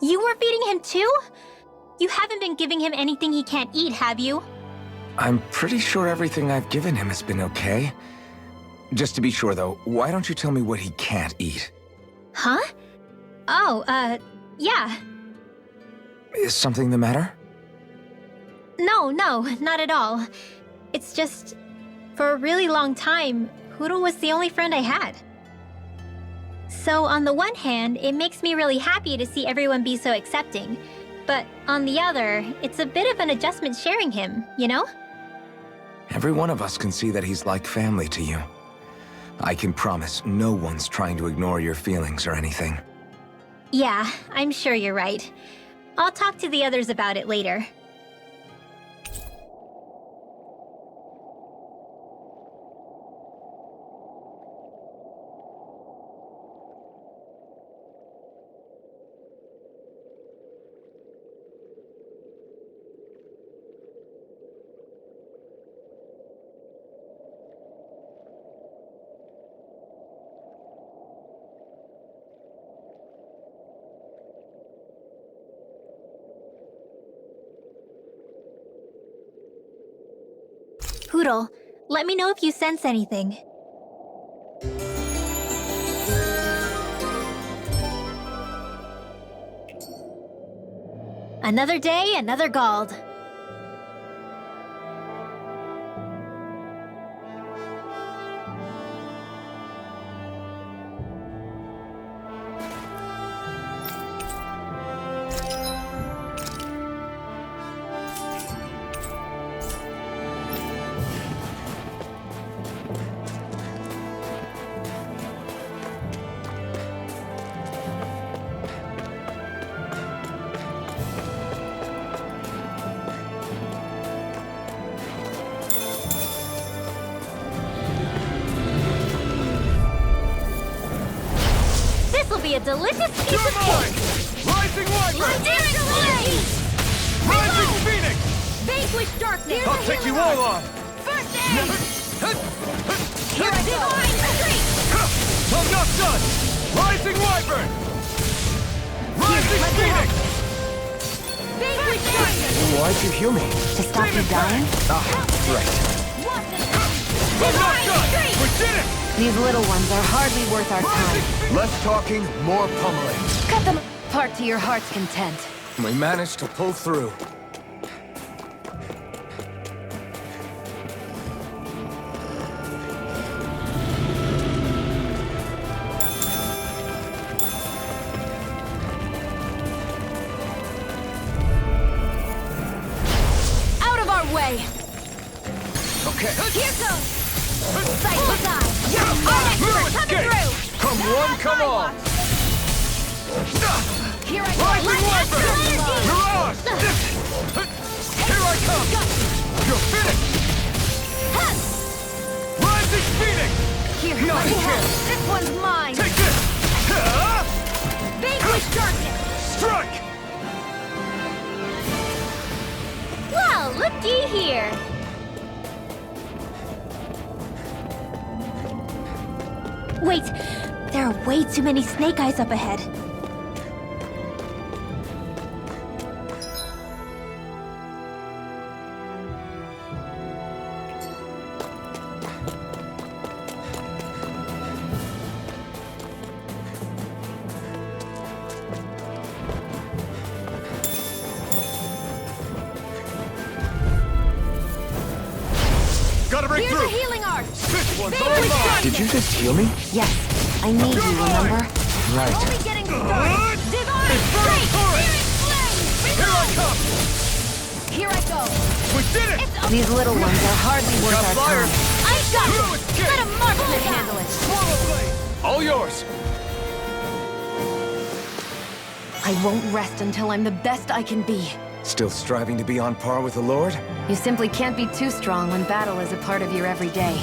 You were feeding him too? You haven't been giving him anything he can't eat, have you? I'm pretty sure everything I've given him has been okay. Just to be sure, though, why don't you tell me what he can't eat? Huh? Oh, yeah. Is something the matter? No, not at all. It's just, for a really long time, Hootle was the only friend I had. So on the one hand, it makes me really happy to see everyone be so accepting. But on the other, it's a bit of an adjustment sharing him, you know? Every one of us can see that he's like family to you. I can promise no one's trying to ignore your feelings or anything. Yeah, I'm sure you're right. I'll talk to the others about it later. Hootle, let me know if you sense anything. Another day, another Gald. Be a delicious piece of cake! Rising Wyvern! Daring Blaze! Rising Phoenix! Vanquish darkness! I'll take you all on! First aid! Here I go! Retreat! I'm not done! Rising Wyvern! Rising Phoenix! Vanquish darkness! Why'd you heal me? To stop you dying? Right. I'm not done! We did it! These little ones are hardly worth our time. Less talking, more pummeling. Cut them apart to your heart's content. We managed to pull through. Out of our way! Okay. Here goes! Sightless eye! Our expert coming through! Come one, come all! Here I go! Rising Wyvern! Mirage! Here I come! You're finished! Rising Phoenix! Here, let me have it. This one's mine! Take this! Vanquish darkness! Strike! Well, looky here! Wait, there are way too many snake eyes up ahead. Gotta break Here's through! a healing arch! This one's all mine! Did you just heal me? Yes, I need you, remember? Right. Only getting started! Divine Strike! Here I come! Here I go! We did it! These little ones are hardly worth Got our fire! time. I got Through it! escape! Let a marksman handle it! Swallow blade! All yours! I won't rest until I'm the best I can be. Still striving to be on par with the Lord? You simply can't be too strong when battle is a part of your everyday.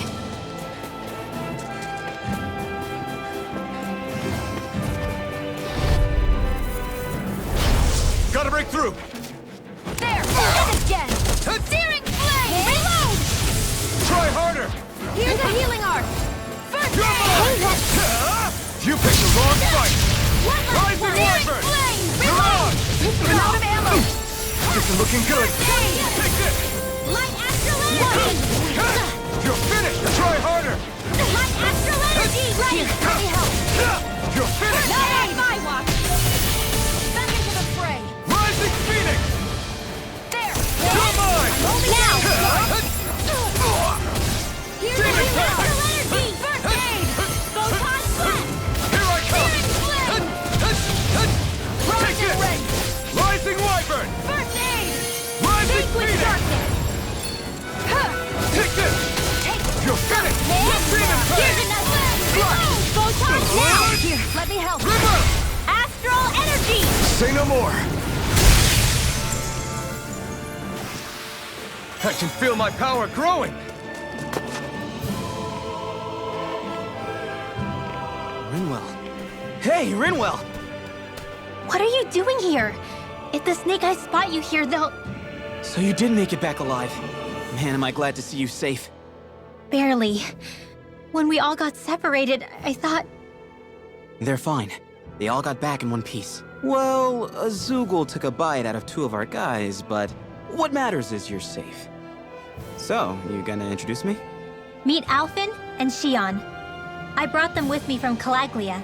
Gotta break through! There! And again! Searing flame! Reload! Try hard! Here's a healing art! First You're mine! You picked the wrong fight! Rising Wyvern! You're on! I'm out of ammo! This is looking good! Take this! Light astral energy! You're finished! Try harder! Light astral energy! Right! Let me help! You're finished! Not on my watch! Back into the fray! Rising Phoenix! There! You're mine! Now! Here's the Demon astral Time! energy! First aid! Photon blast! Here I come! Searing flame! Take Roger this! range! Rising Wyvern! First aid! Rising Vanquish Phoenix! darkness! Huh. Take this! You're finished! Hands! Demon Time! Here's another! Reload! Photon now! Here, let me help. River! Astral energy! Say no more! I can feel my power growing! Rinwell. Hey, Rinwell! What are you doing here? If the Snake Eyes spot you here, they'll... So you did make it back alive. Man, am I glad to see you safe. Barely. When we all got separated, I thought... They're fine. They all got back in one piece. Well, Azugul took a bite out of 2 of our guys, but what matters is you're safe. So, you gonna introduce me? Meet Alphen and Shion. I brought them with me from Calaglia.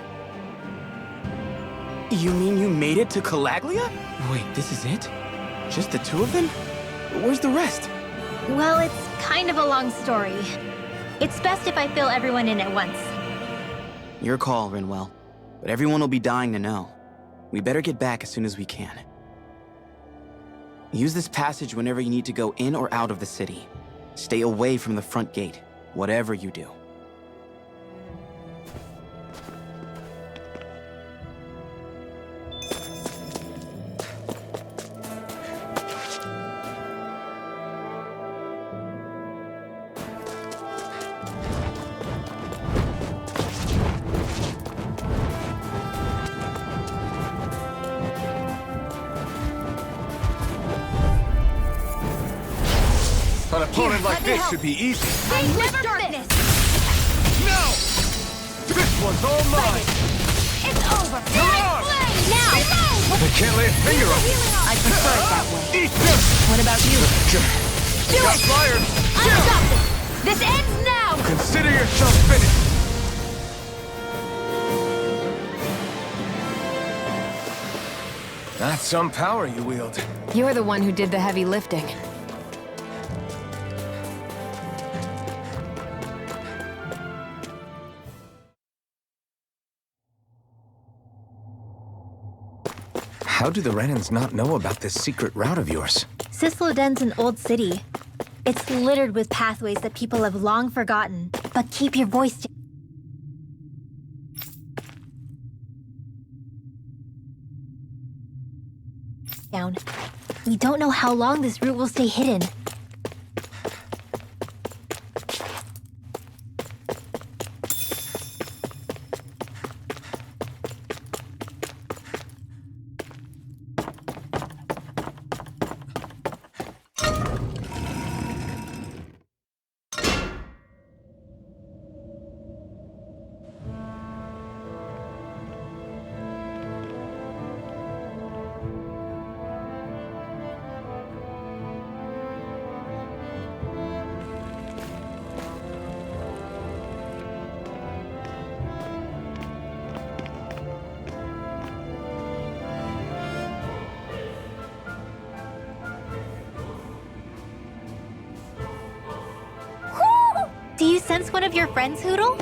You mean you made it to Calaglia? Wait, this is it? Just the 2 of them? Where's the rest? Well, it's kind of a long story. It's best if I fill everyone in at once. Your call, Rinwell. But everyone will be dying to know. We better get back as soon as we can. Use this passage whenever you need to go in or out of the city. Stay away from the front gate, whatever you do. An opponent like this should be easy. Vanquish darkness! No! This one's all mine! It's over! You're on! Now! I can't lay a finger on it! I prefer it that way. Eat this! What about you? Do Got it! fired! Unstoppable! This ends now! Consider yourself finished! That's some power you wield. You're the one who did the heavy lifting. How do the Renans not know about this secret route of yours? Cisloden's an old city. It's littered with pathways that people have long forgotten. But keep your voice down. We don't know how long this route will stay hidden. Do you sense one of your friends, Hootle?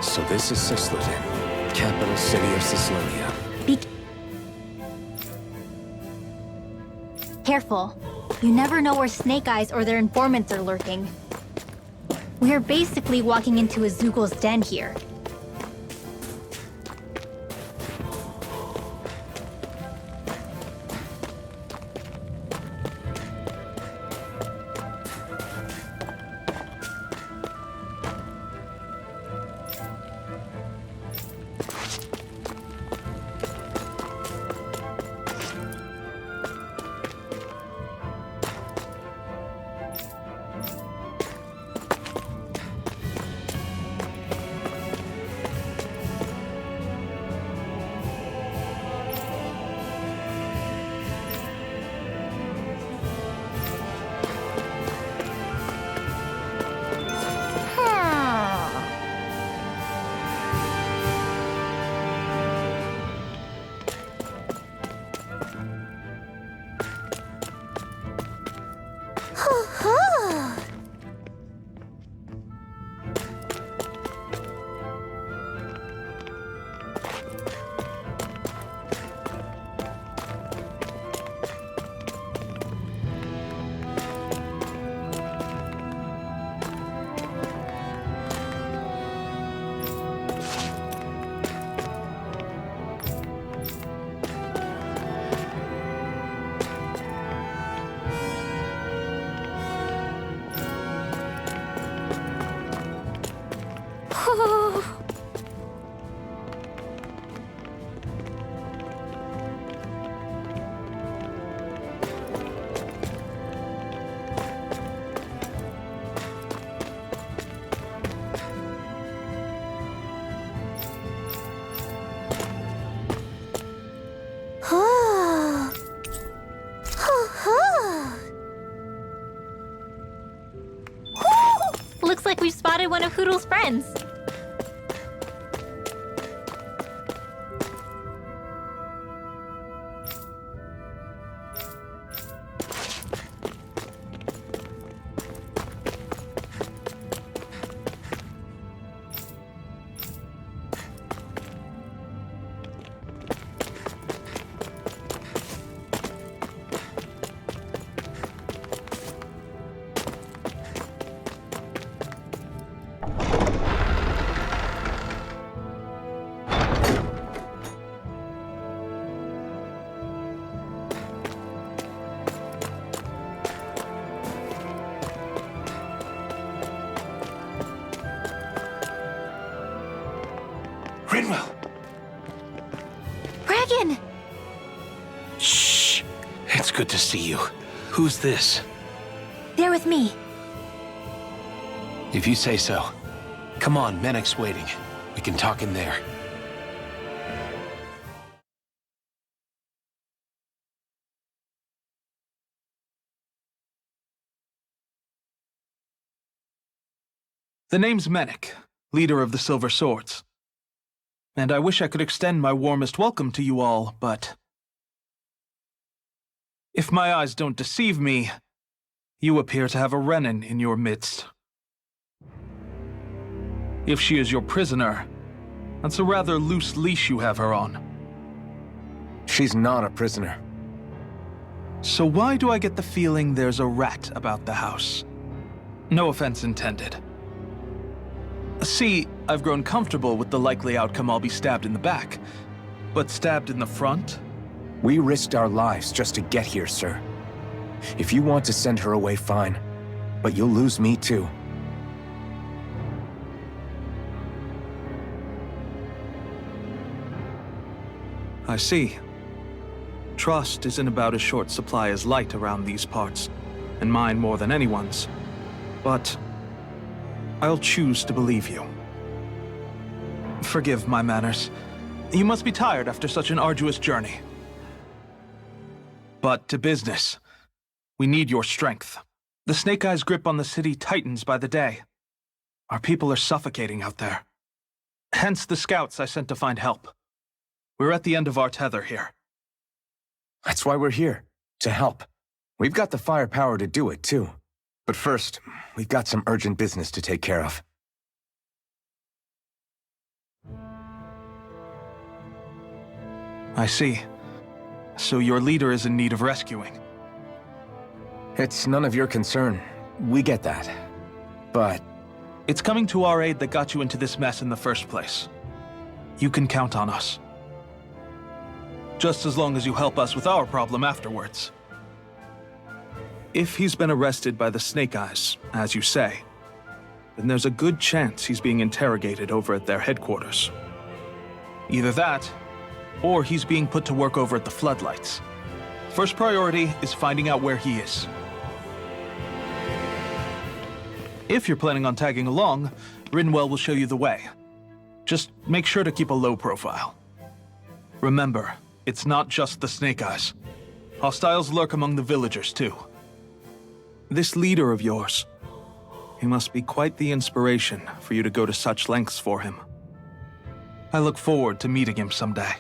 So this is Cisloden, capital city of Cislonia. Be careful. You never know where Snake Eyes or their informants are lurking. We're basically walking into Azugul's den here. Looks like we've spotted one of Hoodle's friends. Rinwell! Bragan! Shh! It's good to see you. Who's this? They're with me. If you say so. Come on, Menek's waiting. We can talk in there. The name's Menek, leader of the Silver Swords. And I wish I could extend my warmest welcome to you all, but if my eyes don't deceive me, you appear to have a Renin in your midst. If she is your prisoner, that's a rather loose leash you have her on. She's not a prisoner. So why do I get the feeling there's a rat about the house? No offense intended. See, I've grown comfortable with the likely outcome I'll be stabbed in the back. But stabbed in the front? We risked our lives just to get here, sir. If you want to send her away, fine. But you'll lose me too. I see. Trust is in about as short supply as light around these parts, and mine more than anyone's. But I'll choose to believe you. Forgive my manners. You must be tired after such an arduous journey. But to business. We need your strength. The Snake Eyes' grip on the city tightens by the day. Our people are suffocating out there. Hence the scouts I sent to find help. We're at the end of our tether here. That's why we're here, to help. We've got the firepower to do it, too. But first, we've got some urgent business to take care of. I see. So your leader is in need of rescuing. It's none of your concern. We get that. But it's coming to our aid that got you into this mess in the first place. You can count on us. Just as long as you help us with our problem afterwards. If he's been arrested by the Snake Eyes, as you say, then there's a good chance he's being interrogated over at their headquarters. Either that, or he's being put to work over at the Floodlights. First priority is finding out where he is. If you're planning on tagging along, Rinwell will show you the way. Just make sure to keep a low profile. Remember, it's not just the Snake Eyes. Hostiles lurk among the villagers, too. This leader of yours, he must be quite the inspiration for you to go to such lengths for him. I look forward to meeting him someday.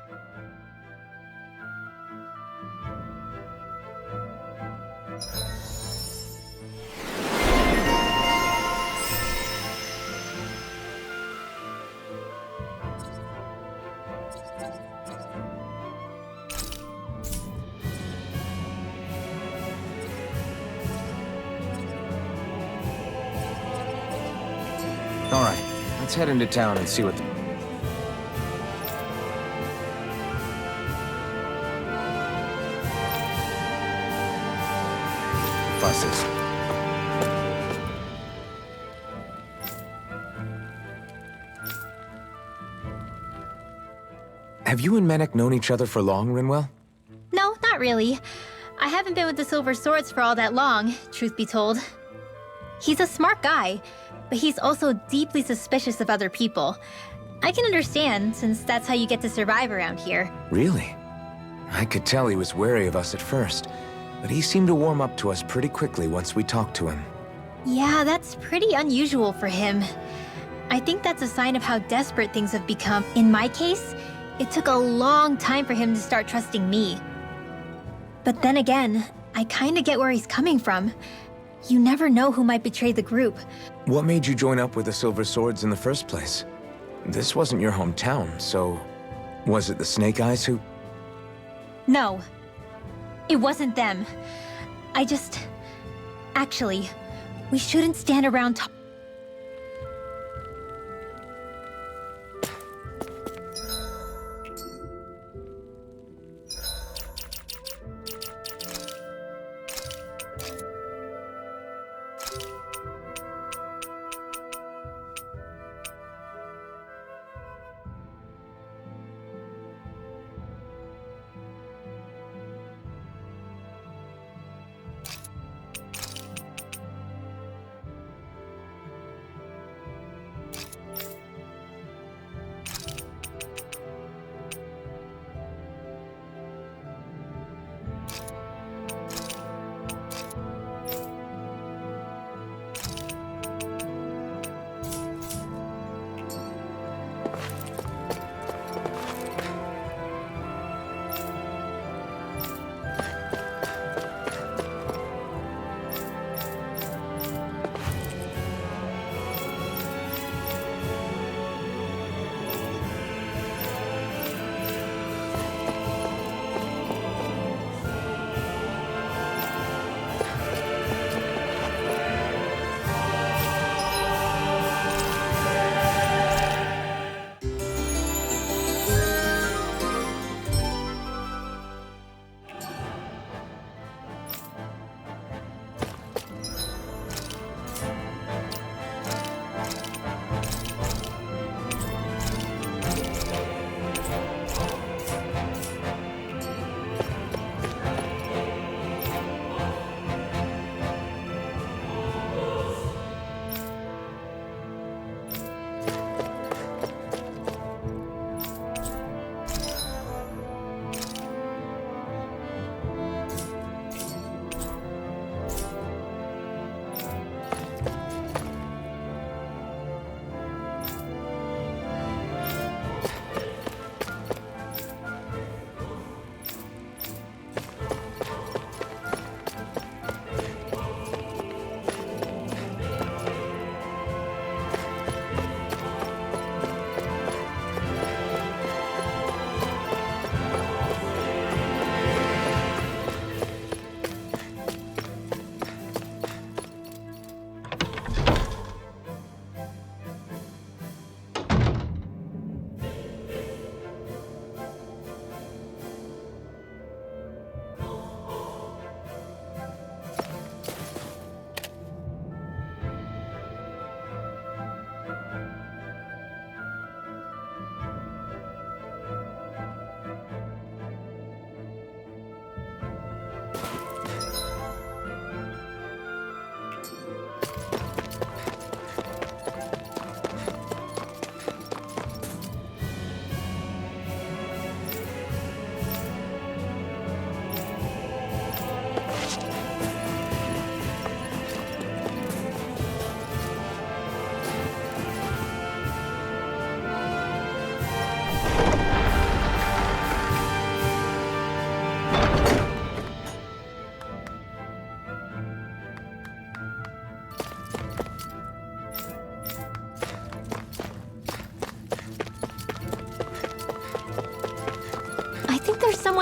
All right, let's head into town and see what the... fuss is. Have you and Menek known each other for long, Rinwell? No, not really. I haven't been with the Silver Swords for all that long, truth be told. He's a smart guy, but he's also deeply suspicious of other people. I can understand, since that's how you get to survive around here. Really? I could tell he was wary of us at first, but he seemed to warm up to us pretty quickly once we talked to him. Yeah, that's pretty unusual for him. I think that's a sign of how desperate things have become. In my case, it took a long time for him to start trusting me. But then again, I kinda get where he's coming from. You never know who might betray the group. What made you join up with the Silver Swords in the first place? This wasn't your hometown, so... was it the Snake Eyes who... No. It wasn't them. I just... Actually, we shouldn't stand around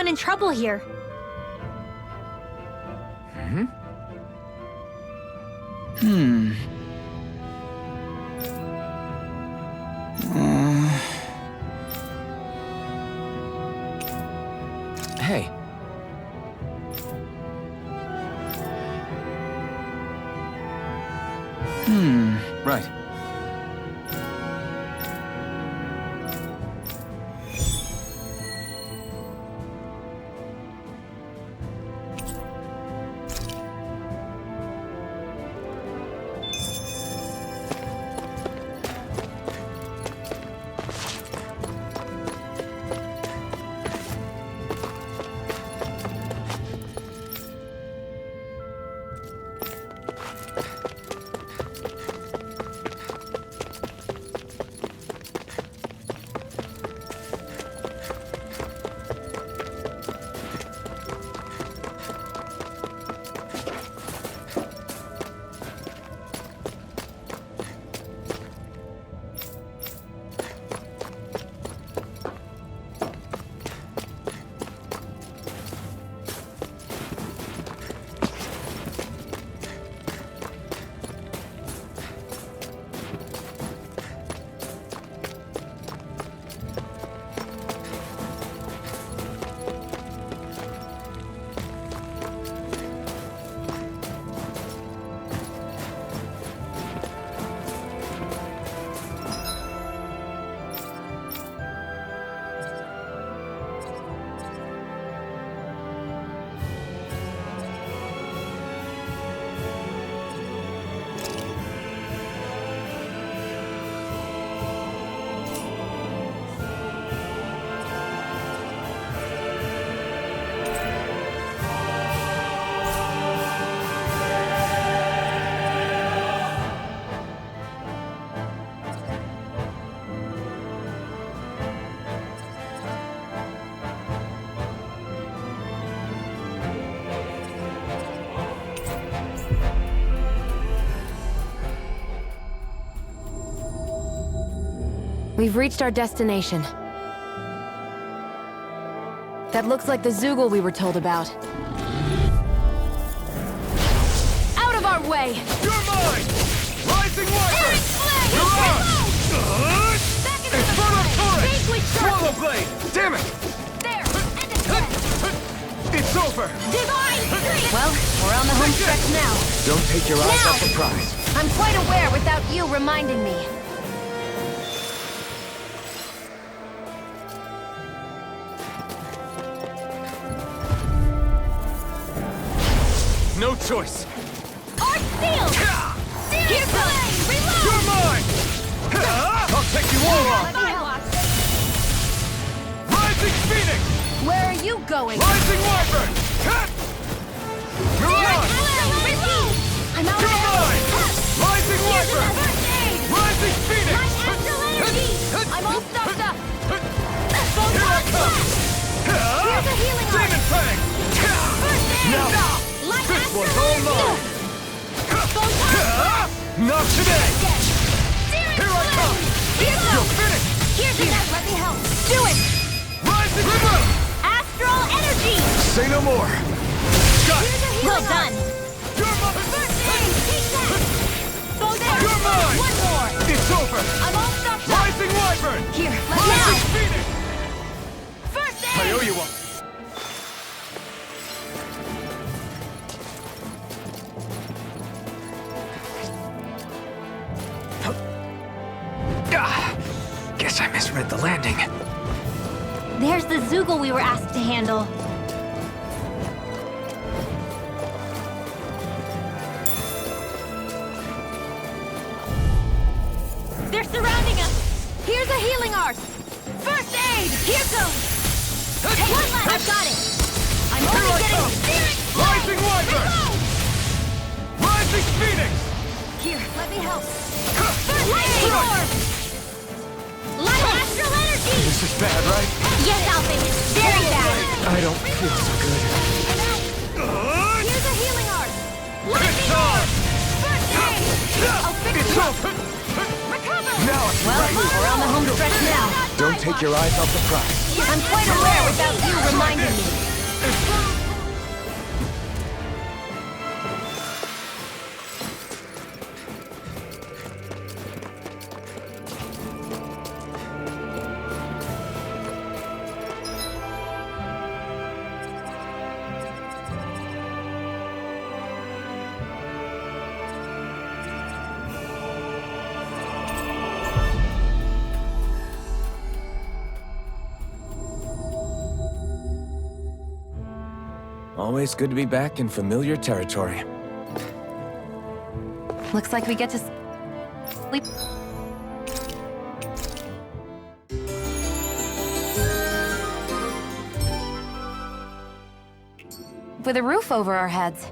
someone in trouble here. Right. We've reached our destination. That looks like the Zoogle we were told about. Out of our way! You're mine! Rising Wyvern! You're on! Inferno Torrent! Swallow Blade! Damn it! There! End it! It's over! Divine Streak! Well, we're on the home stretch now. Don't take your eyes off the prize. I'm quite aware without you reminding me. No choice! Arch Seal! Searing Flame! Reload! You're mine! I'll take you all on! Rising Phoenix! Where are you going? Rising Wyvern! You're on! Reload! I'm out You're of mine! Rising Wyvern! Rising Phoenix! My astral energy! I'm all stuffed up! Here I come! Here's a healing art! Demon Fang! First aid! Now! Light This astral one's all mine! Not today! Here I come! You're finished! Here's a net, let me help! Do it! Rising River! Astral energy! Say no more! Got it! Here's a healing Well done. You're mine! First aid! Take that! Go there! You're mine! One more! It's over! I'm all stuffed up! Rising Wyvern! Here, let me Rising out! Phoenix! First I aid! owe you one! Guess I misread the landing. There's the Zoogle we were asked to handle. They're surrounding us! Here's a healing art! First aid! Here goes! Take one left! I've got it! I'm Here only I getting come! Searing Rising Wyvern! Reload! Rising Phoenix! Here, let me help. First aid! Light astral energy! This is bad, right? Yes, Alvin! Very bad! I don't feel so good. Here's a healing art! It's on! First aid! I'll fix It's you up! open! Recover! Now it's Well, right! we're on the home stretch now. Don't take your eyes off the prize. I'm quite aware without you reminding me. Always good to be back in familiar territory. Looks like we get to sleep. With a roof over our heads.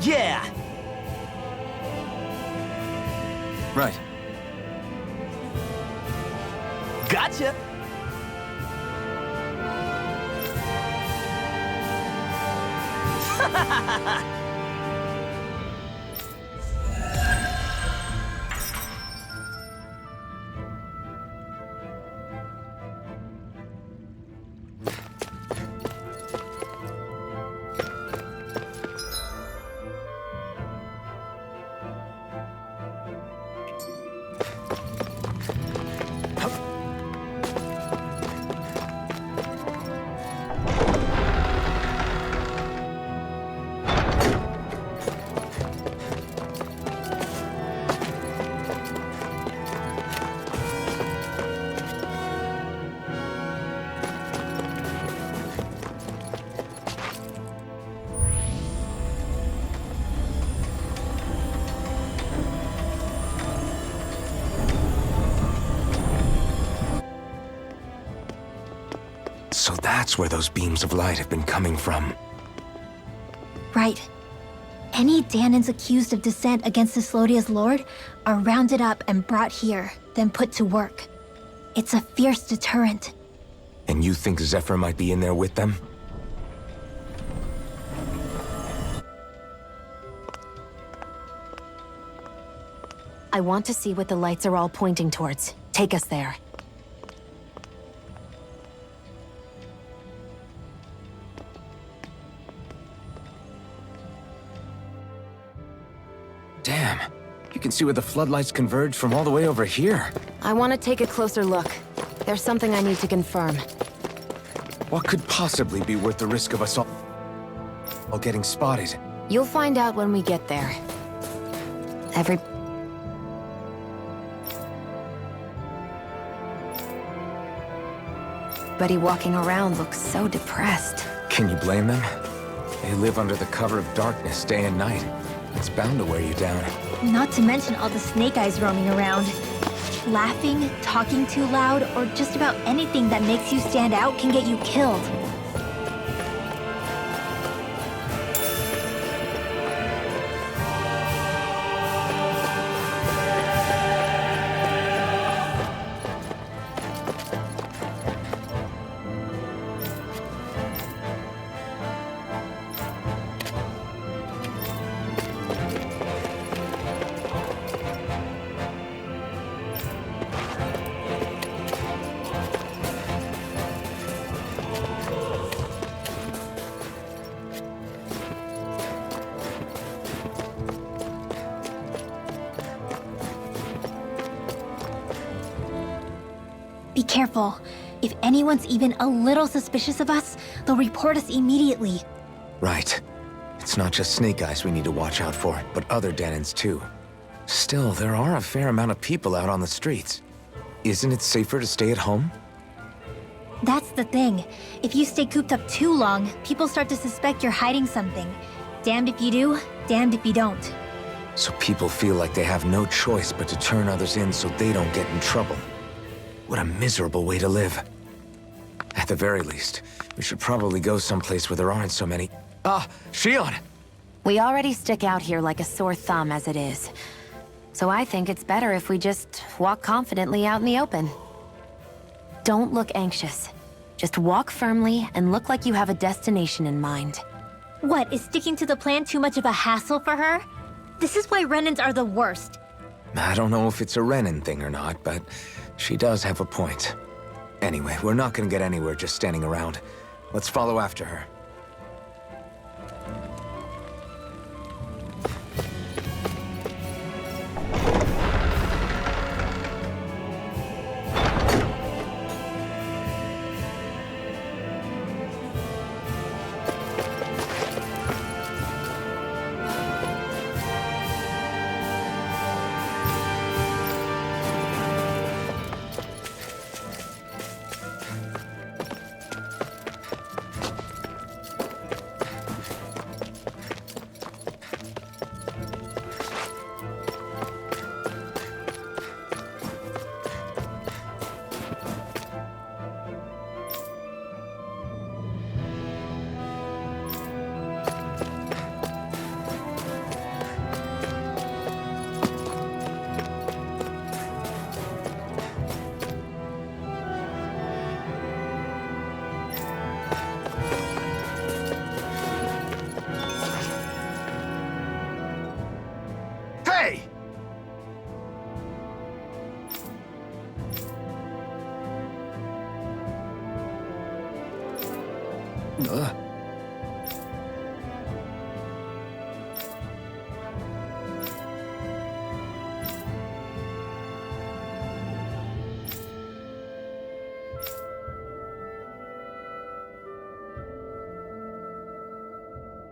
Yeah! Right. Gotcha! So that's where those beams of light have been coming from. Right. Any Danans accused of dissent against Cyslodia's lord are rounded up and brought here, then put to work. It's a fierce deterrent. And you think Zephyr might be in there with them? I want to see what the lights are all pointing towards. Take us there. Damn. You can see where the floodlights converge from all the way over here. I want to take a closer look. There's something I need to confirm. What could possibly be worth the risk of us all getting spotted? You'll find out when we get there. Everybody walking around looks so depressed. Can you blame them? They live under the cover of darkness day and night. It's bound to wear you down. Not to mention all the snake eyes roaming around. Laughing, talking too loud, or just about anything that makes you stand out can get you killed. Be careful. If anyone's even a little suspicious of us, they'll report us immediately. Right. It's not just Snake Eyes we need to watch out for, but other Danans too. Still, there are a fair amount of people out on the streets. Isn't it safer to stay at home? That's the thing. If you stay cooped up too long, people start to suspect you're hiding something. Damned if you do, damned if you don't. So people feel like they have no choice but to turn others in so they don't get in trouble. What a miserable way to live. At the very least, we should probably go someplace where there aren't so many... Ah, Shion! We already stick out here like a sore thumb as it is. So I think it's better if we just walk confidently out in the open. Don't look anxious. Just walk firmly and look like you have a destination in mind. What, is sticking to the plan too much of a hassle for her? This is why Renans are the worst. I don't know if it's a Renan thing or not, but she does have a point. Anyway, we're not gonna get anywhere just standing around. Let's follow after her.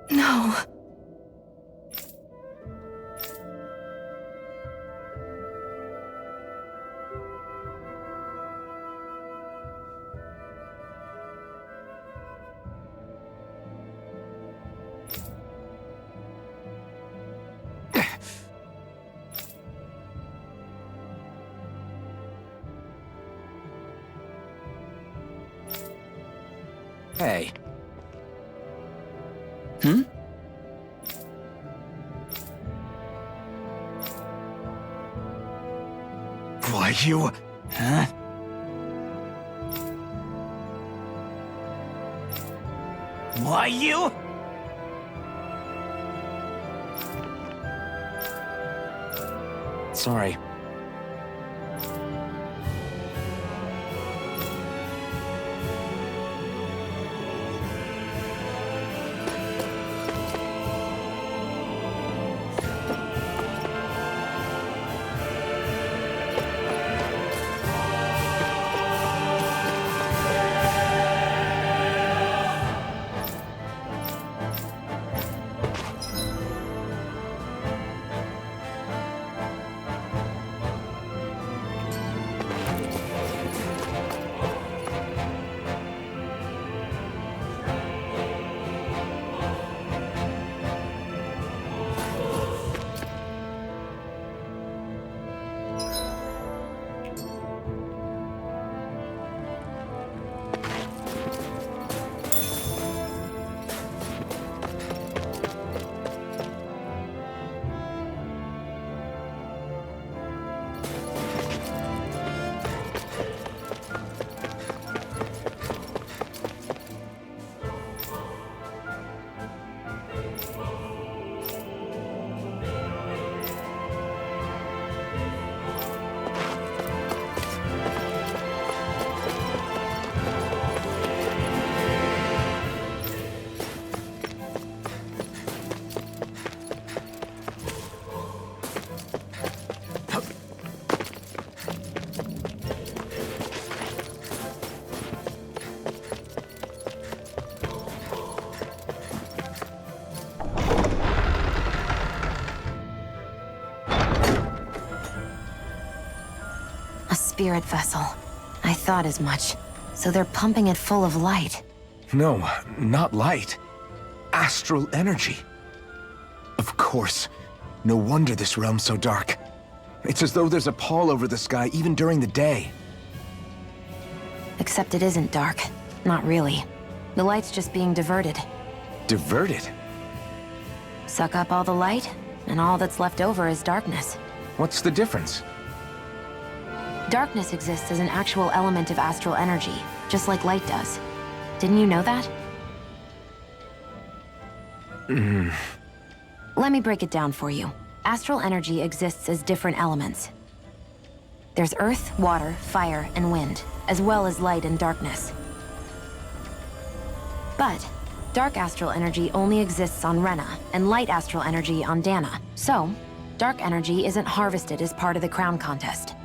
No. Hey. Why, you... Huh? Why, you? Sorry. Spirit vessel. I thought as much. So they're pumping it full of light. No, not light. Astral energy. Of course. No wonder this realm's so dark. It's as though there's a pall over the sky even during the day. Except it isn't dark. Not really. The light's just being diverted. Diverted? Suck up all the light, and all that's left over is darkness. What's the difference? Darkness exists as an actual element of astral energy, just like light does. Didn't you know that? Let me break it down for you. Astral energy exists as different elements. There's earth, water, fire, and wind, as well as light and darkness. But dark astral energy only exists on Rena, and light astral energy on Dana. So, dark energy isn't harvested as part of the crown contest.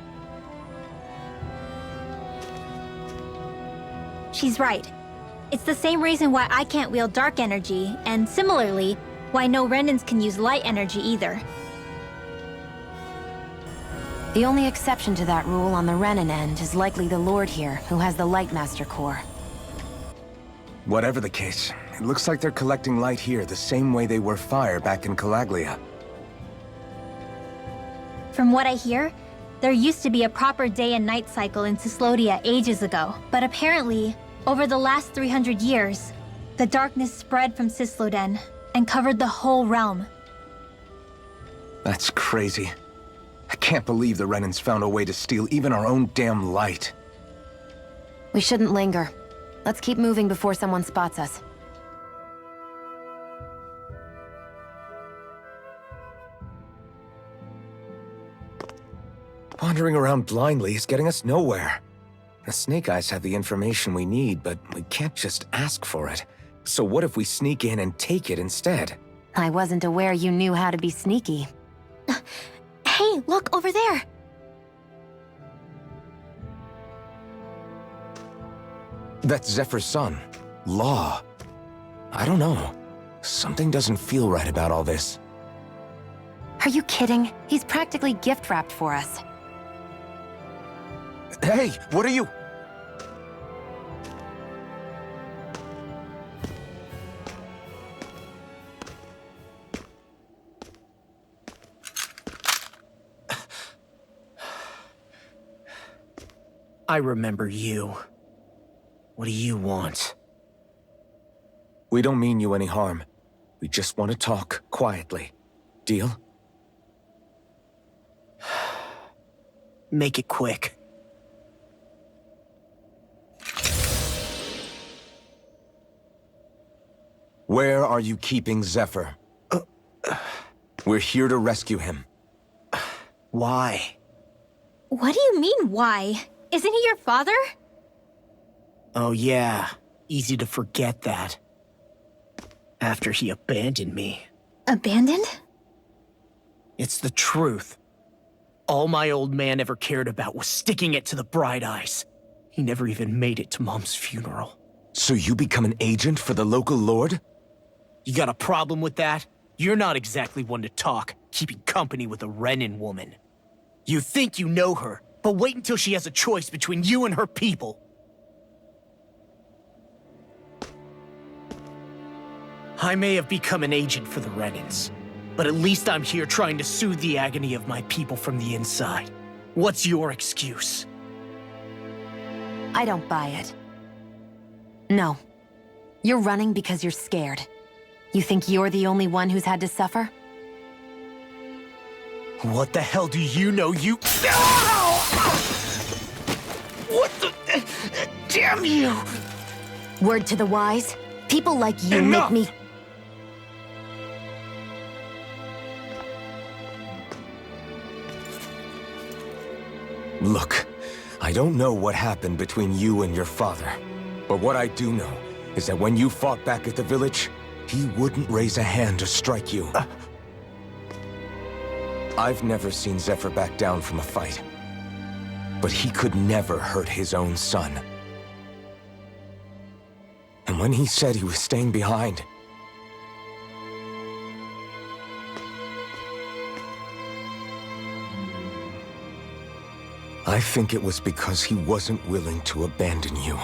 She's right. It's the same reason why I can't wield dark energy, and similarly, why no Renans can use light energy either. The only exception to that rule on the Renan end is likely the Lord here, who has the Light Master Core. Whatever the case, it looks like they're collecting light here the same way they were fire back in Calaglia. From what I hear, there used to be a proper day and night cycle in Cyslodia ages ago, but apparently, over the last 300 years, the darkness spread from Cysloden and covered the whole realm. That's crazy. I can't believe the Renans found a way to steal even our own damn light. We shouldn't linger. Let's keep moving before someone spots us. Wandering around blindly is getting us nowhere. The Snake Eyes have the information we need, but we can't just ask for it. So what if we sneak in and take it instead? I wasn't aware you knew how to be sneaky. Hey, look over there! That's Zephyr's son, Law. I don't know. Something doesn't feel right about all this. Are you kidding? He's practically gift-wrapped for us. Hey, what are you? I remember you. What do you want? We don't mean you any harm. We just want to talk quietly. Deal? Make it quick. Where are you keeping Zephyr? We're here to rescue him. Why? What do you mean, why? Isn't he your father? Oh yeah, easy to forget that. After he abandoned me. Abandoned? It's the truth. All my old man ever cared about was sticking it to the Bright Eyes. He never even made it to Mom's funeral. So you become an agent for the local lord? You got a problem with that? You're not exactly one to talk, keeping company with a Renan woman. You think you know her, but wait until she has a choice between you and her people. I may have become an agent for the Renans, but at least I'm here trying to soothe the agony of my people from the inside. What's your excuse? I don't buy it. No. You're running because you're scared. You think you're the only one who's had to suffer? What the hell do you know, you— What the— Damn you! Word to the wise, people like you Enough! make me— Look, I don't know what happened between you and your father. But what I do know is that when you fought back at the village, he wouldn't raise a hand to strike you. I've never seen Zephyr back down from a fight. But he could never hurt his own son. And when he said he was staying behind, I think it was because he wasn't willing to abandon you.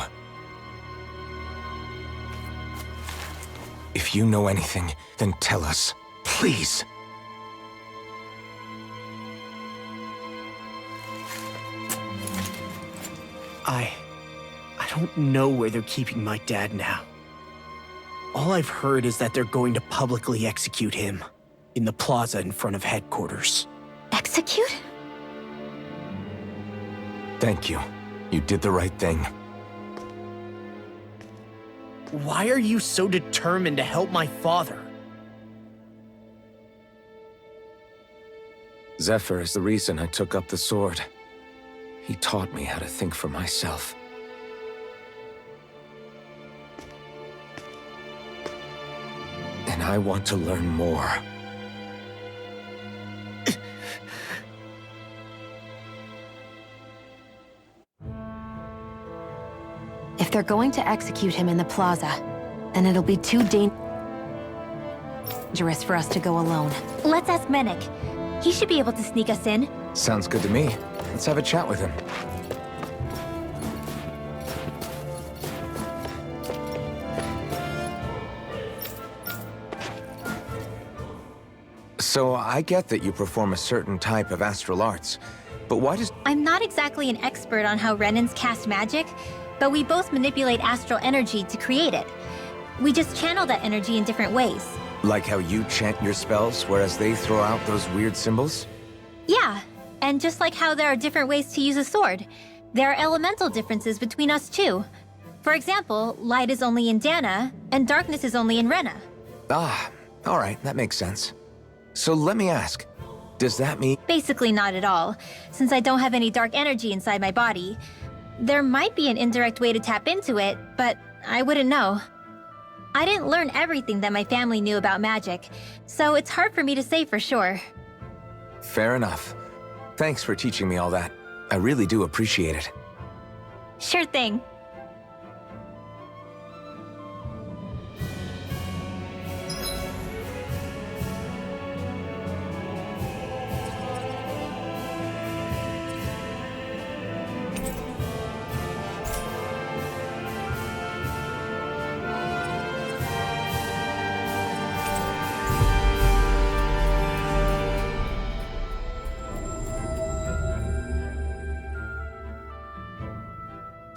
If you know anything, then tell us, please. I don't know where they're keeping my dad now. All I've heard is that they're going to publicly execute him in the plaza in front of headquarters. Execute? Thank you. You did the right thing. Why are you so determined to help my father? Zephyr is the reason I took up the sword. He taught me how to think for myself. And I want to learn more. If they're going to execute him in the plaza, then it'll be too dangerous for us to go alone. Let's ask Menek. He should be able to sneak us in. Sounds good to me. Let's have a chat with him. So I get that you perform a certain type of astral arts, but why does... I'm not exactly an expert on how Renans cast magic, but we both manipulate astral energy to create it. We just channel that energy in different ways. Like how you chant your spells, whereas they throw out those weird symbols? Yeah, and just like how there are different ways to use a sword, there are elemental differences between us too. For example, light is only in Dana, and darkness is only in Rena. Ah, alright, that makes sense. So let me ask, does that mean... Basically not at all, since I don't have any dark energy inside my body. There might be an indirect way to tap into it, but I wouldn't know. I didn't learn everything that my family knew about magic, so it's hard for me to say for sure. Fair enough. Thanks for teaching me all that. I really do appreciate it. Sure thing.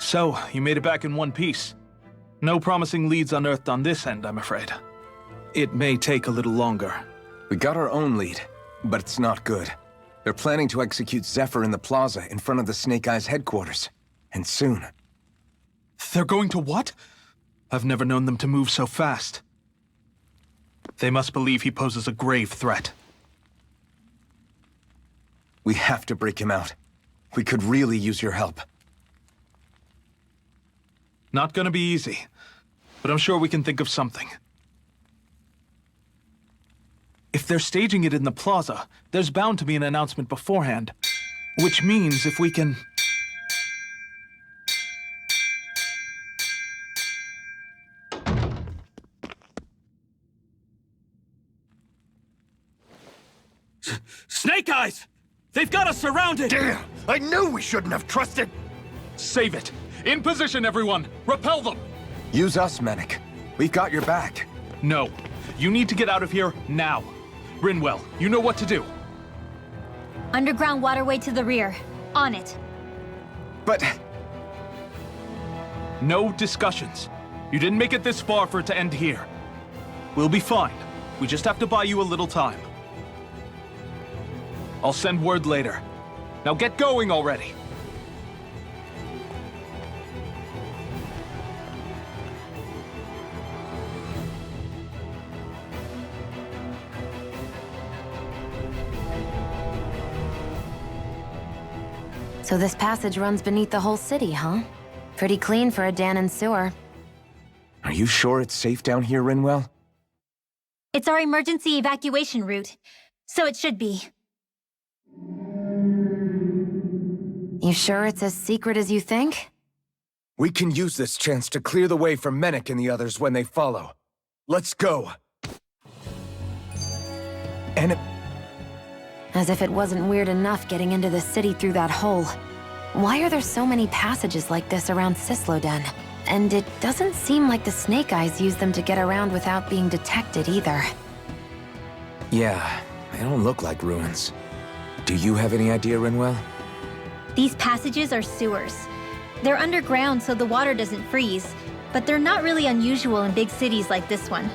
So, you made it back in one piece. No promising leads unearthed on this end, I'm afraid. It may take a little longer. We got our own lead, but it's not good. They're planning to execute Zephyr in the plaza in front of the Snake Eyes headquarters. And soon. They're going to what? I've never known them to move so fast. They must believe he poses a grave threat. We have to break him out. We could really use your help. Not gonna be easy, but I'm sure we can think of something. If they're staging it in the plaza, there's bound to be an announcement beforehand. Which means if we can... Snake Eyes! They've got us surrounded! Damn! I knew we shouldn't have trusted! Save it! In position, everyone! Repel them! Use us, Menek. We've got your back. No. You need to get out of here now. Rinwell, you know what to do. Underground waterway to the rear. On it. But... No discussions. You didn't make it this far for it to end here. We'll be fine. We just have to buy you a little time. I'll send word later. Now get going already. So this passage runs beneath the whole city, huh? Pretty clean for a Danon sewer. Are you sure it's safe down here, Rinwell? It's our emergency evacuation route, so it should be. You sure it's as secret as you think? We can use this chance to clear the way for Menek and the others when they follow. Let's go. And As if it wasn't weird enough getting into the city through that hole. Why are there so many passages like this around Cisloden? And it doesn't seem like the Snake Eyes use them to get around without being detected either. Yeah, they don't look like ruins. Do you have any idea, Rinwell? These passages are sewers. They're underground so the water doesn't freeze, but they're not really unusual in big cities like this one.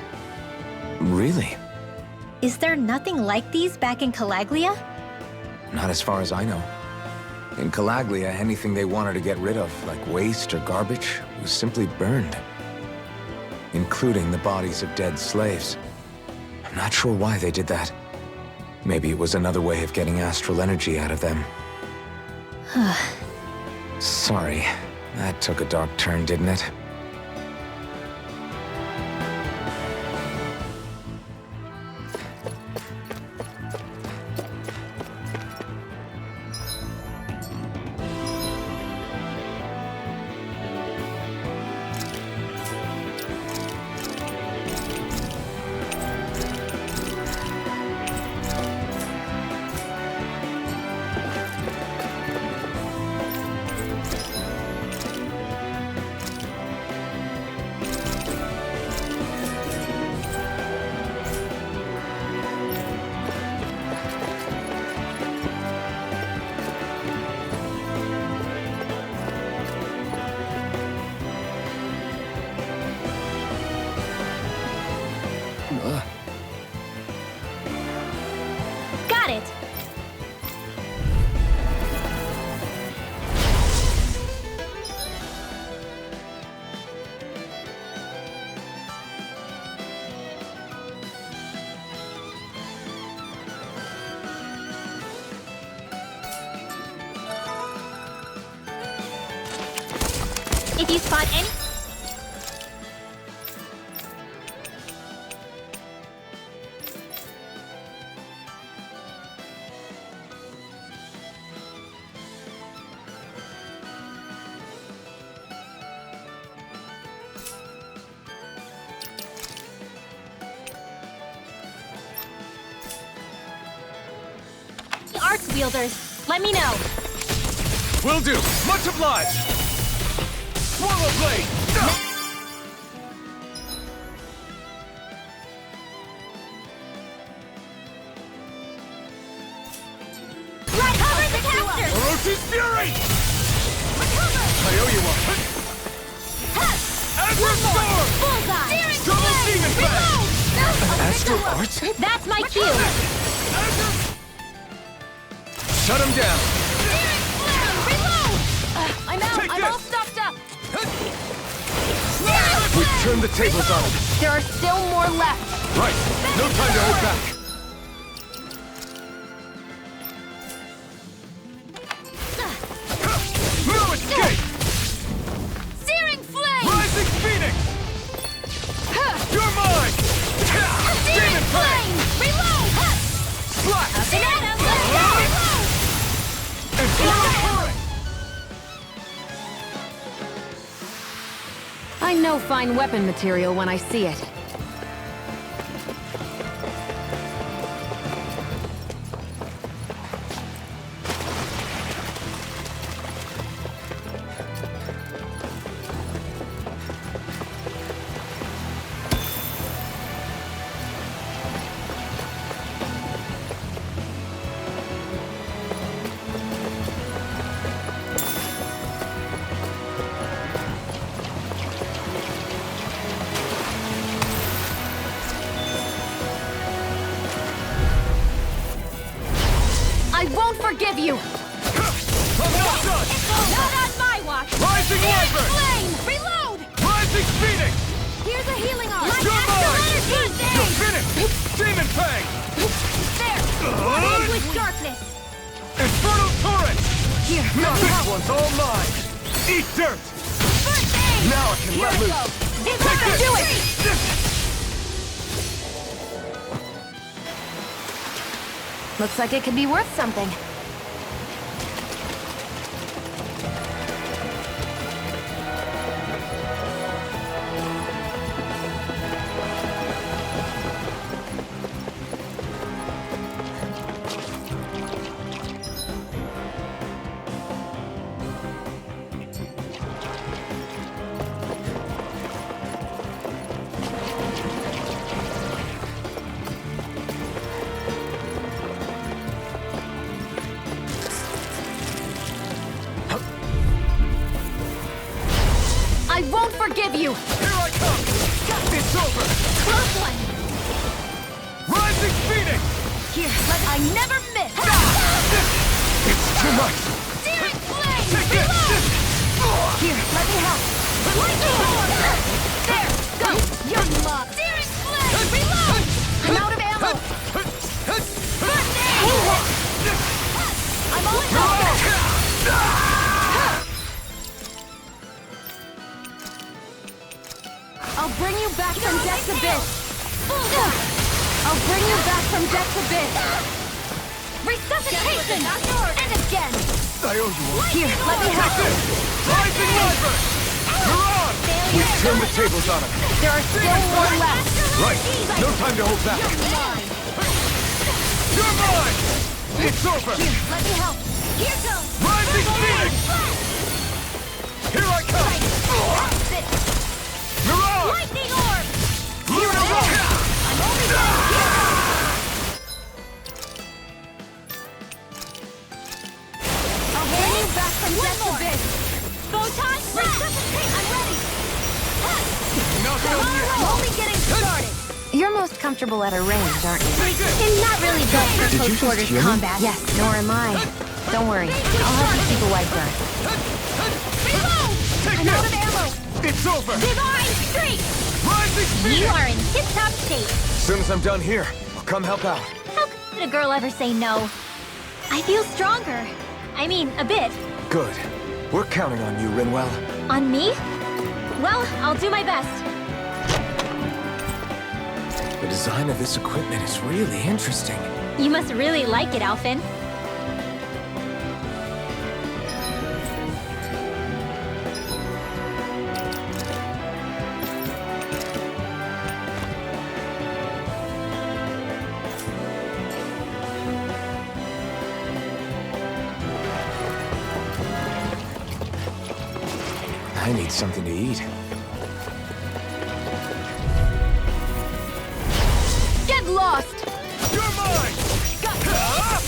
Really? Is there nothing like these back in Calaglia? Not as far as I know. In Calaglia, anything they wanted to get rid of, like waste or garbage, was simply burned. Including the bodies of dead slaves. I'm not sure why they did that. Maybe it was another way of getting astral energy out of them. Sorry, that took a dark turn, didn't it? Got it! If you spot any... Arts wielders, let me know. Will do. Much obliged. Swallow blade. Cover the caster! Oroshi's fury! Recover! I owe you one. Azure Storm! Bullseye! Searing Double flame! demon Reload! Astral Arts? That's my cue! Shut him down! Searing flame! Reload! I'm out! Take I'm this! all stopped up! We've turned the tables on him. There are still more left! Right. No time to hold back. No escape! Searing flame! Rising Phoenix! You're mine! Searing flame! Reload! Slash! Banana! Reload! Infernal Current! I know fine weapon material when I see it. I won't forgive you! I'm not done! Not on my watch! Rising Wyvern! Flame! Reload! Rising Phoenix! Here's a healing arm! You're mine! Energy! You're finished! Demon Fang! There! One with darkness! Infernal Torrent! Here, Now this one's all mine! Eat dirt! First aid! Now I can Here let we loose! go! Infernal, do it! Looks like it could be worth something. I won't forgive you! Here I come! It's over! Close one! Rising Phoenix! Here, I never miss! It's too much! Searing Flame! Reload! Here, let me help! Lightning Orb! There! Go! Young mob! Searing Flame! Reload! I'm out of ammo! I'm all out! I'll bring you back from Death's Abyss! I'll bring you back from Death's Abyss! Resuscitation! And again! I owe you one. Here, let me help! Rising Wyvern! You're on! We've turned the tables on him. There are still more left! Right! No time to hold back! You're mine! It's over! Here, let me help! Here goes! Rising Phoenix! Here I come! Mirage! Lightning Orb! Luna Rock! I'm only down here! I'll bring you back from Death's Abyss! Photon Resuscitate! I'm ready! Not done yet! I'm only getting started! You're most comfortable at a range, aren't you? And not really built for Did you close just quarters hear me? combat. Yes, nor am I. Don't worry, I'll help you keep a wide berth. Reload! I'm out of ammo! It's over! Divine Streak! Rising Phoenix! You are in tip-top shape. As soon as I'm done here, I'll come help out. How could a girl ever say no? I feel stronger. I mean, a bit. Good. We're counting on you, Rinwell. On me? Well, I'll do my best. The design of this equipment is really interesting. You must really like it, Alphen. I need something to eat. Get lost! You're mine! Got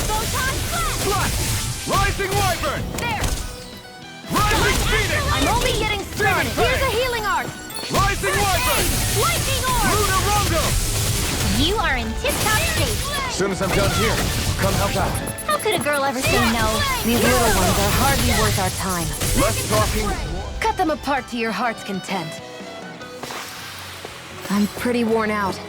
Photon Flash! Flash! Rising Wyvern! There! Rising Phoenix! I'm only getting started! Here's a healing art! Rising Wyvern! Lightning Orb! Luna Rondo! You are in tip-top shape. As soon as I'm done here, I'll come help out. How could a girl ever say no? These little ones are hardly worth our time. Less talking. Cut them apart to your heart's content. I'm pretty worn out.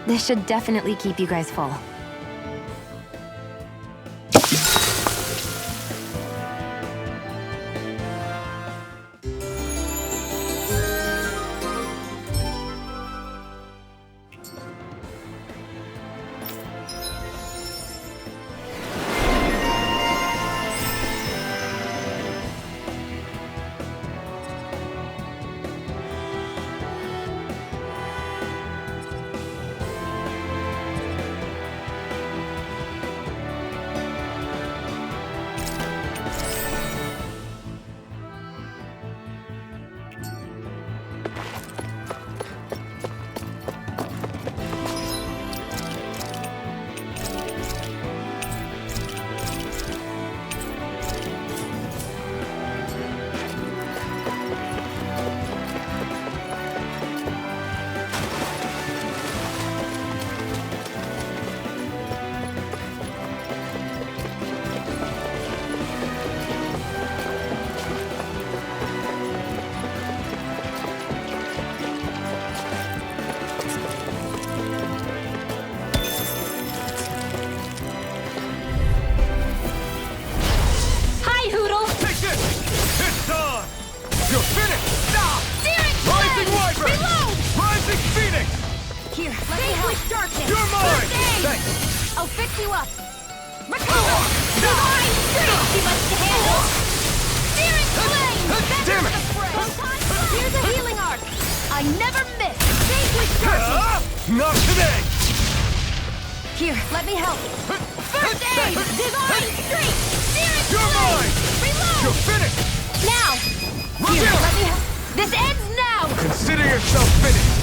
This should definitely keep you guys full. Thanks. I'll fix you up. Recover! Divine strength! Too much to handle! Searing flame! Damn it! Here's a healing arc! I never miss! Sacred charge! Not today! Here, let me help. First aid! Divine strength! Searing You're flame! mine! Reload! You're finished! Now! Here, let me help. This ends now! Consider yourself finished!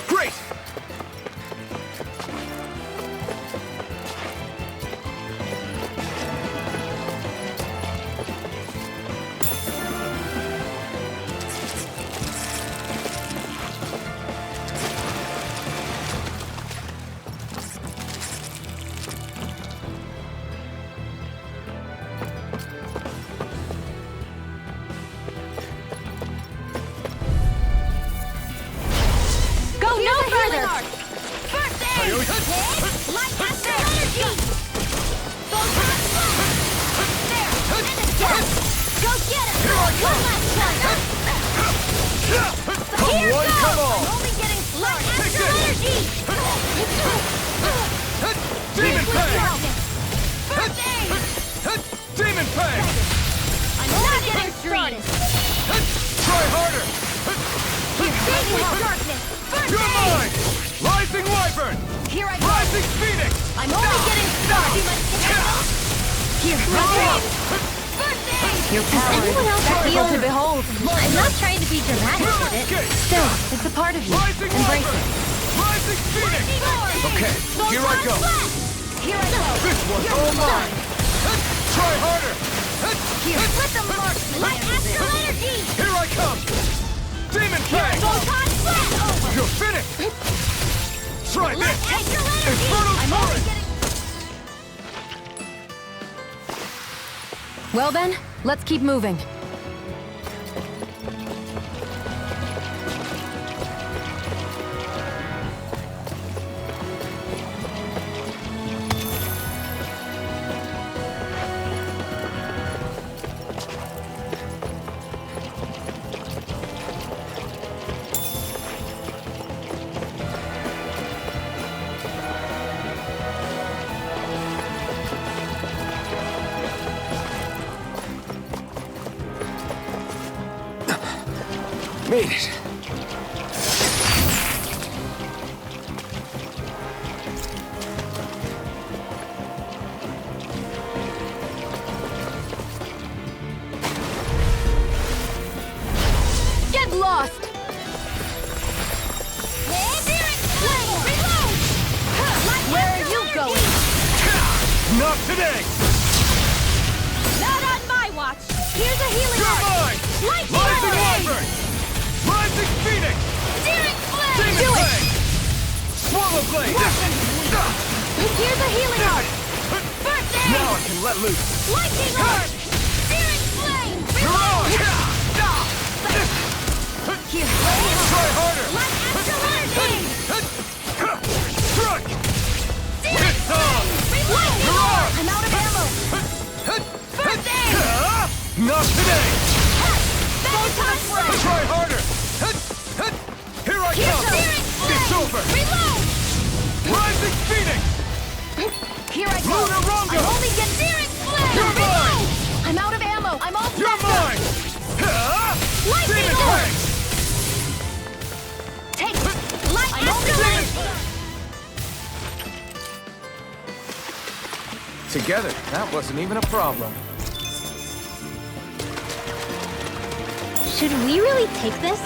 Great! Go no further! First aid! Light Astral Energy! Photon Blast! There! Finish him! Go get him! One last time! Here one, goes! come on! I'm only getting Light Astral Energy! Demon Fang! First aid! Demon Fang! I'm only getting started! Try harder! Sacred Darkness! First You're aid! mine! Rising Wyvern! Here I go! Rising Phoenix! I'm only getting started! Here, first aid! First aid! Your power is spectacle to behold. I'm not trying to be dramatic with it. Still, it's a part of you. Rising Embrace Wyvern! it. Rising Phoenix! Okay, here I go! Here I go! This one's all mine! Try harder! Here, let them mark! Light Astral Energy! Here I come! Demon Fang! Photon Blast! You're finished! Try Light this! Astral Energy! Infernal I'm only Torrent! getting... Well then, let's keep moving. Made it. Get lost! Where are you going? Not today! Not on my watch! Here's a healing You're arc! mine! Lightning Rising Blade! Wyvern! Rising Phoenix! Searing Flame! Demon Do it! Fang! Swallow Blade! Here's a healing arc! First aid! Now I can let loose! Lightning arc! Searing Flame! You're on! Here, Try harder! Light Astral Energy! Strike! Searing Flame! Lightning arc! I'm out of ammo! First aid! Not today! Photon Blast! Try harder! Here I Here's come! Searing Flame! It's over! Reload! Rising Phoenix! Here I go! Luna Rongo! I'm only getting Searing Flame! You're mine! I'm out of ammo! I'm all You're messed up! mine! Lightning Demon arc! Fang! Take Light Astral Energy! Together, that wasn't even a problem. Should we really take this?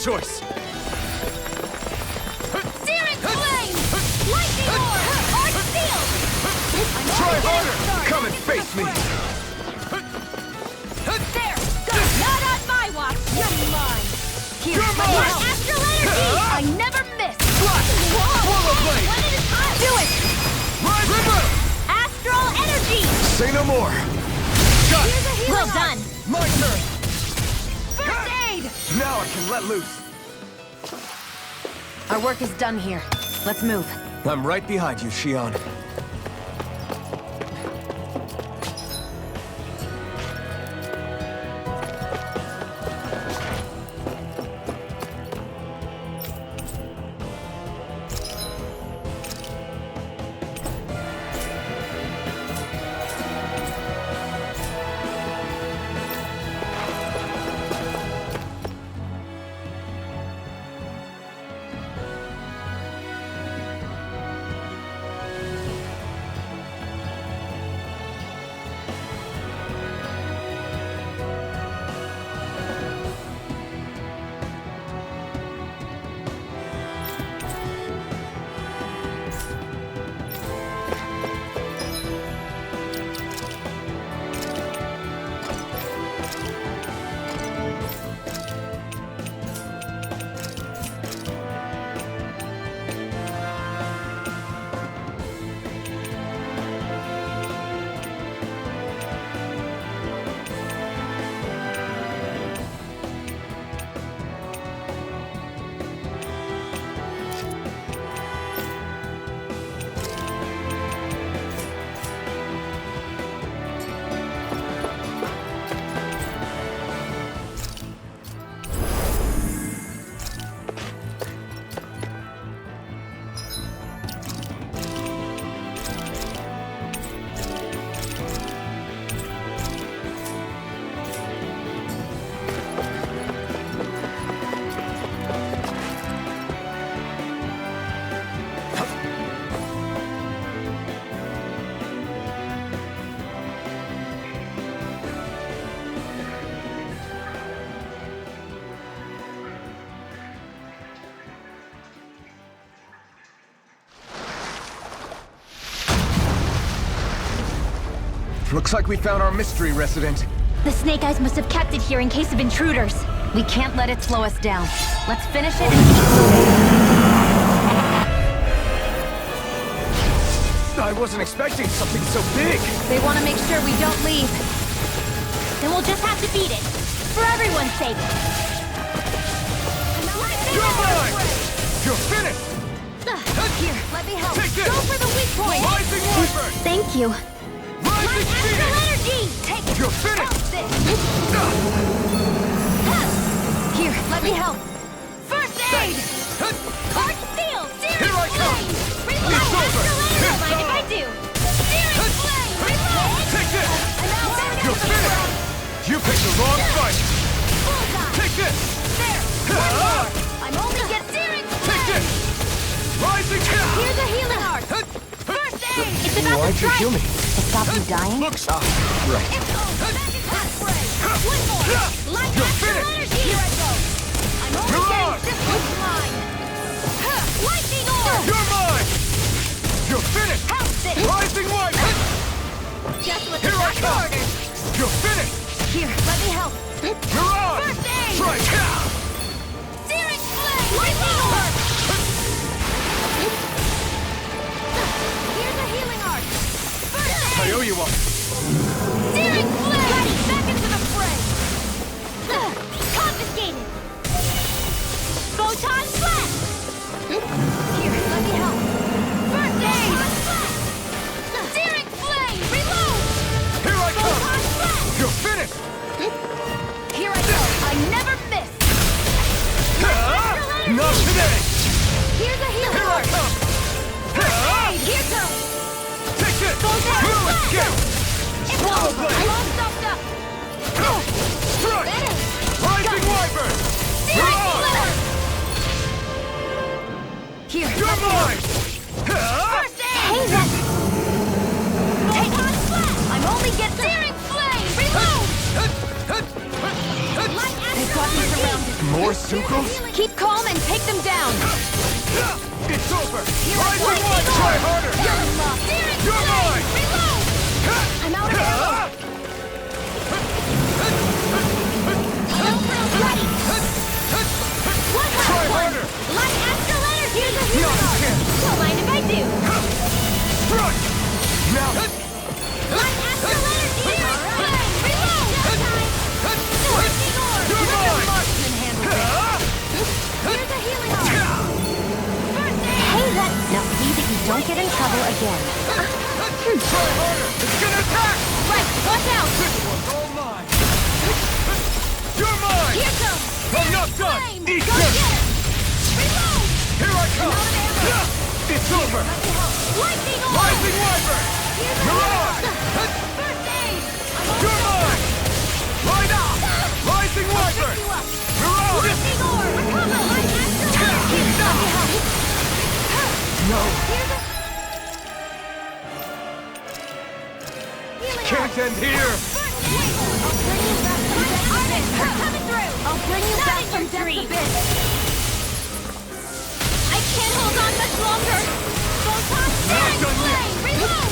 choice. Searing flame! Lightning orb! Arc steel! Try harder! Come and face me! There! Go! Not on my watch! You're mine! Here, You're mine! astral energy! I never miss! Flash! Swallow blade! When it is time! Do it! Rise Ripper! Astral energy! Say no more! Got it! Here's a healing Well arc. done. My turn! First aid! Now I can let loose. Our work is done here. Let's move. I'm right behind you, Shion. Looks like we found our mystery resident. The Snake Eyes must have kept it here in case of intruders. We can't let it slow us down. Let's finish it and keep moving. I wasn't expecting something so big. They want to make sure we don't leave. Then we'll just have to beat it. For everyone's sake. You're mine! You're finished! Here, let me help. Take this! Go for the weak point! Rising Wyvern! Thank you. Rising Astral Phoenix! energy! Take it! You're finished! Here, let me help. First aid! Arc steel! Searing Here I come! flame! It's Reload! over! Astral energy! It's Mind if I on! do? Searing flame! Reload! Take this! And now You're finished! You picked the wrong fight! Bullseye! Take this! There! One more! I'm only get searing flame! Take this! Rising Kill! Here's a healing arc! First aid! It's about Why'd to you strike. heal me? To stop you dying? Looks right. One more! Light You're astral finished! energy! Here I go! I'm only You're getting on! this one's mine! Lightning orb! You're mine! You're finished! House it! Rising Wyvern! Just what Here the I doctor come! ordered! You're finished! Here, let me help! You're on! First aid! Strike! Searing flame! Lightning orb! Here's a healing arc! First aid! I owe you one. Searing flame! Ready! Back into the fray! Confiscated! Photon blast! Here, let me help! First aid! Searing flame! Reload! Here I come! Photon blast! You're finished! Here I go! I never miss! Not today! Here's a healing Here I arc! come! Hey, here comes! Take this! Photon You blast! escape! It's Swallow over! blade! I'm all stuffed up! Strike! Better! Rising Wyvern! You're Searing on! flame! Here, You're let me help. mine! First aid! Hey, Photon blast! I'm only get searing flame! Reload! Light astral got me surrounded. More Sukos? Keep calm and take them down. It's over! Rise Rise and try harder! You're lost. You're mine! Reload! I'm out of ammo. Hellfrill's ready. One last Try one. harder! Light astral energy. Here's a healing art. Don't mind if I do. Strike! Now! Light astral energy. Reload! Scorching orb. You're Let the mine! marksman handle this. Here's a healing art. First aid. Hey, now see that you don't get in trouble again. Try harder! It's gonna attack! Right, watch out. This one's all mine! You're mine! Here comes. I'm not done! Flame. Eat Go this! get it. Reload. Here I come! I'm out of ammo. It's over! Lightning orb. Rising Wyvern! Here's a Mirage! First aid. You're mine! Right out! Rising Wyvern! Mirage! Lightning orb. Recover. Light astral energy. Let me help. No! Here's a healing Can't end here! I'll bring you back from dream. I can't hold on much longer. Photon Not Searing done yet. Flame. Reload.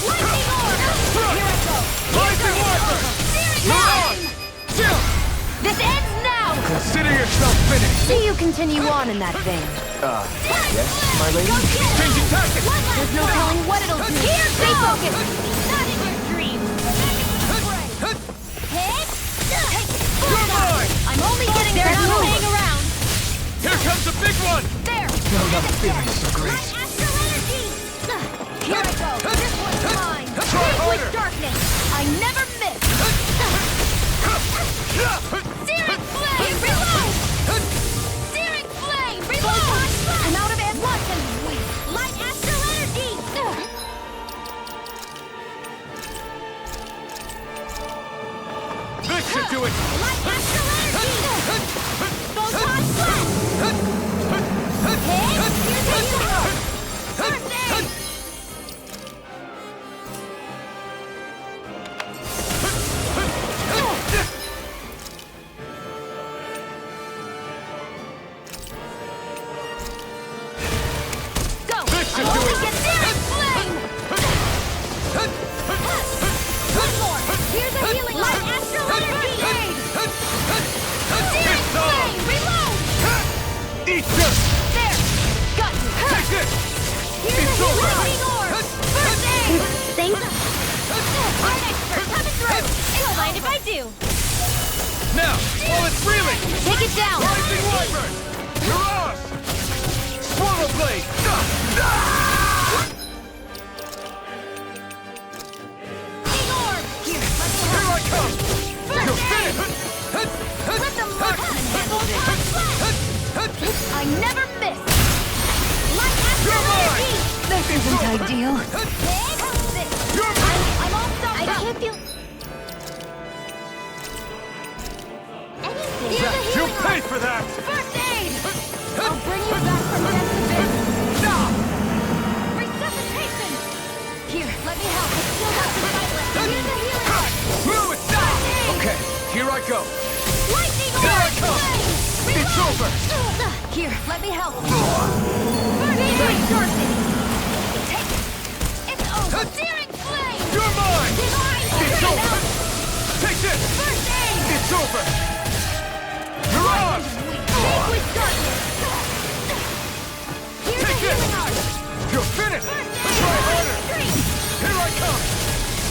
Lightning orb. Here I go. Rising Wyvern! Searing Mirage! Flame. This ends now. Consider yourself finished! See you continue on in that vein. Yes, my lady? Go get it. Changing tactics! There's no telling what it'll do. Here, stay focused. Not in your dreams. Hit. You're mine! I'm only getting there. Not playing around. Here comes the big one! There. No, not feeling so great. Light astral energy. Here I go. This one's mine. Try Filled harder. with darkness. I never miss. Searing flame. Reload. Searing flame. Reload. I'm out of ammo. Watch and wait. Light astral energy. This should do it! Light astral energy. Photon blast. Hit. Here's a healing orb. First aid. Go. This should I'm do only it. get searing flame. One more. Here's a healing light astral energy aid. Searing It's on. flame. Reload. Eat this! There. Got you. Take this! Here's It's a over. healing orb. First aid. Thanks. Art expert coming through. Don't mind if I do. Now, while it's reeling! Take it down. Rising Wyvern! Mirage! Swallow Blade! Healing orb. Here, let me Here I help. come! First You're aid. finished! Let the marksman handle this. I never miss. Light astral mine. energy. This isn't ideal. You're mine! I'm all stopped I up. can't feel... Here's a You healing pay orb. for that! First aid. I'll bring you back from death to bit. Stop! Resuscitation. Here, let me help. I still got some fight left. Here's a healing orb. Move it! Stop! Okay, here I go. Lightning Here I orb. come. Flame. It's over! Here, let me help. Searing darkness. Take it. It's over. Searing flame. You're mine! Divine It's strength. over! Take this! First aid. It's over! Mirage! Take with darkness. Here's Take a this! healing art. You're finished! First aid. Try harder! Streak. Here I come!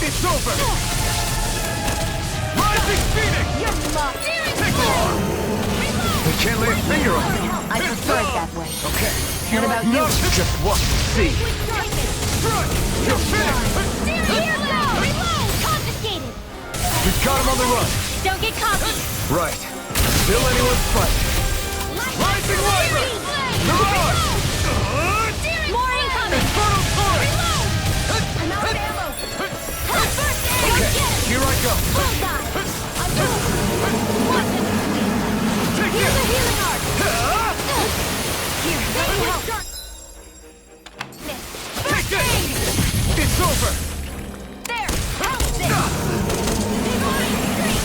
It's over! Rising Phoenix! You're lost. Searing Take flame. We can't lay a finger on me! I prefer it that way. Okay, here What I about you? come! Just watch and see! With darkness. Strike! You're finished! Here go. Reload. Confiscated. We've got him on the run! Don't get cocky. Right. Still anyone's fight! Rising Wyvern! Mirage! More incoming. Infernal Torrent! I'm out of ammo. First aid. Okay, here I go! Bullseye. I'm watch and Take here's this! a healing art. Here, let me help. Take this! It's over! There. Help this. Divine strength.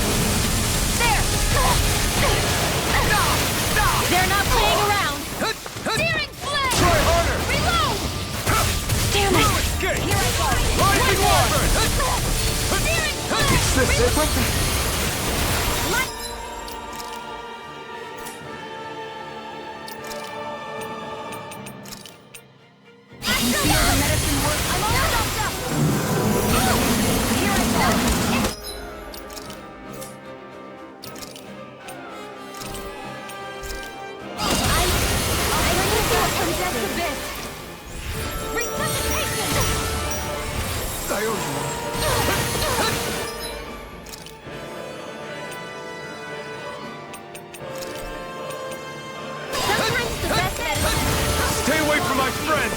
Stay away from my friends!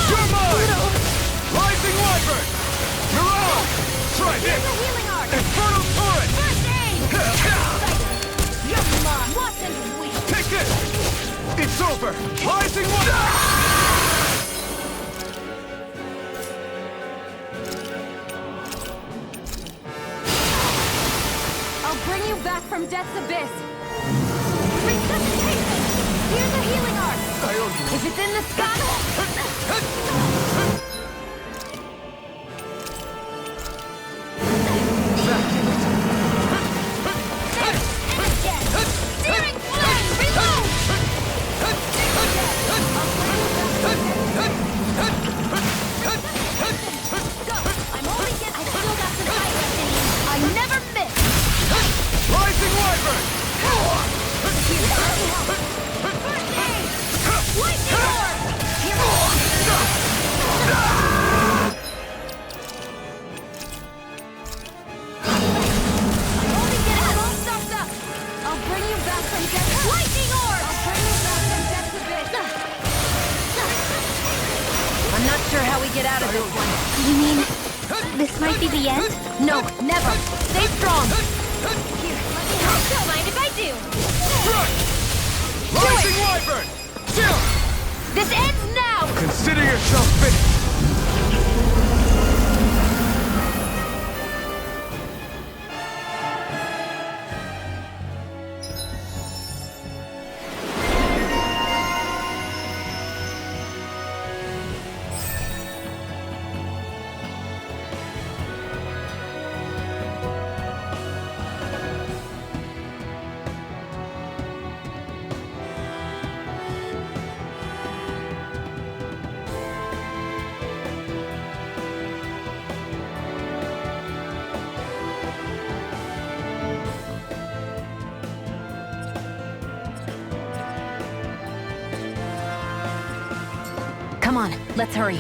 You're mine! Rising Wyvern! You're on! Try this! Infernal Torrent! Take this! It's over! Rising Wyvern! I'll bring you back from Death's Abyss! Resuscitation! Here's a healing art! If it's in the sky... Searing flame! Reload! Go! I'm only getting... I still got some fight left in me. I never miss! Rising Wyvern! First aid! Lightning orb! I'm only getting all stuffed up! I'll bring you back from death... Lightning orb! I'll bring you back from death's abyss! I'm not sure how we get out of this one. You mean this might be the end? No, never. Stay strong. Here, let me help. Don't mind if I do! Rising Wyvern! This ends now! Consider yourself finished! Come on, let's hurry.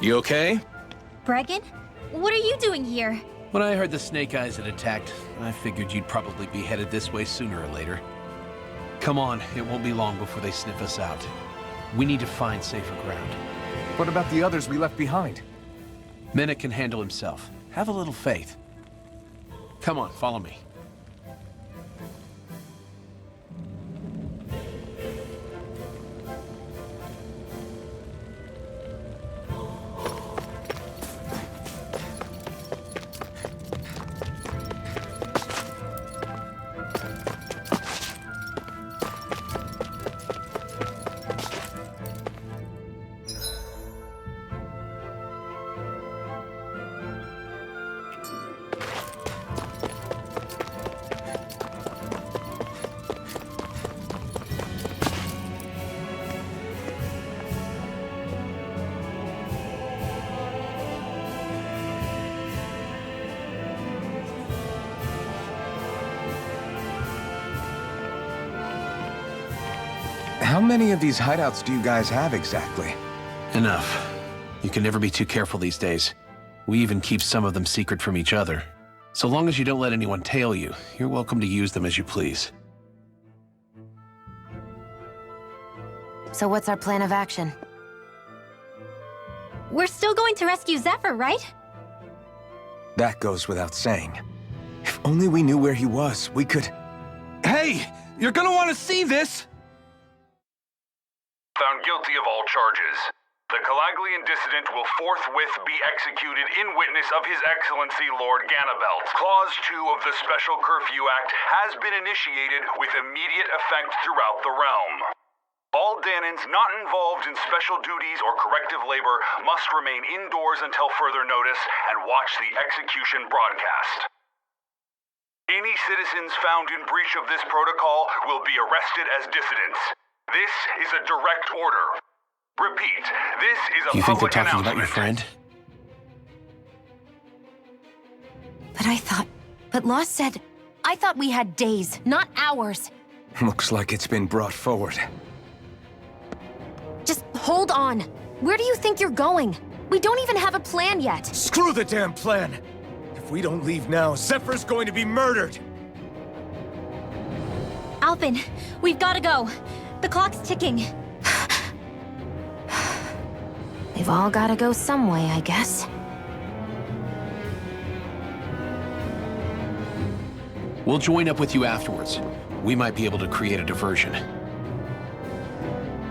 You okay? Bregan? What are you doing here? When I heard the Snake Eyes had attacked, I figured you'd probably be headed this way sooner or later. Come on, it won't be long before they sniff us out. We need to find safer ground. What about the others we left behind? Minik can handle himself. Have a little faith. Come on, follow me. How many of these hideouts do you guys have exactly? Enough. You can never be too careful these days. We even keep some of them secret from each other. So long as you don't let anyone tail you, you're welcome to use them as you please. So what's our plan of action? We're still going to rescue Zephyr, right? That goes without saying. If only we knew where he was, we could... Hey! You're gonna want to see this! Found guilty of all charges. The Calaglian dissident will forthwith be executed in witness of His Excellency Lord Ganabelt. Clause 2 of the Special Curfew Act has been initiated with immediate effect throughout the realm. All Danans not involved in special duties or corrective labor must remain indoors until further notice and watch the execution broadcast. Any citizens found in breach of this protocol will be arrested as dissidents. This is a direct order. Repeat, this is a You think they're public talking about announcement. your friend? But Lost said... I thought we had days, not hours. Looks like it's been brought forward. Just hold on. Where do you think you're going? We don't even have a plan yet. Screw the damn plan! If we don't leave now, Zephyr's going to be murdered! Alphen, we've got to go. The clock's ticking. They've all gotta go some way, I guess. We'll join up with you afterwards. We might be able to create a diversion.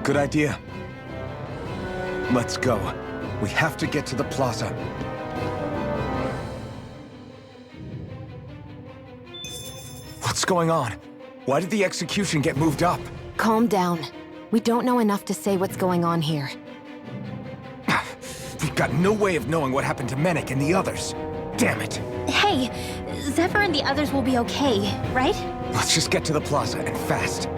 Good idea. Let's go. We have to get to the plaza. What's going on? Why did the execution get moved up? Calm down. We don't know enough to say what's going on here. We've got no way of knowing what happened to Menek and the others. Damn it. Hey, Zephyr and the others will be okay, right? Let's just get to the plaza, and fast.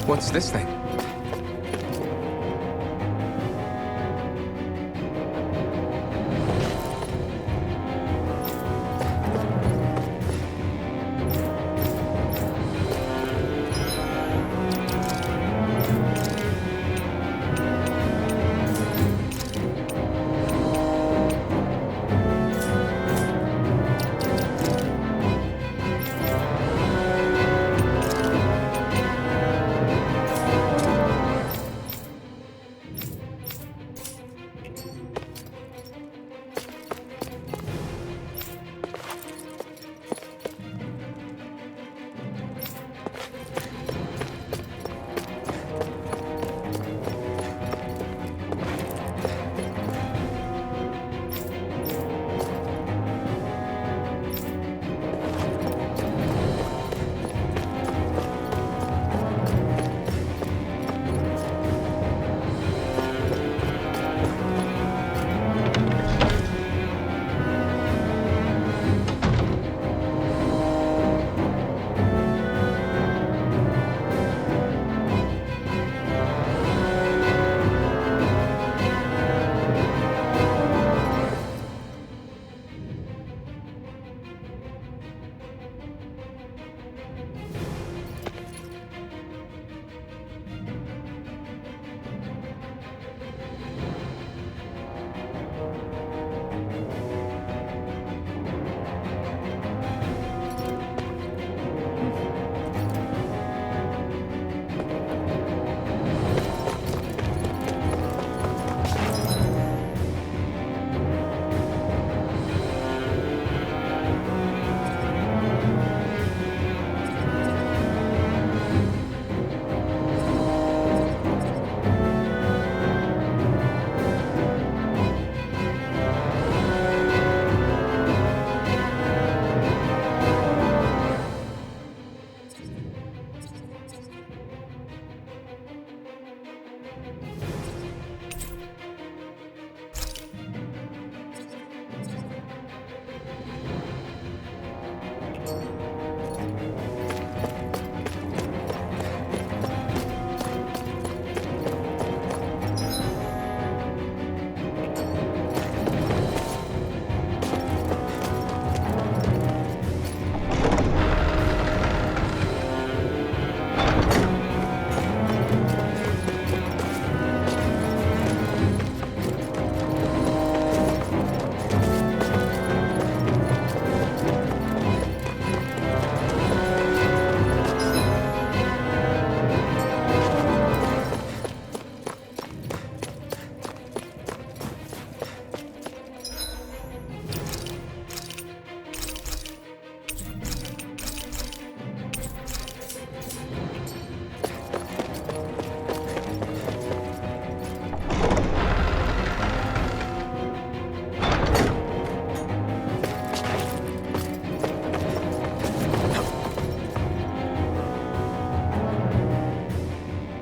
What's this thing?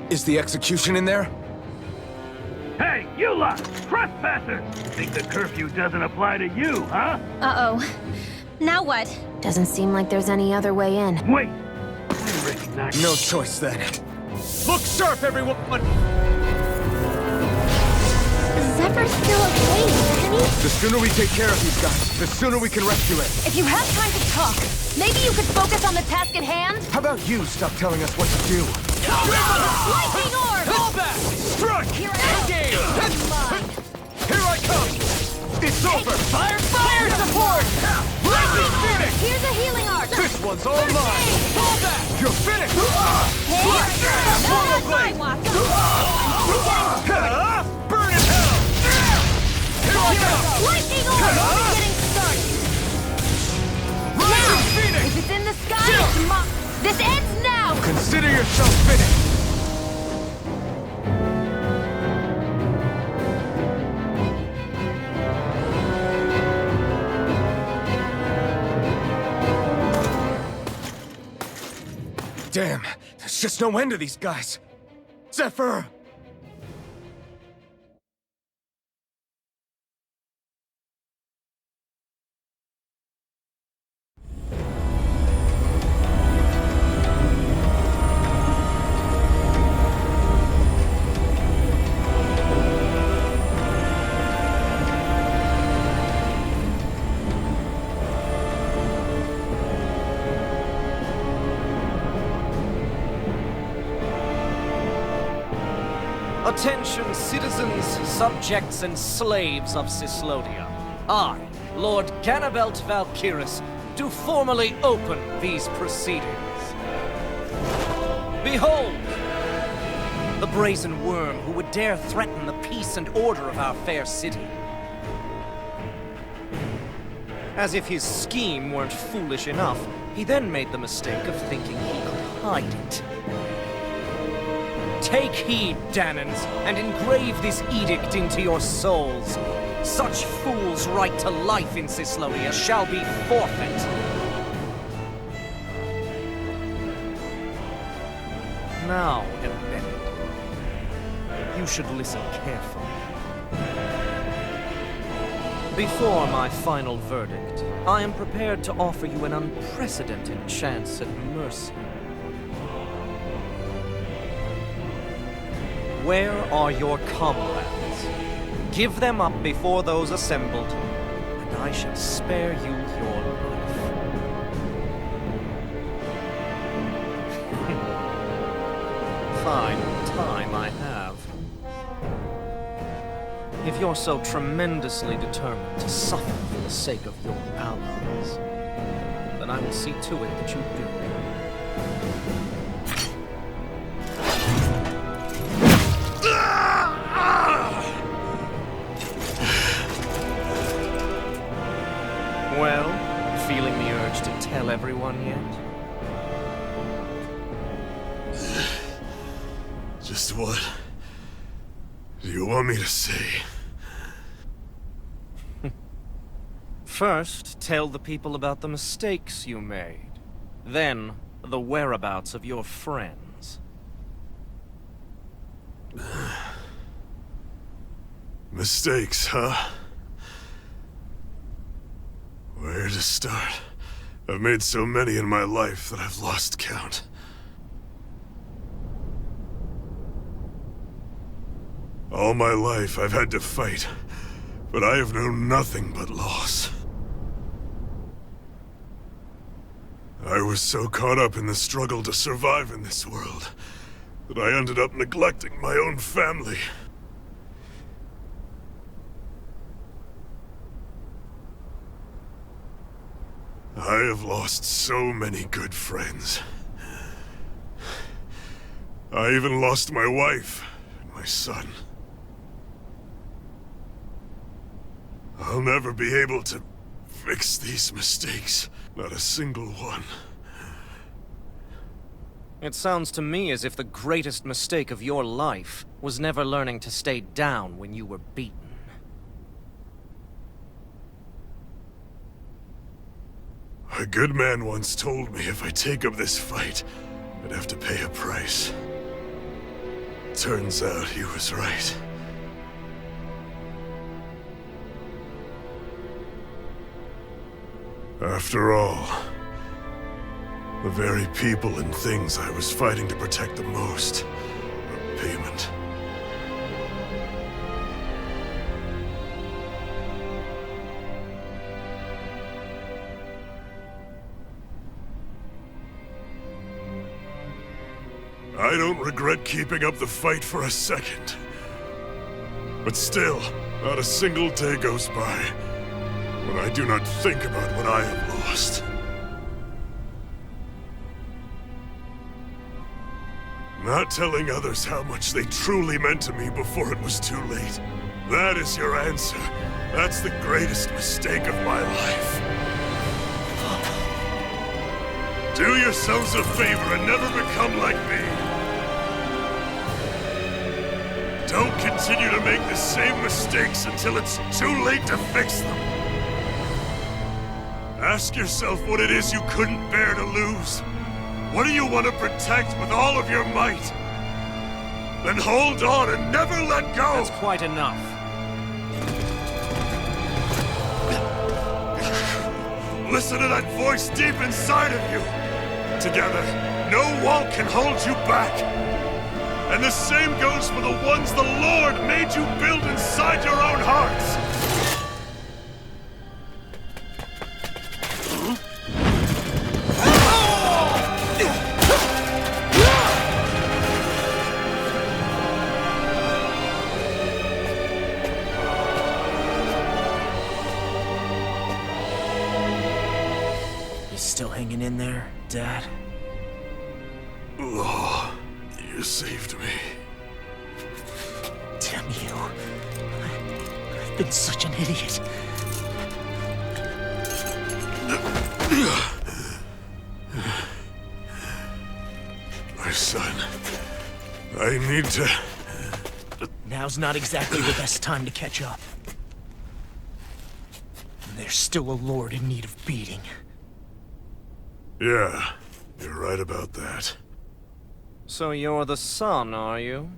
Is the execution in there? Hey, you lot! Trespassers! Think the curfew doesn't apply to you, huh? Uh-oh. Now what? Doesn't seem like there's any other way in. Wait! I recognize... No choice then. Look sharp, everyone! Zephyr's still okay, isn't he? The sooner we take care of these guys, the sooner we can rescue it. If you have time to talk, maybe you could focus on the task at hand? How about you stop telling us what to do? Lightning orb! Fall back! Strike! Here I am! Here I come! It's over! Fire support! Lightning Phoenix! Here's a healing arc! This one's all mine! Fall back! You're finished! Burn in hell! Here I go! Lightning orb! Only getting started! Rising Phoenix! If it's in the sky, it's this ends now! Consider yourself finished! Damn, there's just no end to these guys. Zephyr! Attention, citizens, subjects, and slaves of Cyslodia. I, Lord Ganabelt Valkyris, do formally open these proceedings. Behold! The brazen worm who would dare threaten the peace and order of our fair city. As if his scheme weren't foolish enough, he then made the mistake of thinking he could hide it. Take heed, Danans, and engrave this edict into your souls. Such fools' right to life in Cyslodia shall be forfeit. Now, Embedded, you should listen carefully. Before my final verdict, I am prepared to offer you an unprecedented chance at mercy. Where are your comrades? Give them up before those assembled, and I shall spare you your life. Fine time I have. If you're so tremendously determined to suffer for the sake of your allies, then I will see to it that you do. Well, feeling the urge to tell everyone yet? Just what do you want me to say? First, tell the people about the mistakes you made. Then, the whereabouts of your friends. Mistakes, huh? Where to start? I've made so many in my life that I've lost count. All my life I've had to fight, but I have known nothing but loss. I was so caught up in the struggle to survive in this world that I ended up neglecting my own family. I have lost so many good friends. I even lost my wife and my son. I'll never be able to fix these mistakes. Not a single one. It sounds to me as if the greatest mistake of your life was never learning to stay down when you were beaten. A good man once told me if I take up this fight, I'd have to pay a price. Turns out he was right. After all, the very people and things I was fighting to protect the most were payment. I don't regret keeping up the fight for a second. But still, not a single day goes by when I do not think about what I have lost. Not telling others how much they truly meant to me before it was too late. That is your answer. That's the greatest mistake of my life. Do yourselves a favor and never become like me. Don't continue to make the same mistakes until it's too late to fix them. Ask yourself what it is you couldn't bear to lose. What do you want to protect with all of your might? Then hold on and never let go! That's quite enough. Listen to that voice deep inside of you! Together, no wall can hold you back! And the same goes for the ones the Lord made you build inside your own hearts! is still hanging in there, Dad? Oh, you saved me. Damn you. I've been such an idiot. My son, I need to... Now's not exactly the best time to catch up. There's still a lord in need of beating. Yeah, you're right about that. So you're the son, are you?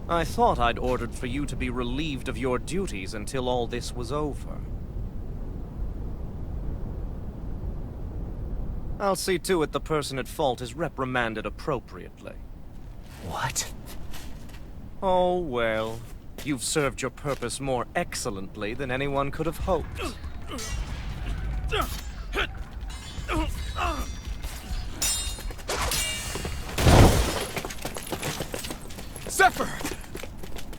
I thought I'd ordered for you to be relieved of your duties until all this was over. I'll see to it the person at fault is reprimanded appropriately. What? Oh, well. You've served your purpose more excellently than anyone could have hoped. Zephyr!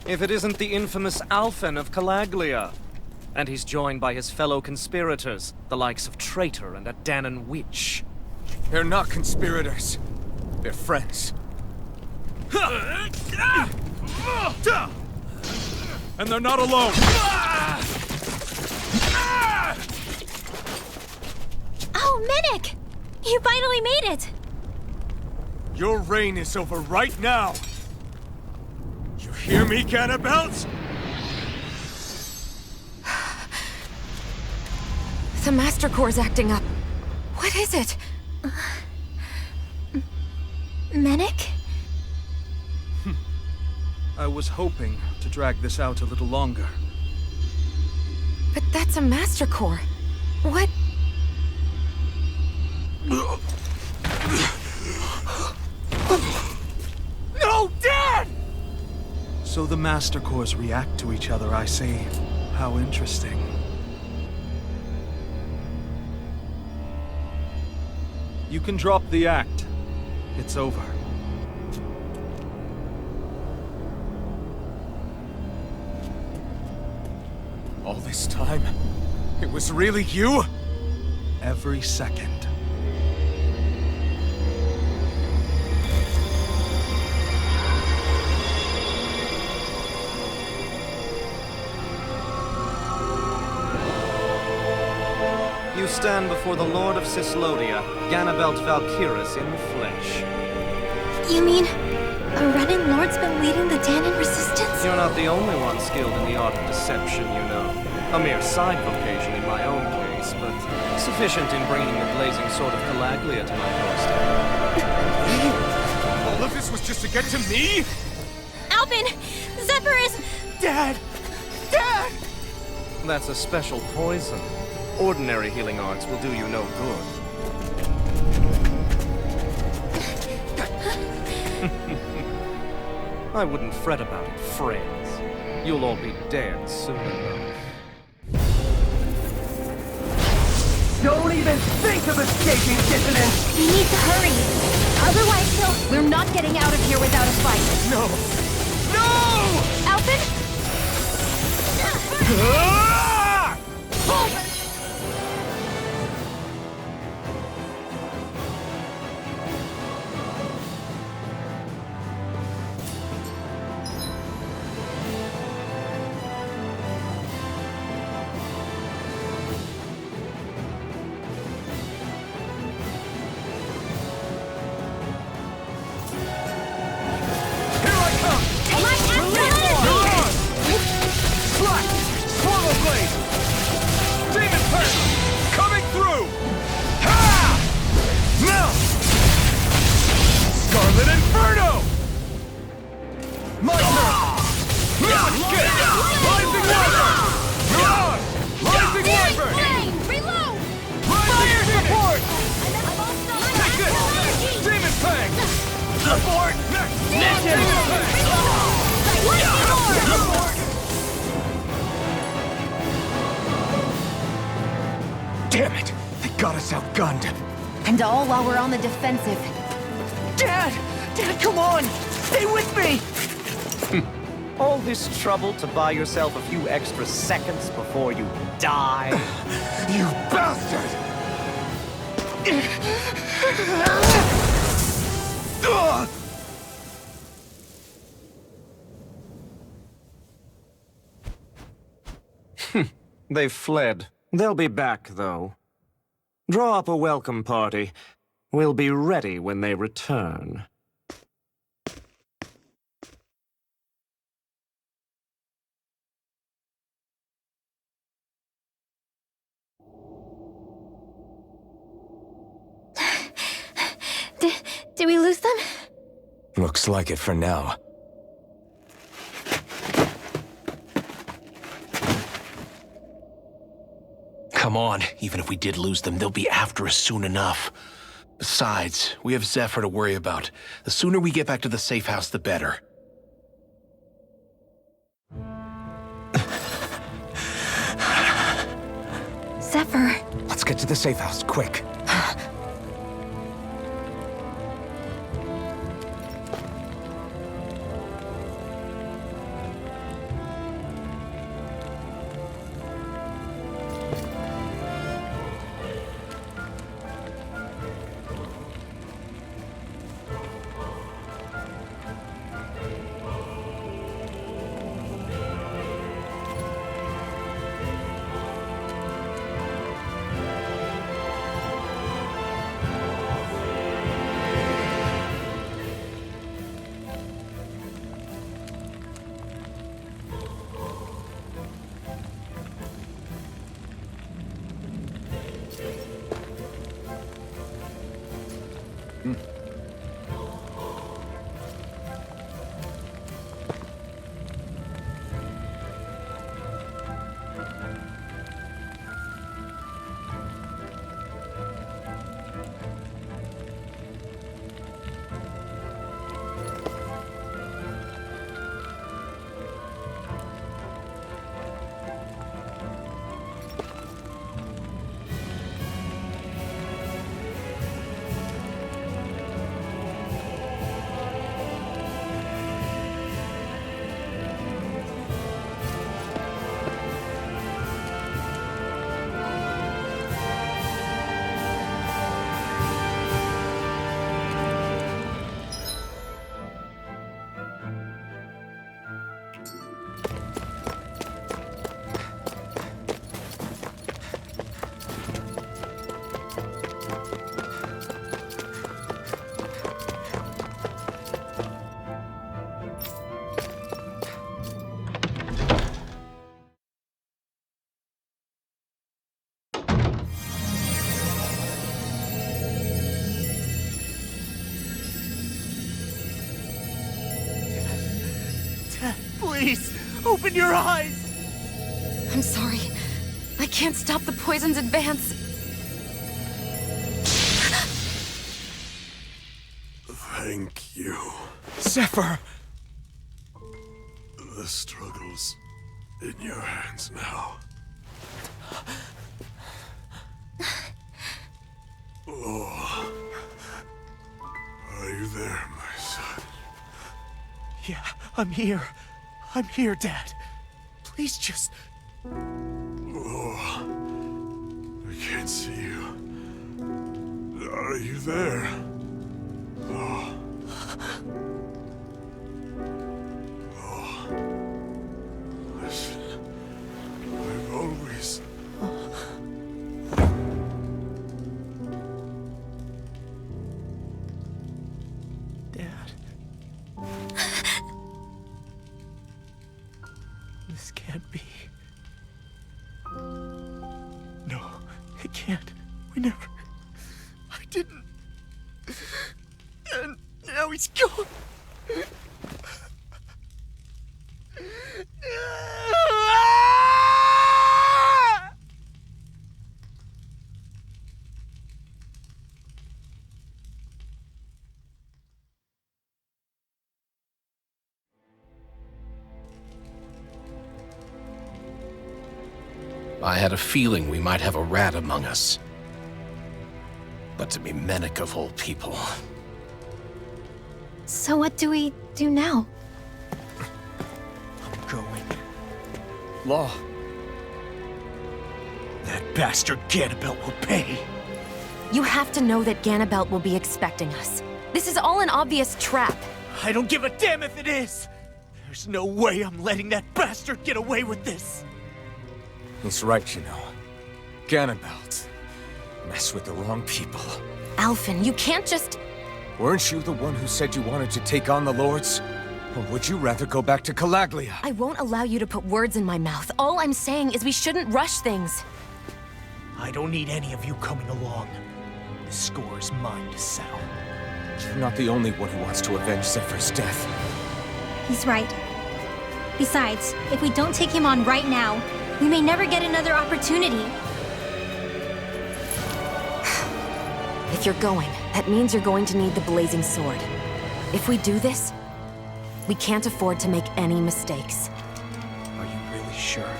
If it isn't the infamous Alphen of Calaglia. And he's joined by his fellow conspirators, the likes of Traitor and a Danan witch. They're not conspirators. They're friends. And they're not alone! Oh, Medic! You finally made it! Your reign is over right now! You hear me, Ganabelt? The Master Core's acting up. What is it? Medic? I was hoping to drag this out a little longer. But that's a Master Core. What? No, Dad! So the Master Cores react to each other, I see. How interesting. You can drop the act. It's over. All this time, it was really you? Every second. You stand before the Lord of Cyslodia, Ganabelt Valkyris in the flesh. You mean a Renin Lord's been leading the Danan resistance? You're not the only one skilled in the art of deception, you know. A mere side vocation in my own case, but sufficient in bringing the blazing sword of Calaglia to my doorstep. All of this was just to get to me? Alphen! Zephyr is... Dad! Dad! That's a special poison. Ordinary healing arts will do you no good. I wouldn't fret about it, friends. You'll all be dead soon enough. Don't even think of escaping, Dissident! We need to hurry. Otherwise he'll... We're not getting out of here without a fight. No! No! Alphen? Damn it! They got us outgunned. And all while we're on the defensive. Dad! Dad, come on! Stay with me! All this trouble to buy yourself a few extra seconds before you die? You bastard! They've fled. They'll be back, though. Draw up a welcome party. We'll be ready when they return. Did we lose them? Looks like it for now. Come on, even if we did lose them, they'll be after us soon enough. Besides, we have Zephyr to worry about. The sooner we get back to the safe house, the better. Zephyr. Let's get to the safe house, quick. Please, open your eyes! I'm sorry. I can't stop the poison's advance. Thank you. Zephyr! The struggle's in your hands now. Oh. Are you there, my son? Yeah, I'm here. I'm here, Dad. Please just... Oh. I can't see you. Are you there? Oh. Oh. Listen. I've always... Dad. This can't be. No, it can't. We never... I didn't... And now he's gone. I had a feeling we might have a rat among us. But to be Mennik of all people... So what do we do now? Law. That bastard Ganabelt will pay. You have to know that Ganabelt will be expecting us. This is all an obvious trap. I don't give a damn if it is! There's no way I'm letting that bastard get away with this! He's right, you know. Ganabelt. Mess with the wrong people. Alphen, you can't just... Weren't you the one who said you wanted to take on the Lords? Or would you rather go back to Calaglia? I won't allow you to put words in my mouth. All I'm saying is we shouldn't rush things. I don't need any of you coming along. The score is mine to settle. You're not the only one who wants to avenge Zephyr's death. He's right. Besides, if we don't take him on right now, we may never get another opportunity. If you're going, that means you're going to need the Blazing Sword. If we do this, we can't afford to make any mistakes. Are you really sure?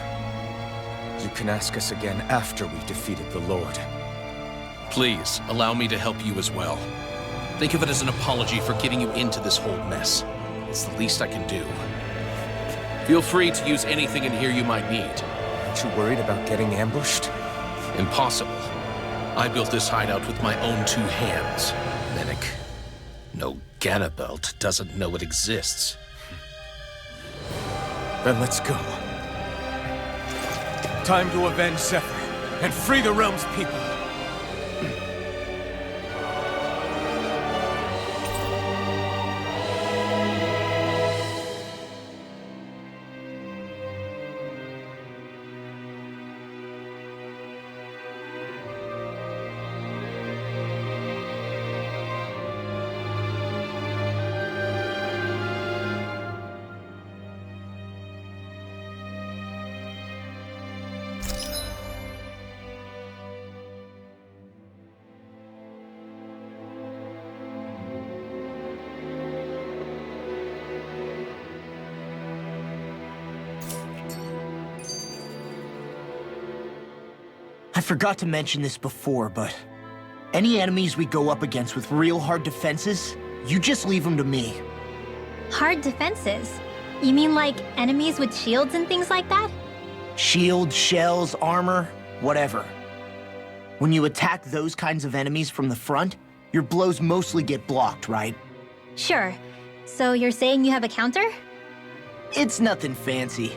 You can ask us again after we've defeated the Lord. Please, allow me to help you as well. Think of it as an apology for getting you into this whole mess. It's the least I can do. Feel free to use anything in here you might need. Aren't you worried about getting ambushed? Impossible. I built this hideout with my own 2 hands, Minik. No Ganabelt doesn't know it exists. Then let's go. Time to avenge Zephyr and free the realm's people. I forgot to mention this before, but any enemies we go up against with real hard defenses, you just leave them to me. Hard defenses? You mean like enemies with shields and things like that? Shields, shells, armor, whatever. When you attack those kinds of enemies from the front, your blows mostly get blocked, right? Sure. So you're saying you have a counter? It's nothing fancy.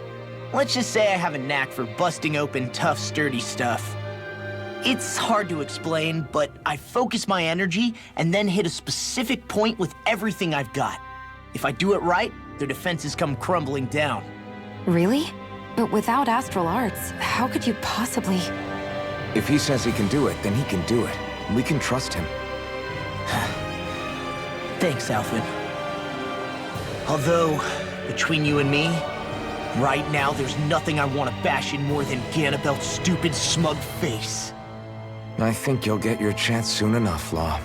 Let's just say I have a knack for busting open tough, sturdy stuff. It's hard to explain, but I focus my energy and then hit a specific point with everything I've got. If I do it right, their defenses come crumbling down. Really? But without astral arts, how could you possibly... If he says he can do it, then he can do it. We can trust him. Thanks, Alphen. Although, between you and me, right now there's nothing I want to bash in more than Ganabelt's stupid, smug face. I think you'll get your chance soon enough, Law.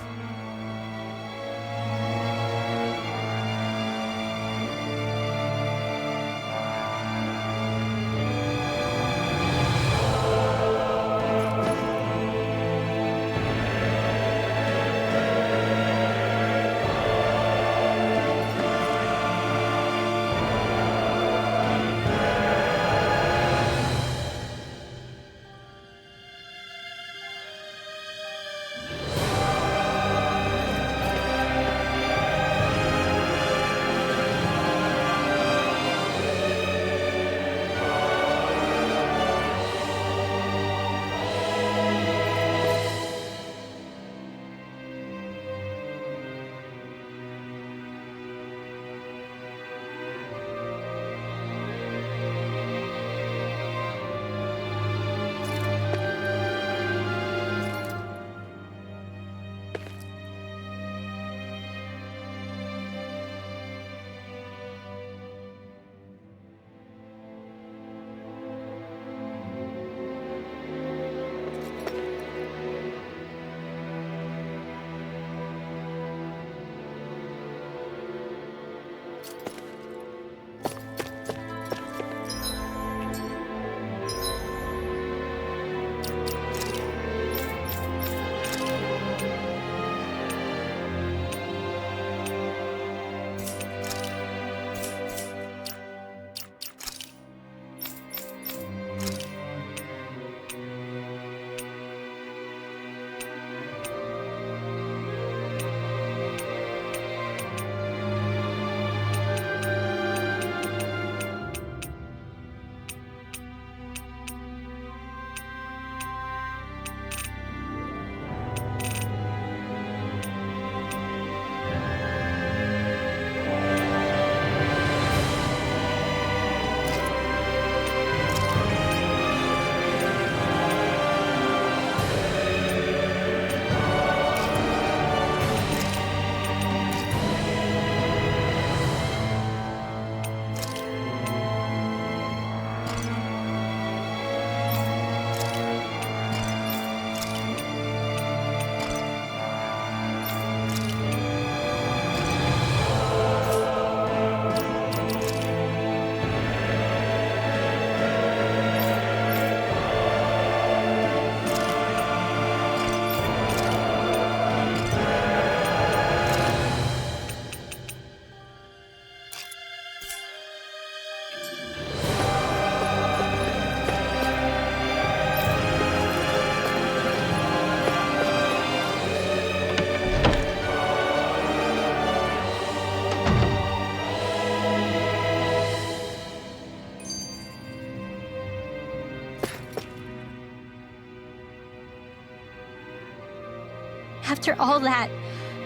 After all that,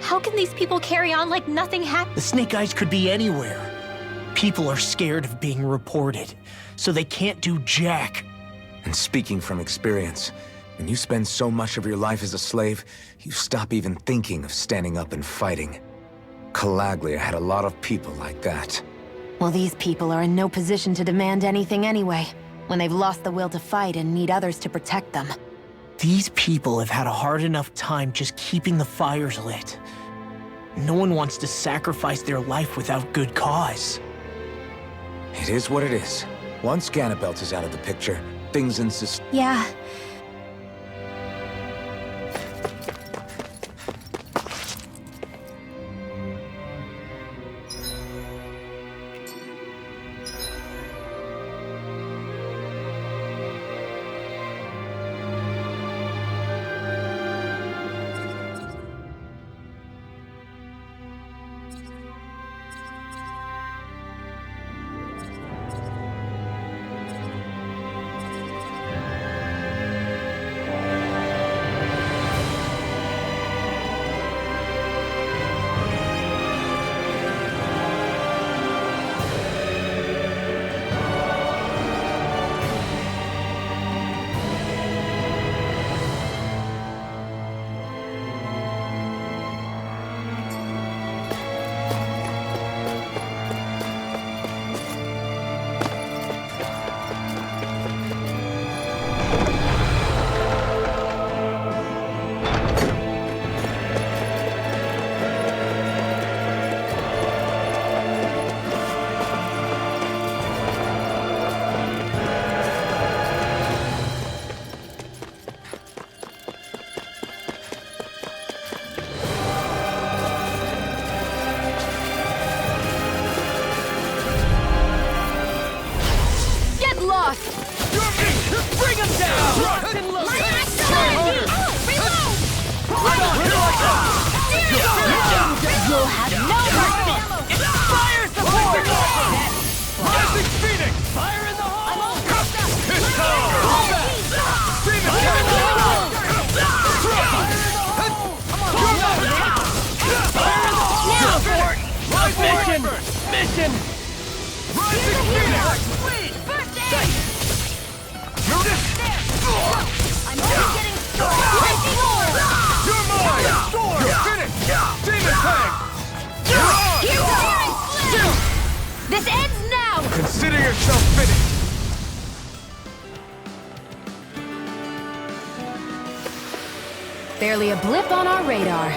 how can these people carry on like nothing happened? The Snake Eyes could be anywhere. People are scared of being reported, so they can't do jack. And speaking from experience, when you spend so much of your life as a slave, you stop even thinking of standing up and fighting. Calaglia had a lot of people like that. Well, these people are in no position to demand anything anyway, when they've lost the will to fight and need others to protect them. These people have had a hard enough time just keeping the fires lit. No one wants to sacrifice their life without good cause. It is what it is. Once Ganabelt is out of the picture, things insist. Yeah. Bring him down! Locked and loaded! Reload! You'll have no mercy! It fires the force! Rising Phoenix! Fire in the hole! Mission! Mission! Rising Phoenix! First aid! I'm only getting started! Lightning Orb! You're mine! Storm! You're finished! Demon Fang! This ends now! Consider yourself finished! Barely a blip on our radar.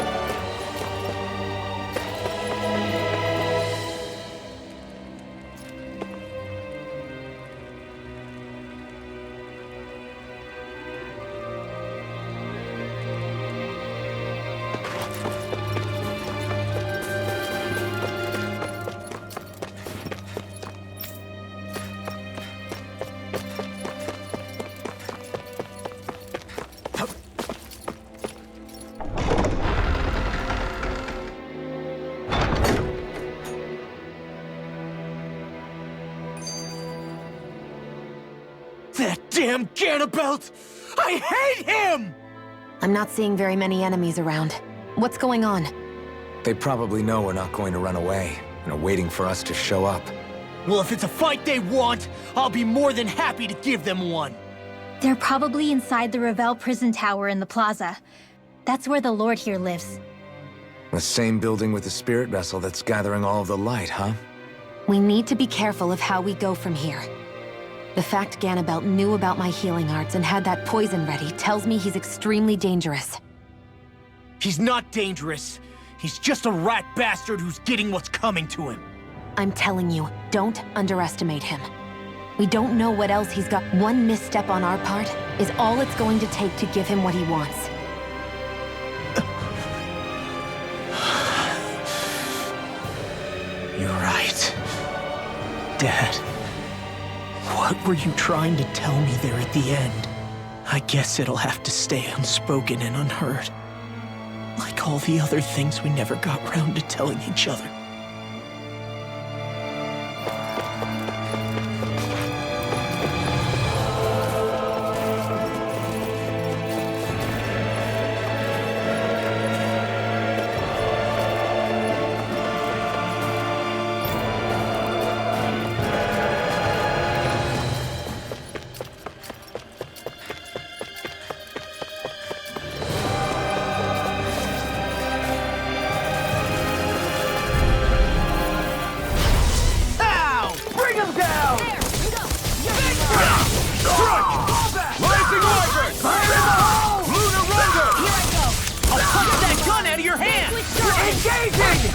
That damn Ganabelt! I hate him! I'm not seeing very many enemies around. What's going on? They probably know we're not going to run away, and are waiting for us to show up. Well, if it's a fight they want, I'll be more than happy to give them one. They're probably inside the Revel prison tower in the plaza. That's where the Lord here lives. The same building with the spirit vessel that's gathering all of the light, huh? We need to be careful of how we go from here. The fact Ganabelt knew about my healing arts and had that poison ready tells me he's extremely dangerous. He's not dangerous. He's just a rat bastard who's getting what's coming to him. I'm telling you, don't underestimate him. We don't know what else he's got. One misstep on our part is all it's going to take to give him what he wants. You're right. Dad, what were you trying to tell me there at the end? I guess it'll have to stay unspoken and unheard. Like all the other things we never got round to telling each other. him down! Strike! Rising Wyvern! Fire in the hole! Lunar Rondo! Here I go! I'll punch that gun out of your hand! Engaging!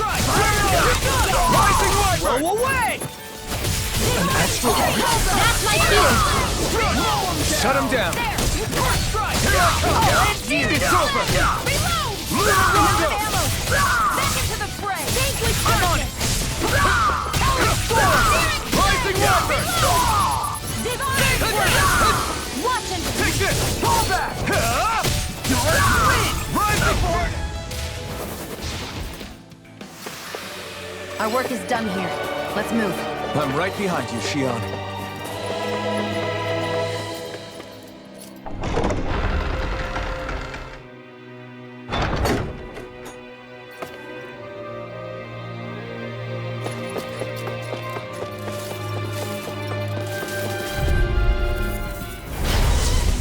Rising Wyvern! Blow away! An astral arc? That's my cue! Shut him down! It's over! Reload! Lunar Rondo! Back into the fray! Vanquish I'm on it! Rising Wyvern! Divine Word! Watch him! Take this! Pull back! Rising Wyvern! Our work is done here. Let's move. I'm right behind you, Shion.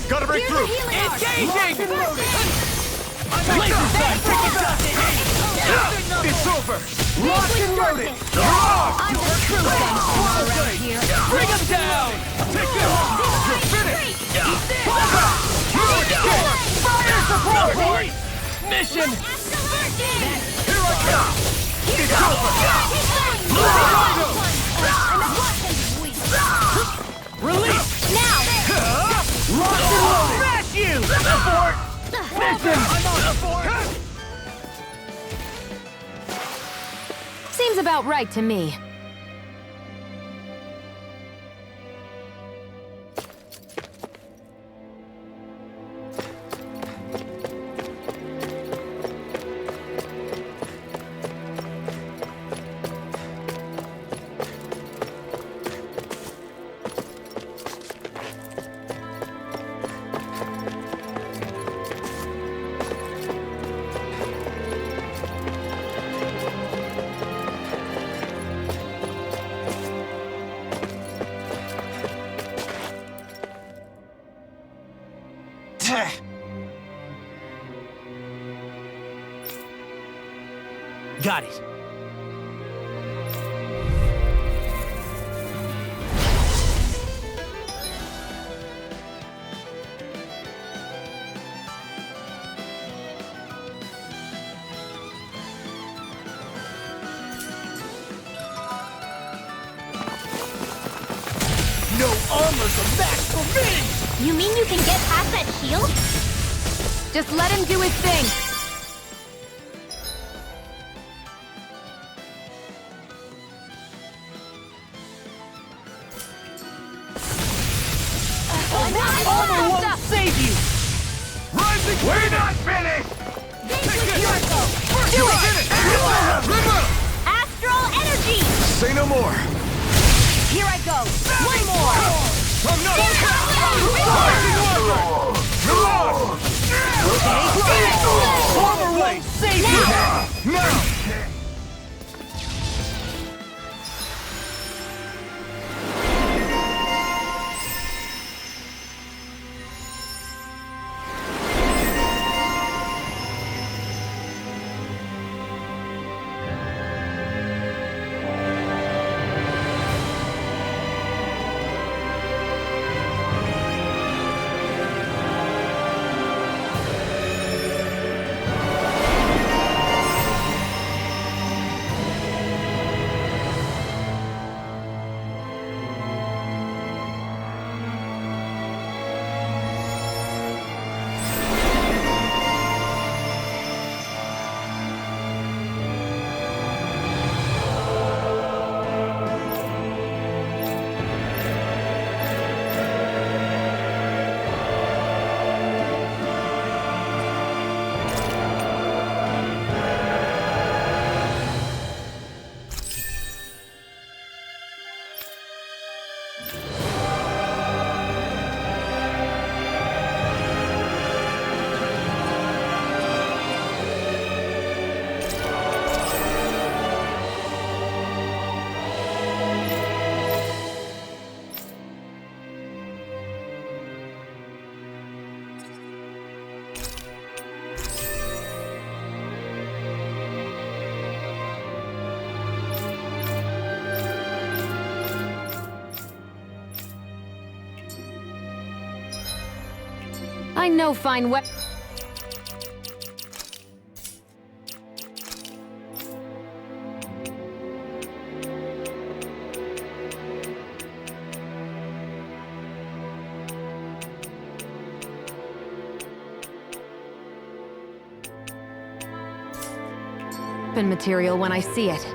Gotta break through! Engaging! It's over! Locked and loaded! I'm the true around here. Bring him down! Take this! You're finished! Fire support! Mission! Here I come! It's over! Release! Now! Locked and loaded! Smash you! Abort! Mission! I'm on the board! Seems about right to me. Got it. No armor's a match for me! You mean you can get past that shield? Just let him do his thing. Armor won't save you! Rising! We're not finished! Do it! Astral energy! Say no more! Here I go! One more! I'm not... Armor won't save you! Now! I know fine we- material when I see it.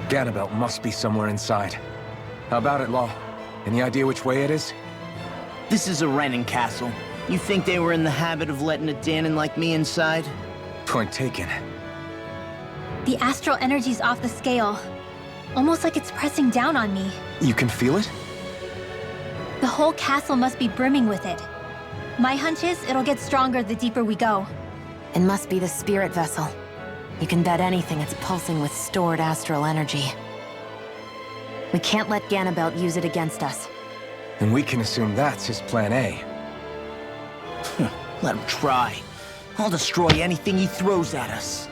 Ganabelt must be somewhere inside. How about it, Law? Any idea which way it is? This is a Renin castle. You think they were in the habit of letting a Danon like me inside? Point taken. The astral energy's off the scale. Almost like it's pressing down on me. You can feel it? The whole castle must be brimming with it. My hunch is it'll get stronger the deeper we go. It must be the spirit vessel. You can bet anything it's pulsing with stored astral energy. We can't let Ganabelt use it against us. And we can assume that's his plan A. Let him try. I'll destroy anything he throws at us.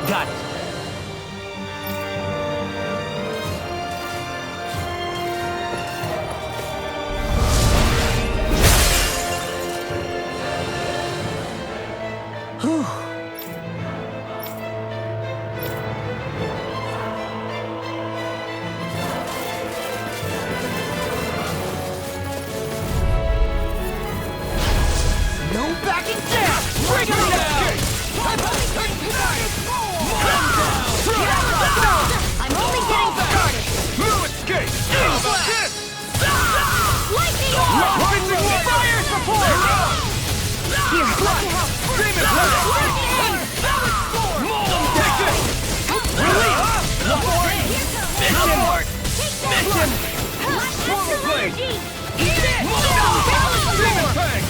Got it. No backing down! Bring it down! I'm only getting started! No escape! Lightning orb! Fire support! Here, let me help! Demon Blade! Take this! Release! Mission! Swallow Blade! Eat it! Demon Fang!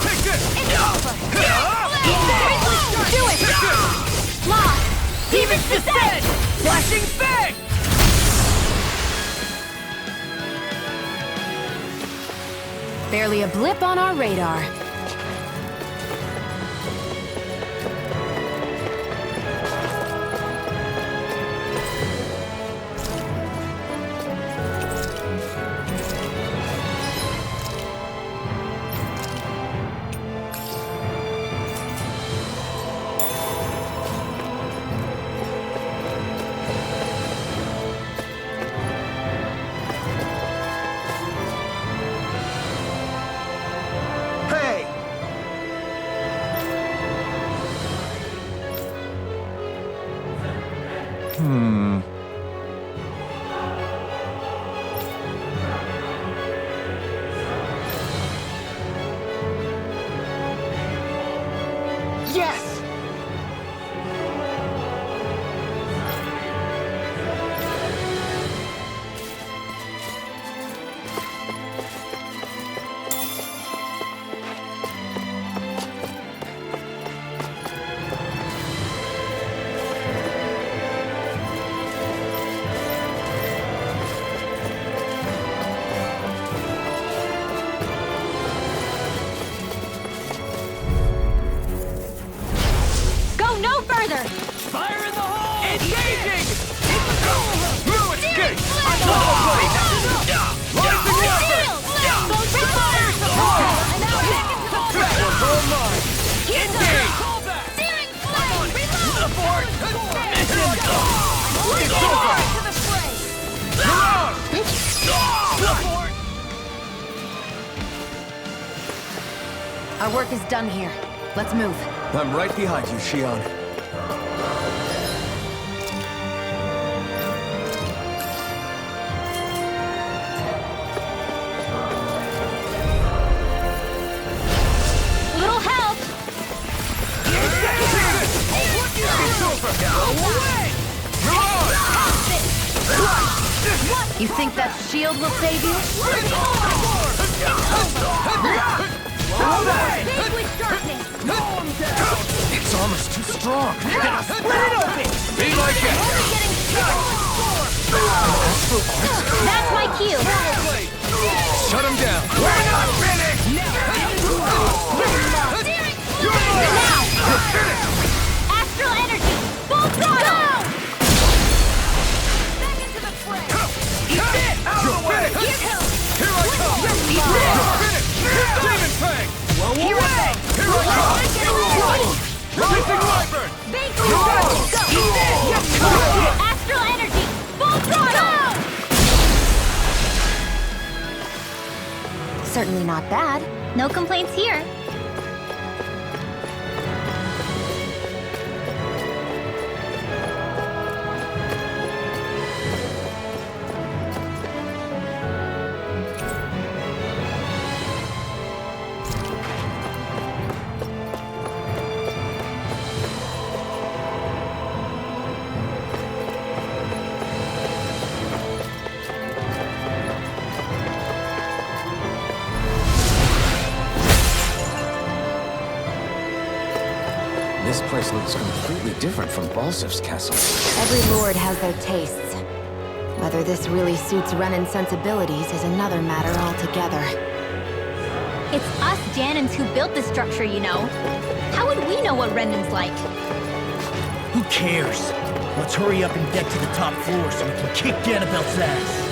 Take this! It's over! Eat that! Do it! Take this! Lock! Demon's Descent! Flashing Fang! Barely a blip on our radar. Hey! Yes! Go no further! Fire in the hole! Engaging! Blue escape! Our work is done here. Let's move. I'm right behind you, Shion. Little help! You think that shield will save you? It's almost too strong. Gotta split it open! Be like it! That's my cue! Shut him down! We're not finished! Now! Astral energy! Full throttle! Back into the fray! Eat it! Out of the way! Here I come! You're finished! Demon Fang! Here I go! Here I come! Releasing Wyvern! Big go! Astral energy! Full throttle! Certainly not bad. No complaints here. This place looks completely different from Balsif's castle. Every lord has their tastes. Whether this really suits Renan's sensibilities is another matter altogether. It's us Janins who built this structure, you know. How would we know what Renan's like? Who cares? Let's hurry up and get to the top floor so we can kick Ganabelt's ass.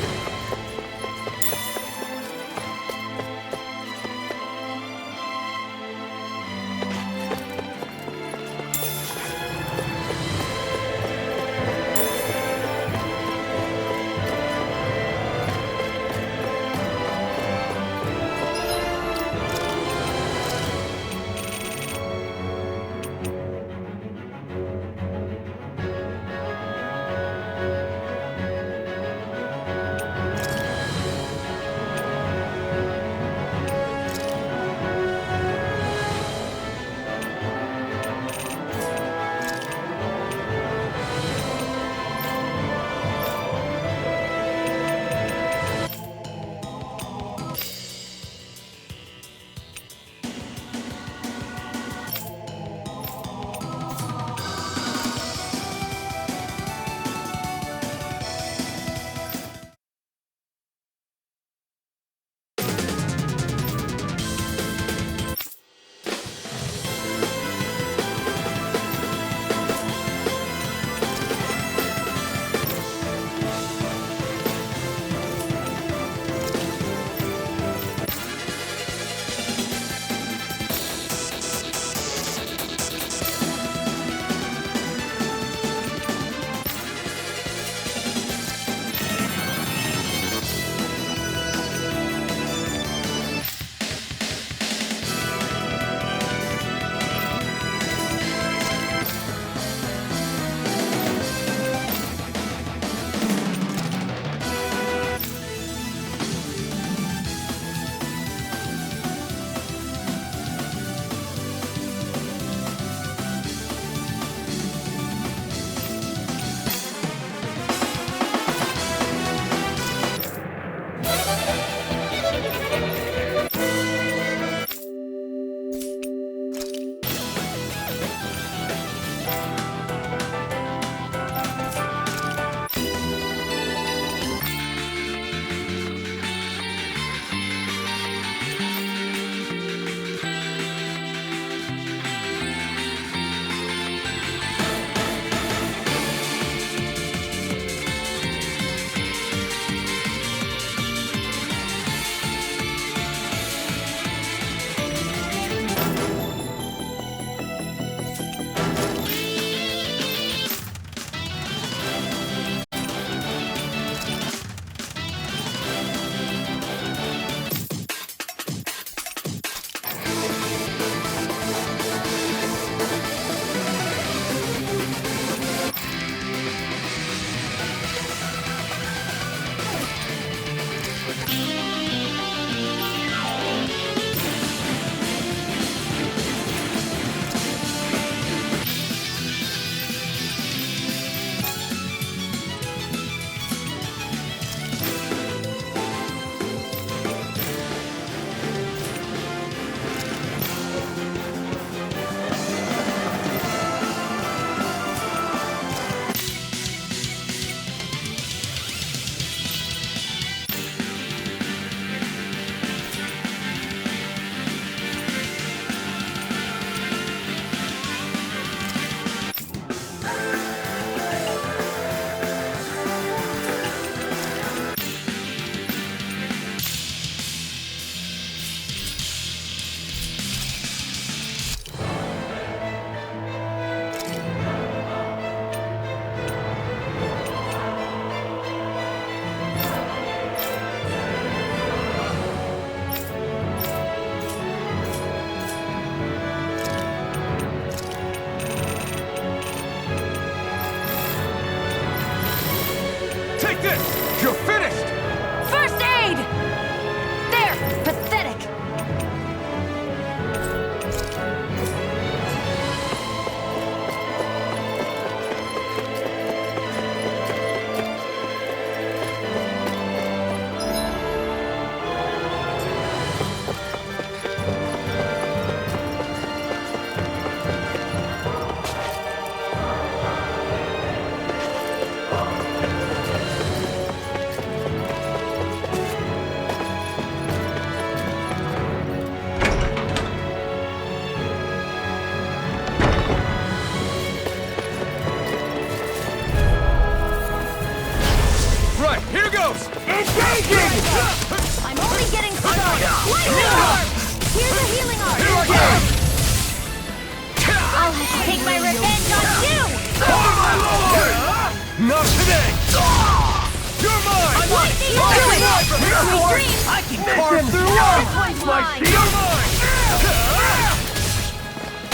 dreams! I can carve through walls! My shield!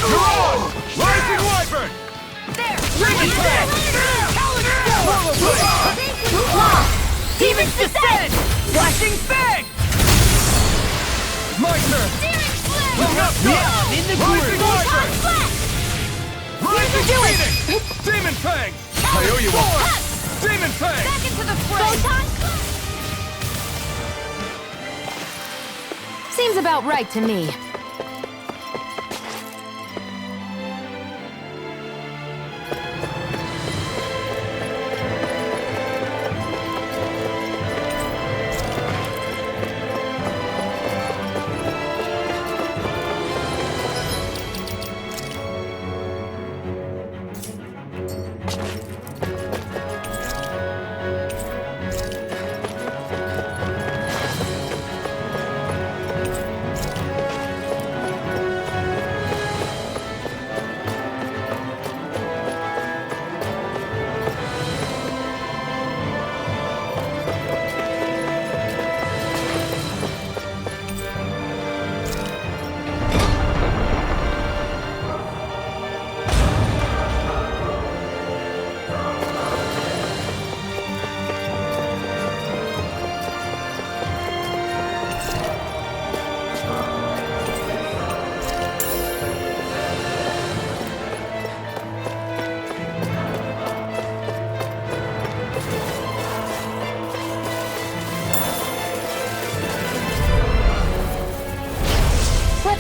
You're on! Rising Wyvern! There! Dragon's Head! Demon's Descent! Flashing Fang! My turn! Searing Flame! Yeah, I'm in the Rising groove! Wyvern! Rising Phoenix! Demon Fang! I owe you one! Demon Fang! Back into the fray! Photon! Seems about right to me.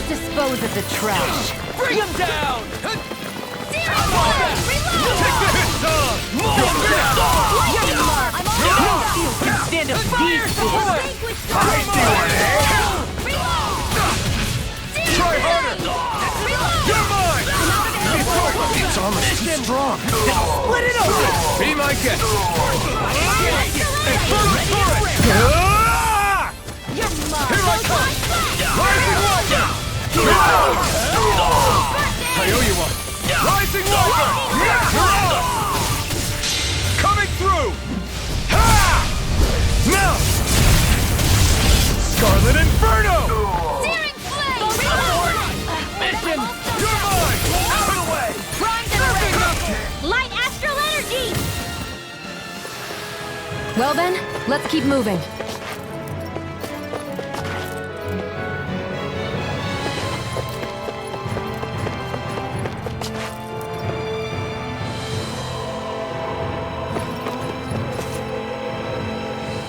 Dispose of the trash. Bring him down! Reload! Take the hit, son! More No shield can stand up these I see one, eh? Try harder! You're mine! It's almost too strong. Split it open! Be my guest! You're mine! Here I come! Rising Wyvern! I owe you one! Rising Wyvern! Coming through! Ha! Now! Scarlet Inferno! Searing Flame! Mission! You're mine! Out of the way! Prime Generator! Light Astral Energy! Well then, let's keep moving.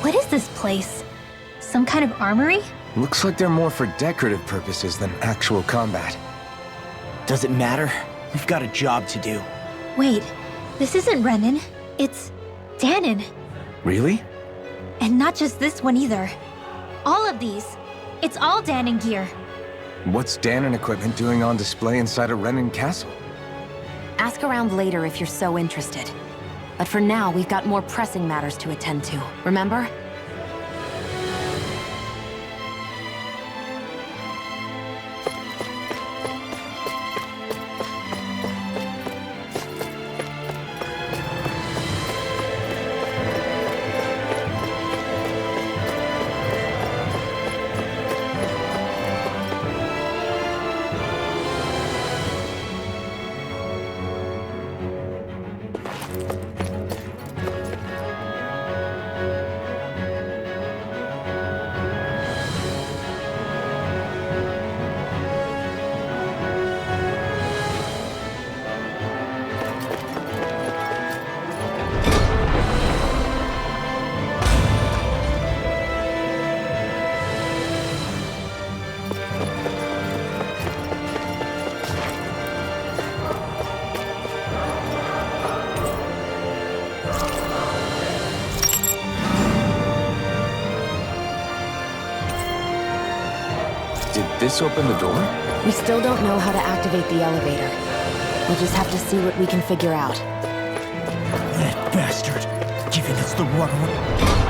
What is this place? Some kind of armory? Looks like they're more for decorative purposes than actual combat. Does it matter? We've got a job to do. Wait, this isn't Renan. It's Danon. Really? And not just this one either. All of these. It's all Danon gear. What's Danon equipment doing on display inside a Renan castle? Ask around later if you're so interested. But for now, we've got more pressing matters to attend to, remember? Did this open the door? We still don't know how to activate the elevator. We'll just have to see what we can figure out. That bastard! Giving us the runaround.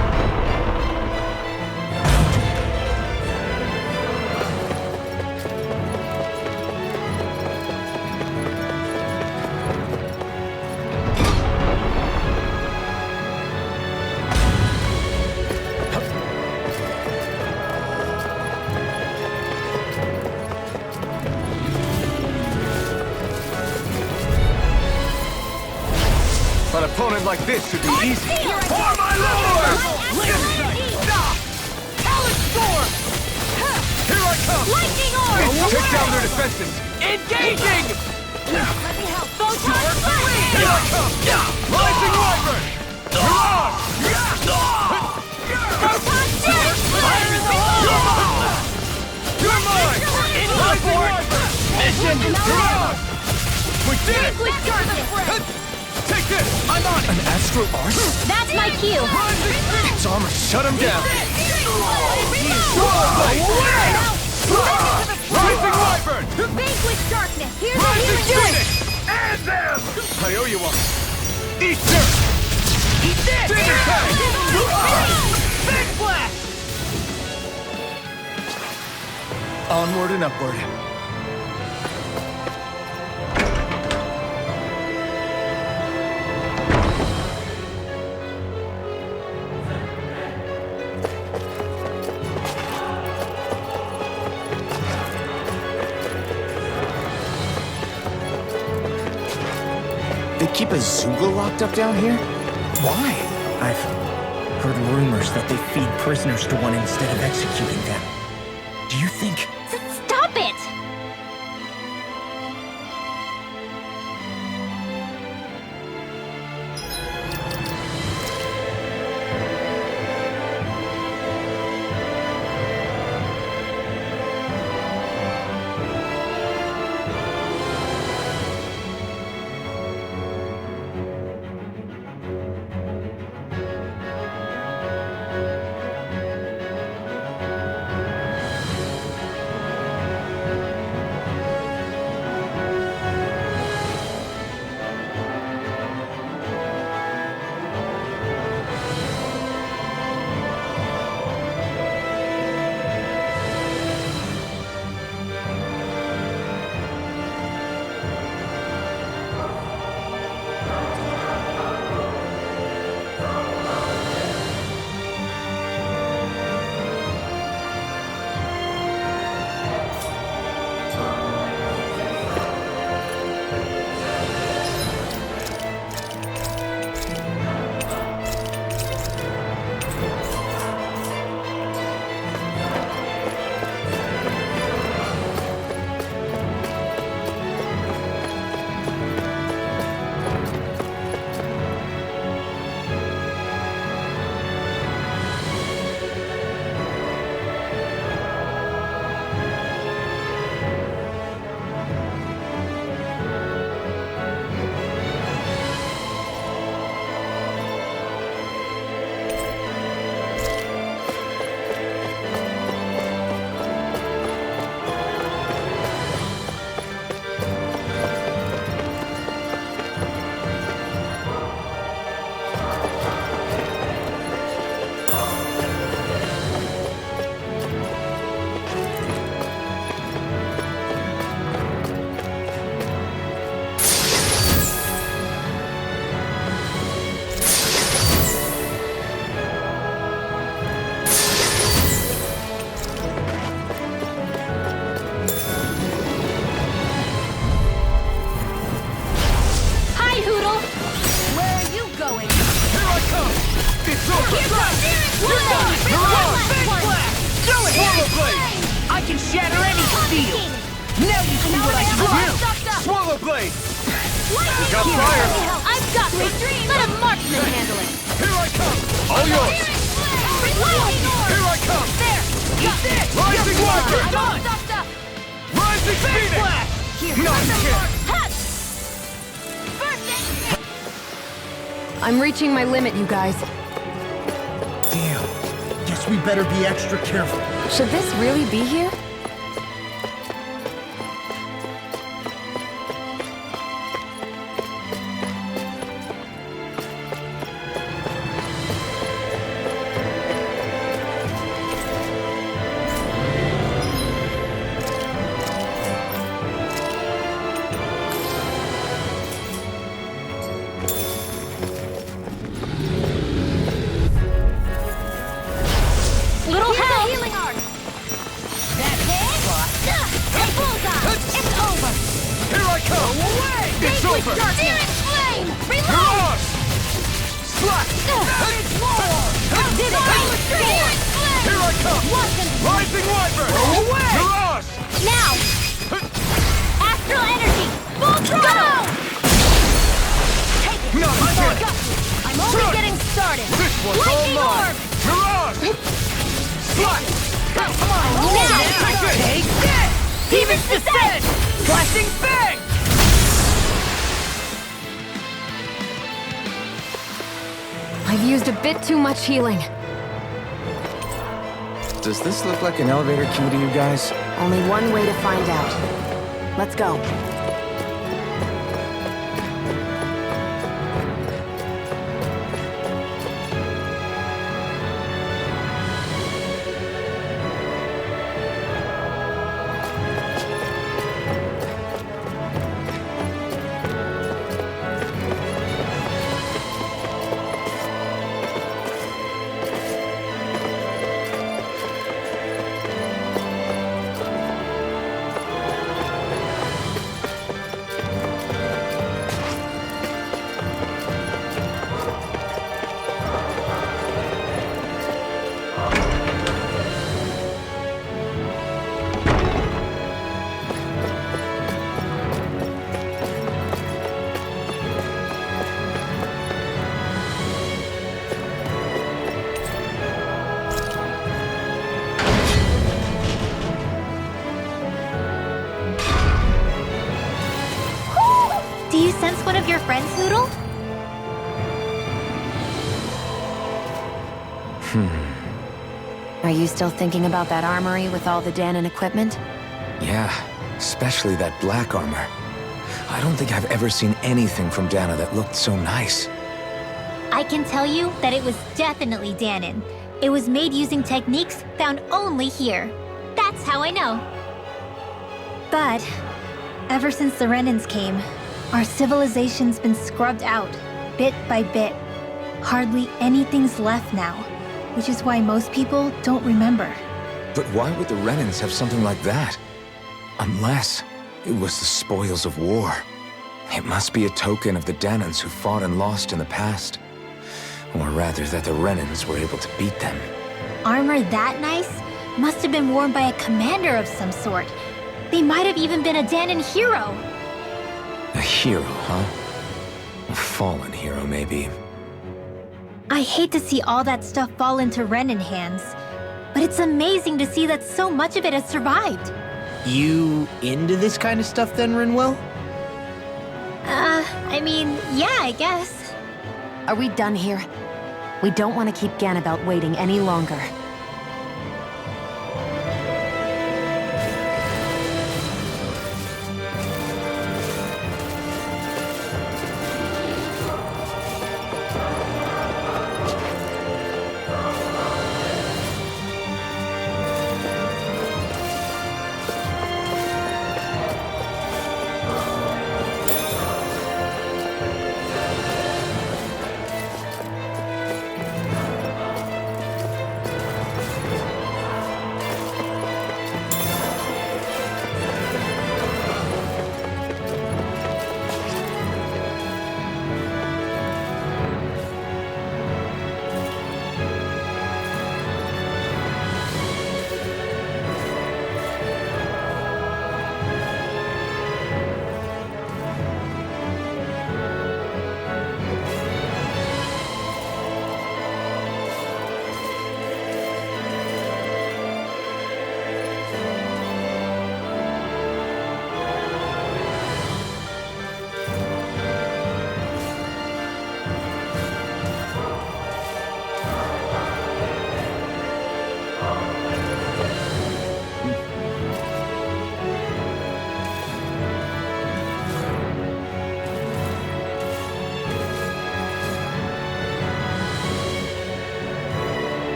opponent like this should be easy. For my lord! Talon Storm! Here I come! Lightning Orb! Take down their defenses! Engaging! Let me help. Photon Flame! Here I come! Rising Wyvern! Mirage! Photon Dash! Fire in the hole! You're mine! Rising Wyvern! Mission! Mirage! We did it! Vanquish Darkness! Take this! I'm on! An Astral Arc? That's my cue. Its armor shut him down! Rising Wyvern! Vanquish darkness! Here's Rising the healing Phoenix! And them! I owe you one! Eat dirt! Eat this! Demon Tank! Big Blast! Onward and upward. They keep a Zoogle locked up down here? Why? I've heard rumors that they feed prisoners to one instead of executing them. Do you think... Stop it! I can shatter any steel! Now you see what I can do! Swallow Blade! Got fire! I've got this! Let a marksman handle it! Here I come! All yours! Here I come! There! Eat this! Rising Wyvern! I'm all stuffed up! Rising Phoenix! Not yet! I'm reaching my limit, you guys. Damn. Guess we better be extra careful. Should this really be here? Little hell! Healing arc! That hit! And bullseye! It's over! Here I come! Away! It's over! Searing flame! Reload! Did it! Here I come! Rising Wyvern! Away! Mirage! Now! Astral energy! Full throttle! Take it! Not again! I'm only getting started! This one's all Lightning mine! orb! Mirage! Slash! Come on! Now! Take this! Demon's Descent! Flashing Fang! I've used a bit too much healing. Does this look like an elevator queue to you guys? Only one way to find out. Let's go. Do you sense one of your friends, Noodle? Are you still thinking about that armory with all the Danon equipment? Yeah, especially that black armor. I don't think I've ever seen anything from Dana that looked so nice. I can tell you that it was definitely Danon. It was made using techniques found only here. That's how I know. But ever since the Renans came, our civilization's been scrubbed out, bit by bit. Hardly anything's left now, which is why most people don't remember. But why would the Renans have something like that? Unless it was the spoils of war. It must be a token of the Danons who fought and lost in the past. Or rather, that the Renans were able to beat them. Armor that nice must have been worn by a commander of some sort. They might have even been a Danon hero. A hero, huh? A fallen hero, maybe. I hate to see all that stuff fall into Renan hands, but it's amazing to see that so much of it has survived. You into this kind of stuff then, Rinwell? I mean, yeah, I guess. Are we done here? We don't want to keep Ganabelt waiting any longer.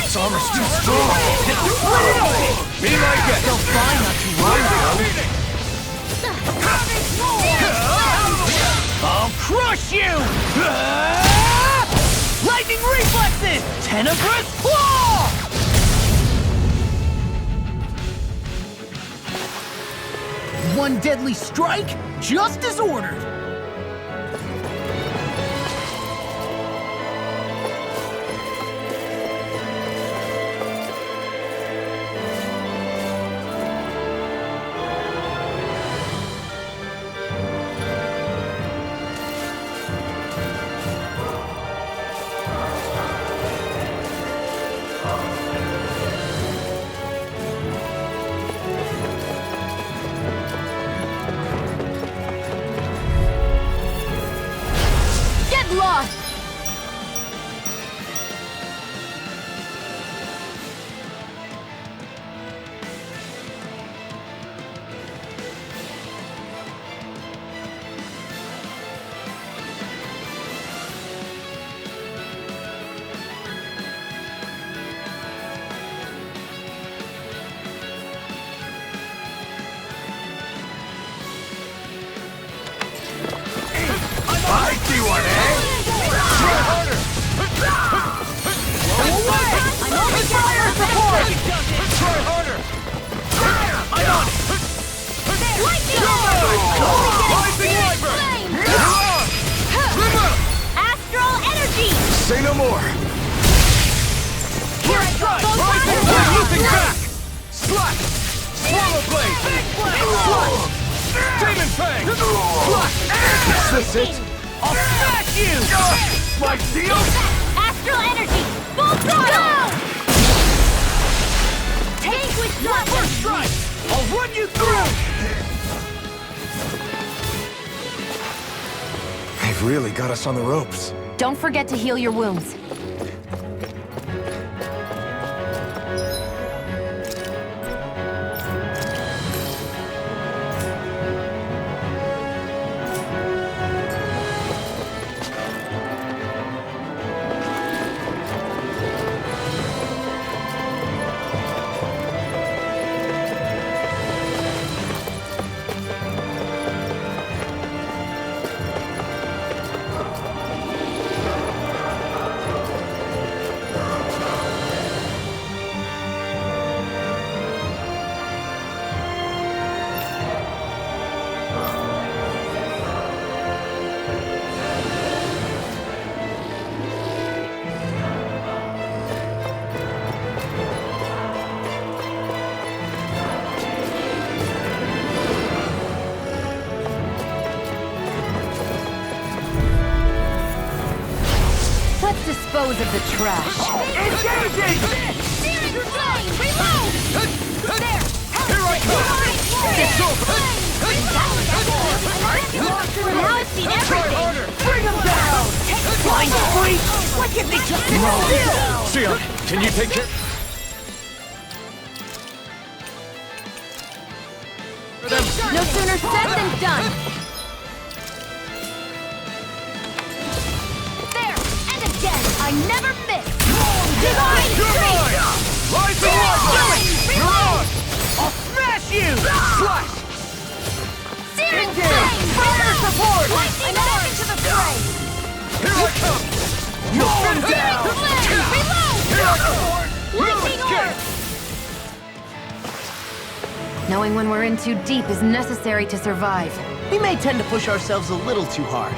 Its armor's too strong! Be like it! They'll find not to run, I'll crush you! Lightning reflexes! Tenebrous claw! One deadly strike, just as ordered. Lost! I see one, eh? Try harder! I'm on the fire support! Try harder! I'm on it! Lightning! Astral energy! Say no more! Here I go! Looping back! Slash! Swallow blade! Slash! Demon Fang! Slash! Is this it? I'll smash you! My deal? Astral energy! Full throttle! Take with First strike! I'll run you through! They've really got us on the ropes. Don't forget to heal your wounds. Let's dispose of the trash. Engaging! Searing flame! Reload! There! Here I come! It's over! Now I've seen Try everything! harder! Bring them down! Blind freak! What can they just do? Sion, can you take care? No sooner said than done. There! And again! I never miss! Divine Streak! Rise to life! You're on! I'll smash you! Slash! Searing flame! Fire support! Lightning back into the fray! Here I come! You've been Searing down! flame! Reload! Here I come! Lightning orb! Knowing when we're in too deep is necessary to survive. We may tend to push ourselves a little too hard.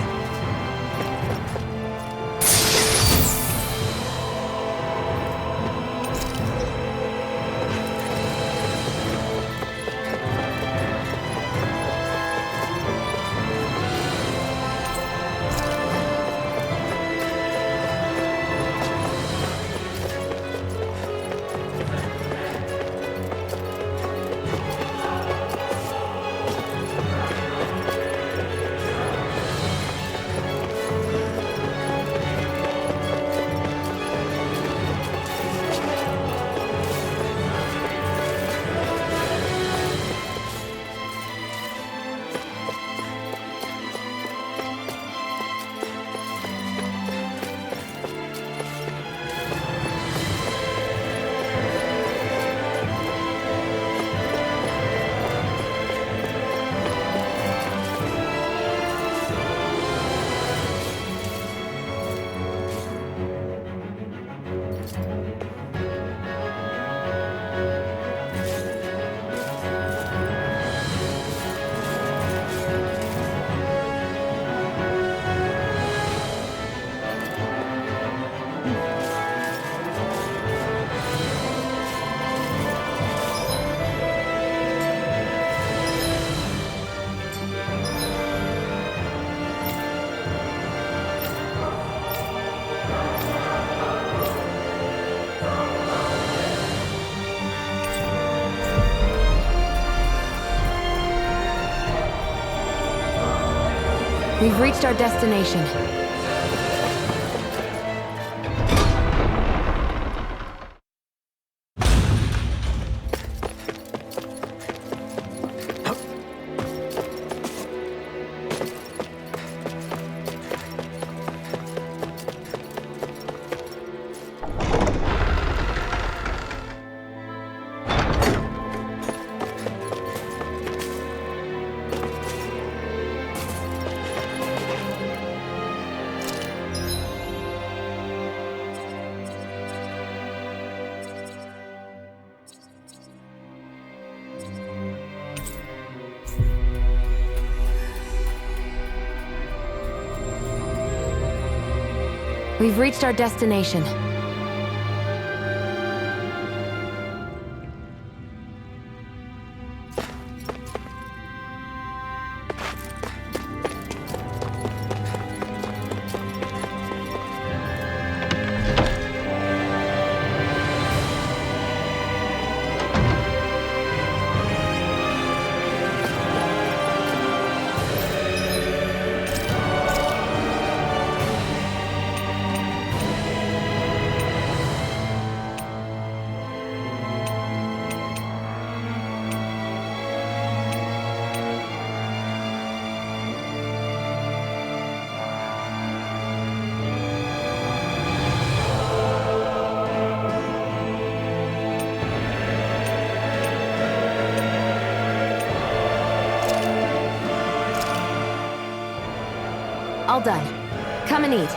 We've reached our destination. We've reached our destination. All done. Come and eat.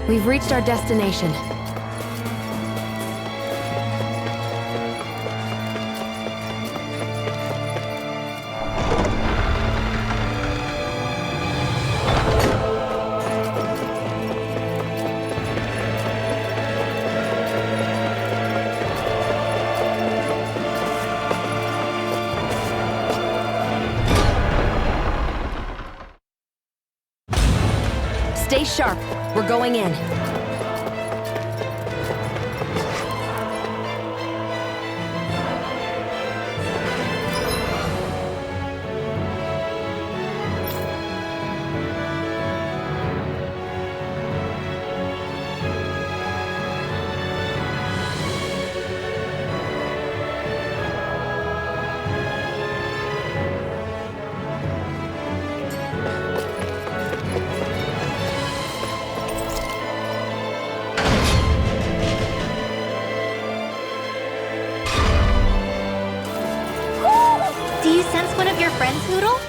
We've reached our destination. Stay sharp. We're going in. Do you sense one of your friends, Hootle?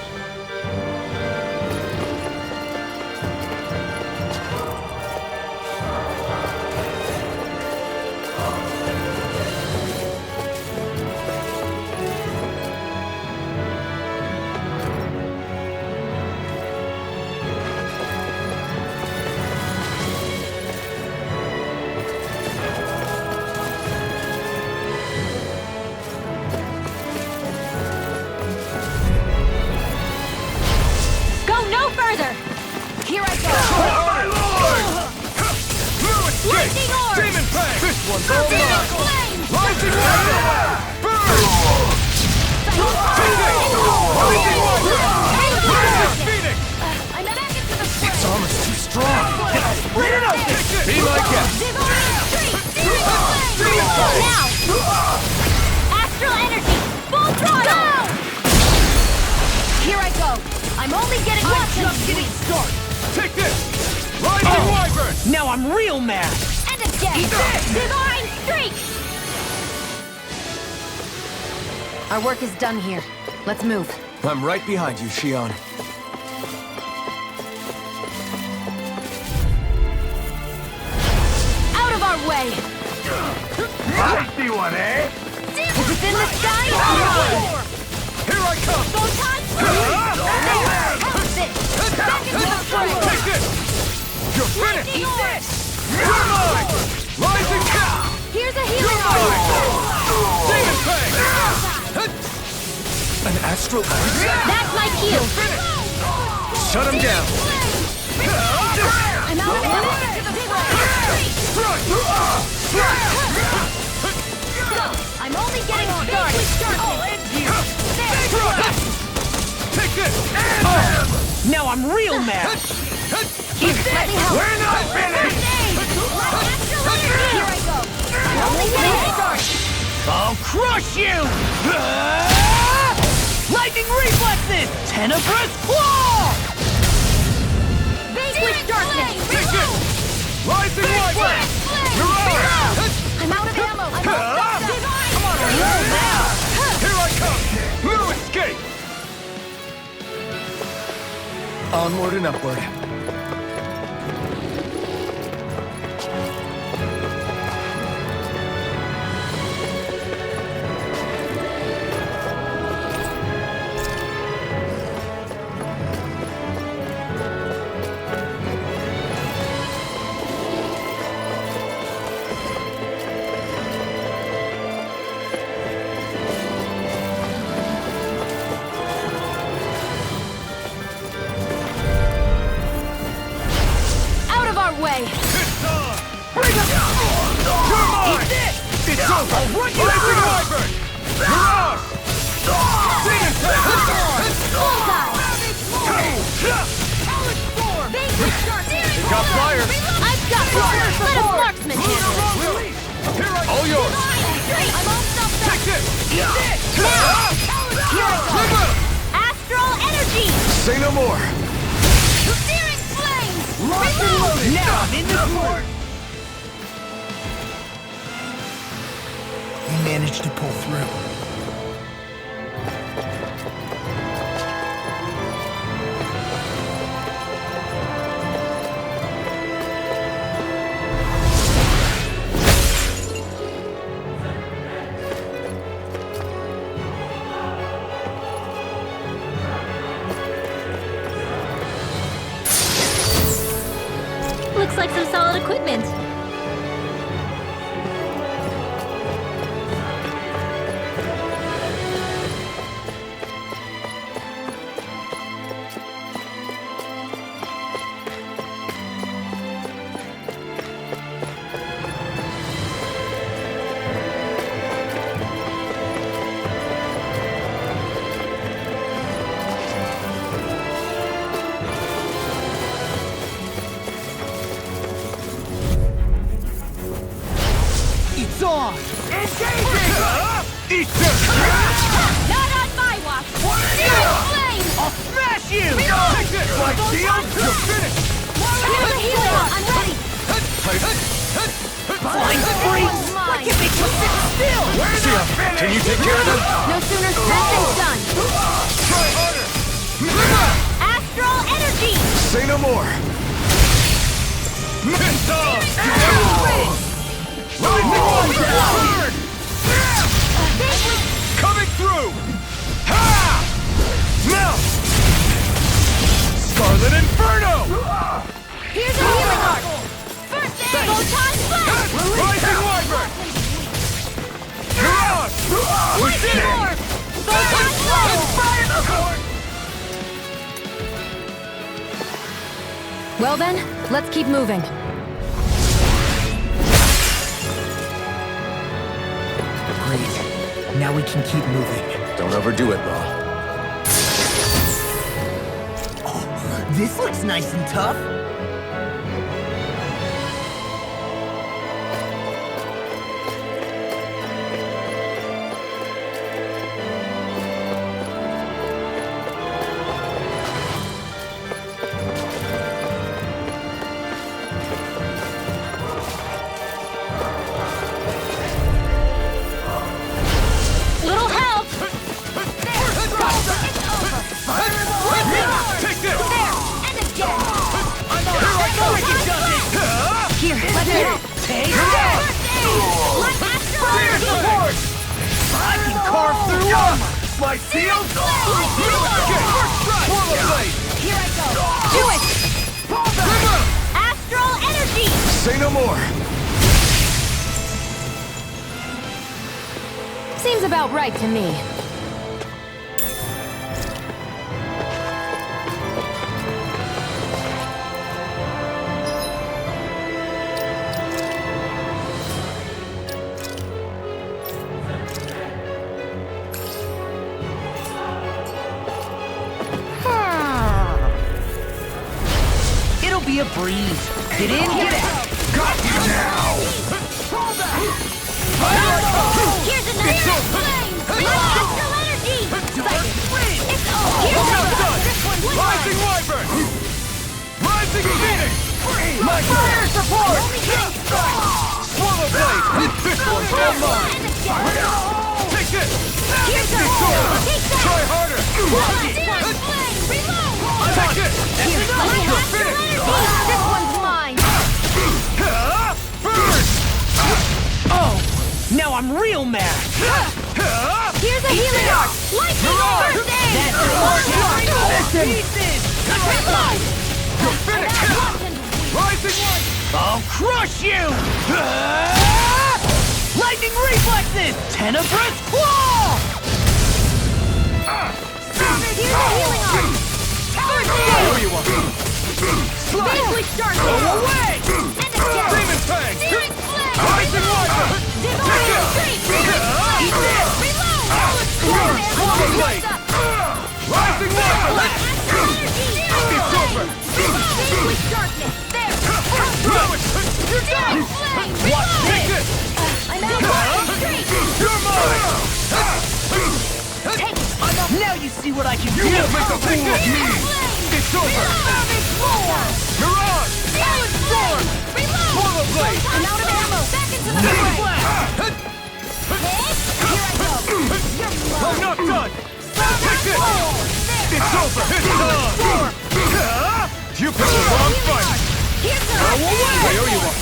just getting started! Take this! Rising Wyvern! Now I'm real mad! And again! Divine Streak! Our work is done here. Let's move. I'm right behind you, Shion. Out of our way! Feisty one, eh? It's in the sky! Here I come! Photon Flame! Help this! Back into the fray! Take this! You're finished! Eat this! You're mine! Rising Cat! Here's a healing You're arm! Demon Fang! An astral ice? That's my cue! Shut him down! I'm out of ammo! I'm only getting started! I'll end you! Take this! Now I'm real mad! Let me help! We're not finished! Here I go! I'm only getting started! I'll crush you! Lightning reflexes! Tenebrous Claw! Vanquish darkness! Take this! Rising Wyvern! I'm out of ammo! I'm out of divine! Come on, here I come! No escape! Onward and upward. Way. Bring him! You're mine! Eat this! It's over! I'll run you Rising Wyvern! Mirage! Demon Fang! Got fire! I've got fire! Let a marksman handle it! Here I all yours! I'm all stuffed up! Take this! Eat this! Now! Here I go! Astral energy! Say no more! Searing flame! Reload! Now I'm in the court! We managed to pull through. Looks like some solid equipment. It's on! Eat this! Not on my watch! Searing flame! I'll smash you! Take this! Like shield! You're finished! Here's a healing arm! I'm ready! Flying freaks! Why can't they just sit still? Can you take care of them? No sooner said than done! Try harder! Astral energy! Say no more! It's on! Coming through! Ha! Now! Scarlet Inferno! Here's a healing arc! First aid! Photon blast! Rising Wyvern! Mirage! Lightning orb! Photon blast! Well then, let's keep moving. Great. Now we can keep moving. Don't overdo it, Law. Oh, this looks nice and tough. my field? Here I go! Do it! Astral energy! Say no more! Seems about right to me. It'll be a breeze. Get in, get out. Got you now! Here's another flame! Astral energy! It's over! Here's another! This one's Rising Wyvern! Rising Phoenix! My fire support! Swallow Blade! This one's all mine! Take this! Here's It's over! Try harder! Take it! You're finished! This one's mine! Burn! Oh, now I'm real mad. Here's a healing arc! Lightning first aid! That's the pieces! You're finished! Rising One! I'll crush you! Lightning reflexes! Tenebrous claw! Here's a healing arc! First aid! There you are! Vaguely start! Go away! Demon Fang! Rising Wyvern! Divine Street! Eat this! Reload! Swallow Blade! Rising Wyvern! It's over! Vaguely darkness! There! You're done! Watch this! I'm out! Divine Street! You're mine! Take it! Now you see what I can do! You won't make a fool of me! It's over! Mirage! Silent Storm! Reload! Swallow Blade! I'm out of ammo! Back into the fray! Here I go! I'm not done! Take it! It's over! It's done! You picked the wrong fight! Here's the Go away! I owe you one!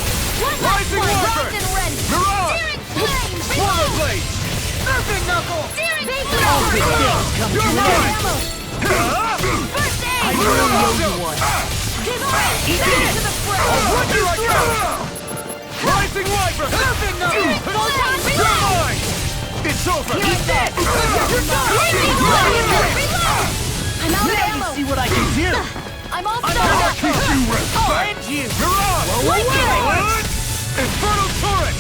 Rising Wyvern! Mirage! Swallow Blade! Earthing Knuckle! All good things come to You're an mine! end. First aid! I really owe you one. Divine! Eat Back this! to the fray! I'll run you through! Rising Wyvern! Earthing Knuckle! Photon You're reload! mine! It's over! Eat this! You're done! Reload! I'm out of Now ammo! you see what I can do! I'm all I'll done! teach you I'll respect! end you! Mirage! Lightning! Infernal Torrent!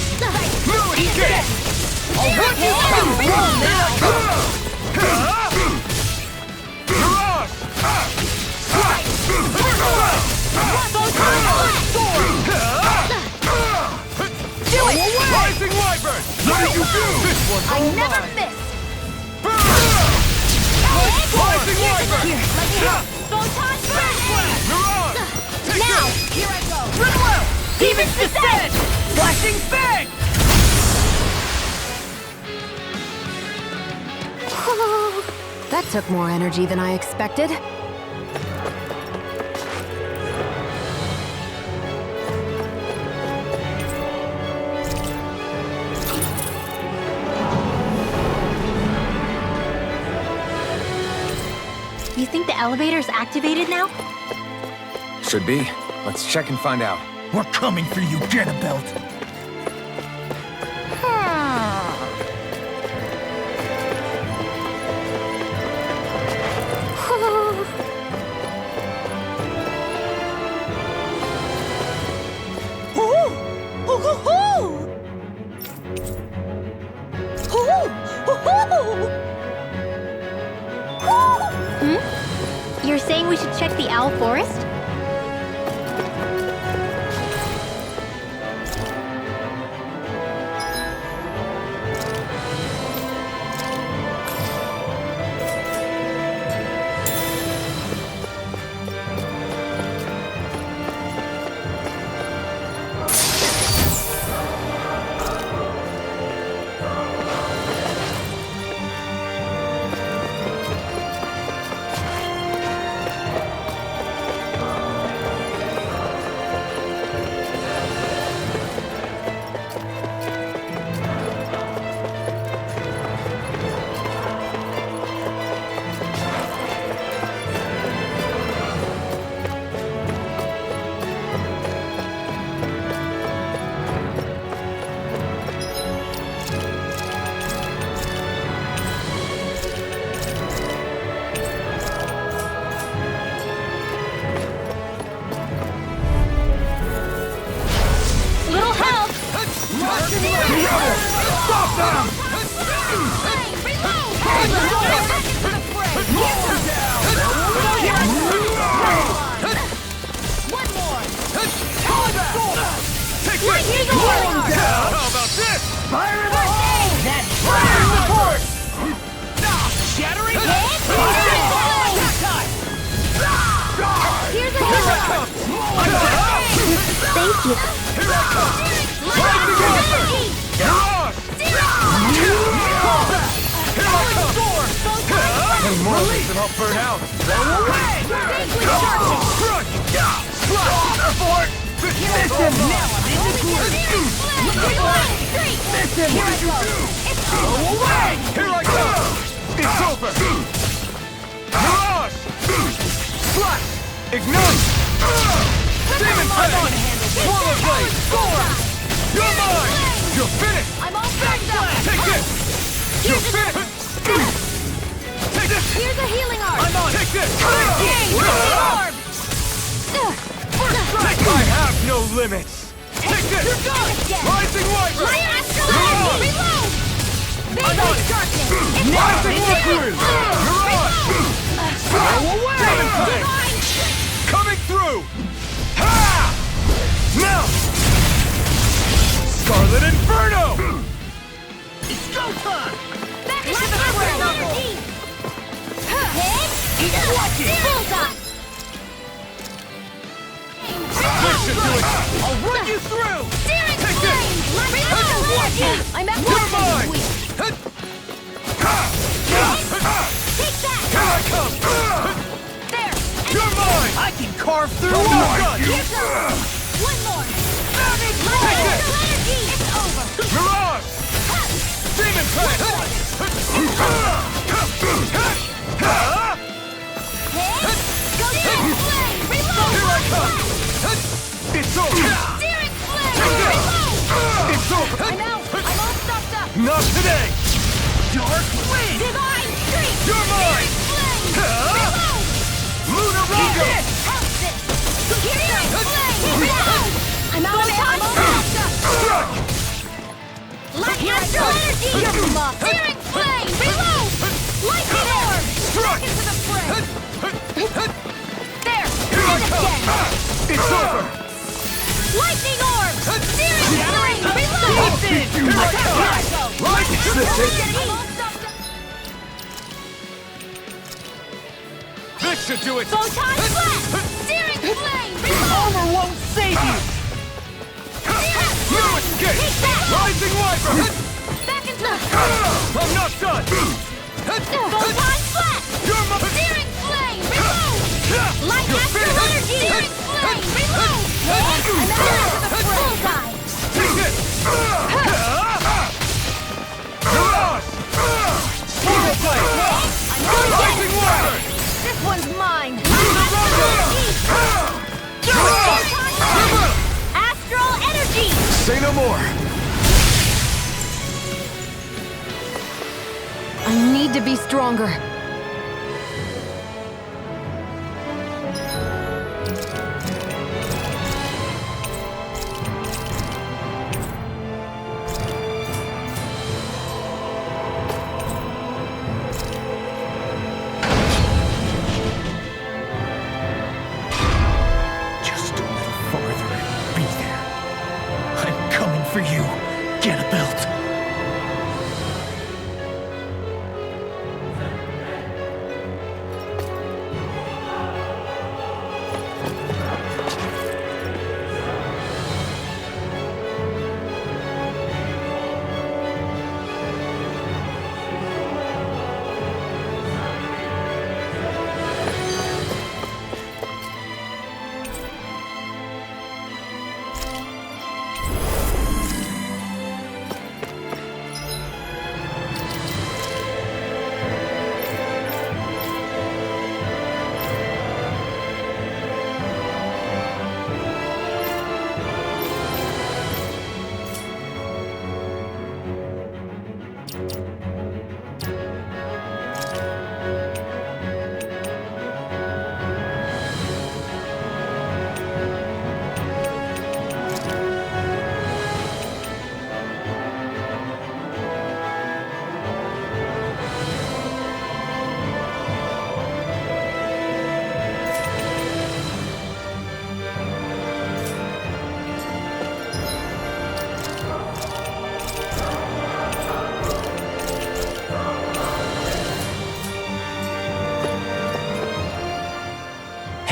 Fluid Kick! I'll run you through! Reload now! Mirage! Do it! Rising Wyvern! What did you do? This one's I all never mine! miss! Rising Wyvern! Here, let me help! Photon Blast! Mirage! Take Now! this! Here I go! Run well! Demon's Descent! Flashing Fang! That took more energy than I expected. You think the elevator's activated now? Should be. Let's check and find out. We're coming for you, Ganabelt! You're saying we should check the Owl Forest? Fire in the hole! That's Fire in the court! Shattering hit! Attack time! Here's a hero! Thank you. Here I come! Lightning energy! Any more of these and I'll burn out. Go away! Crush! Slap! Abort! Listen! Now I'm in the groove! Listen! Here I go! Go away! Here I come! It's over! Mirage! Slash! Ignite! Demon Blade! Swallow Blade! Storm! You're mine! You're finished! I'm all backed up! Take this! You're finished! Take this! Here's a healing orb! I'm on! Take this! Healing orb! I have no limits! Take this! You're gone! Rising Wyvern! My astral energy! Reload! Vagrant darkness! It's Rising Wyvern! Mirage! Go away! Demon Blade! Coming through! Ha! Now! Scarlet Inferno! It's go time! Back into the square energy! Hit! Bullseye! This should do it! I'll run you through! Searing Take flame! Reload energy! I'm at You're mine! Take that! Here I come! There! You're mine! I can carve through Come walls! on! Here goes! One more! My astral energy! It's over! Mirage! Demon Blade! Hit! Go searing flame! Reload! Here I come! It's over! Searing flame! Reload! It's over! I'm out! I'm all stocked up! Not today! Dark Wind! Divine Streak! You're mine! Flame! Reload! Lunar Raga! How's this? Searing flame! Reload! I'm out of time! I'm all stocked up! Light astral energy! Searing flame! Reload! Lightning orb! Back into the fray! There! Here I And come! again! It's over! Lightning orb! Searing flame! Reload! Here I come! Lightning! I'm all stocked up! This should do it! Photon blast! Searing flame! Reload! Armor won't save you! No escape! Take that! Rising Wyvern! Back into the I'm not done! Photon blast! You're my... Searing flame! Reload! Light astral energy! Searing flame! Reload! I'm out of the bullseye! Take this! Mirage! Swallow Blade! Rising Wyvern! This one's mine! Astral energy! Say no more! I need to be stronger. Just a little farther and be there. I'm coming for you, Ganabelt.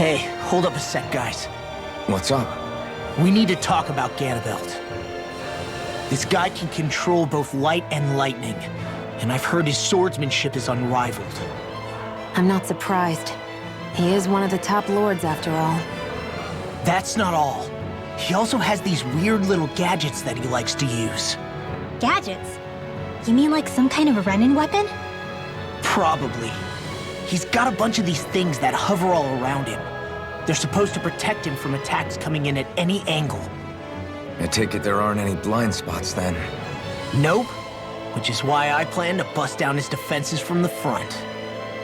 Hey, hold up a sec, guys. What's up? We need to talk about Ganabelt. This guy can control both light and lightning, and I've heard his swordsmanship is unrivaled. I'm not surprised. He is one of the top lords, after all. That's not all. He also has these weird little gadgets that he likes to use. Gadgets? You mean like some kind of a Renin weapon? Probably. He's got a bunch of these things that hover all around him. They're supposed to protect him from attacks coming in at any angle. I take it there aren't any blind spots then. Nope. Which is why I plan to bust down his defenses from the front.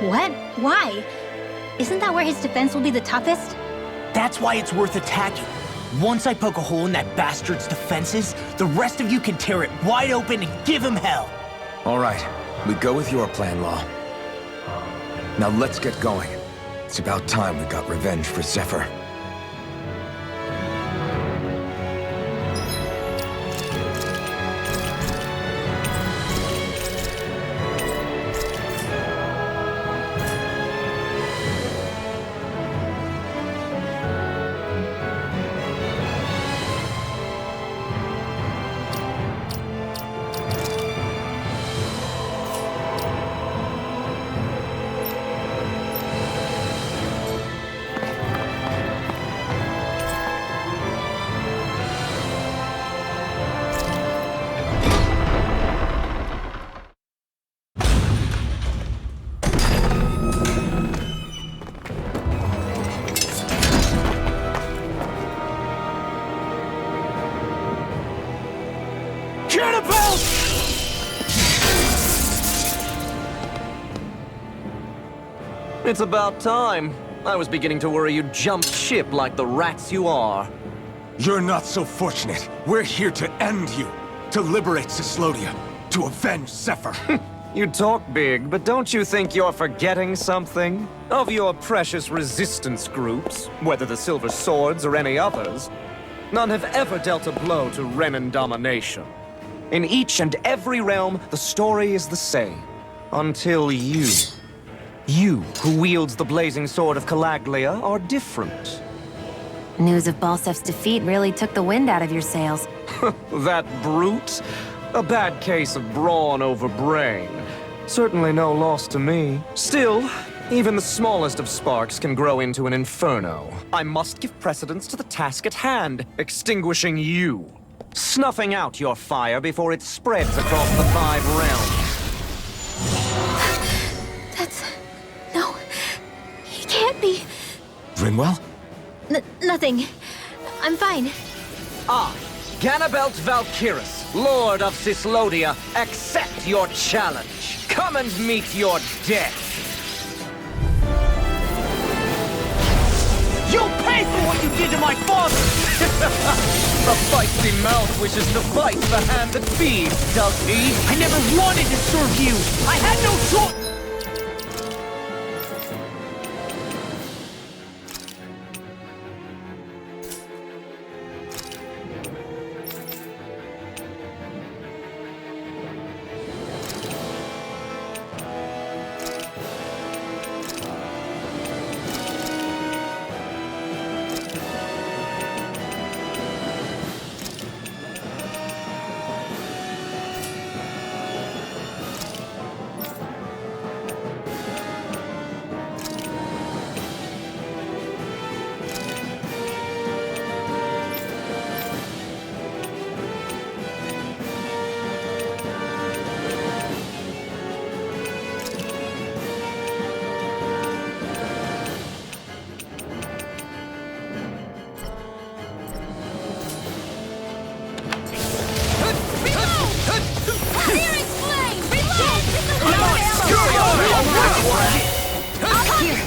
What? Why? Isn't that where his defense will be the toughest? That's why it's worth attacking. Once I poke a hole in that bastard's defenses, the rest of you can tear it wide open and give him hell. All right, we go with your plan, Law. Now let's get going. It's about time we got revenge for Zephyr. It's about time. I was beginning to worry you jumped ship like the rats you are. You're not so fortunate. We're here to end you. To liberate Cyslodia. To avenge Zephyr. You talk big, but don't you think you're forgetting something? Of your precious resistance groups, whether the Silver Swords or any others, none have ever dealt a blow to Renin domination. In each and every realm, the story is the same. Until you. You, who wields the blazing sword of Calaglia, are different. News of Balsef's defeat really took the wind out of your sails. That brute? A bad case of brawn over brain. Certainly no loss to me. Still, even the smallest of sparks can grow into an inferno. I must give precedence to the task at hand, extinguishing you. Snuffing out your fire before it spreads across the 5 realms. No. He can't be. Rinwell? Nothing. I'm fine. I, Ganabelt Valkyris, Lord of Cyslodia, accept your challenge. Come and meet your death. You'll pay for what you did to my father! The feisty mouth wishes to bite the hand that feeds, does he? I never wanted to serve you! I had no choice!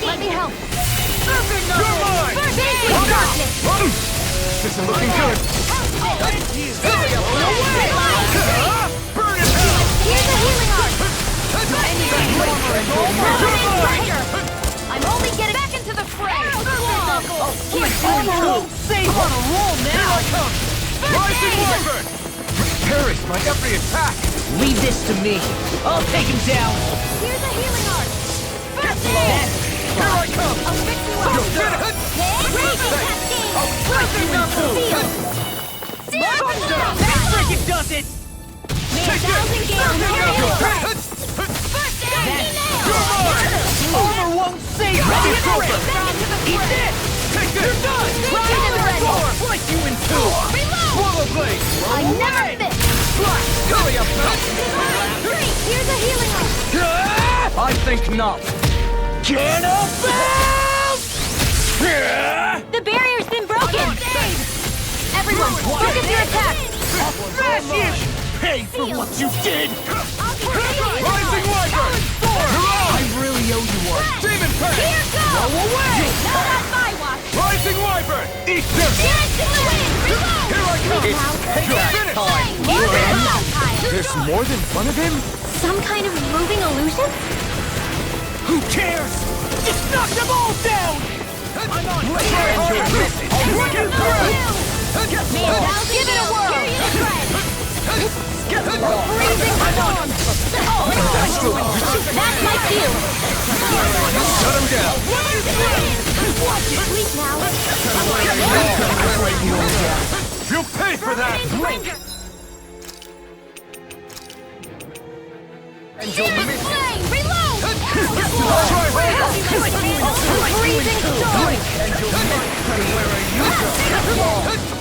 Let me help. This isn't looking good. Here's a healing art. I'm only getting back into the fray. Say on a roll now. Here I come. Rising Wyvern. Parries my every attack. Leave this to me. I'll take him down. Here's a healing art. First aid. Here I come! I'll fix you up. You're finished! Raging Cascade! I'll crush you in two! Freaking does it! Take it! Armor won't save you! Eat this! Take this! You're done! Right in the red! Slice you in two! Reload! Swallow blade! I never miss! Hurry up! Great! Here's a healing arm! I think not. The barrier's been broken! Everyone, focus your attack! Smash you! Pay for what you did! Rising Wyvern! I really owe you one. Demon Pain! Here goes! Go away! Not on my watch! Rising Wyvern! Eat this! Dance to the wind! Reload! Here I come! You're finished! There's more than one of him? Some kind of moving illusion? Who cares? Just knock them all down! I'm on fire! I'll run you through! Now give it a whirl! Freezing storm! That's my cue! Shut him down! Sleep now! You'll pay for that! And you'll miss it! Reload! Freezing storm! And you'll miss it! Where are you going?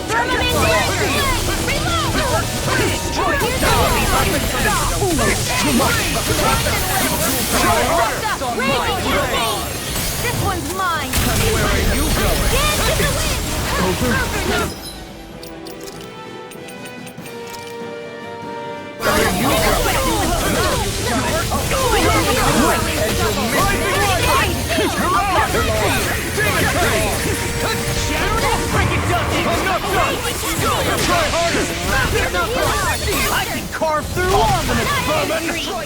Firmament This one's mine! Where are you going? Dance to the wind! Over! I can carve through armament, vermin! Here I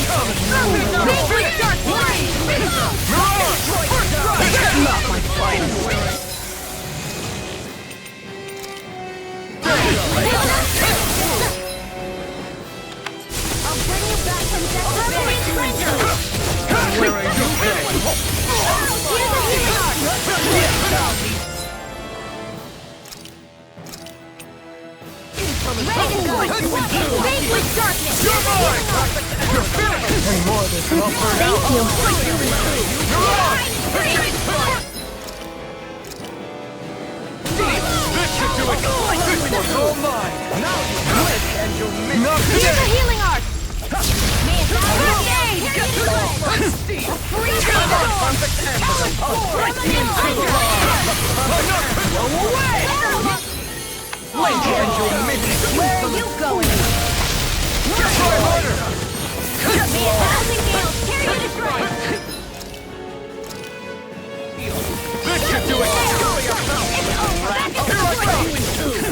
come! Not my fight! I'll bring you back from death. Where are you going? Fade with darkness! You're mine! You're finished! And more than offered out. This should do it! This one's all mine! Now you win and you'll miss it! Here's a healing arc! Where are you going? Try harder! This should do it! Here I come!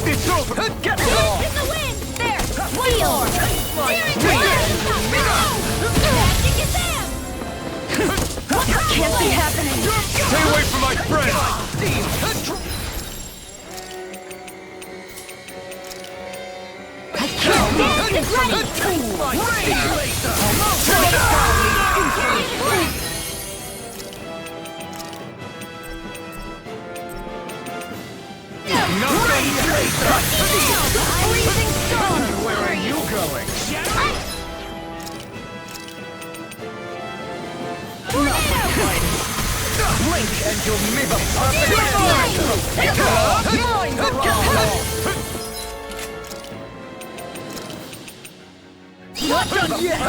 It's over! Get it all! In the wind! There! Wheel! Can't be happening! Stay away from my friend! Where are you going? Blink and you'll miss the Not done yet!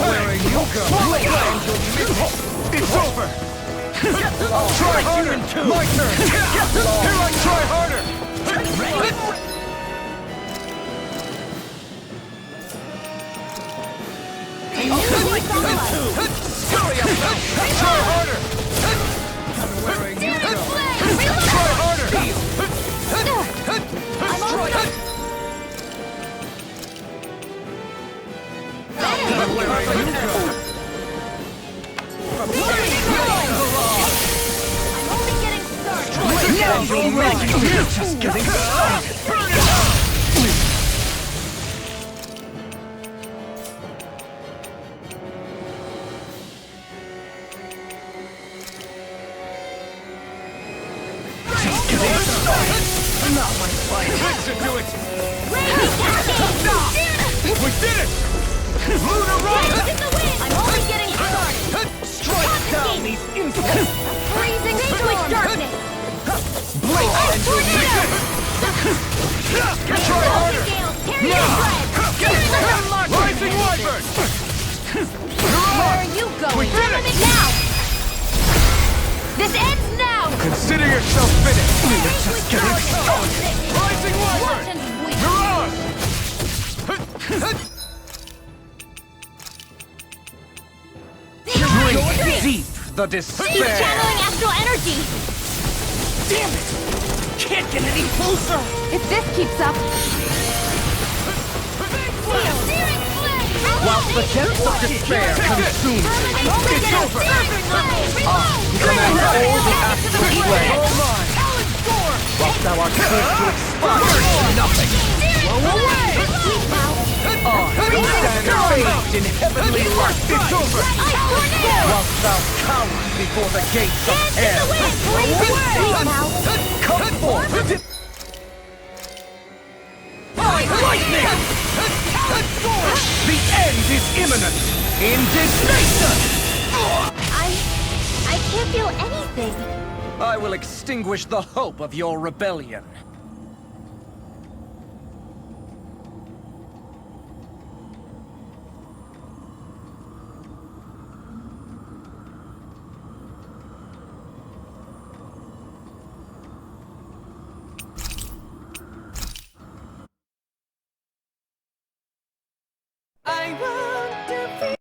Where are you going? It's over! I'll try harder! My turn! Here I try harder! Hurry up! Try harder! Where are you going? Try harder! I'm all right! Where are you going? I'm only getting started! Now you're ready! You're just getting started! it! We did it! Lunar Rider! I'm only getting started! Strike down these insults! Freezing switch darkness! Blade and tornado! Try harder! Carry your bread! Rising Wyvern! Where are you going? We did it! Now! This ends now! Consider yourself finished! Just getting started! Rising Wyvern! Mirage! Drink deep the He's despair! channeling astral energy! Damn it! Can't get any closer! If this keeps up... Whilst the depths of despair consume me, it's over! Command all the astral flame! Whilst thou art forced to expire to nothing! Blow away! Stand fazed in heavenly light! It's over! Whilst thou cowerest before the gates of hell! Blow away! Come forth! Lightning! The end is imminent! Indignation! I can't feel anything. I will extinguish the hope of your rebellion. I want to feel...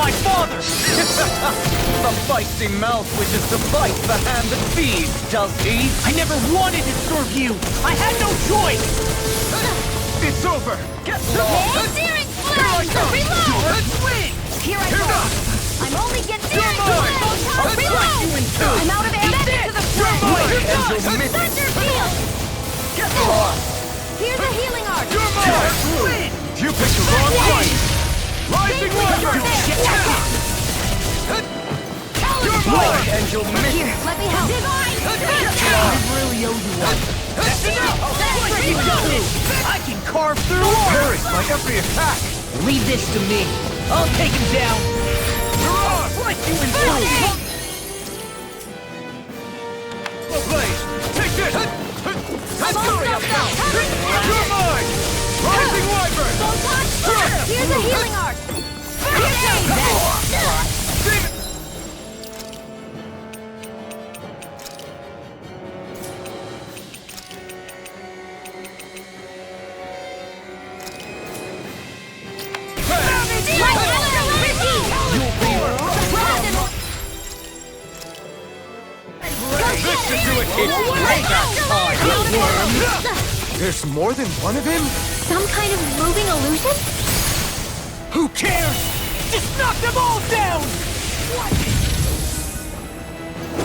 my father! The feisty mouth wishes to bite the hand that feeds, does he? I never wanted to serve you! I had no choice! It's over! Get lost! Searing flame! Reload! Swing! Here I go! I'm only getting searing mine! flame! I'll Reload! slice you in two! I'm out of ammo to the front! Thunder field! Get lost! Here's a healing arc! You're mine! You picked the wrong fight! And you'll miss. Here, let me help. Divine Strike! I really owe you one. That's enough! I can carve through walls! Parry my every attack! Leave this to me. I'll take him down. Like you in two! Blaze, take this! Fury up now! You're mine! Rising Wyvern! Here's a healing arc! There's more than one of him? Some kind of moving illusion? Who cares? Just knock them all down!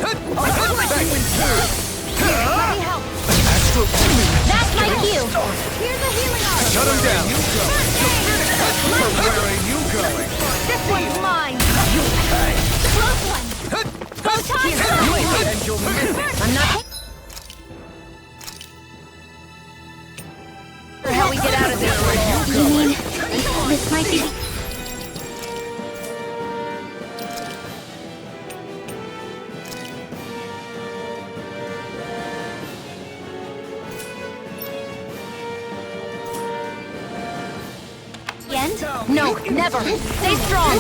Let me help. That's my cue. Here's a healing arc. Shut him down. Where are you going? This one's mine. Close one. I'm not. How we get out of this? You mean this might be? End? No, never. Stay strong.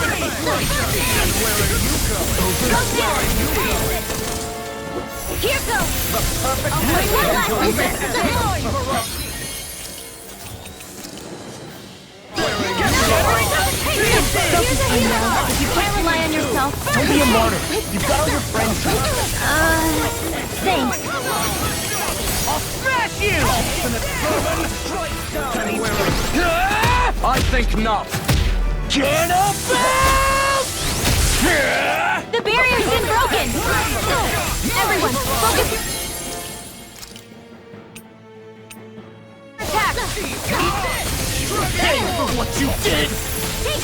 Here goes. The perfect You can't rely on yourself. Don't be a martyr. You've got all your friends. Thanks. I'll smash you! I think not. The barrier's been broken. Everyone, focus. Attack. Pay for what you did! Take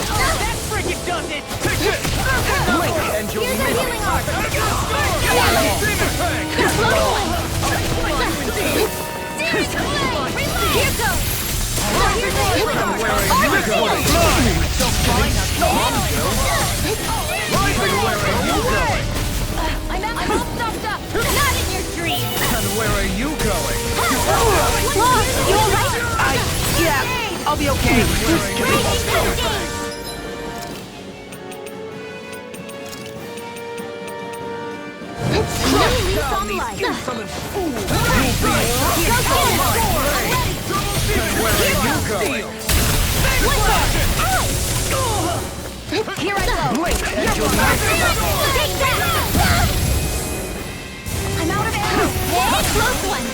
that. That frigate does it! And you'll Here's a miss. healing arc. Here goes. Here's a healing arc. I'm all stuffed up. Not in your dreams. And where are you going? Look, you alright? Yeah, I'll be okay. Summon fool! Where are you going? Here I go. Take that! I'm out of arrows. Hey, close one.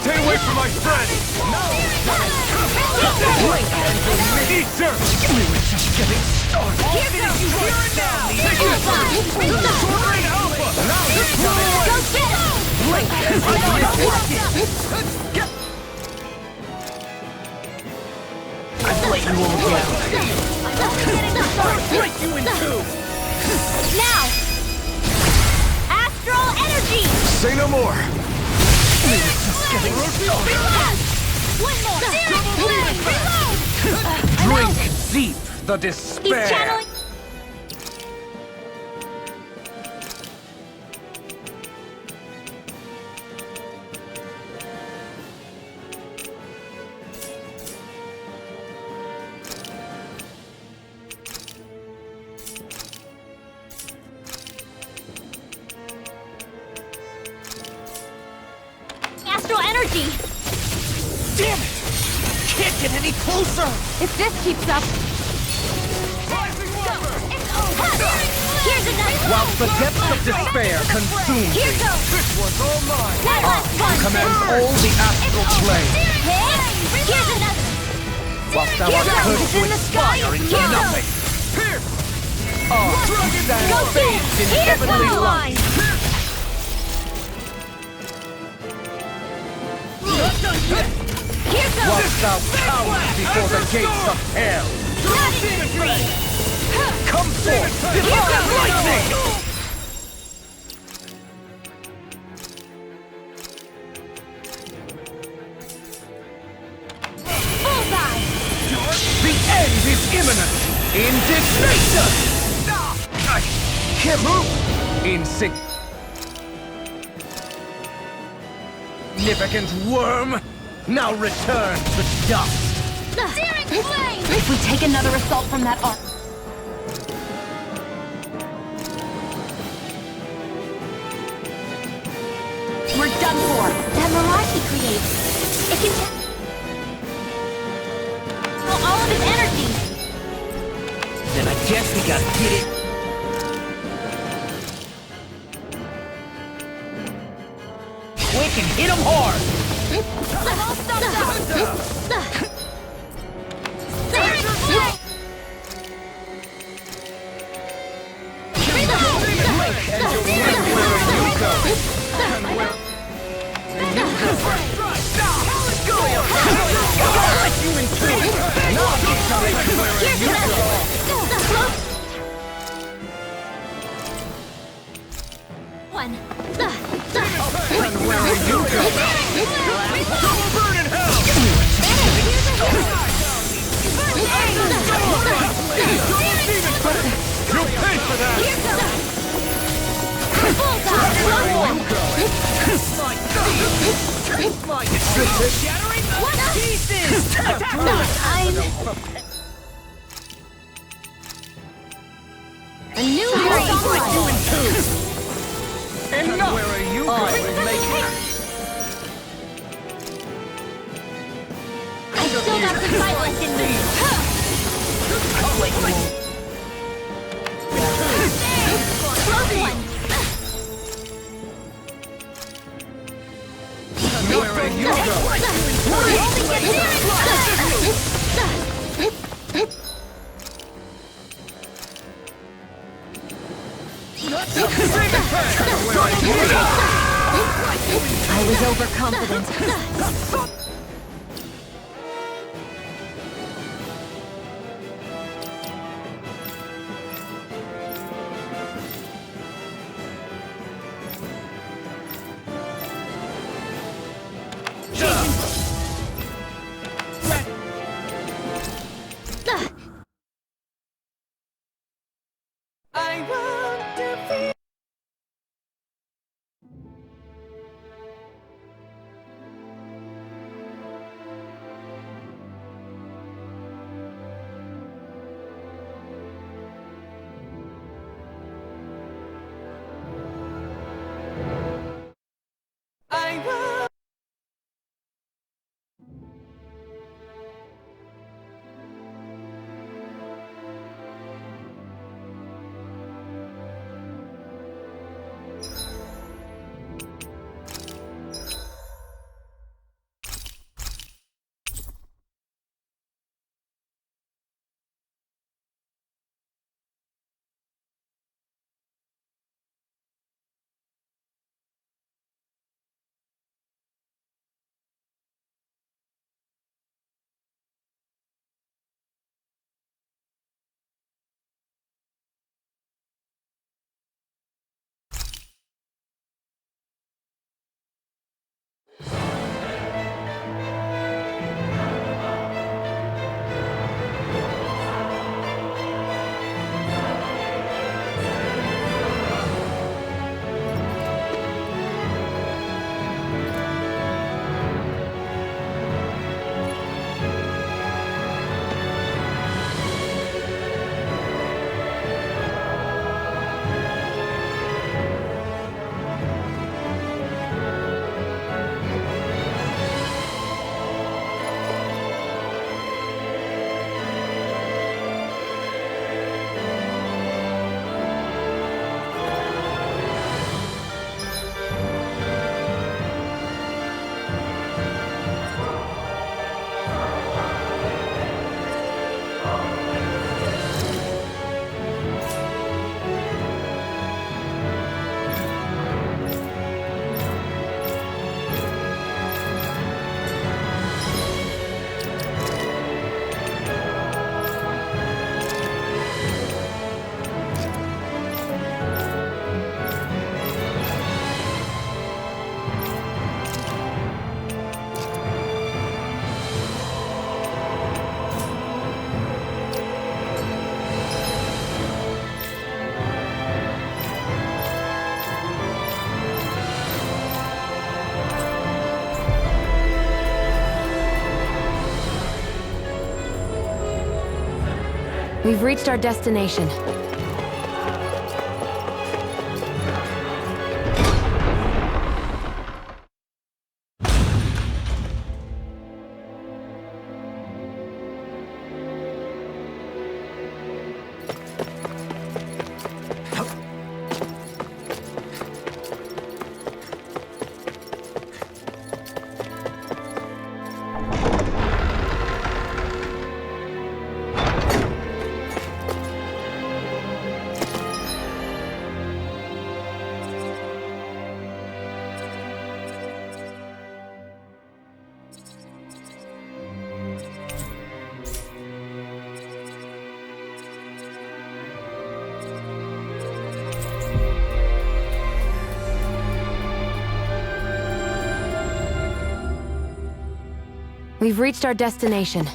Stay away from my friend! Eat dirt! We were just getting started! Here goes. Now this Go get him! I've let you all down. Break you in two! Now! Astral energy! Say no more! One more! Reload! Drink deep the He's despair. channeling... Astral energy! Damn it! Can't get any closer! If this keeps up... Here's another! While the depths of despair consume Here thee, goes! This one's all mine! One last one! command all the astral plane. Hey! Here's another! Whilst thou art Here goes! cursed It's in to the sky! expire into Here nothing. goes! Go fades in heavenly light. Here goes. Whilst thou cowers before the gates of hell. Come forth, divine lightning! Bullseye. The end is imminent! Indignation! Can't move! Insignificant worm! Now return to dust! Searing flame. If we take another assault from that arc... We're done for! That mirage he creates, it can channel all of his energy. Then I guess we gotta get it. Quick and hit him hard! I'm all stuffed up. Searing flame. One. And where are you going? Double burn in hell! You'll pay for that! It's shattering pieces! A new hero. Enough! Where are you going? I still got some fight left in me. Close one. Where are you I was overconfident. We've reached our destination. We've reached our destination.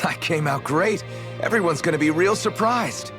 That came out great. Everyone's gonna be real surprised.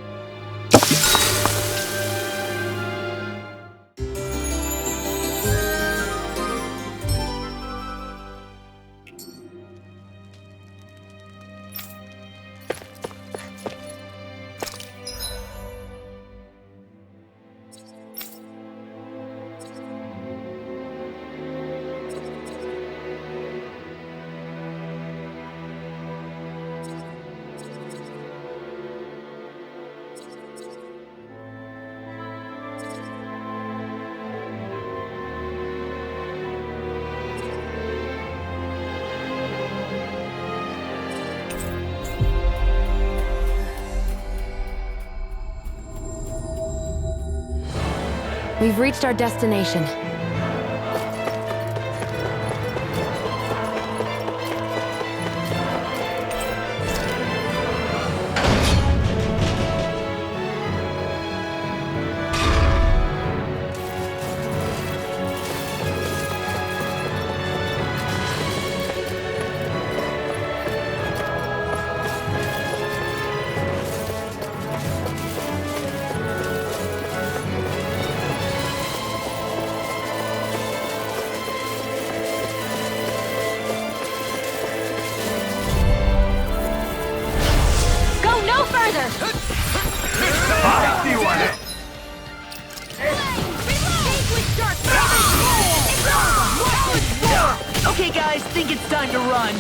We've reached our destination. Okay, guys, think it's time to run.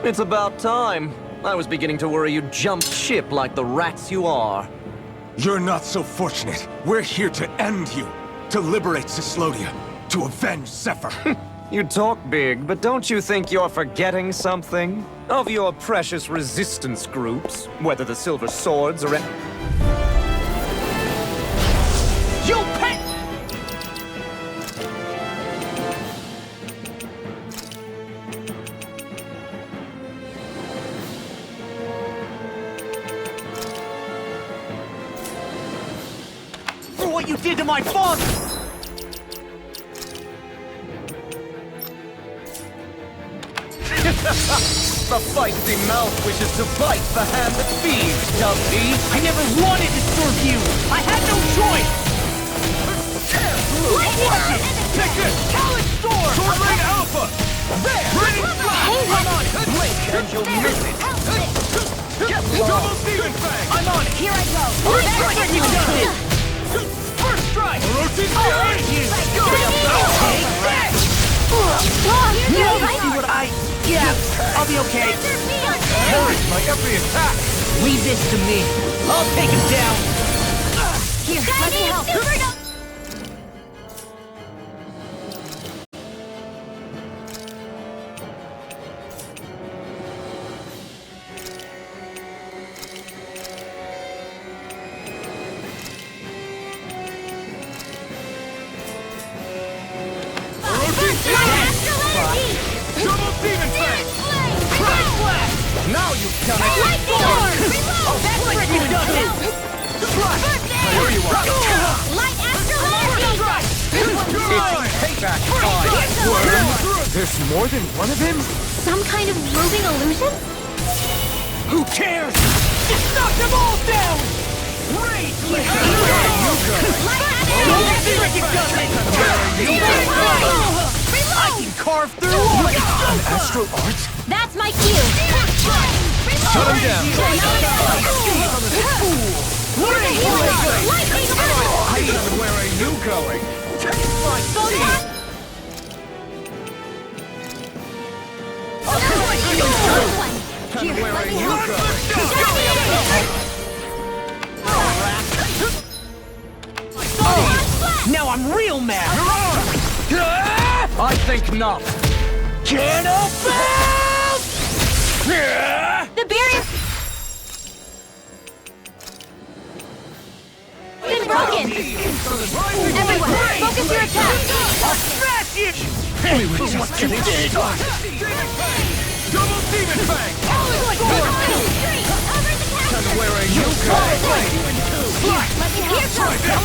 It's about time. I was beginning to worry you jumped ship like the rats you are. You're not so fortunate. We're here to end you. To liberate Cyslodia. To avenge Zephyr. You talk big, but don't you think you're forgetting something? Of your precious resistance groups, whether the Silver Swords or... You pet! For what you did to my father! The feisty mouth wishes to bite the hand that feeds, does he? I never wanted to serve you! I had no choice! Watch it! Take this! Talon Storm! Sword Rain Alpha! There! Raining Flash! I'm on it! Blink and you'll miss it! Double Demon Fang! I'm on it! Here I go! First strike! You done it! First strike! Orochi's behind you! Go! Take that! See what I... Yeah, I'll be okay. Parries my every attack! Leave this to me. I'll take him down. Here, let me help. Double Demon Fang! Crash Blast! Now you've done it! Oh, that's like you've done it! Strike! There you are! Light Astrolabe! It's payback time! There's more than one of him? Some kind of moving illusion? Who cares? Just knock them all down! Rage! Light Astrolabe! I can carve through all of An astral art? That's my cue! Shut him down! Where are you going? Where are you going? Now I'm real mad! I think not. Cannonball! The barrier... been broken! Everyone, focus your attack! I'll smash it! We were just getting started. Double Demon Fang! Where are you going? Let me help.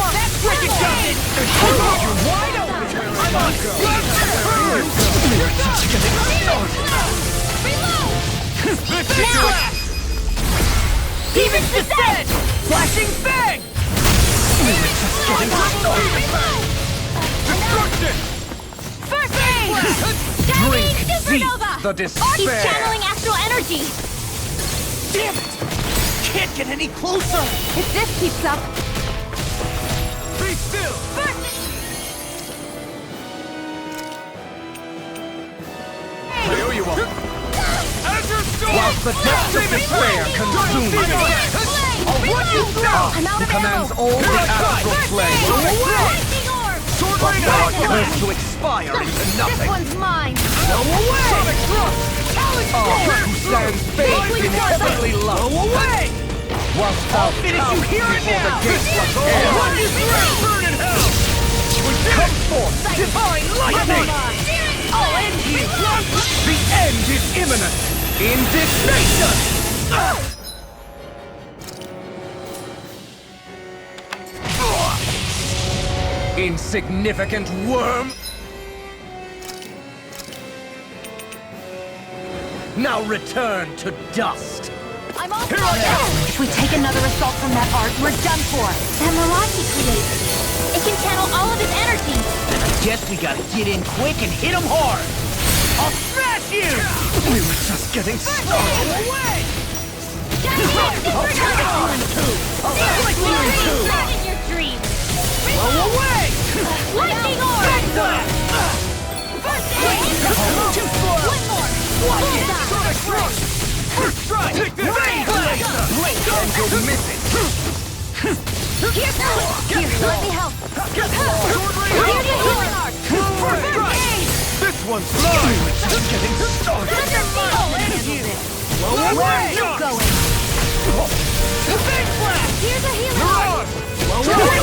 Demon's Descent! Flashing Fang! Destruction! First aid! Drink Supernova! the despair! He's channeling astral energy! Damn it! Can't get any closer! If this keeps up... Be still! I owe you one. Azure Storm! Whilst the depths of despair consume me. I'm out Who of commands ammo! all the astral flame. Lightning orb! But thou art cursed to expire into This nothing. one's mine! Go away! Sonic Thrust! Who stands bathed in heavenly love. Go away! Whilst thou cowers before the gates of hell. Burn in hell! Come forth, divine lightning! I'll end you! The end is imminent! Indignation! Insignificant worm! Now return to dust! I'm all here I am! If we take another assault from that arc, we're done for. That mirage he created. It can channel all of his energy. Then I guess we gotta get in quick and hit him hard. I'll smash you! We were just getting started! Away! Like you in your dreams! Blow away! Lightning orb! First aid! Too slow! One more! Sonic Thrust! First strike! Take this! Blink and you'll miss it! Here, let me help! Here's your healing arc! First aid! This one's mine! Just getting started! Blow away! You going! Big Flash! Here's a healing arc! Blow away!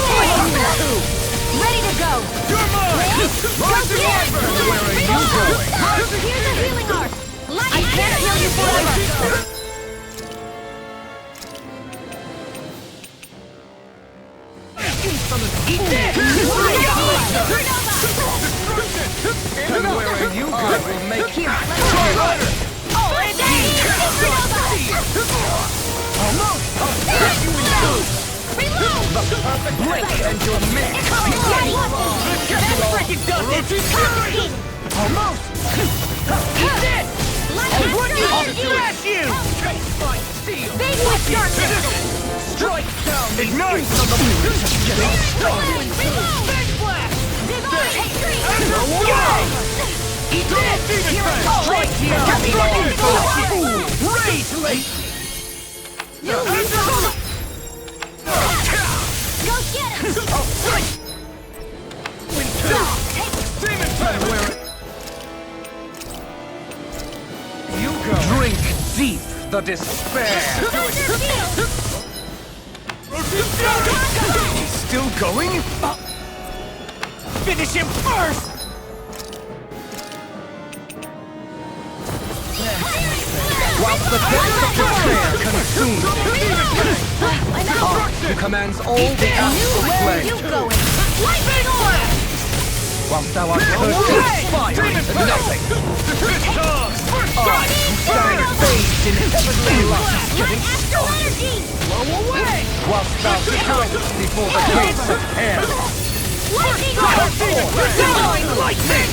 Ready to go! You're mine! Rising Armor! Where are you going? Here's a healing arc! I can't heal you forever! Eat this! And where are you going will make him blink and you'll miss! Almost! Eat this! I'll smash you! Strike down the Ignite! just getting started! Eat this! Strike you! Rage! Go get him! You go! Drink deep the despair! Still going? Finish him first! Whilst the depths of despair consume who commands all the astral flame. Whilst thou art cursed to expire into nothing. Who stands bathed in heavenly light. Blow away! Whilst thou cowers before the gates of hell. Lightning Come orb! forth, divine lightning!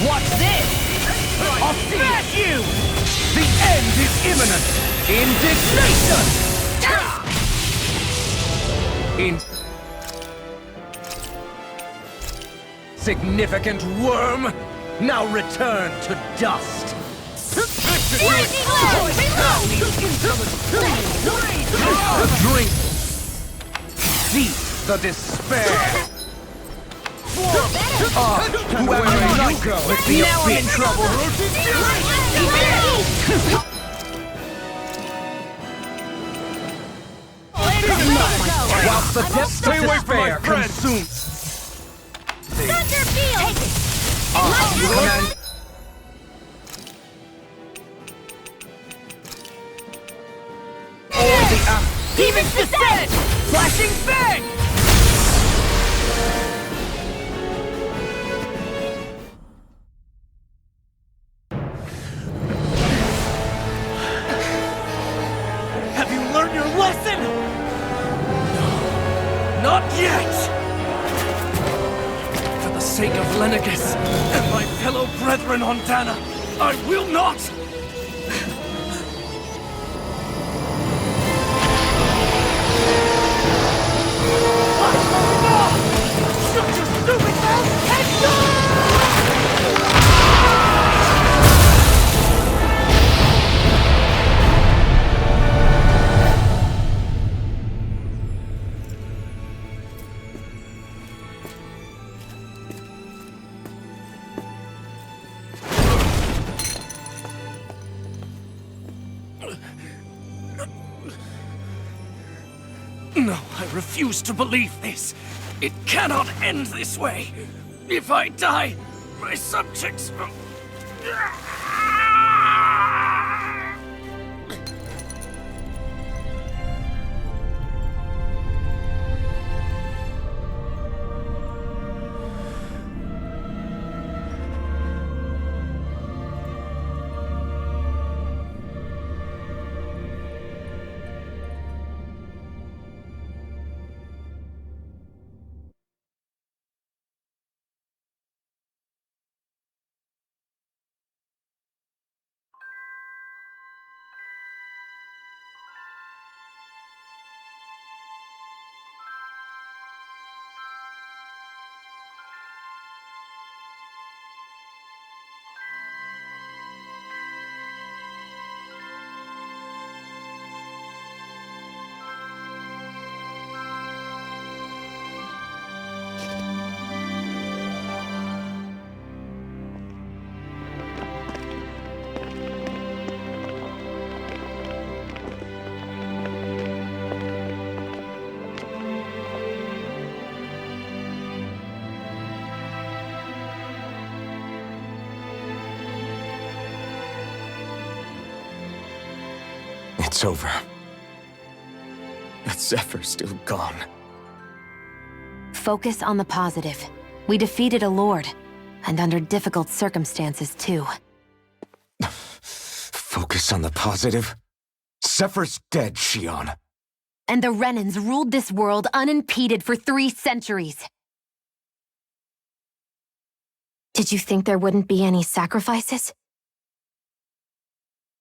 Watch this! I'll smash you! The end is imminent! Indignation! Significant worm! Now return to dust! Drink deep the despair! Whoever you go, it's the Now I'm in trouble! Whilst the depths of Stay away from my despair friend. consume Thunderfield! you command all the Demon's Descent! Flashing Fang! Not yet! For the sake of Lenegis and my fellow brethren on Dana, I will not! Shut your stupid mouth and go! No, I refuse to believe this. It cannot end this way. If I die, my subjects will... It's over. But Zephyr's still gone. Focus on the positive. We defeated a lord, and under difficult circumstances, too. Focus on the positive? Zephyr's dead, Shionne. And the Renans ruled this world unimpeded for 3 centuries. Did you think there wouldn't be any sacrifices?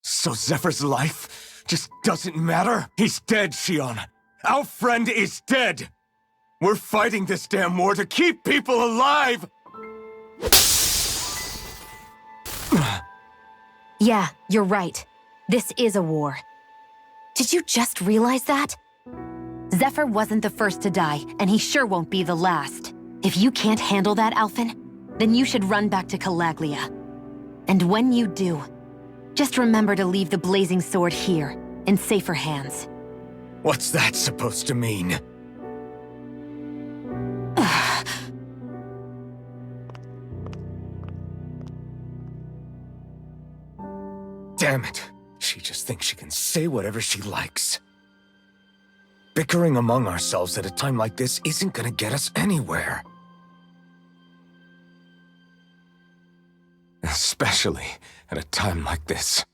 So Zephyr's life just doesn't matter? He's dead, Shionne. Our friend is dead. We're fighting this damn war to keep people alive! Yeah, you're right. This is a war. Did you just realize that? Zephyr wasn't the first to die, and he sure won't be the last. If you can't handle that, Alphen, then you should run back to Calaglia. And when you do, just remember to leave the blazing sword here, in safer hands. What's that supposed to mean? Damn it. She just thinks she can say whatever she likes. Bickering among ourselves at a time like this isn't gonna get us anywhere. Especially at a time like this.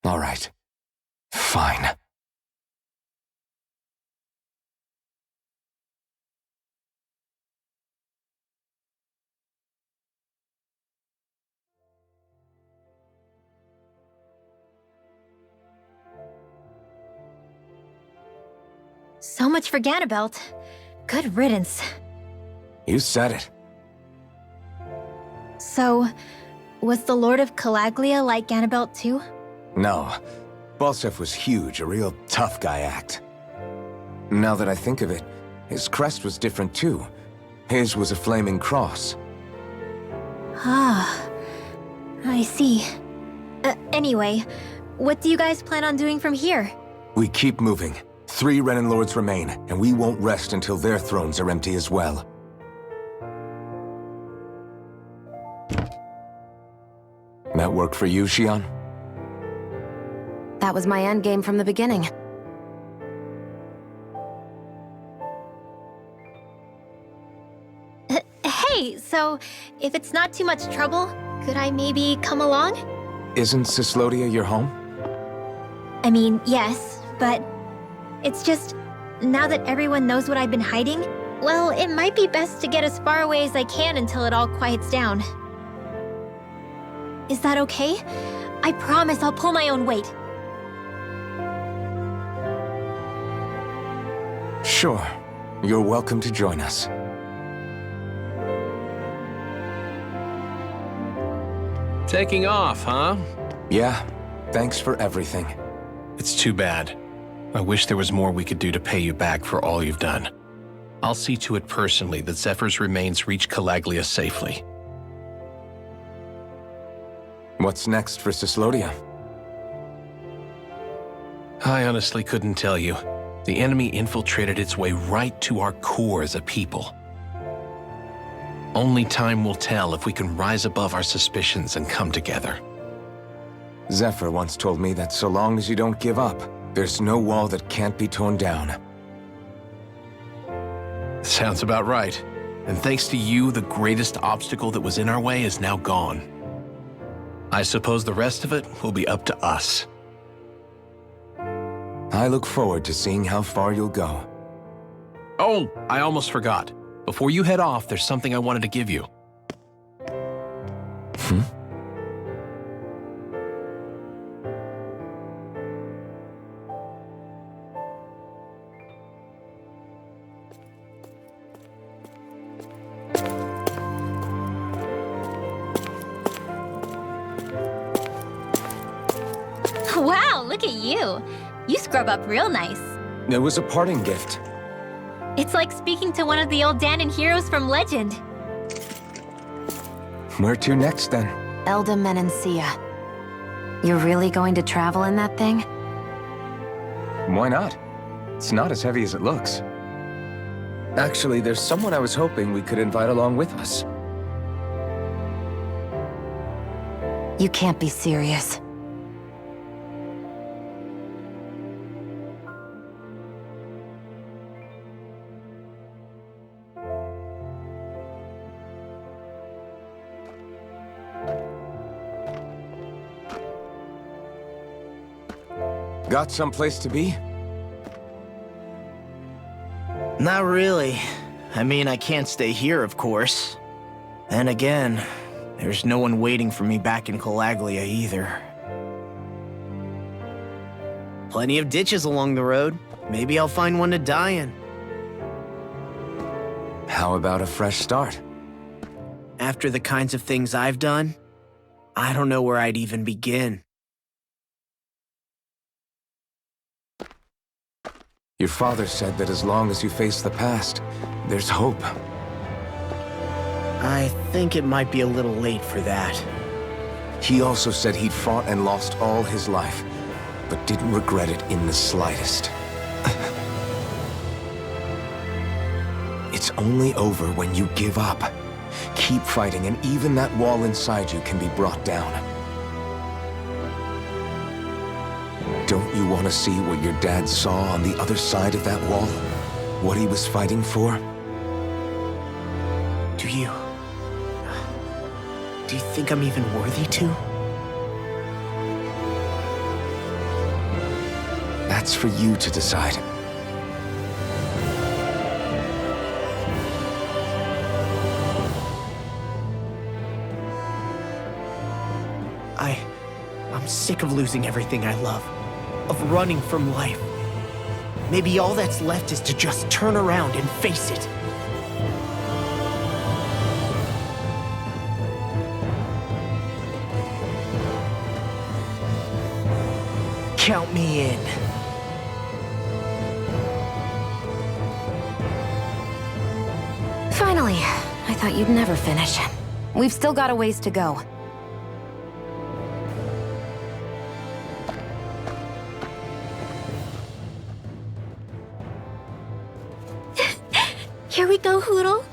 All right. Fine. So much for Ganabelt. Good riddance. You said it. So, was the Lord of Calaglia like Ganabelt too? No. Balseph was huge, a real tough guy act. Now that I think of it, his crest was different too. His was a flaming cross. Ah, I see. Anyway, what do you guys plan on doing from here? We keep moving. 3 Renan Lords remain, and we won't rest until their thrones are empty as well. That work for you, Shionne? That was my endgame from the beginning. Hey, so if it's not too much trouble, could I maybe come along? Isn't Cyslodia your home? I mean, yes, but it's just, now that everyone knows what I've been hiding, well, it might be best to get as far away as I can until it all quiets down. Is that okay? I promise I'll pull my own weight. Sure. You're welcome to join us. Taking off, huh? Yeah. Thanks for everything. It's too bad. I wish there was more we could do to pay you back for all you've done. I'll see to it personally that Zephyr's remains reach Calaglia safely. What's next for Cyslodia? I honestly couldn't tell you. The enemy infiltrated its way right to our core as a people. Only time will tell if we can rise above our suspicions and come together. Zephyr once told me that so long as you don't give up, there's no wall that can't be torn down. Sounds about right. And thanks to you, the greatest obstacle that was in our way is now gone. I suppose the rest of it will be up to us. I look forward to seeing how far you'll go. Oh, I almost forgot. Before you head off, there's something I wanted to give you. Wow, look at you. You scrub up real nice. It was a parting gift. It's like speaking to one of the old Danon heroes from Legend. Where to next, then? Elda Menancia. You're really going to travel in that thing? Why not? It's not as heavy as it looks. Actually, there's someone I was hoping we could invite along with us. You can't be serious. Got someplace to be? Not really. I mean, I can't stay here, of course. Then again, there's no one waiting for me back in Calaglia either. Plenty of ditches along the road. Maybe I'll find one to die in. How about a fresh start? After the kinds of things I've done, I don't know where I'd even begin. Your father said that as long as you face the past, there's hope. I think it might be a little late for that. He also said he'd fought and lost all his life, but didn't regret it in the slightest. It's only over when you give up. Keep fighting, and even that wall inside you can be brought down. Don't you want to see what your dad saw on the other side of that wall? What he was fighting for? Do you think I'm even worthy to? That's for you to decide. I'm sick of losing everything I love. Of running from life. Maybe all that's left is to just turn around and face it. Count me in. Finally. I thought you'd never finish. We've still got a ways to go. Here we go, Hootle.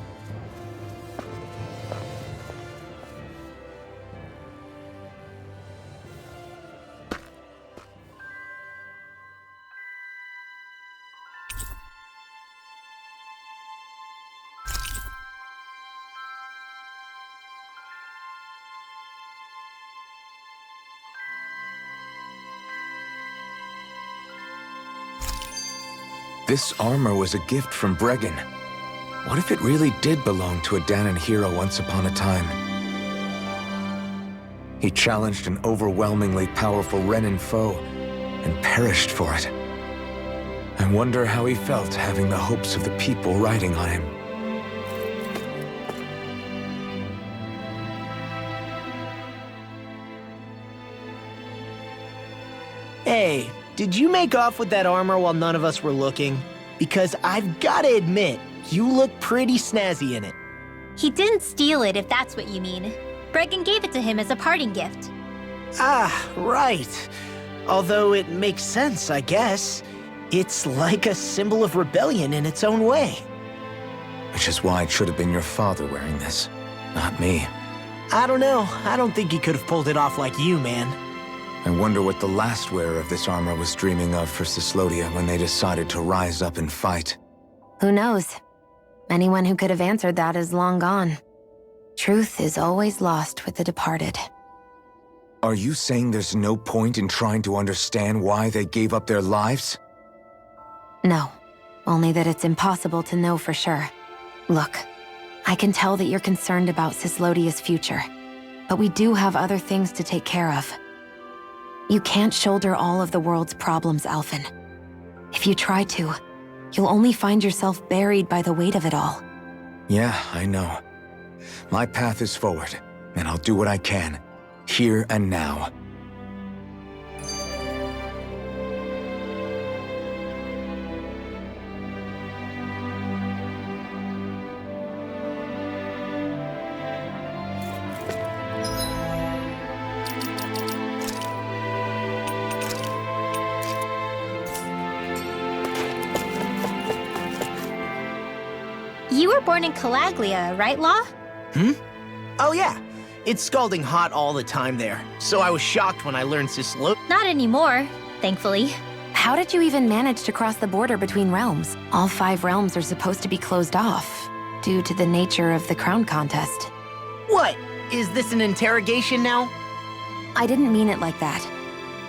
this armor was a gift from Bregan. What if it really did belong to a Dahnan hero once upon a time? He challenged an overwhelmingly powerful Renan foe and perished for it. I wonder how he felt having the hopes of the people riding on him. Hey, did you make off with that armor while none of us were looking? Because I've gotta admit, you look pretty snazzy in it. He didn't steal it, if that's what you mean. Bregan gave it to him as a parting gift. Ah, right. Although it makes sense, I guess. It's like a symbol of rebellion in its own way. Which is why it should have been your father wearing this, not me. I don't know. I don't think he could have pulled it off like you, man. I wonder what the last wearer of this armor was dreaming of for Cyslodia when they decided to rise up and fight. Who knows? Anyone who could have answered that is long gone. Truth is always lost with the departed. Are you saying there's no point in trying to understand why they gave up their lives? No, only that it's impossible to know for sure. Look, I can tell that you're concerned about Cyslodia's future, but we do have other things to take care of. You can't shoulder all of the world's problems, Alphen. If you try to, you'll only find yourself buried by the weight of it all. Yeah, I know. My path is forward, and I'll do what I can, here and now. You were born in Calaglia, right, Law? Oh yeah. It's scalding hot all the time there, so I was shocked when I learned Not anymore, thankfully. How did you even manage to cross the border between realms? All 5 realms are supposed to be closed off, due to the nature of the crown contest. What? Is this an interrogation now? I didn't mean it like that.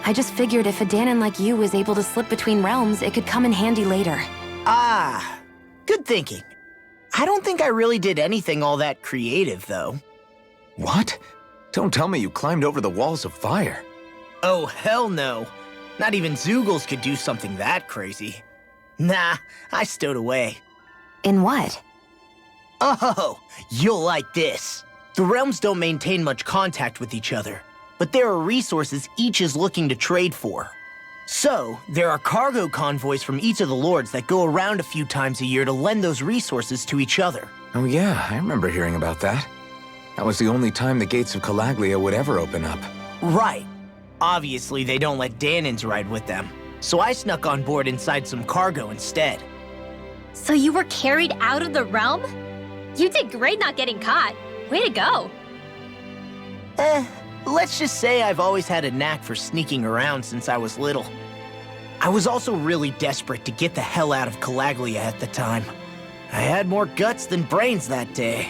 I just figured if a Dahnan like you was able to slip between realms, it could come in handy later. Ah, good thinking. I don't think I really did anything all that creative, though. What? Don't tell me you climbed over the walls of fire. Oh, hell no. Not even Zeugles could do something that crazy. Nah, I stowed away. In what? Oh, you'll like this. The realms don't maintain much contact with each other, but there are resources each is looking to trade for. So, there are cargo convoys from each of the lords that go around a few times a year to lend those resources to each other. Oh yeah, I remember hearing about that. That was the only time the gates of Calaglia would ever open up. Right. Obviously, they don't let Dahnans ride with them, so I snuck on board inside some cargo instead. So you were carried out of the realm? You did great not getting caught. Way to go. Let's just say I've always had a knack for sneaking around since I was little. I was also really desperate to get the hell out of Calaglia at the time. I had more guts than brains that day.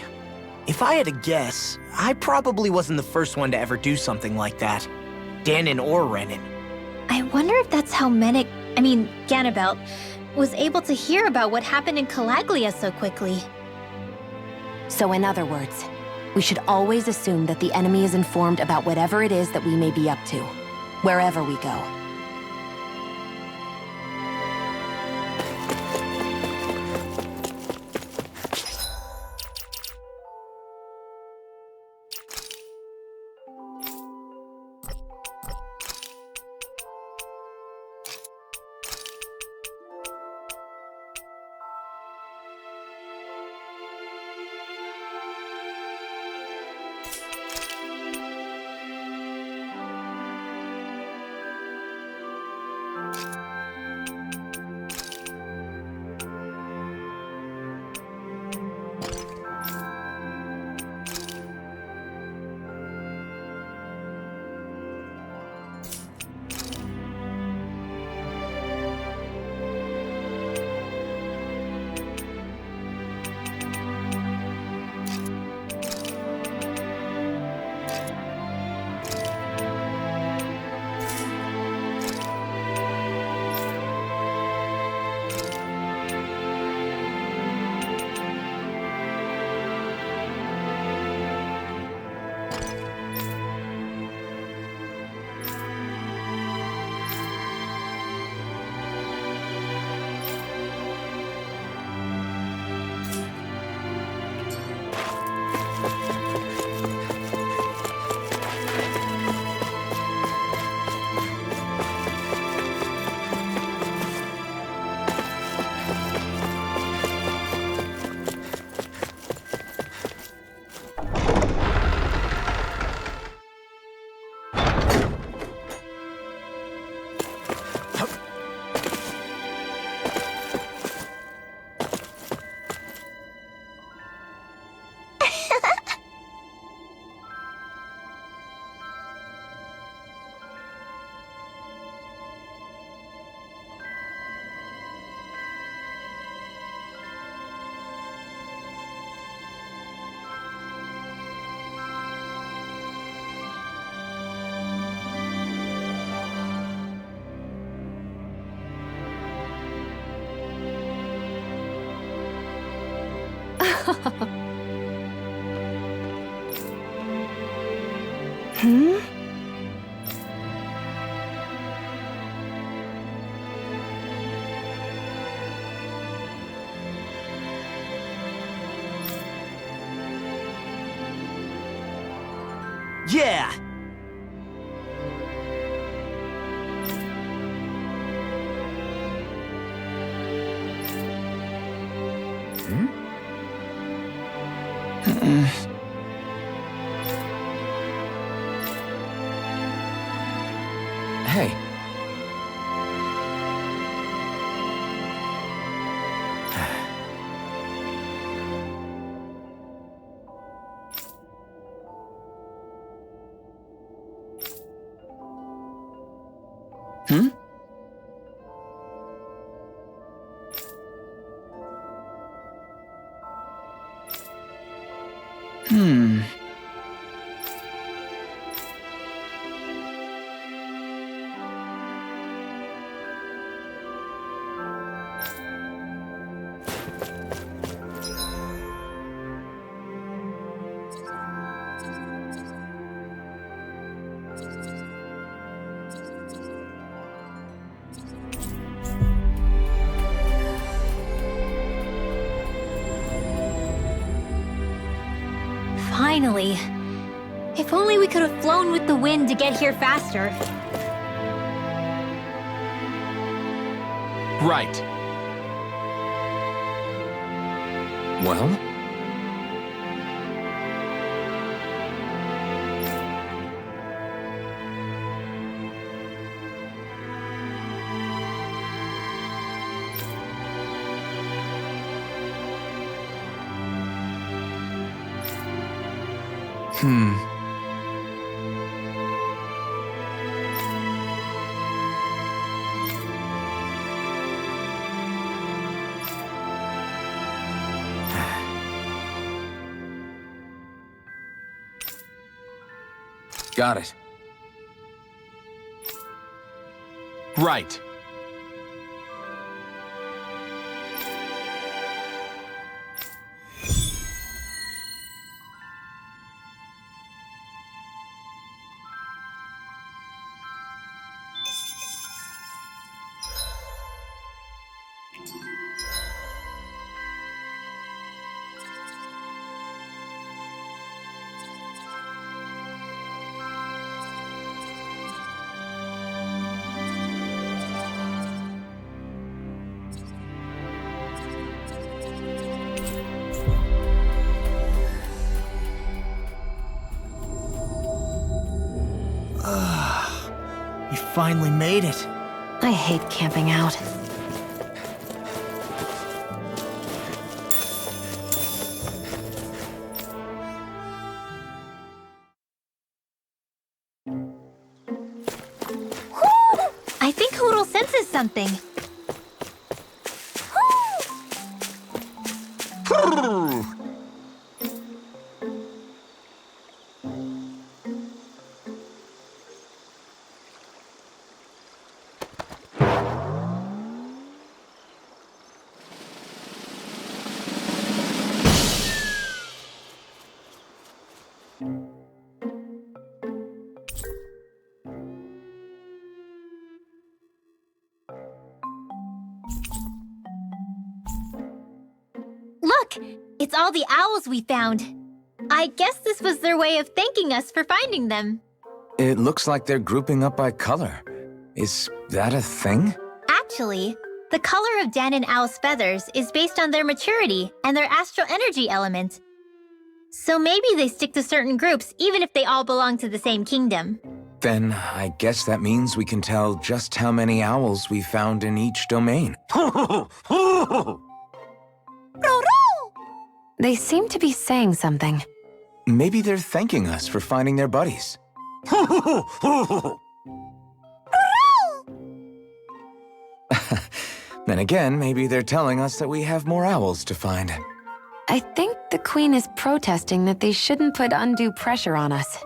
If I had to guess, I probably wasn't the first one to ever do something like that. Dahnan or Renan. I wonder if that's how Ganabelt, was able to hear about what happened in Calaglia so quickly. So in other words, we should always assume that the enemy is informed about whatever it is that we may be up to, wherever we go. Hmm? Yeah! Hey. Hmm? Hmm. Finally. If only we could have flown with the wind to get here faster. Right. Well? Got it. Right. You finally made it. I hate camping out. I think Hootle senses something. Look! It's all the owls we found. I guess this was their way of thanking us for finding them. It looks like they're grouping up by color. Is that a thing? Actually, the color of Dan and Owl's feathers is based on their maturity and their astral energy element. So maybe they stick to certain groups even if they all belong to the same kingdom. Then I guess that means we can tell just how many owls we found in each domain. They seem to be saying something. Maybe they're thanking us for finding their buddies. Then again, maybe they're telling us that we have more owls to find. I think the Queen is protesting that they shouldn't put undue pressure on us.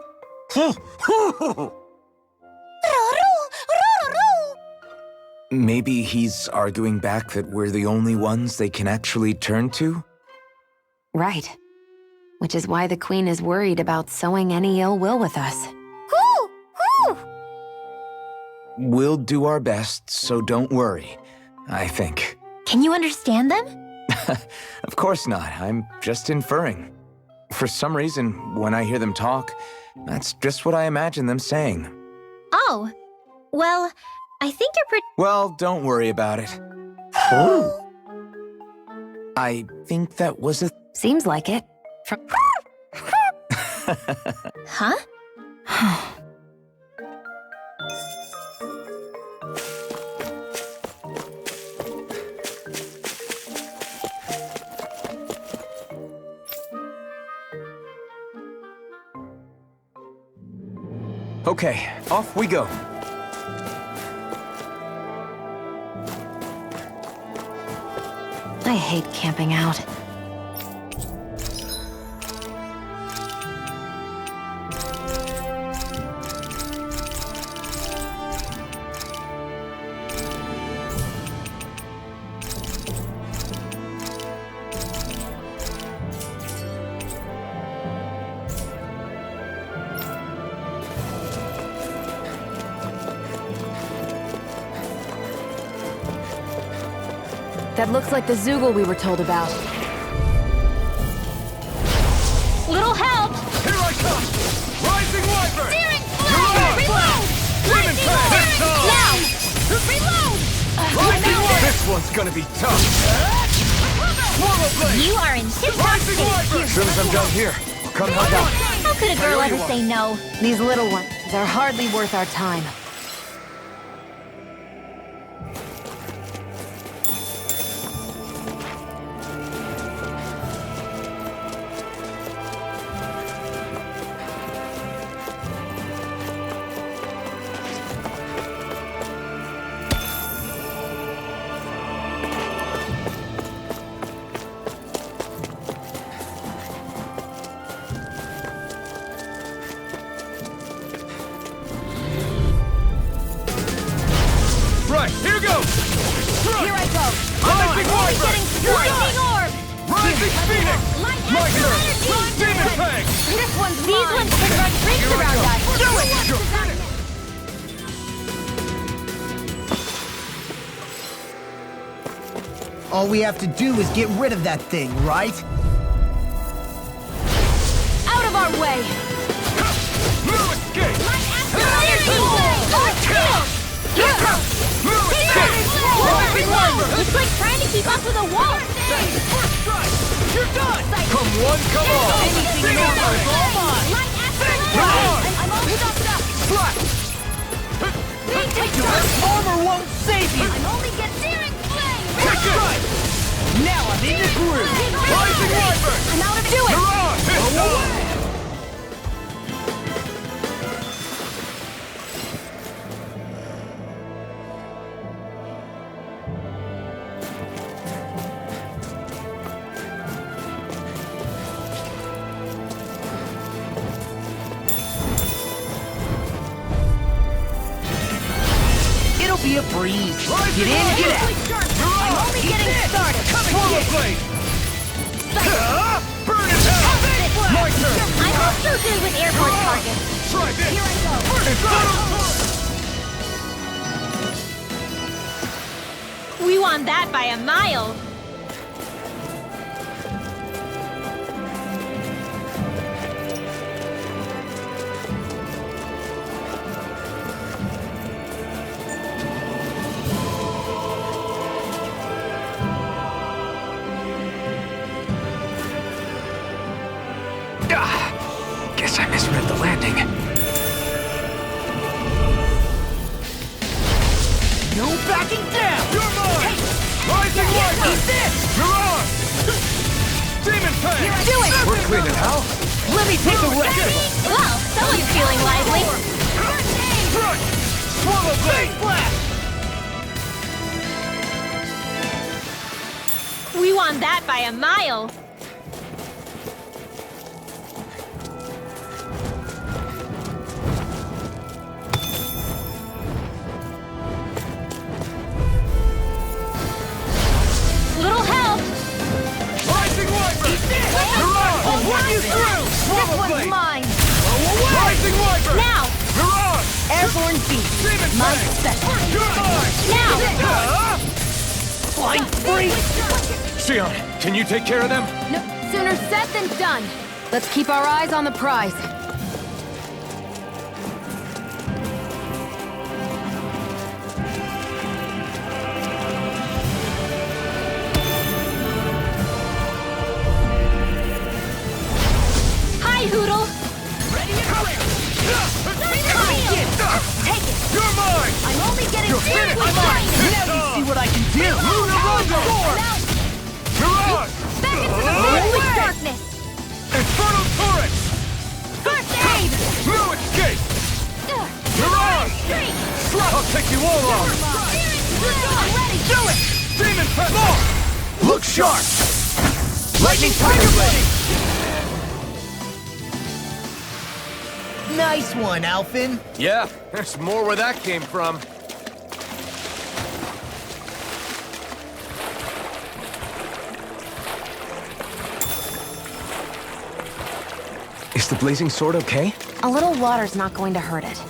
Maybe he's arguing back that we're the only ones they can actually turn to? Right. Which is why the Queen is worried about sowing any ill will with us. Whoo! Whoo! We'll do our best, so don't worry, I think. Can you understand them? Of course not. I'm just inferring. For some reason, when I hear them talk, that's just what I imagine them saying. Oh. Well, I think you're pretty... Well, don't worry about it. I think that was a... Seems like it. Huh? Okay, off we go. I hate camping out. That looks like the Zoogle we were told about. Little help! Here I come! Rising Wyvern! Steering flame! Reload! Lightning orb! Now! Reload! Rising Wyvern! This one's gonna be tough! Swallow blade! You are in tip-top shape. As soon as I'm done here, I'll come help out. How could a girl ever say no? These little ones are hardly worth our time. Right, here goes! Here I go! Rising Wyvern! Lightning orb! Rising Phoenix! My turn! Demon Fang! This one's These ones can run rings around us. Do it! You're finished! All we have to do is get rid of that thing, right? Out of our way! No escape! It's like trying to keep up with a wall! First strike! You're done! Come one, come all! Anything Demon more. Fang! Light Come on! I'm all stuffed up! Slash! Armor won't save you! I'm only getting searing flame! Take it! Now I'm in the groove! Rising Wyvern! I'm out of do it! Hurrah! It's done! It'll be a breeze. Rising Get in, get out! I'm only getting started! Swallow blade! Burn it hell! My turn! I'm also good with airport targets. Try this! Here I go! First strike! We won that by a mile. Guess I misread the landing. No backing down! You're mine! Rising Wyvern! Eat this! You're on! Demon Fang! Do it! We're cleaning house! Let me take the rest! Well, someone's feeling lively. Front! Swallow blade! Blast! We won that by a mile. Little help! Rising Wyvern! Ironborn Beast. My specialty. Now! Flying free! Xion, can you take care of them? No, sooner said than done. Let's keep our eyes on the prize. Hi, Hoodle! Ready and clear! Take it! You're mine! I'm only getting You're serious finished! with mine! Now you see what I can do! Mirage! Mirage! Back into the holy darkness! Infernal turrets! First aid! No escape! Mirage! I'll take you all on! I'm ready! Do it! Demon press off! Look sharp! Lightning Tiger Blade! Nice one, Alphen. Yeah, there's more where that came from. Is the blazing sword okay? A little water's not going to hurt it.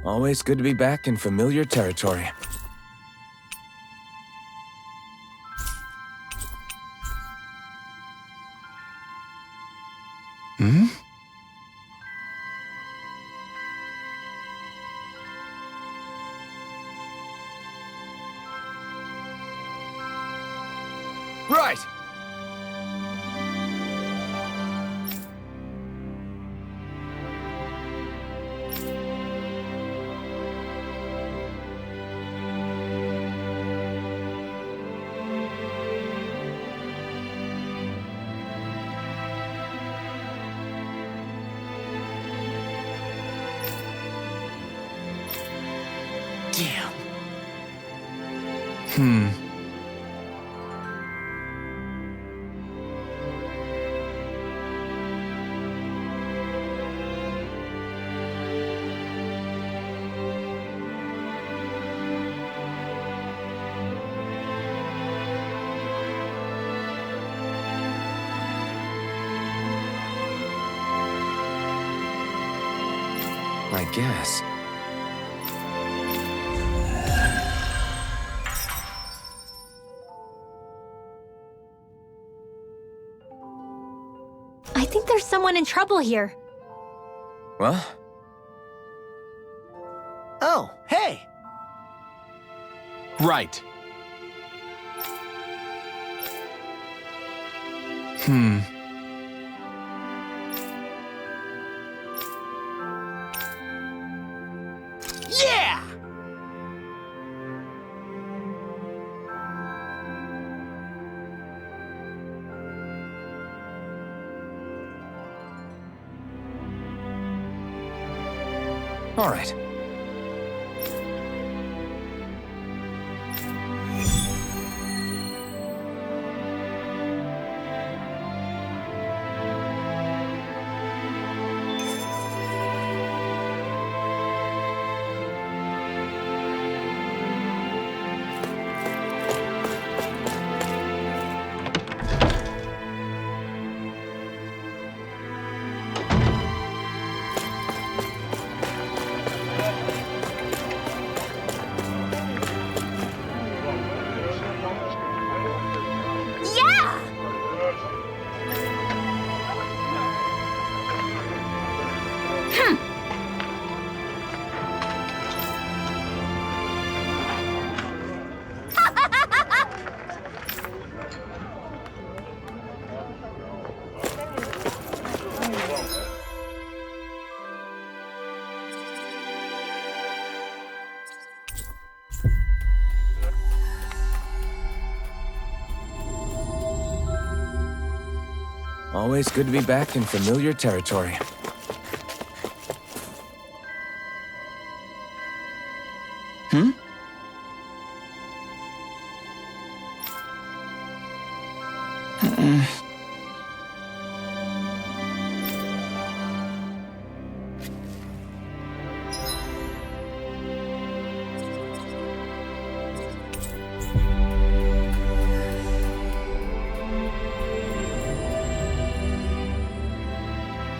Always good to be back in familiar territory. Hmm? Right! Damn. I guess. I think there's someone in trouble here. Well? Oh, hey! Right. Yeah! All right. Always good to be back in familiar territory. Hmm?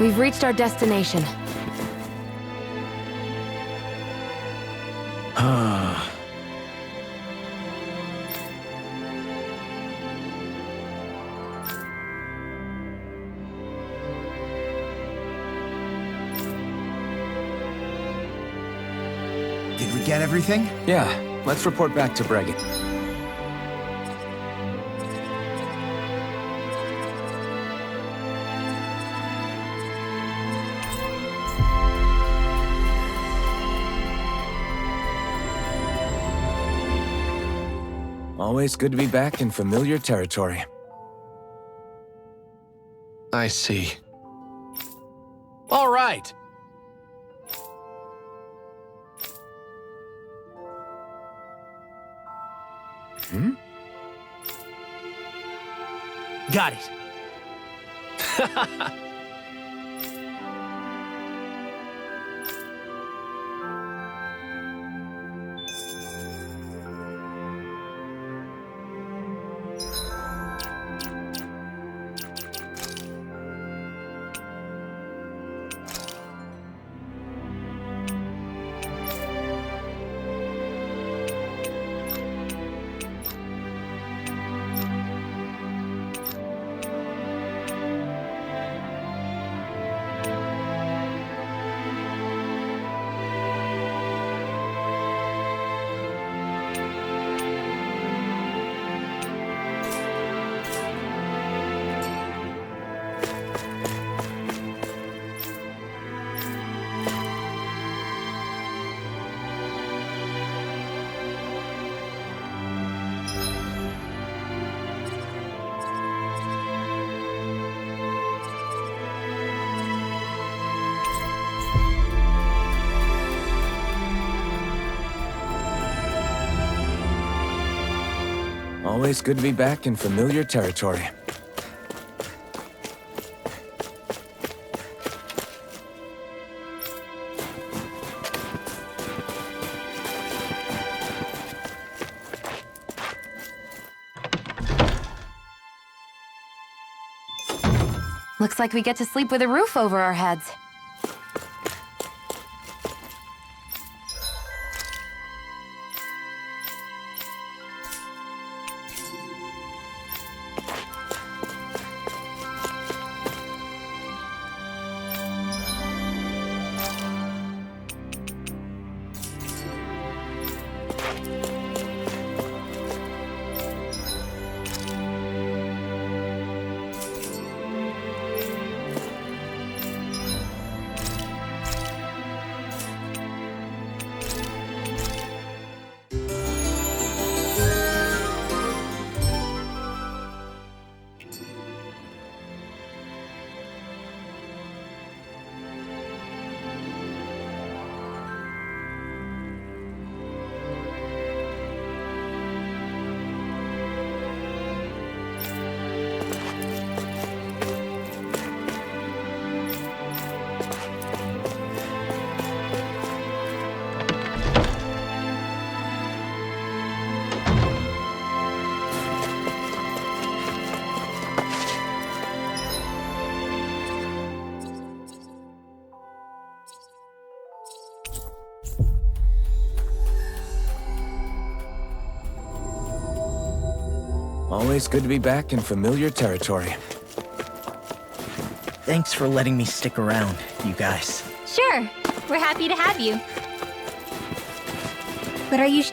We've reached our destination. Did we get everything? Yeah, let's report back to Bregan. Always good to be back in familiar territory. I see. All right. Hmm? Got it. Always good to be back in familiar territory. Looks like we get to sleep with a roof over our heads. Always good to be back in familiar territory. Thanks for letting me stick around, you guys. Sure, we're happy to have you. But are you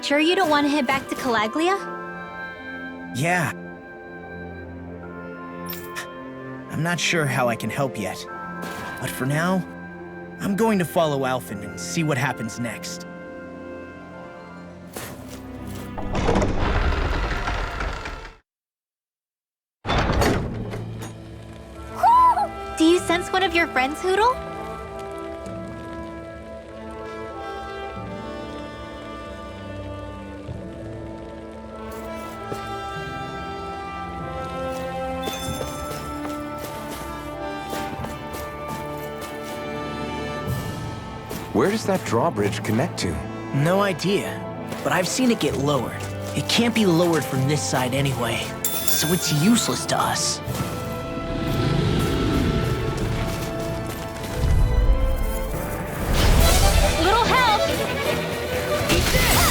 sure you don't want to head back to Calaglia? Yeah. I'm not sure how I can help yet. But for now, I'm going to follow Alphen and see what happens next. your friends, Hootle? Where does that drawbridge connect to? No idea, but I've seen it get lowered. It can't be lowered from this side anyway, so it's useless to us. Little help!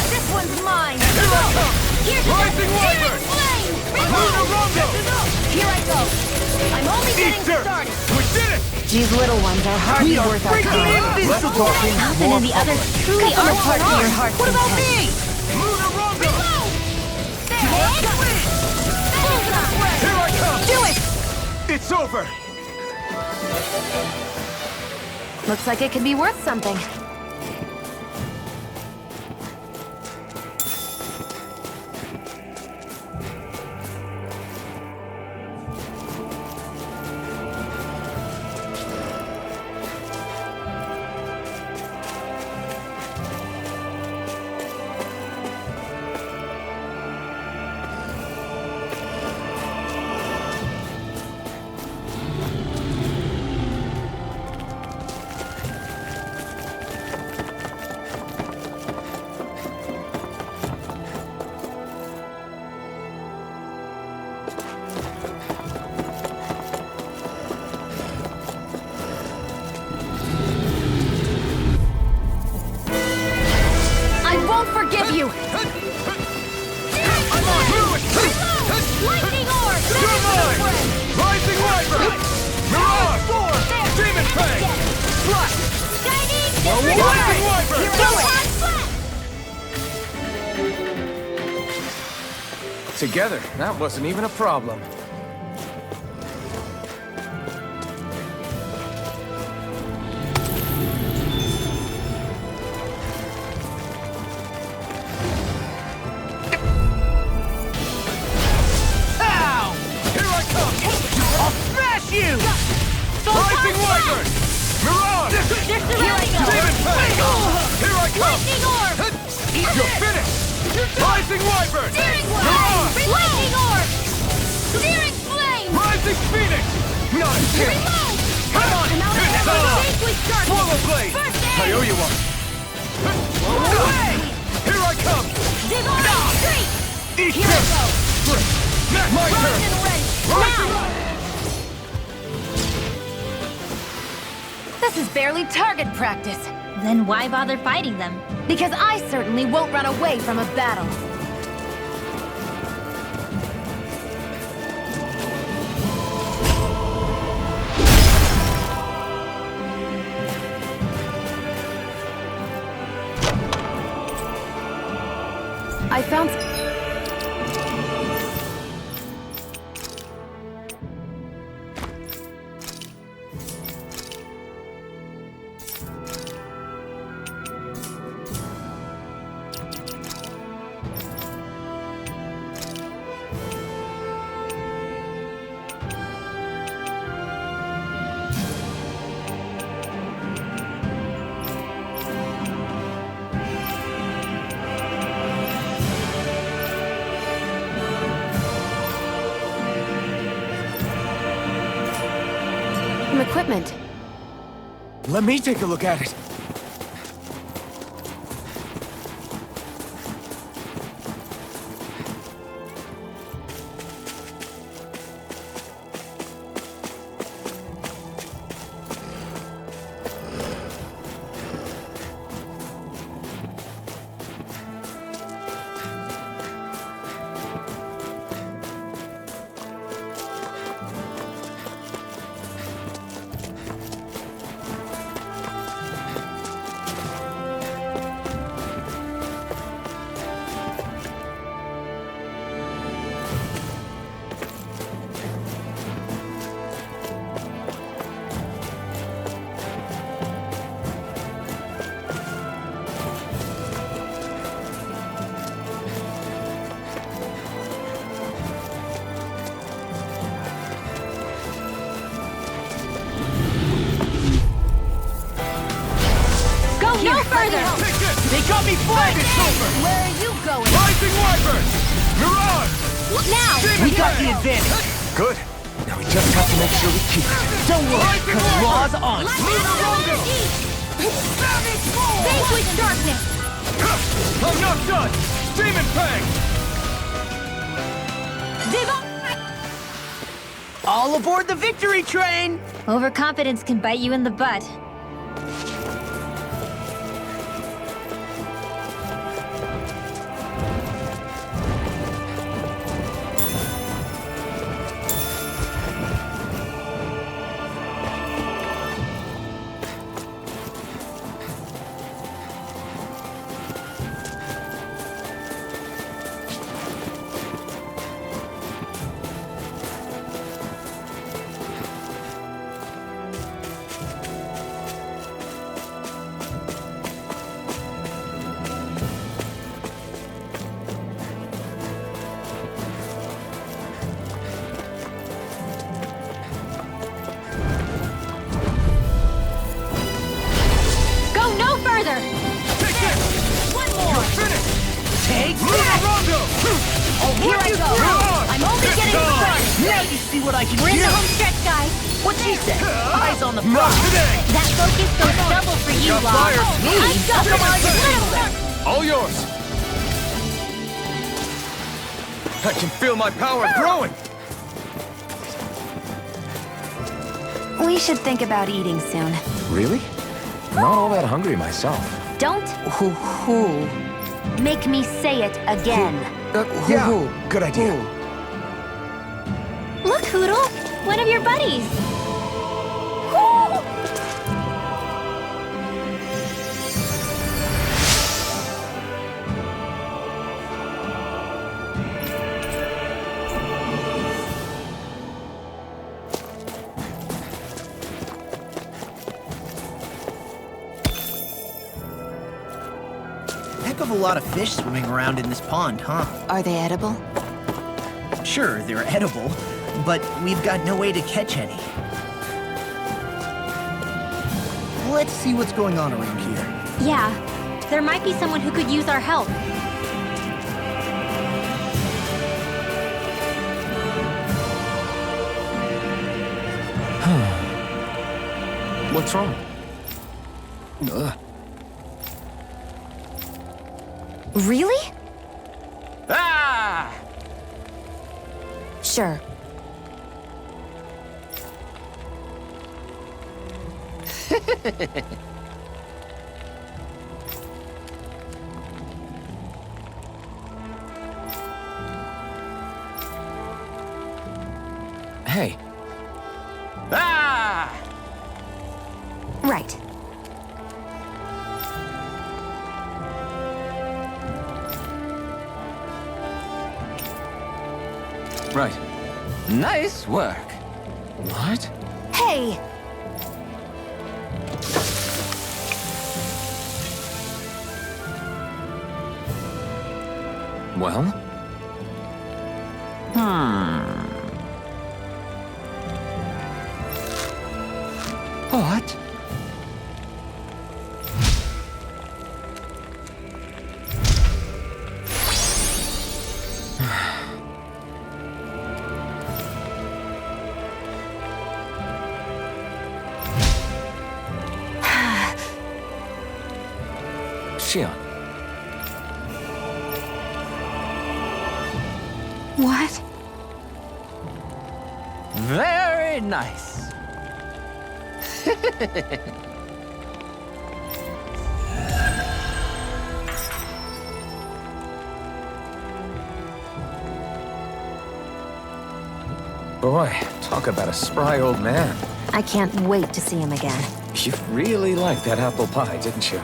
This one's mine! Here I come! Here's Rising the Wyvern! flame! Luna Rondo! Here I go! I'm only getting started! We did it! These little ones are hardly worth our time. Alvin and the others truly are part of your heart. What about me? Luna Rondo! Here I come! Do it! It's over! Looks like it could be worth something. Forgive you! I'm on! Lightning orb! You're mine! Rising Wyvern! Mirage! Demon Fang! Flash! Shining! Rising Wyvern! Together, that wasn't even a problem. Rising Wyvern! Mirage! Here I go! Demon Fang! Here I come! Lightning orb! You're finished! Rising Wyvern! Searing flame! Mirage! Lightning orb! Searing flame! Rising Phoenix! Not a chance! Reload! Come on! It's on! Swallow Blade! First I aid! owe you one! Away! Here I come! Divine Retreat! Eat Here I this! go! My turn! Rising Wrench! Rising! Now! This is barely target practice. Then why bother fighting them? Because I certainly won't run away from a battle. I found... equipment. Let me take a look at it. further! They got me flanked! Where are you going? Rising Wyvern! Mirage! Now! We got the advantage! Good. Now we just have to make sure we keep it. Don't worry, because Law's on. Vanquish darkness! I'm not done! Demon Fang! All aboard the victory train! Overconfidence can bite you in the butt. Take that! Oh, here I go! I'm only getting started! Now you see what I can We're in do! the home stretch, guys! What she said? Eyes on the Not prize! today! That focus goes double for you, Got Law! fire. Me? I'm double Come on, All yours! I can feel my power growing! We should think about eating soon. Really? Not all that hungry myself. Don't hoo-hoo. Make me say it again. Yeah, good idea. Look, Hootle! One of your buddies! Heck of a lot of fish swimming around in this pond, huh? Are they edible? Sure, they're edible, but we've got no way to catch any. Let's see what's going on around here. Yeah, there might be someone who could use our help. What's wrong? Really? Ah! Sure. Hey. Ah! Right. Right. Nice work. What? Hey! Well? What? Xion. What? Very nice. Boy, talk about a spry old man. I can't wait to see him again. You really liked that apple pie, didn't you?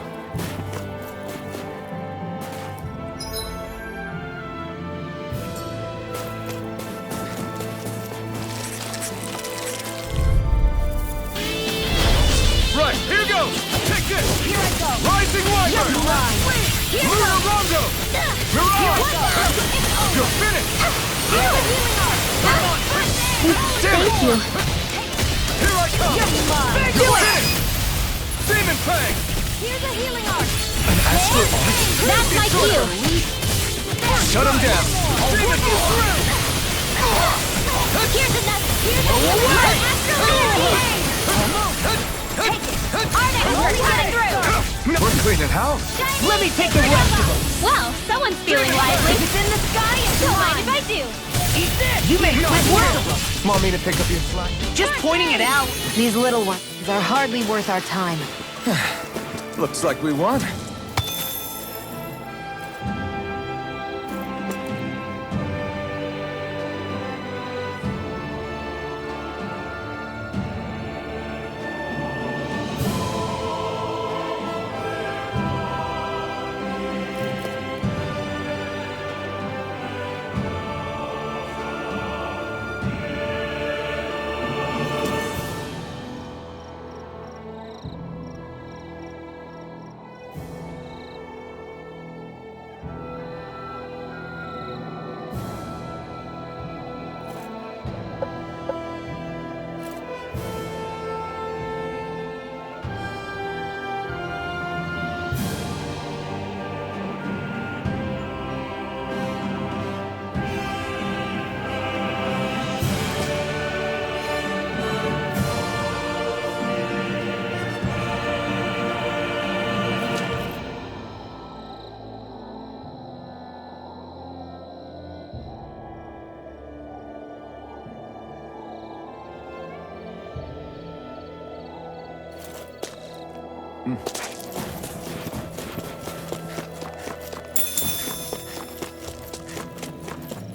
Right, here goes! Take this! Here I go! Rising Wyvern! You're mine! Here goes! Rondo! Mirage! You're finished! Here's the healing arm! Thank you. Here I come! You're mine! You're finished! Demon Fang! Here's a healing arc. An astral arc? That's my cue. Shut him down. I'll work you through. Here's another. Here's a healing arc. Astral energy. Take it. Arden, we're coming through. We're cleaning house. Let me take the rest of them. Well, someone's feeling lively. If it's in the sky, don't mind if I do. Eat this. You made quick work of them. Want me to pick up your slack? Just pointing it out. These little ones are hardly worth our time. Looks like we won.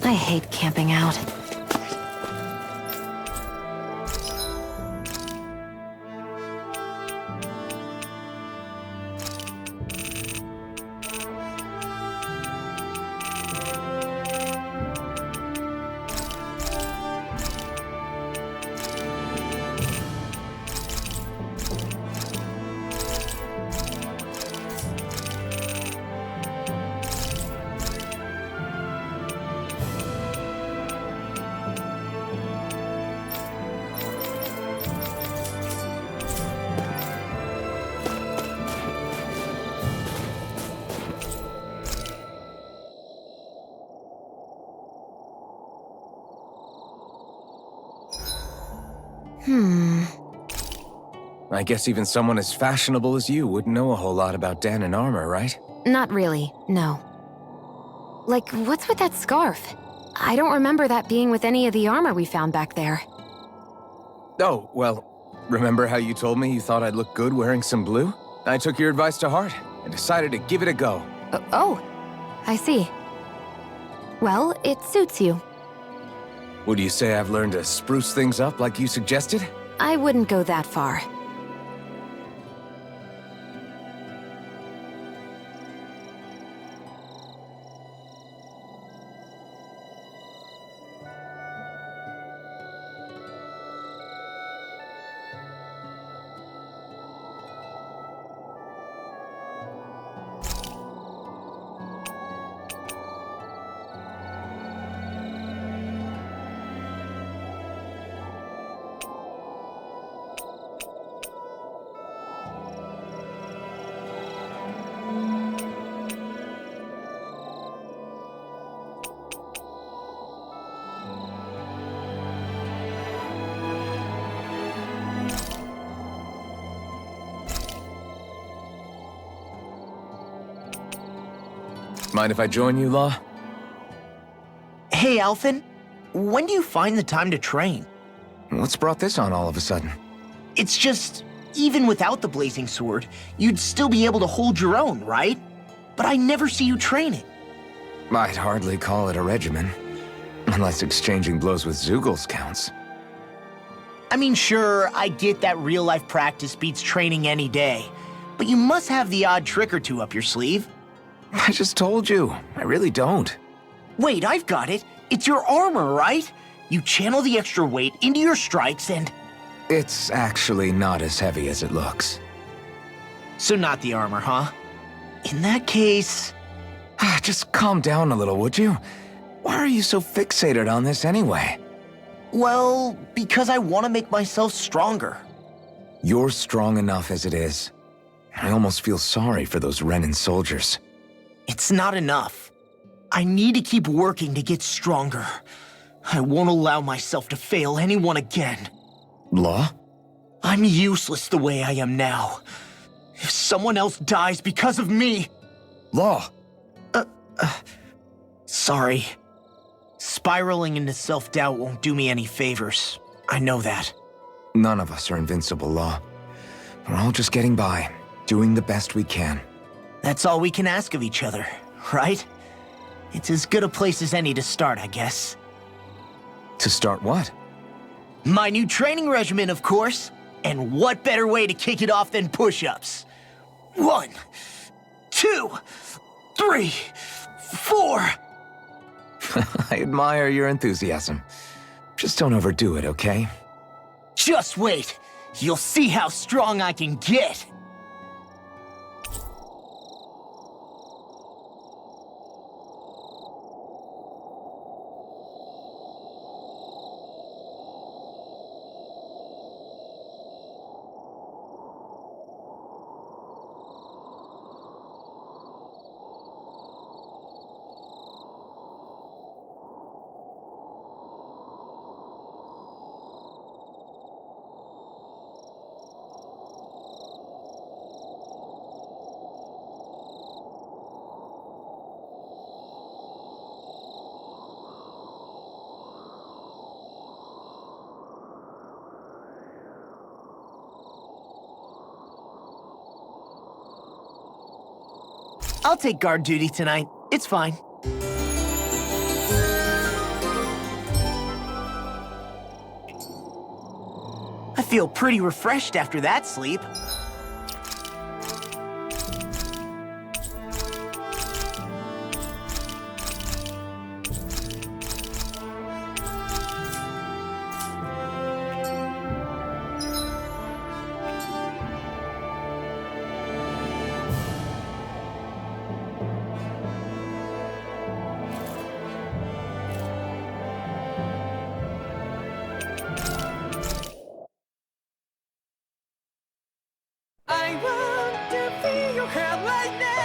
I hate camping out. I guess even someone as fashionable as you wouldn't know a whole lot about Dahnan armor, right? Not really, no. Like, what's with that scarf? I don't remember that being with any of the armor we found back there. Oh, well, remember how you told me you thought I'd look good wearing some blue? I took your advice to heart and decided to give it a go. Oh, I see. Well, it suits you. Would you say I've learned to spruce things up like you suggested? I wouldn't go that far. Mind if I join you, Law? Hey, Alphen. When do you find the time to train? What's brought this on all of a sudden? It's just, even without the blazing sword, you'd still be able to hold your own, right? But I never see you training. I'd hardly call it a regimen. Unless exchanging blows with Zeugles counts. I mean, sure, I get that real-life practice beats training any day. But you must have the odd trick or two up your sleeve. I just told you. I really don't. Wait, I've got it. It's your armor, right? You channel the extra weight into your strikes and... It's actually not as heavy as it looks. So not the armor, huh? In that case... Just calm down a little, would you? Why are you so fixated on this anyway? Well, because I want to make myself stronger. You're strong enough as it is. I almost feel sorry for those Renan soldiers. It's not enough. I need to keep working to get stronger. I won't allow myself to fail anyone again. Law? I'm useless the way I am now. If someone else dies because of me... Law! Sorry. Spiraling into self-doubt won't do me any favors. I know that. None of us are invincible, Law. We're all just getting by, doing the best we can. That's all we can ask of each other, right? It's as good a place as any to start, I guess. To start what? My new training regimen, of course. And what better way to kick it off than push-ups? 1, 2, 3, 4... I admire your enthusiasm. Just don't overdo it, okay? Just wait. You'll see how strong I can get. I'll take guard duty tonight. It's fine. I feel pretty refreshed after that sleep. I want to feel your hair like that.